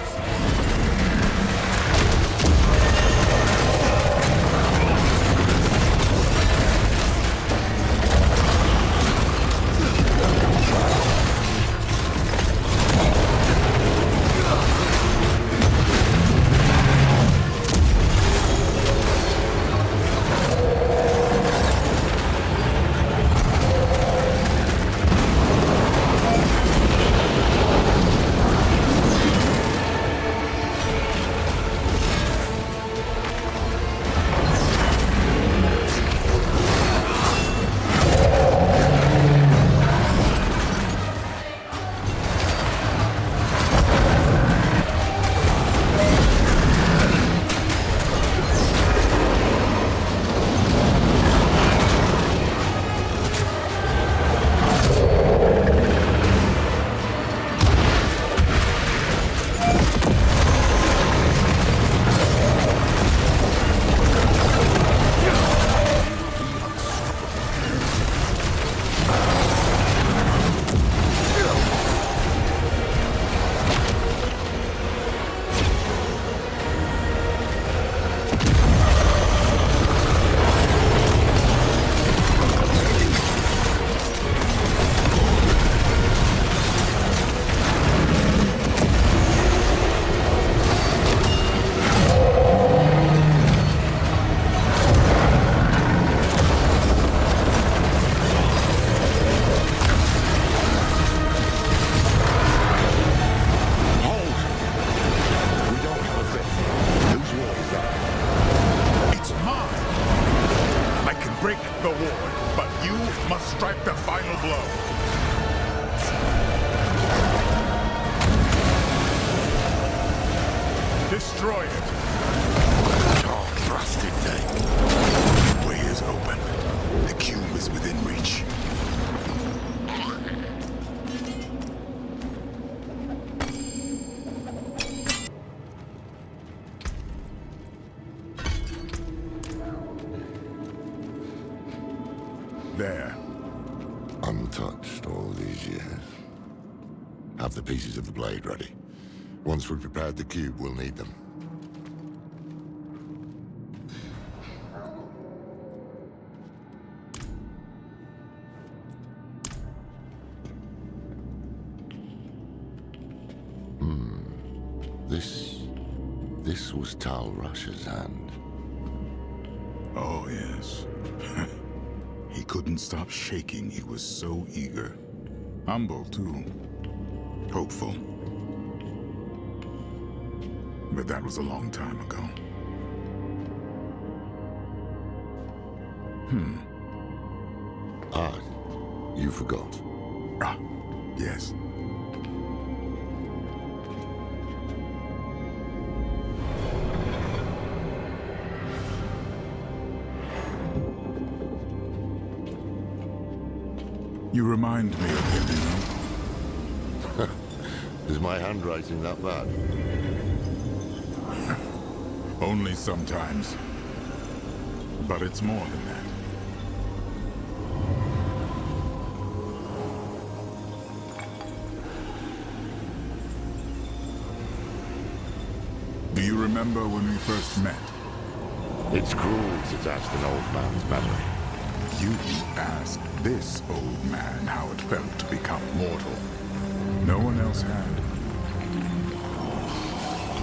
[SPEAKER 5] You must strike the final blow. Destroy it.
[SPEAKER 11] Oh, blasted thing.
[SPEAKER 5] The way is open. The cube is within reach. There.
[SPEAKER 11] Untouched all these years. Have the pieces of the blade ready. Once we've prepared the cube, we'll need them. This was Tal Rasha's hand.
[SPEAKER 5] Oh, yes. He couldn't stop shaking. He was so eager. Humble, too. Hopeful. But that was a long time ago.
[SPEAKER 11] Ah, you forgot.
[SPEAKER 5] Ah, yes. You remind me of him, you know?
[SPEAKER 11] Is my handwriting that bad?
[SPEAKER 5] Only sometimes. But it's more than that. Do you remember when we first met?
[SPEAKER 11] It's cruel to test an old man's memory.
[SPEAKER 5] You asked this old man how it felt to become mortal. No one else had.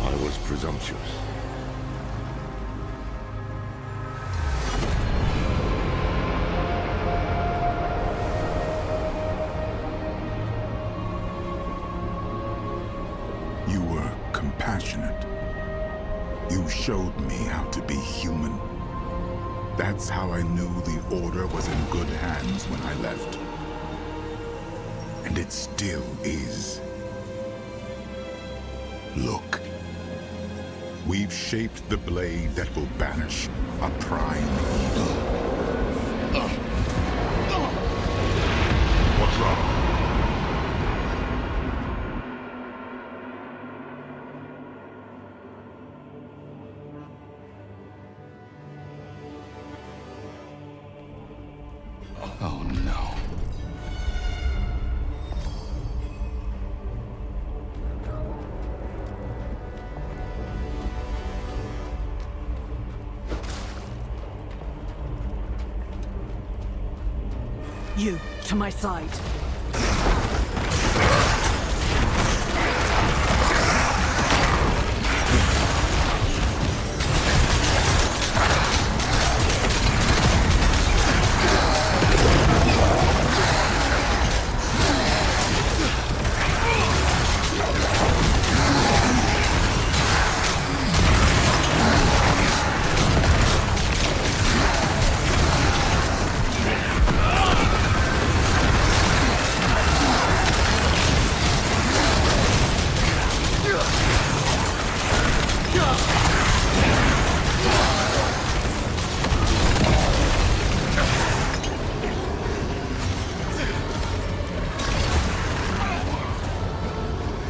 [SPEAKER 11] I was presumptuous.
[SPEAKER 5] You were compassionate. You showed me how to be human. That's how I knew the Order was in good hands when I left. And it still is. Look. We've shaped the blade that will banish a prime evil. What's wrong?
[SPEAKER 8] Oh, no.
[SPEAKER 2] You, to my side.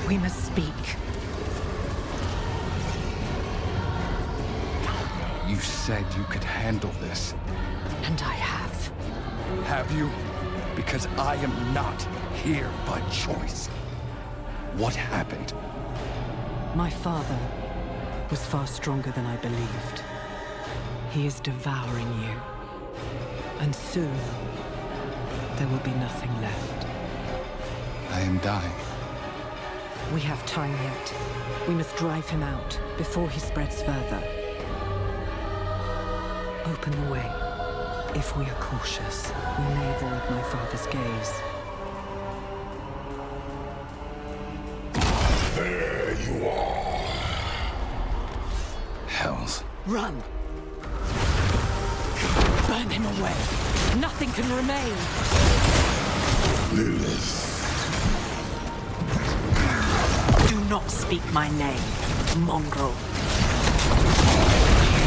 [SPEAKER 2] We must speak.
[SPEAKER 8] You said you could handle this.
[SPEAKER 2] And I have.
[SPEAKER 8] Have you? Because I am not here by choice. What happened?
[SPEAKER 2] My father was far stronger than I believed. He is devouring you. And soon, there will be nothing left.
[SPEAKER 8] I am dying.
[SPEAKER 2] We have time yet. We must drive him out before he spreads further. Open the way. If we are cautious, we may avoid my father's gaze.
[SPEAKER 11] There you are.
[SPEAKER 8] Hells.
[SPEAKER 2] Run! Burn him away!
[SPEAKER 21] Nothing can remain.
[SPEAKER 7] Lilith.
[SPEAKER 2] Do not speak my name, mongrel.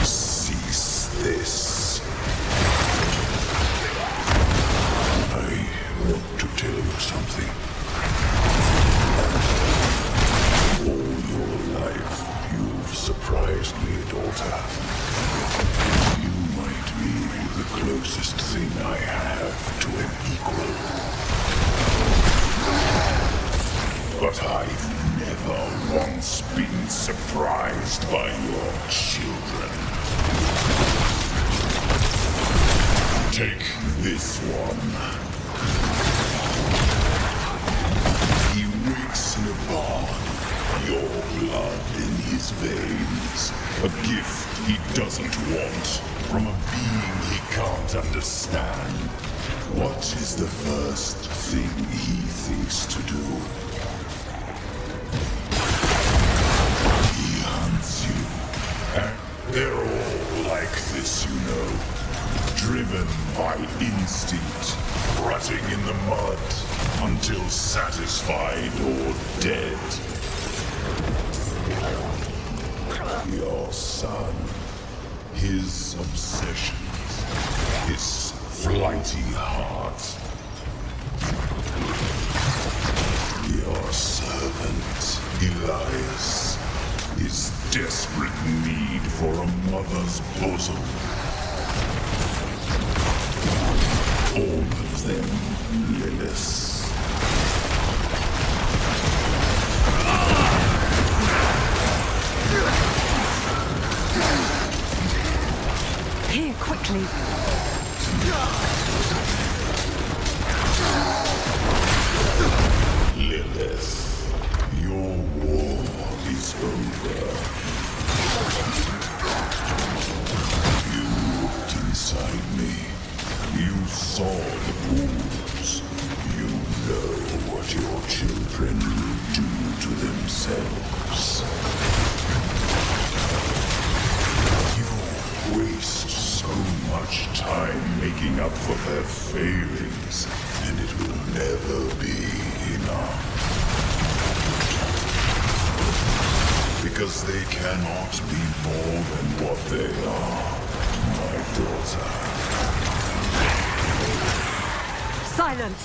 [SPEAKER 7] Cease this. I want to tell you something. All your life, you've surprised me, daughter. You might be the closest thing I have to an equal. But I've never once been surprised by your children. Take this one. He wakes in a barn, your blood in his veins. A gift he doesn't want from a being he can't understand. What is the first thing he thinks to do? He hunts you. And they're all like this, you know. Driven by instinct, rotting in the mud until satisfied or dead. Your son, his obsessions, his flighty heart. Your servant, Elias, his desperate need for a mother's bosom. All of them, Lilith.
[SPEAKER 21] Here, quickly.
[SPEAKER 7] Lilith, your war is over. You looked inside me. You saw the wounds. You know what your children will do to themselves. You waste so much time making up for their failings, and it will never be enough. Because they cannot be more than what they are, my daughter.
[SPEAKER 21] Silence!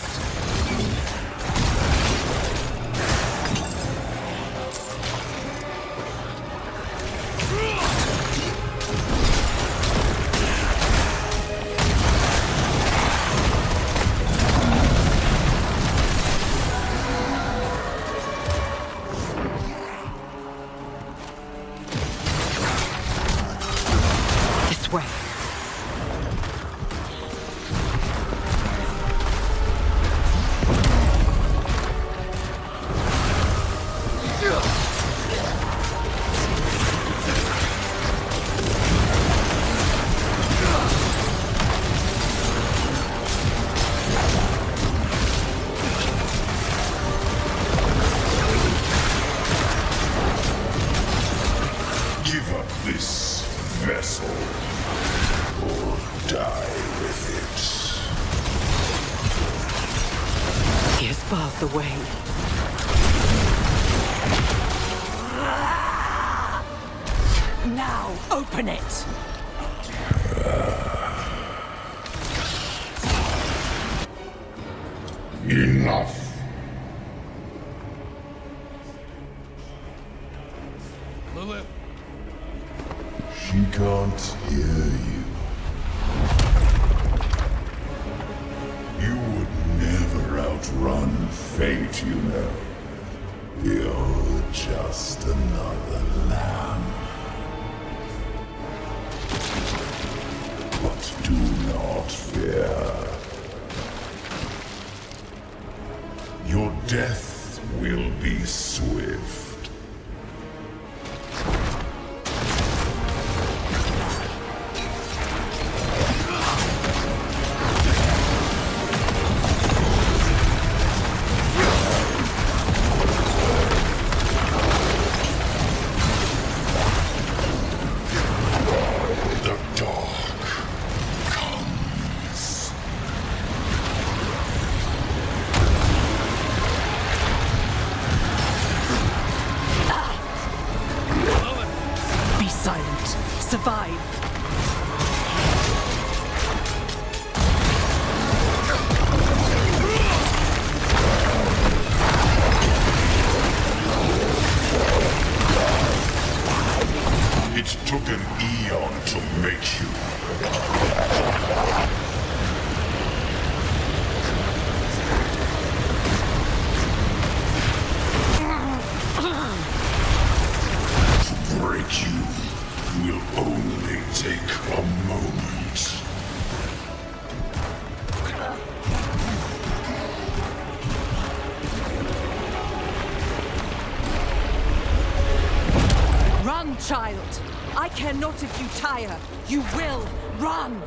[SPEAKER 21] This way.
[SPEAKER 7] Give up this vessel, or die with it.
[SPEAKER 21] He has barred the way. Now, open it!
[SPEAKER 7] Enough.
[SPEAKER 15] Lilith.
[SPEAKER 7] She can't hear you. You would never outrun fate, you know. You're just another lamb. But do not fear. Your death will be swift.
[SPEAKER 2] care not if you tire. You will run.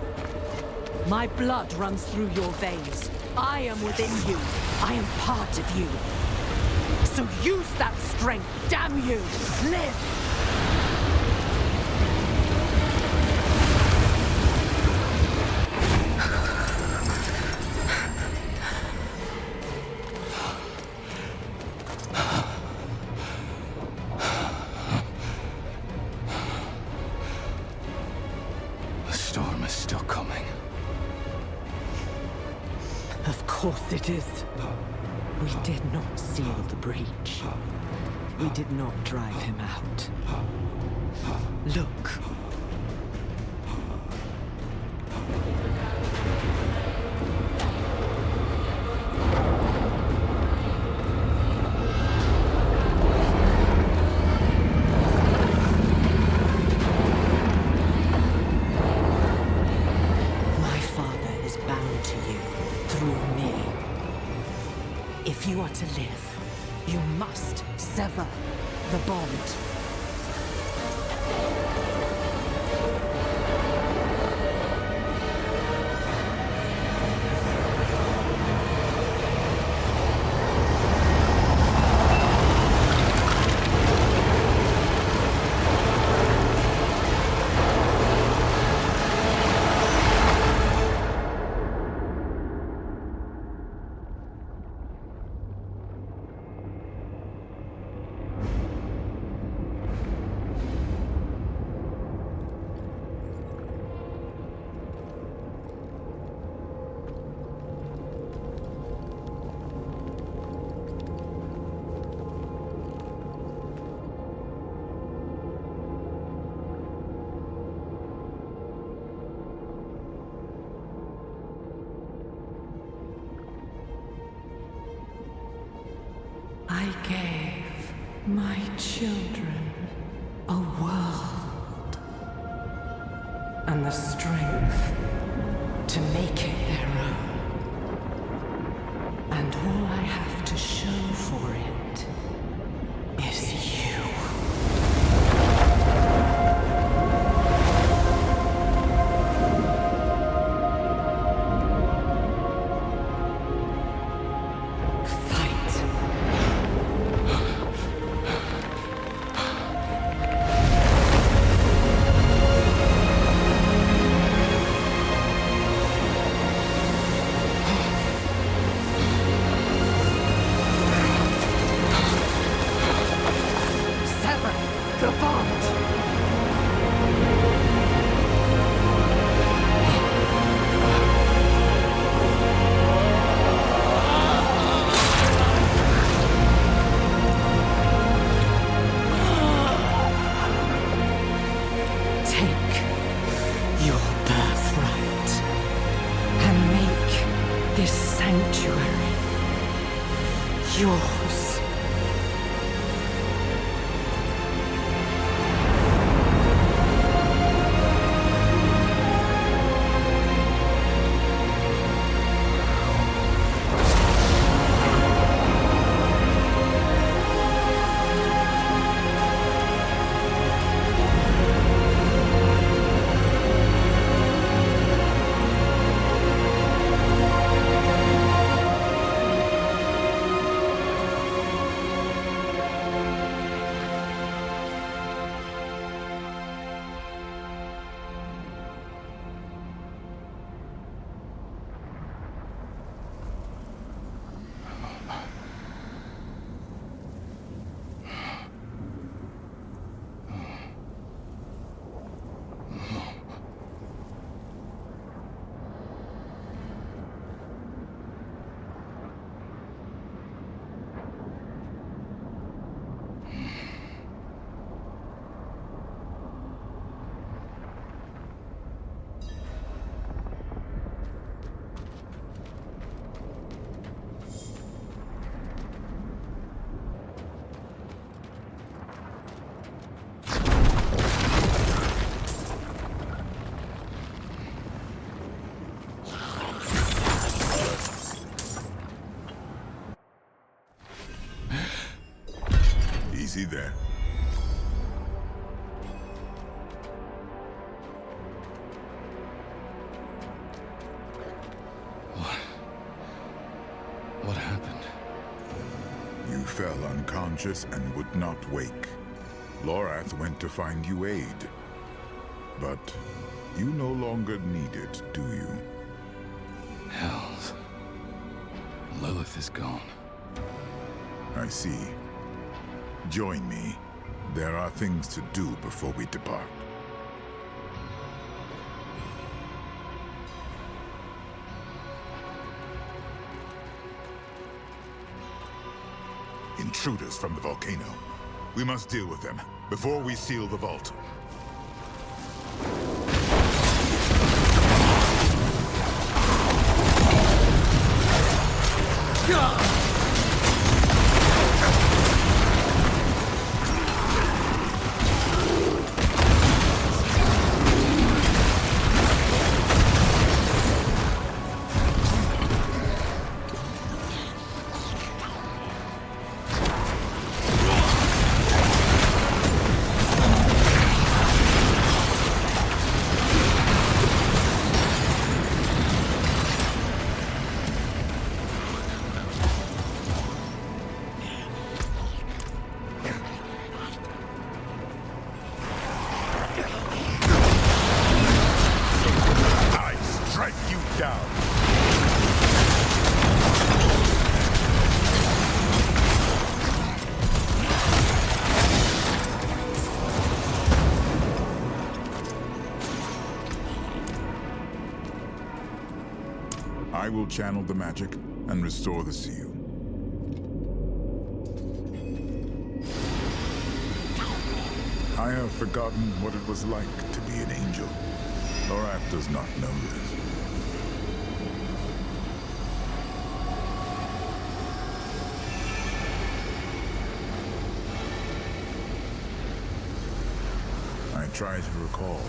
[SPEAKER 2] My blood runs through your veins. I am within you. I am part of you. So use that strength, damn you! Live!
[SPEAKER 10] The storm is still coming.
[SPEAKER 2] Of course it is. We did not seal the breach. We did not drive him out. Look. My father is bound to you through me. If you are to live, you must sever the bond. I gave my children a world and the strength to make it their own. And all I have to show for it is you. Yours.
[SPEAKER 5] Easy there. fell unconscious and would not wake. Lorath went to find you aid. But you no longer need it, do you?
[SPEAKER 8] Hells. Lilith is gone.
[SPEAKER 5] I see. Join me. There are things to do before we depart. Intruders from the volcano. We must deal with them before we seal the vault. I will channel the magic and restore the seal. I have forgotten what it was like to be an angel. Lorath does not know this. I try to recall,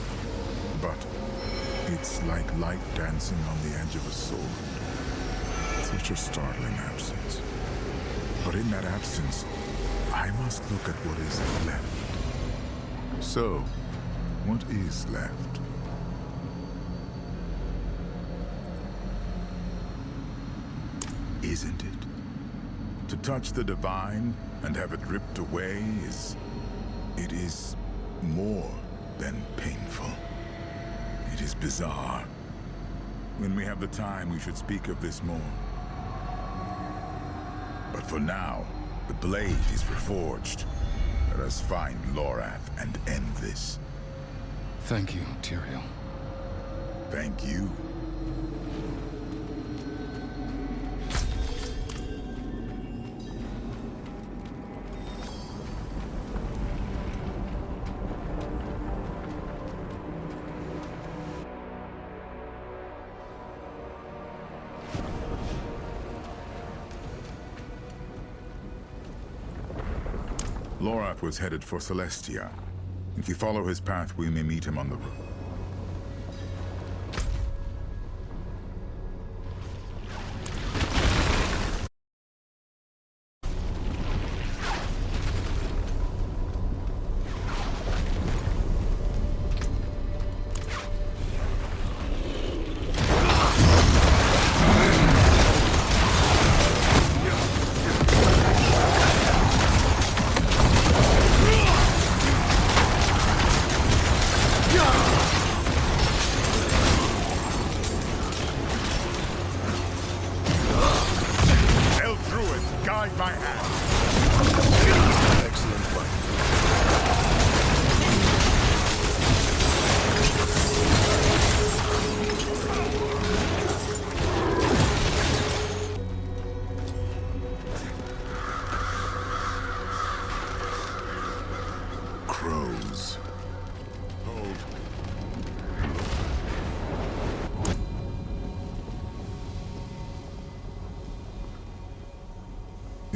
[SPEAKER 5] but it's like light dancing on the edge of a sword. Such a startling absence. But in that absence, I must look at what is left. So, what is left? Isn't it? To touch the divine and have it ripped away it is more than painful. It is bizarre. When we have the time, we should speak of this more. But for now, the blade is reforged. Let us find Lorath and end this.
[SPEAKER 8] Thank you, Tyrael.
[SPEAKER 5] Thank you. Lorath was headed for Celestia. If we follow his path, we may meet him on the road.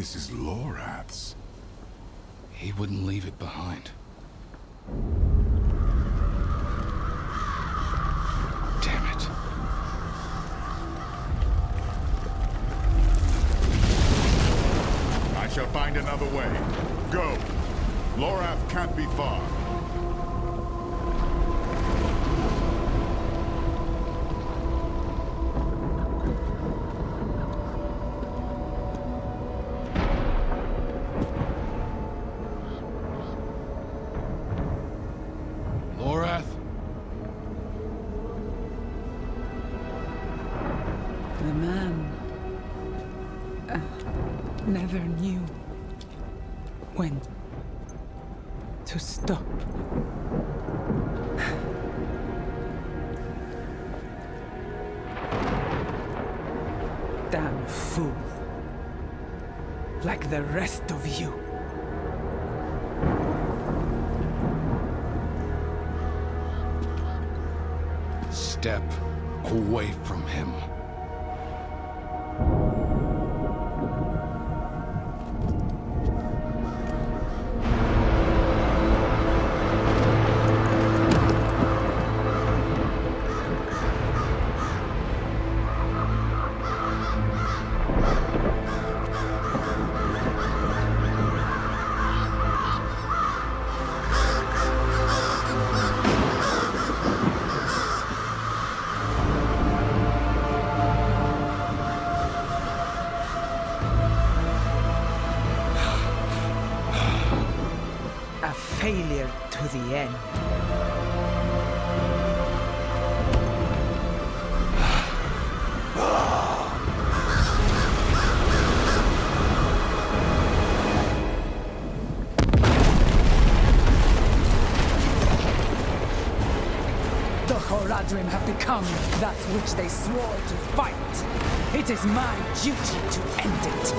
[SPEAKER 5] This is Lorath's.
[SPEAKER 8] He wouldn't leave it behind. Damn it.
[SPEAKER 5] I shall find another way. Go. Lorath can't be far.
[SPEAKER 20] never knew when to stop. Damn fool. Like the rest of you.
[SPEAKER 8] Step away from him.
[SPEAKER 20] Failure to the end. The Horadrim have become that which they swore to fight. It is my duty to end it.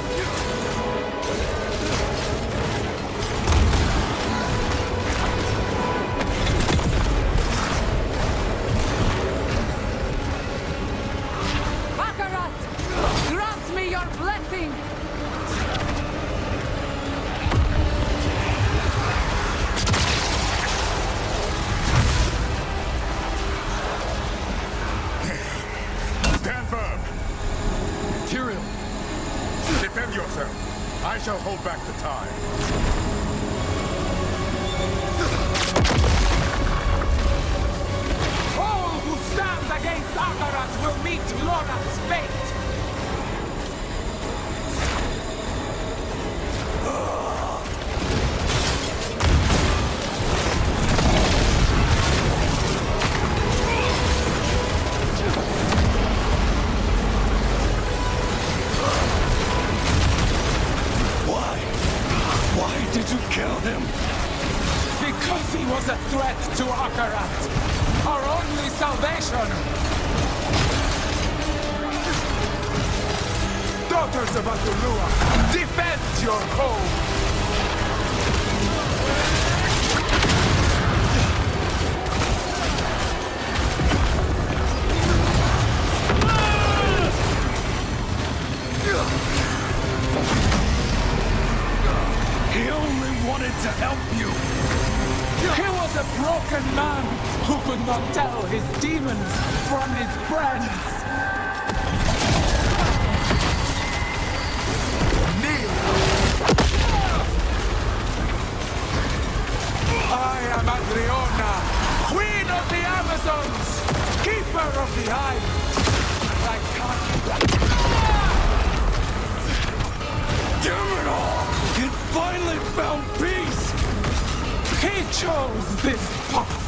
[SPEAKER 5] I shall hold back the tide.
[SPEAKER 6] All who stand against Akarat will meet Lorath's fate! Because he was a threat to Akarat, our only salvation! Daughters of Atulua, defend your home!
[SPEAKER 15] He only wanted to help you.
[SPEAKER 6] He was a broken man who could not tell his demons from his friends. Kneel. I am Adriona, Queen of the Amazons, Keeper of the Eye. And I can't...
[SPEAKER 15] Damn it all! It finally found peace!
[SPEAKER 6] He chose this path!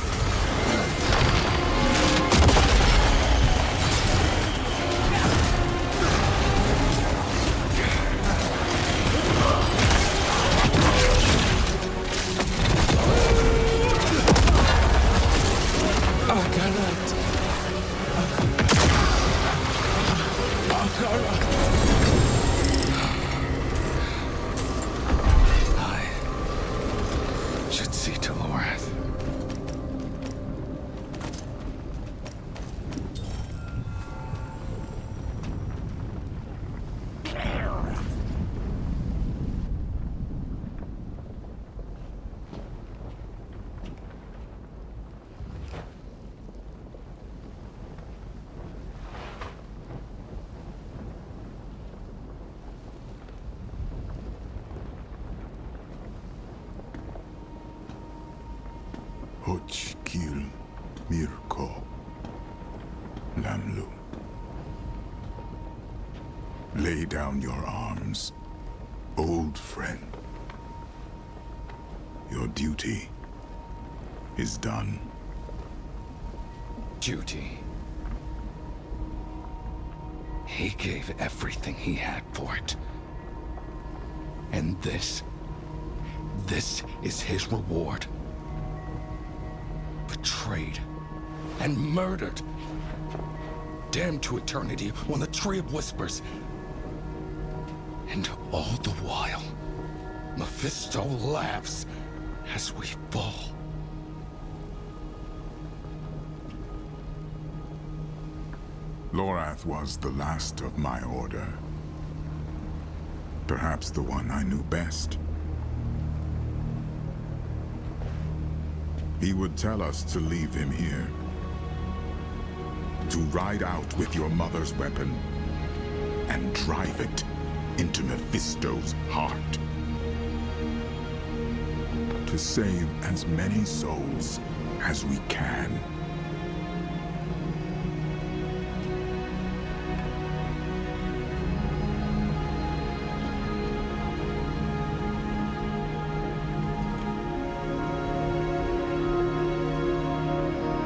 [SPEAKER 5] Hochkil Mirko Lamlu. Lay down your arms, old friend. Your duty is done.
[SPEAKER 8] Duty? He gave everything he had for it. And this is his reward. Betrayed and murdered. Damned to eternity on the Tree of Whispers. And all the while, Mephisto laughs as we fall.
[SPEAKER 5] Lorath was the last of my order. Perhaps the one I knew best. He would tell us to leave him here. To ride out with your mother's weapon and drive it into Mephisto's heart. To save as many souls as we can.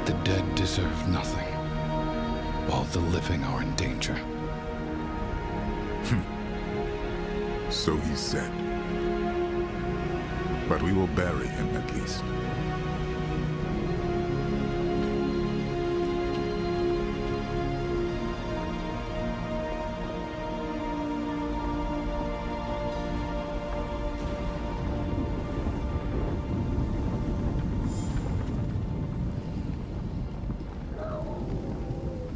[SPEAKER 8] The dead deserve nothing, while the living are in danger.
[SPEAKER 5] So he said. But we will bury him at least.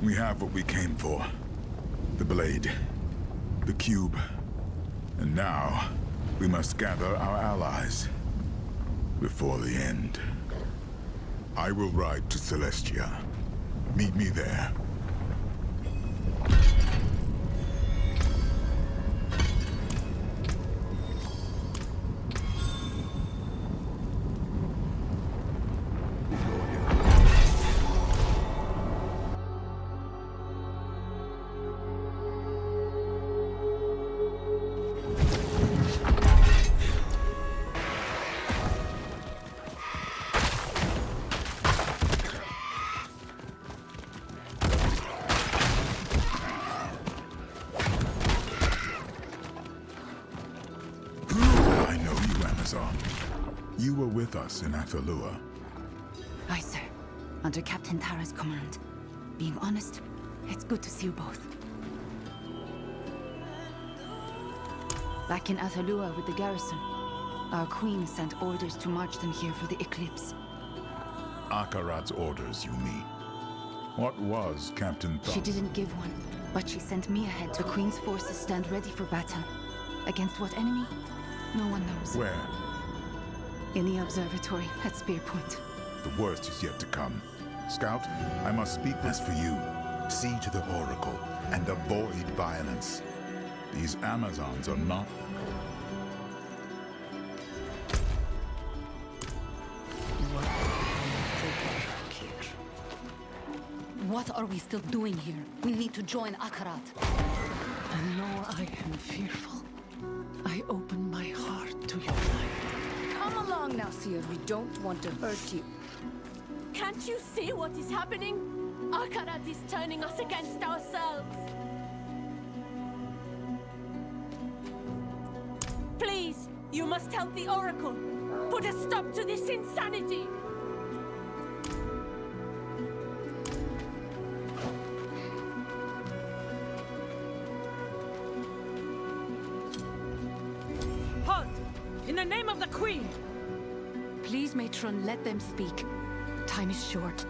[SPEAKER 5] We have what we came for. The blade. The cube. And now, we must gather our allies. Before the end. I will ride to Celestia. Meet me there. You were with us in Athalua.
[SPEAKER 9] Aye, sir. Under Captain Tara's command. Being honest, it's good to see you both. Back in Athalua with the garrison, our queen sent orders to march them here for the eclipse.
[SPEAKER 5] Akarat's orders, you mean? What was Captain Thumb?
[SPEAKER 9] She didn't give one, but she sent me ahead. The queen's forces stand ready for battle. Against what enemy? No one knows.
[SPEAKER 5] Where?
[SPEAKER 9] In the observatory at Spear Point.
[SPEAKER 5] The worst is yet to come. Scout, I must speak this for you. See to the Oracle and avoid violence. These Amazons are not...
[SPEAKER 21] What are we still doing here? We need to join Akarat.
[SPEAKER 2] And know I am fearful. I open my heart to your light.
[SPEAKER 12] Come along now, Seer. We don't want to hurt you.
[SPEAKER 19] Can't you see what is happening? Akarat is turning us against ourselves. Please, you must help the Oracle. Put a stop to this insanity.
[SPEAKER 21] Halt! In the name of the Queen!
[SPEAKER 9] Please, Matron, let them speak. Time is short.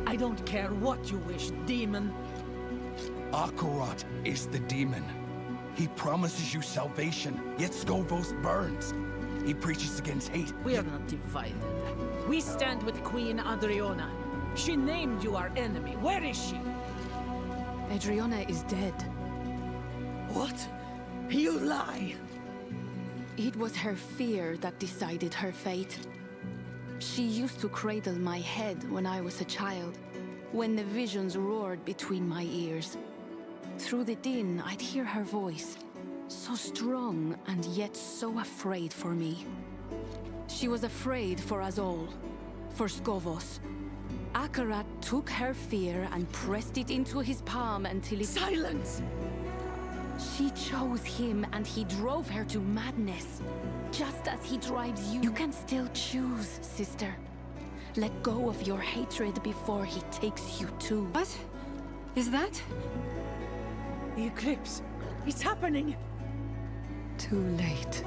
[SPEAKER 21] I don't care what you wish, demon.
[SPEAKER 8] Akarat is the demon. He promises you salvation, yet Skovos burns. He preaches against hate.
[SPEAKER 21] We are not divided. We stand with Queen Adriana. She named you our enemy. Where is she?
[SPEAKER 9] Adriana is dead.
[SPEAKER 21] What? You lie!
[SPEAKER 9] It was her fear that decided her fate. She used to cradle my head when I was a child, when the visions roared between my ears. Through the din, I'd hear her voice, so strong and yet so afraid for me. She was afraid for us all, for Skovos. Akarat took her fear and pressed it into his palm until it...
[SPEAKER 19] Silence!
[SPEAKER 9] She chose him and he drove her to madness. Just as he drives you. You can still choose, sister. Let go of your hatred before he takes you too.
[SPEAKER 19] What? Is that? The eclipse. It's happening!
[SPEAKER 9] Too late.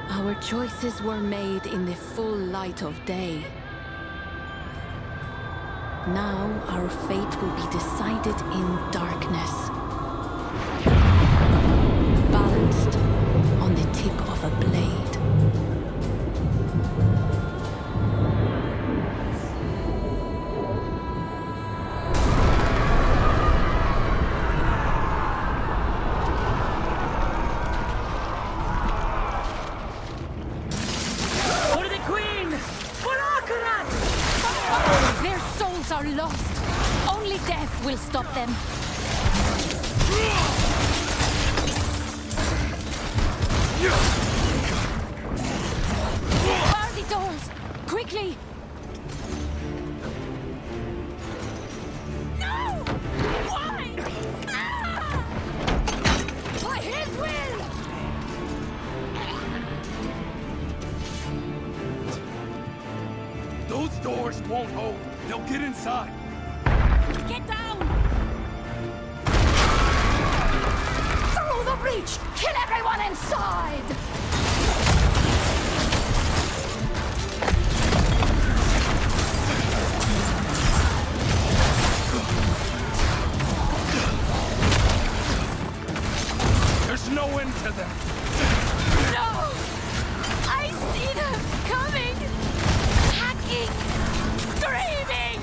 [SPEAKER 9] Our choices were made in the full light of day. Now our fate will be decided in darkness. Balanced on the tip of a blade.
[SPEAKER 19] For the Queen! For Akarat!
[SPEAKER 9] Their souls are lost. Only death will stop them. Bar the doors! Quickly!
[SPEAKER 19] No! Why? Ah! By his will!
[SPEAKER 6] Those doors won't hold. They'll get inside.
[SPEAKER 19] Get down! Through the breach! Kill everyone inside!
[SPEAKER 6] There's no end to them.
[SPEAKER 19] No! I see them coming! Hacking! Screaming!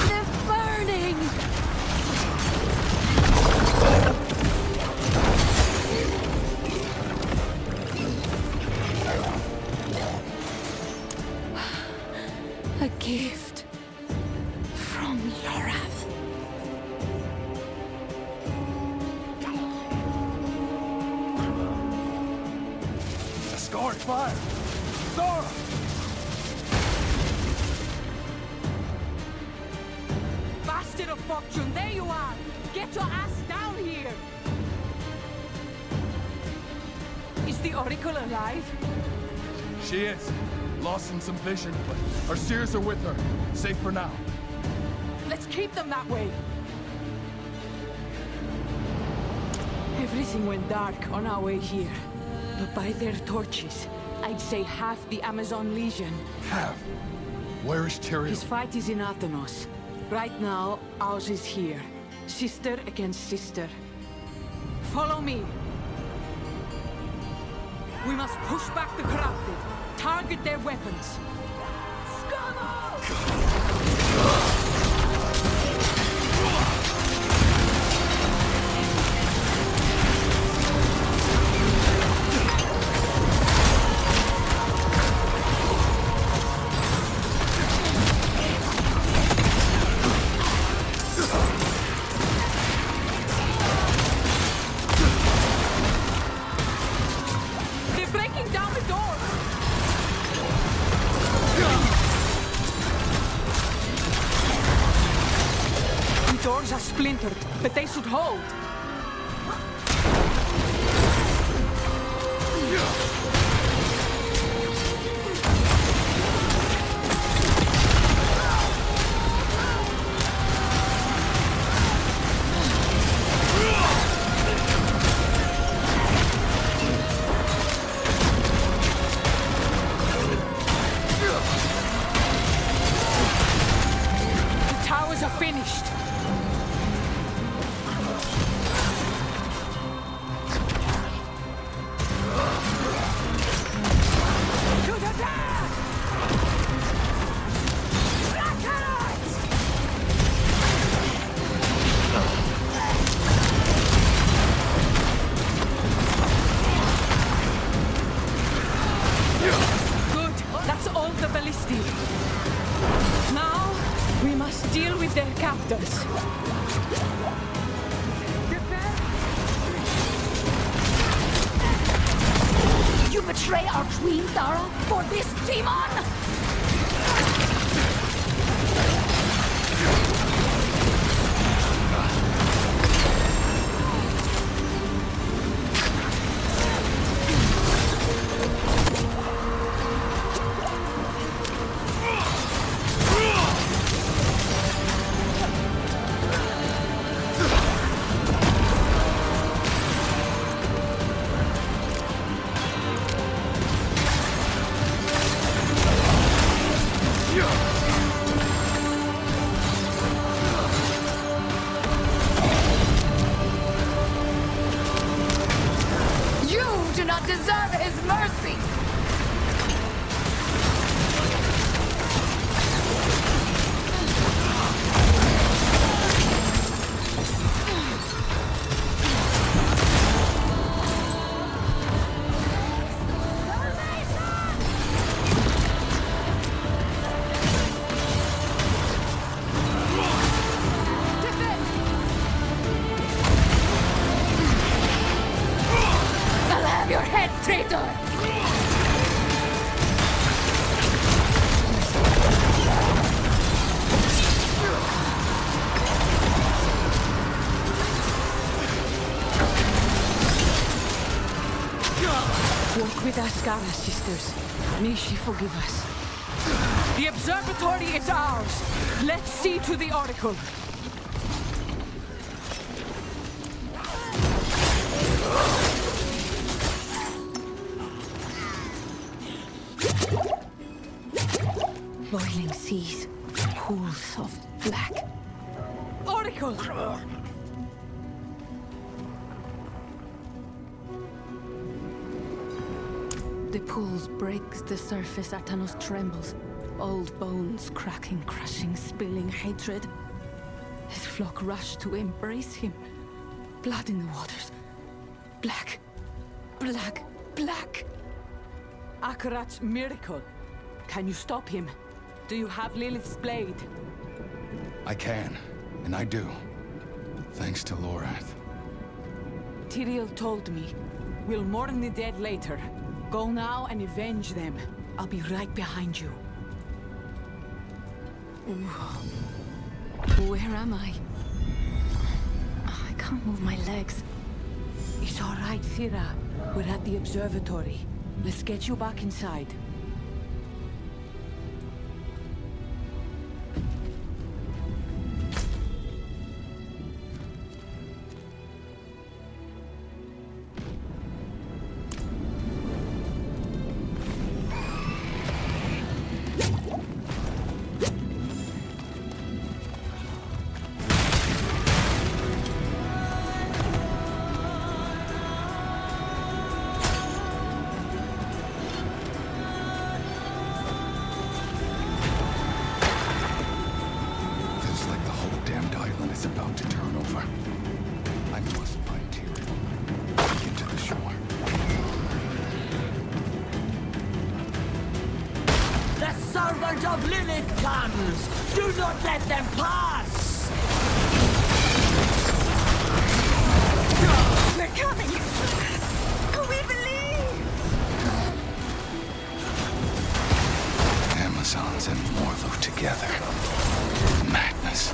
[SPEAKER 19] They're burning!
[SPEAKER 9] A gift from Lorath.
[SPEAKER 6] Escort fire! Thora!
[SPEAKER 18] Bastard of fortune, there you are! Get your ass down here! Is the Oracle alive?
[SPEAKER 6] She is. Lost in some vision, but our seers are with her. Safe for now.
[SPEAKER 18] Let's keep them that way! Everything went dark on our way here. But by their torches, I'd say half the Amazon Legion.
[SPEAKER 6] Half? Where is Tyrael?
[SPEAKER 18] His fight is in Athenos. Right now, ours is here. Sister against sister. Follow me. We must push back the corrupted. Target their weapons. They're breaking down the doors! The doors are splintered, but they should hold. The towers are finished.
[SPEAKER 21] You betray our queen, Thara, for this demon?
[SPEAKER 12] Deserve his mercy!
[SPEAKER 18] Walk with us, Gara sisters. May she forgive us. The observatory is ours. Let's see to the oracle.
[SPEAKER 9] Boiling seas, pools of black.
[SPEAKER 18] Oracle!
[SPEAKER 9] The pools break the surface, Atanos trembles. Old bones cracking, crushing, spilling hatred. His flock rush to embrace him. Blood in the waters. Black. Black. Black.
[SPEAKER 18] Akarat's miracle. Can you stop him? Do you have Lilith's blade?
[SPEAKER 8] I can, and I do. Thanks to Lorath.
[SPEAKER 18] Tyrael told me. We'll mourn the dead later. Go now and avenge them. I'll be right behind you.
[SPEAKER 9] Where am I? I can't move my legs.
[SPEAKER 18] It's all right, Thira. We're at the observatory. Let's get you back inside.
[SPEAKER 21] Of Lilith comes! Do not let them pass!
[SPEAKER 13] They're coming! We believe!
[SPEAKER 8] Amazons and Morlu together. Madness.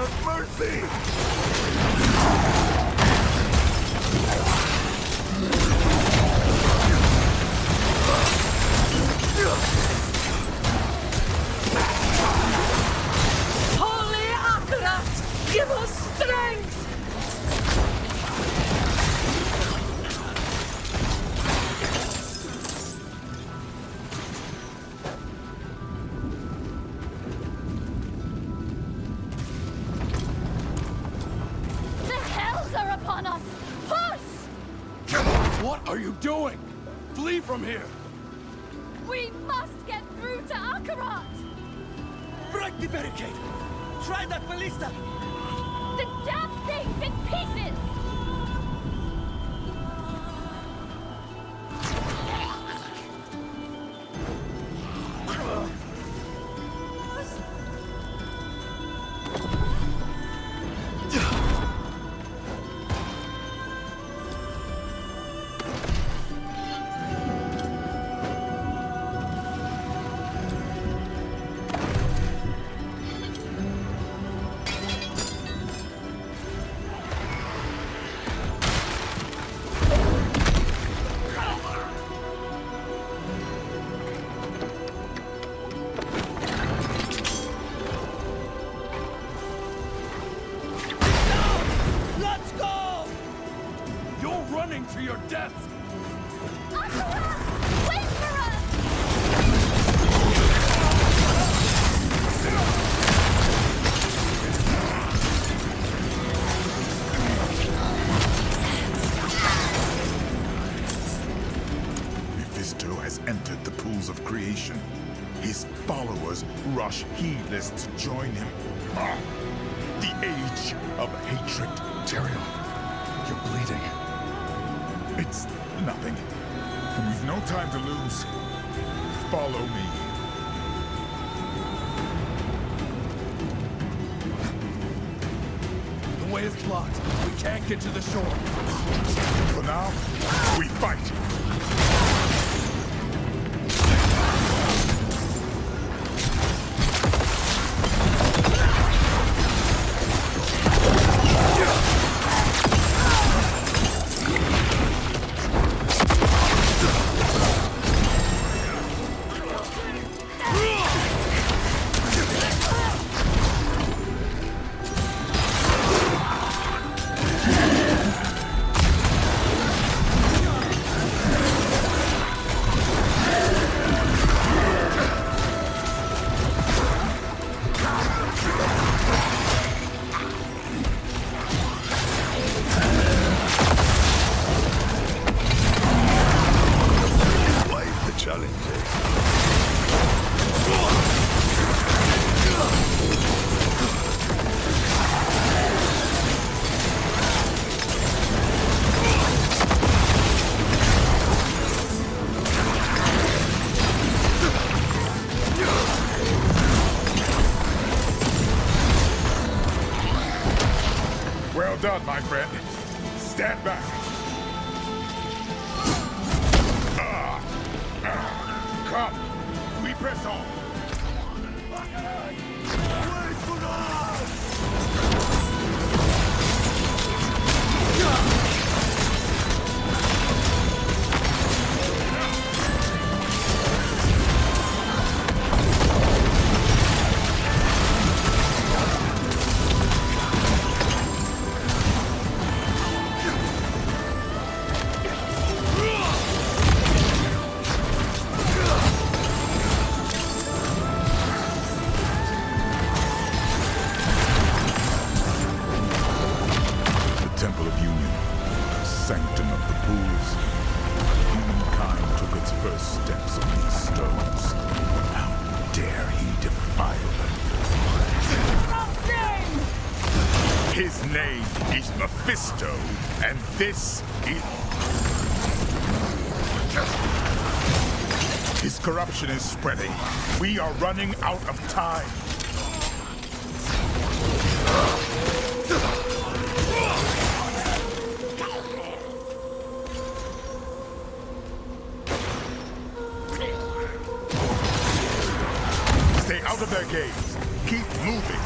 [SPEAKER 5] Have mercy!
[SPEAKER 21] Holy Akarat, give us strength!
[SPEAKER 19] The hells are upon us! Push!
[SPEAKER 6] What are you doing? Flee from here!
[SPEAKER 19] We must get through to Akarat!
[SPEAKER 6] Break the barricade! Try that ballista!
[SPEAKER 19] The damn thing's in pieces!
[SPEAKER 6] Let's go! You're running to your death!
[SPEAKER 19] Wait for us!
[SPEAKER 5] Mephisto has entered the pools of creation. His followers rush heedless to join him. Ah, the age of hatred.
[SPEAKER 6] Tyrion, you're bleeding.
[SPEAKER 5] It's nothing. We've no time to lose. Follow me.
[SPEAKER 6] The way is blocked. We can't get to the shore.
[SPEAKER 5] For now, we fight. Well done, my friend. Stand back. Come, we press on. Wait for us! Temple of Union, sanctum of the pools. Humankind took its first steps on these stones. How dare he defile them? His name is Mephisto, and this is... His corruption is spreading. We are running out of time. Stay out of their gaze. Keep moving.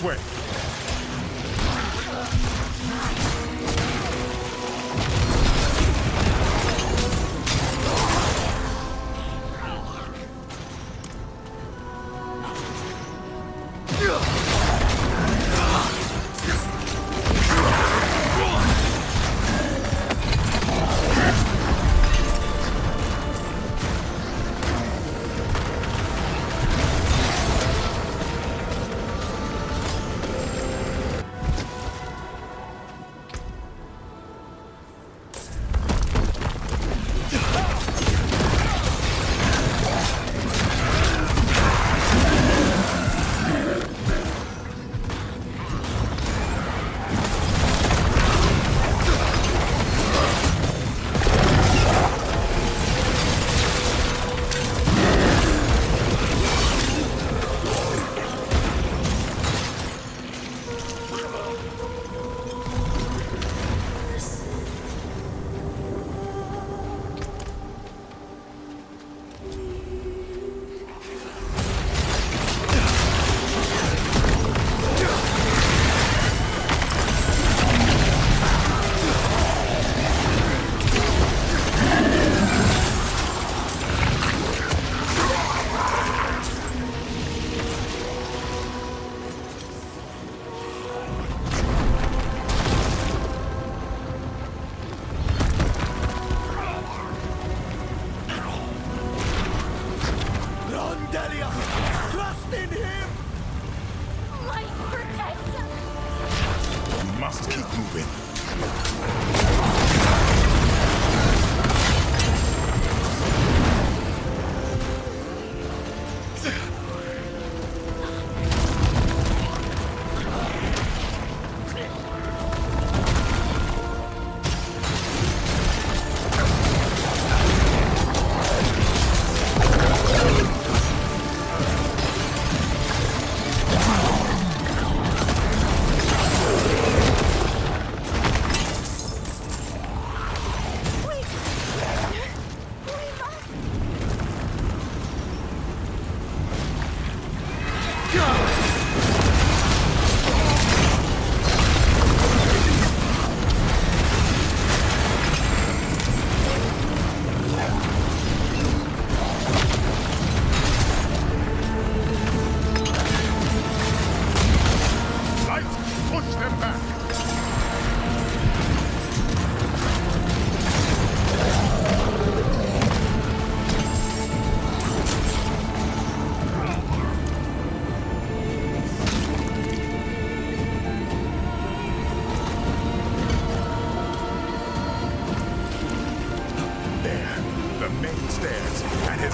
[SPEAKER 5] This way.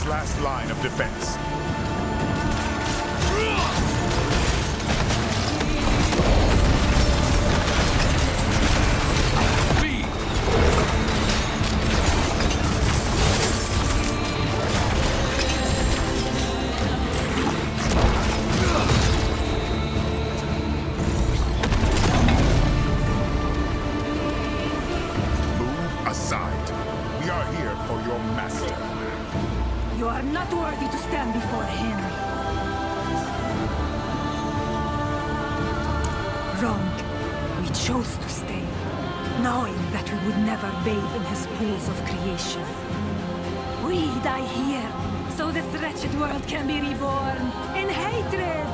[SPEAKER 5] Last line of defense. Move aside. We are here for your master.
[SPEAKER 21] You are not worthy to stand before him. Wrong. We chose to stay, knowing that we would never bathe in his pools of creation. We die here, so this wretched world can be reborn in hatred.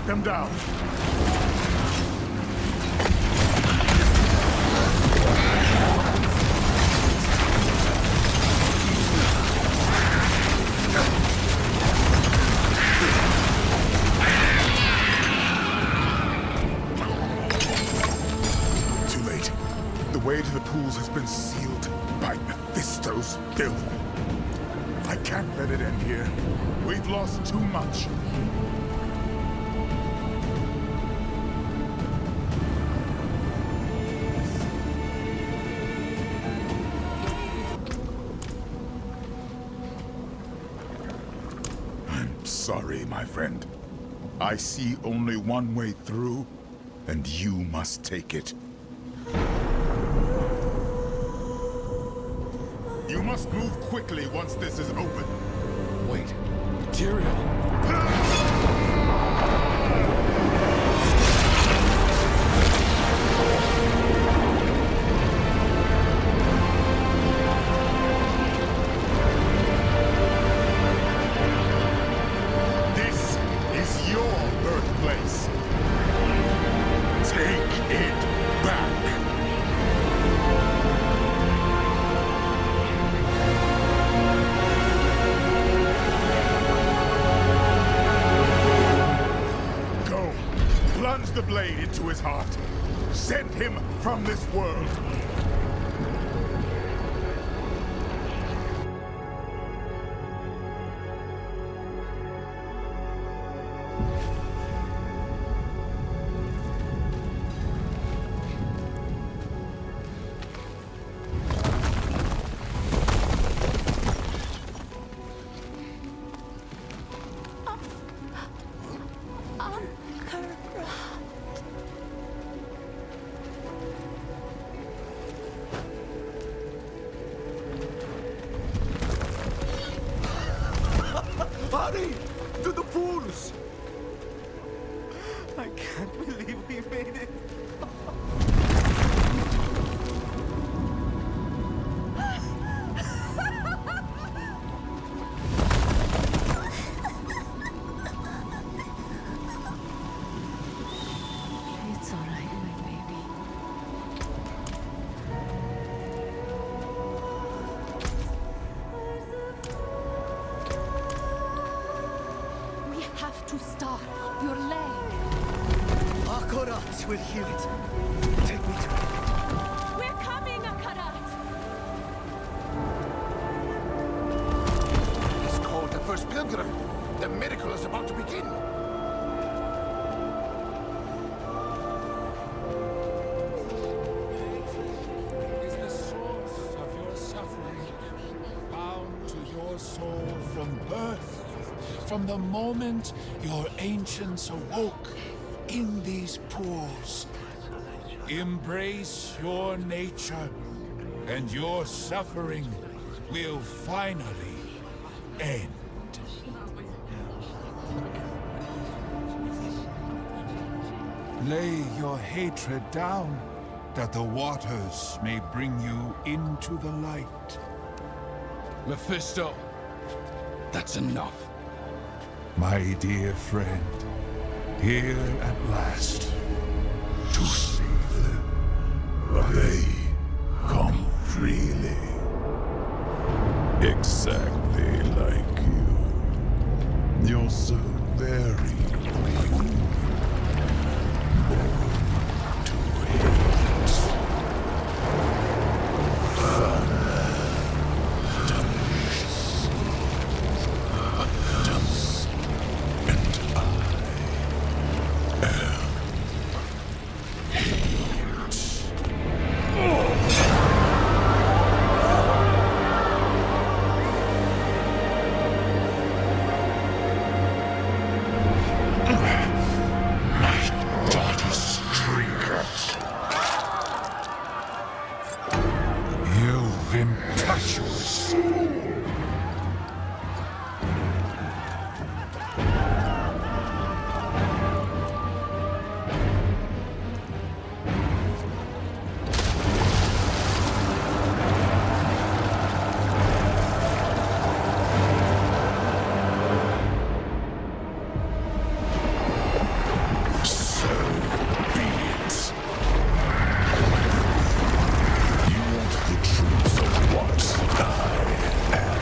[SPEAKER 5] Them down. Too late. The way to the pools has been sealed by Mephisto's filth. I can't let it end here. We've lost too much. sorry, my friend. I see only one way through, and you must take it. You must move quickly once this is open.
[SPEAKER 15] Wait, Tyrael!
[SPEAKER 5] This is your birthplace. Take it back. Go. Plunge the blade into his heart. Send him from this world.
[SPEAKER 6] Hurry! To the pools! I can't believe we made it.
[SPEAKER 9] It's all right, my baby.
[SPEAKER 19] We have to stop. Your leg.
[SPEAKER 6] Akarat will heal it. Take me to it.
[SPEAKER 19] We're coming, Akarat.
[SPEAKER 6] He's called the first pilgrim. The miracle is about to begin.
[SPEAKER 15] Is the source of your suffering bound to your soul from birth? From the moment your ancients awoke in these pools? Embrace your nature, and your suffering will finally end. Lay your hatred down, that the waters may bring you into the light.
[SPEAKER 8] Mephisto, that's enough.
[SPEAKER 15] My dear friend, here at last, to save them.
[SPEAKER 7] They come freely. Exactly like you. You're so very weak. To hate. Fun. Delicious. Dance. And I am
[SPEAKER 15] impetuous fool.
[SPEAKER 7] you want the truth of what I am.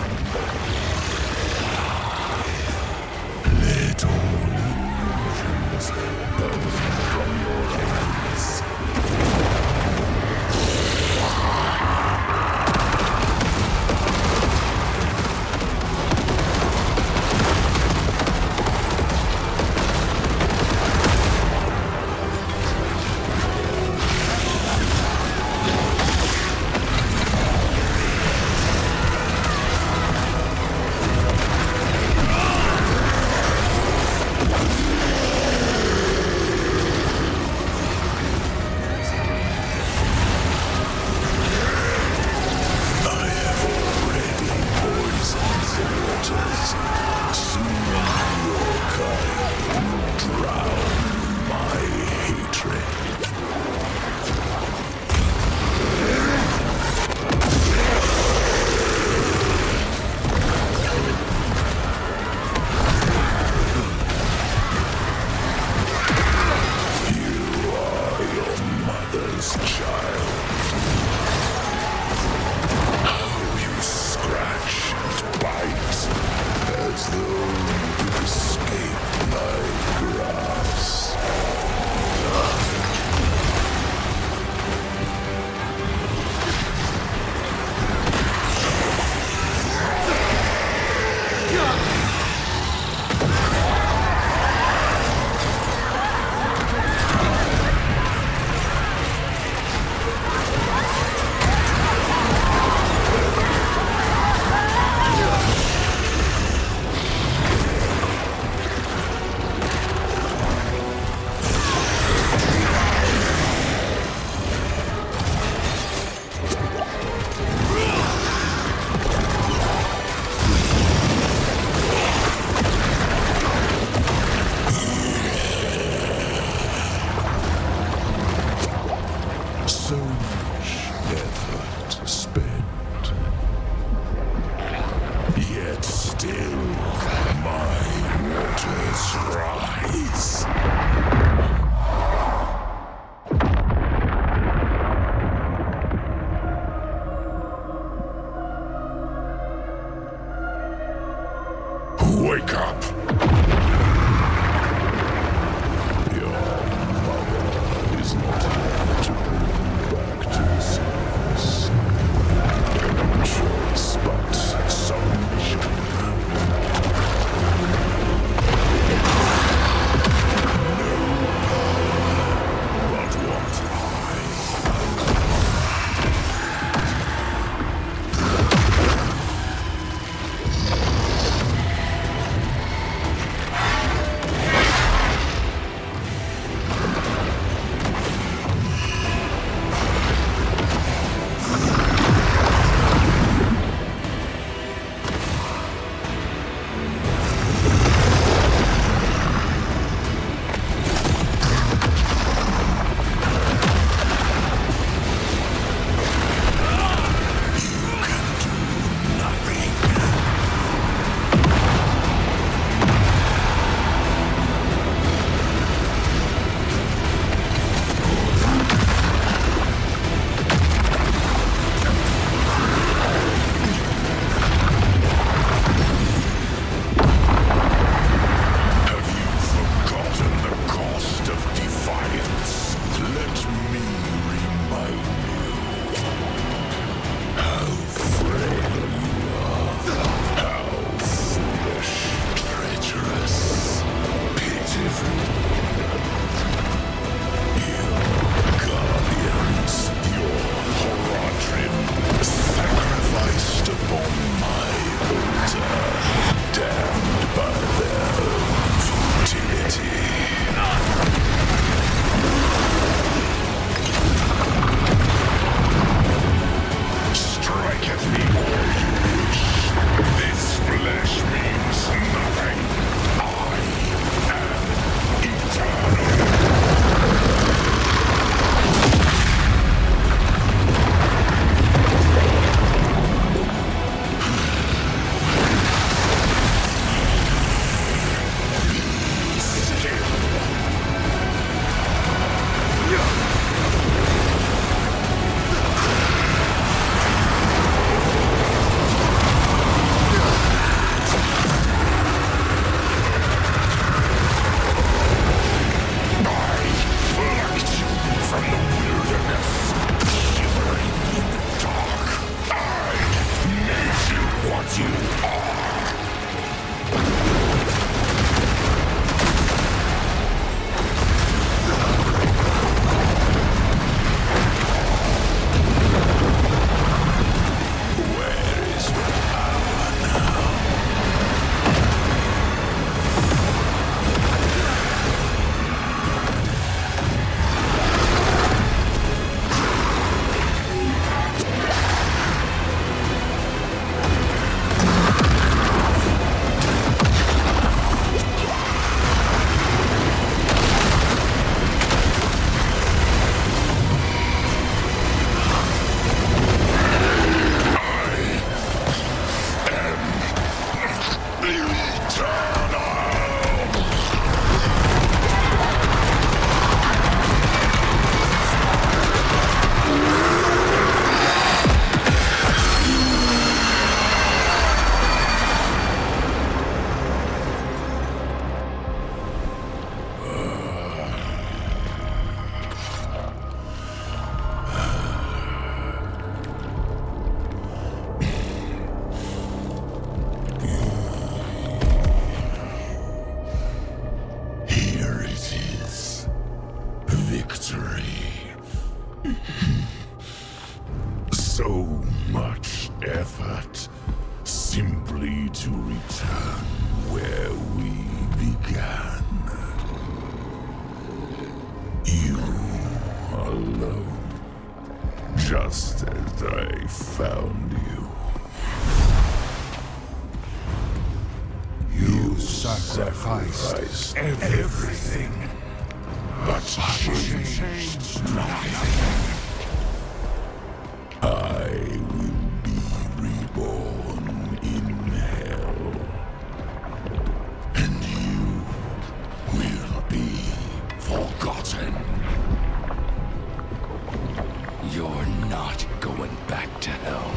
[SPEAKER 7] Wake up! Your mother is not here to bring you back to the surface. No choice but submission. Just as I found you.
[SPEAKER 15] You sacrificed everything,
[SPEAKER 7] but changed nothing. I will be reborn in hell, and you will be forgotten.
[SPEAKER 8] You're not going back to hell.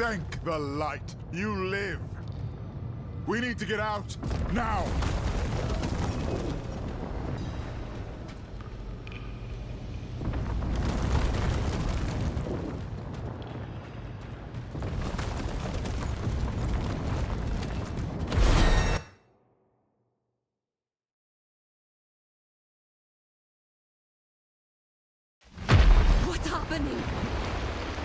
[SPEAKER 5] Thank the light. You live. We need to get out now.
[SPEAKER 12] What's happening?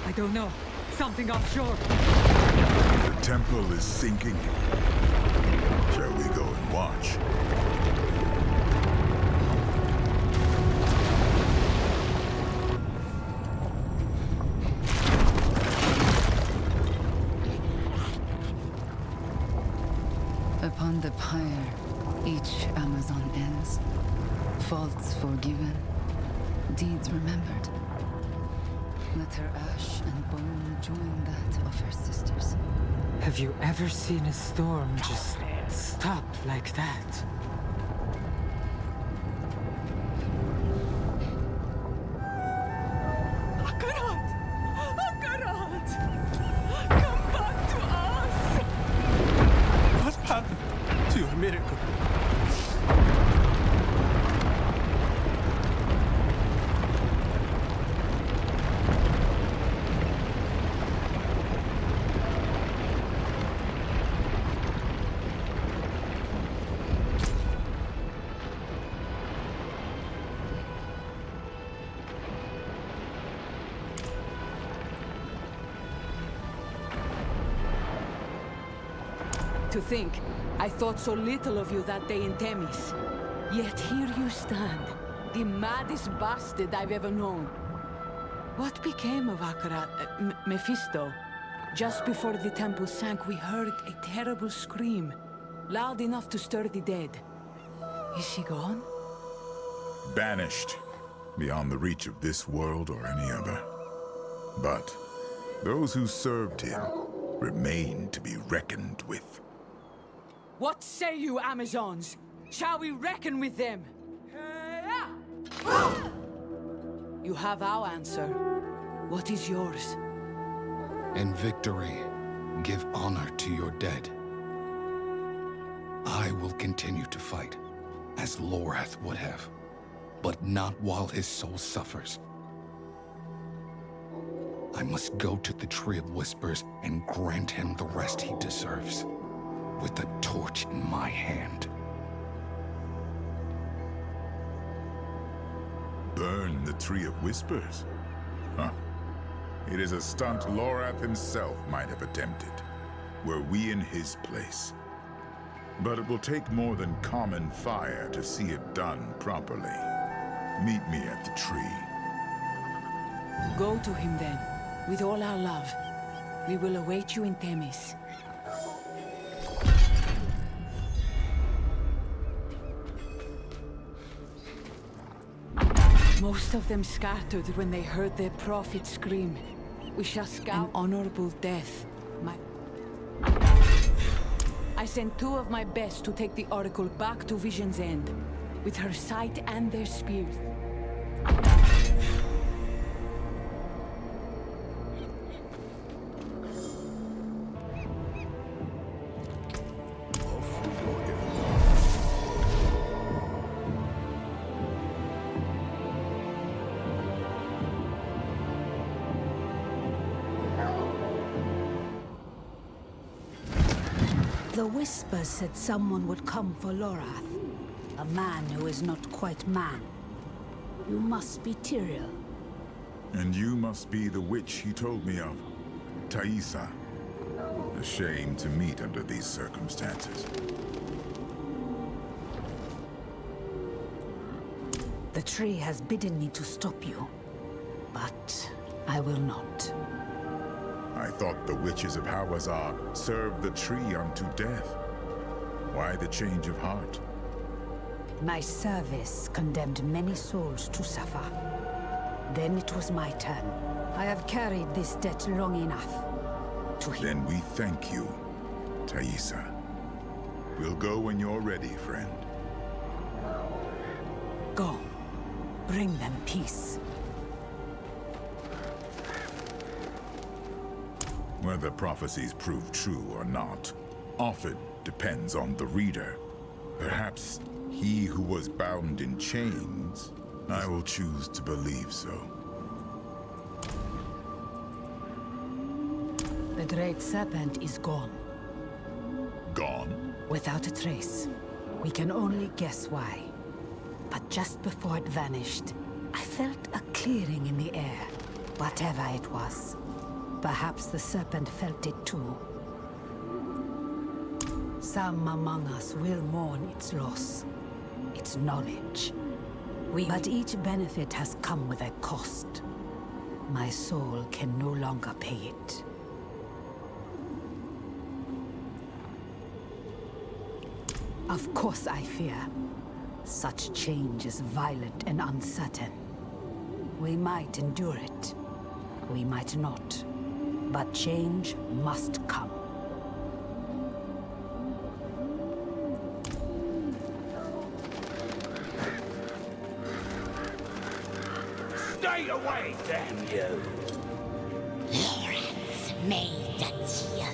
[SPEAKER 4] I don't know. Something offshore.
[SPEAKER 5] The temple is sinking. Shall we go and watch?
[SPEAKER 14] Upon the pyre, each Amazon ends. Faults forgiven, deeds remembered. Let her ash and bone join that of her sisters.
[SPEAKER 20] Have you ever seen a storm just stop like that?
[SPEAKER 4] Akarat! Akarat! Come back to us!
[SPEAKER 6] What happened to your miracle?
[SPEAKER 18] To think, I thought so little of you that day in Themis. Yet here you stand, the maddest bastard I've ever known. What became of Mephisto? Just before the temple sank, we heard a terrible scream, loud enough to stir the dead. Is he gone?
[SPEAKER 5] Banished, beyond the reach of this world or any other. But those who served him remain to be reckoned with.
[SPEAKER 18] What say you, Amazons? Shall we reckon with them? You have our answer. What is yours?
[SPEAKER 8] In victory, give honor to your dead. I will continue to fight, as Lorath would have, but not while his soul suffers. I must go to the Tree of Whispers and grant him the rest he deserves, with a torch in my hand.
[SPEAKER 5] Burn the Tree of Whispers? Huh. It is a stunt Lorath himself might have attempted, were we in his place. But it will take more than common fire to see it done properly. Meet me at the tree.
[SPEAKER 18] Go to him then, with all our love. We will await you in Themis. Most of them scattered when they heard their prophet scream. We shall scout an honorable death. I sent 2 of my best to take the Oracle back to Vision's End, with her sight and their spears.
[SPEAKER 21] The Whisper said someone would come for Lorath. A man who is not quite man. You must be Tyrael.
[SPEAKER 5] And you must be the witch he told me of, Thaisa. A shame to meet under these circumstances.
[SPEAKER 21] The tree has bidden me to stop you, but I will not.
[SPEAKER 5] I thought the witches of Hawazar served the tree unto death. Why the change of heart?
[SPEAKER 21] My service condemned many souls to suffer. Then it was my turn. I have carried this debt long enough.
[SPEAKER 5] Then we thank you, Thaisa. We'll go when you're ready, friend.
[SPEAKER 21] Go. Bring them peace.
[SPEAKER 5] Whether prophecies prove true or not often depends on the reader. Perhaps he who was bound in chains, I will choose to believe so.
[SPEAKER 21] The Great Serpent is gone.
[SPEAKER 5] Gone?
[SPEAKER 21] Without a trace. We can only guess why. But just before it vanished, I felt a clearing in the air. Whatever it was. Perhaps the Serpent felt it too. Some among us will mourn its loss, its knowledge. But each benefit has come with a cost. My soul can no longer pay it. Of course I fear. Such change is violent and uncertain. We might endure it. We might not. But change must come.
[SPEAKER 16] Stay away, damn you!
[SPEAKER 3] Lawrence made a deal.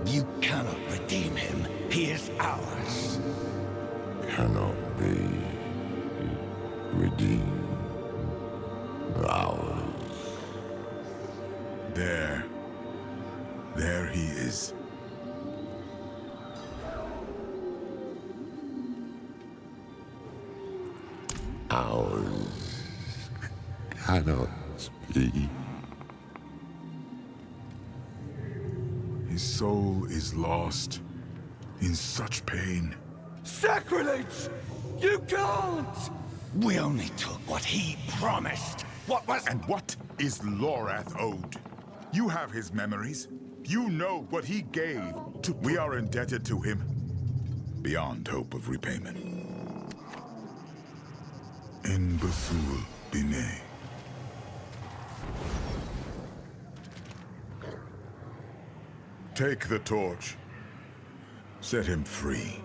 [SPEAKER 16] You cannot redeem him. He is ours.
[SPEAKER 11] Cannot be redeemed. Ours.
[SPEAKER 5] There he is.
[SPEAKER 11] Ours cannot be.
[SPEAKER 5] His soul is lost, in such pain.
[SPEAKER 16] Sacrilege! You can't! We only took what he promised. What was...
[SPEAKER 5] And what is Lorath owed? You have his memories. You know what he gave to... We are indebted to him, beyond hope of repayment. En Basul Bine. Take the torch. Set him free.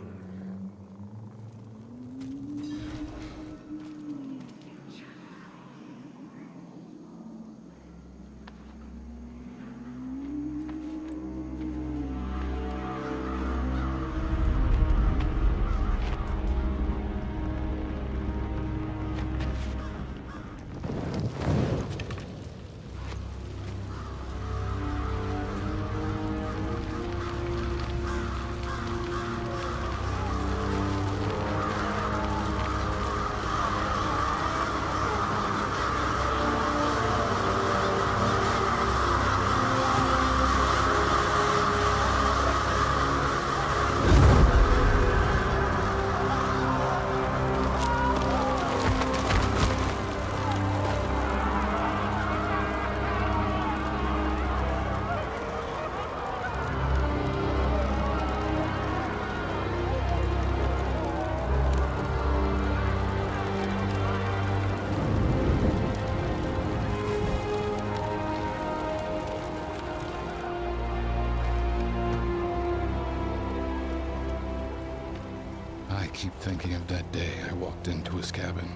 [SPEAKER 8] I keep thinking of that day I walked into his cabin.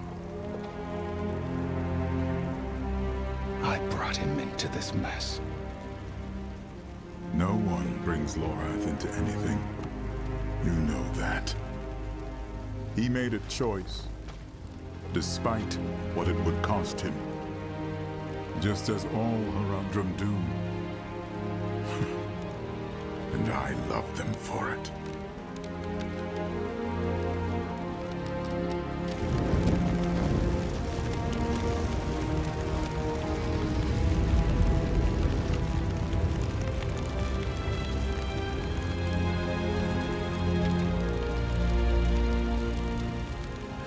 [SPEAKER 8] I brought him into this mess.
[SPEAKER 5] No one brings Lorath into anything. You know that. He made a choice, despite what it would cost him. Just as all Horadrim do. And I love them for it.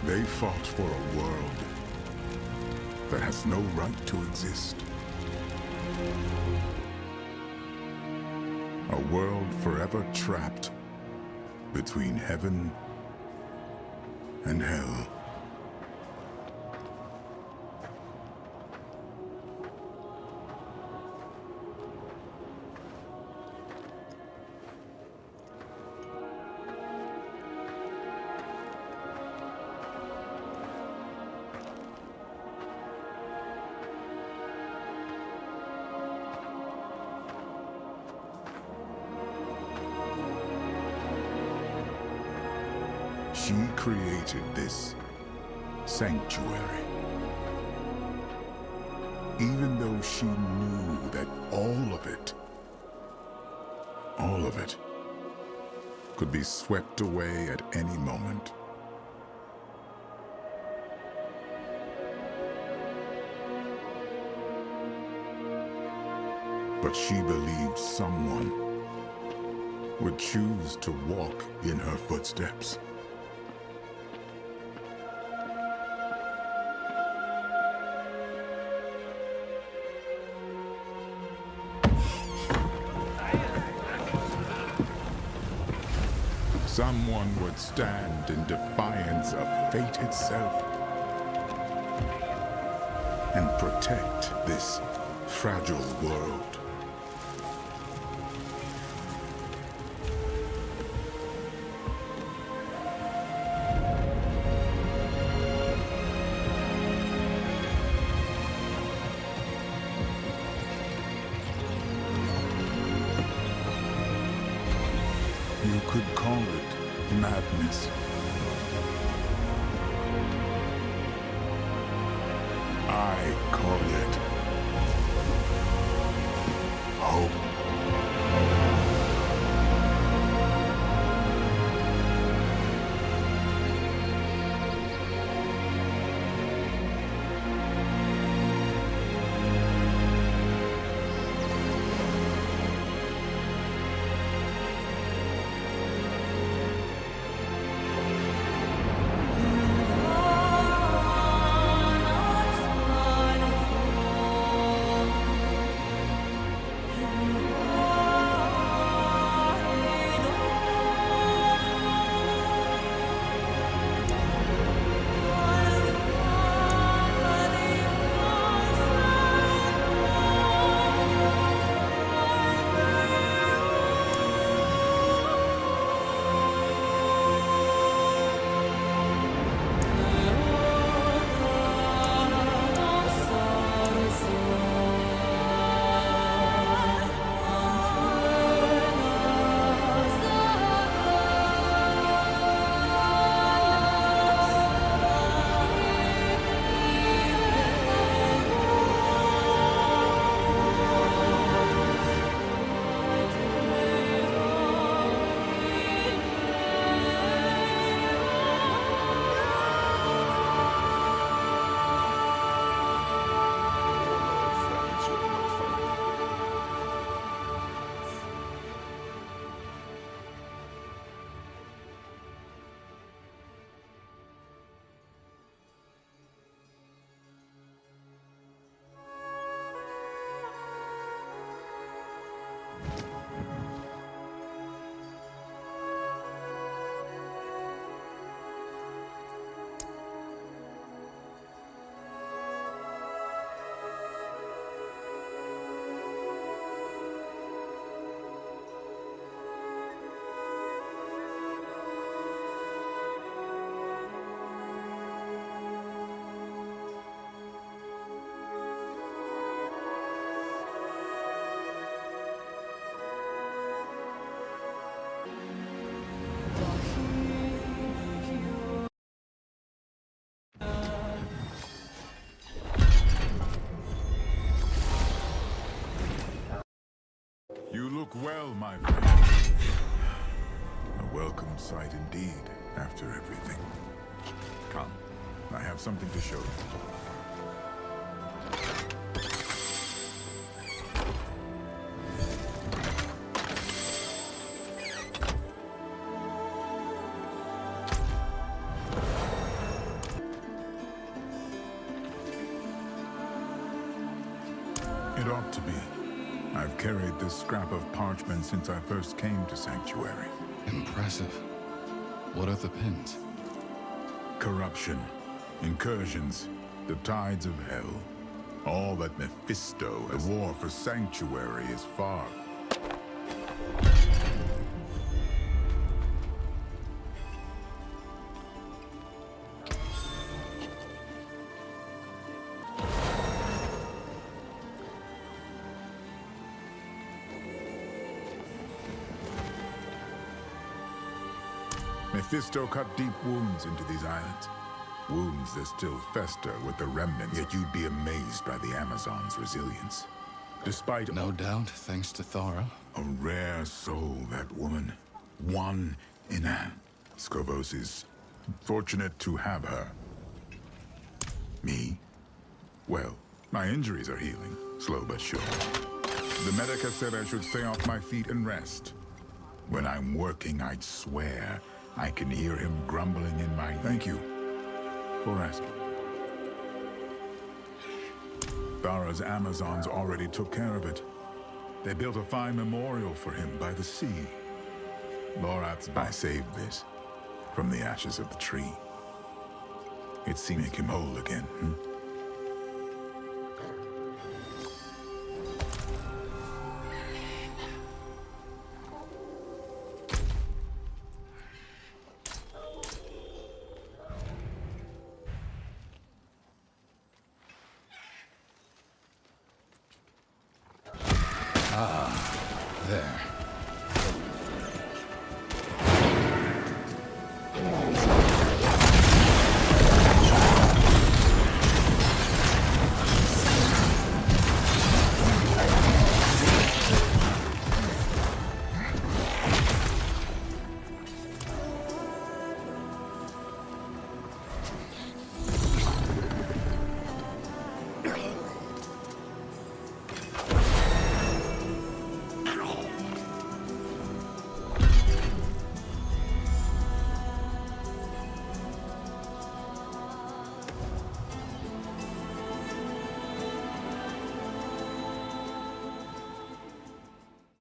[SPEAKER 5] They fought for a world that has no right to exist. A world forever trapped between heaven and hell. She created this sanctuary. Even though she knew that all of it, could be swept away at any moment. But she believed someone would choose to walk in her footsteps. Someone would stand in defiance of fate itself and protect this fragile world. You could call it madness. I call it hope. You look well, my friend. A welcome sight indeed, after everything. Come, I have something to show you. It ought to be. I've carried this scrap of parchment since I first came to Sanctuary.
[SPEAKER 8] Impressive. What are the pins?
[SPEAKER 5] Corruption, incursions, the tides of hell. All that Mephisto, the war for Sanctuary, is far. Mephisto cut deep wounds into these islands. Wounds that still fester with the remnants, yet you'd be amazed by the Amazon's resilience. Despite...
[SPEAKER 8] No doubt, thanks to Thora.
[SPEAKER 5] A rare soul, that woman. One in a... Scorbos is fortunate to have her. Me? Well, my injuries are healing, slow but sure. The medica said I should stay off my feet and rest. When I'm working, I'd swear I can hear him grumbling in my... Thank you for asking. Thara's Amazons already took care of it. They built a fine memorial for him by the sea. Lorath's I saved this from the ashes of the tree. It seemed to make him whole again.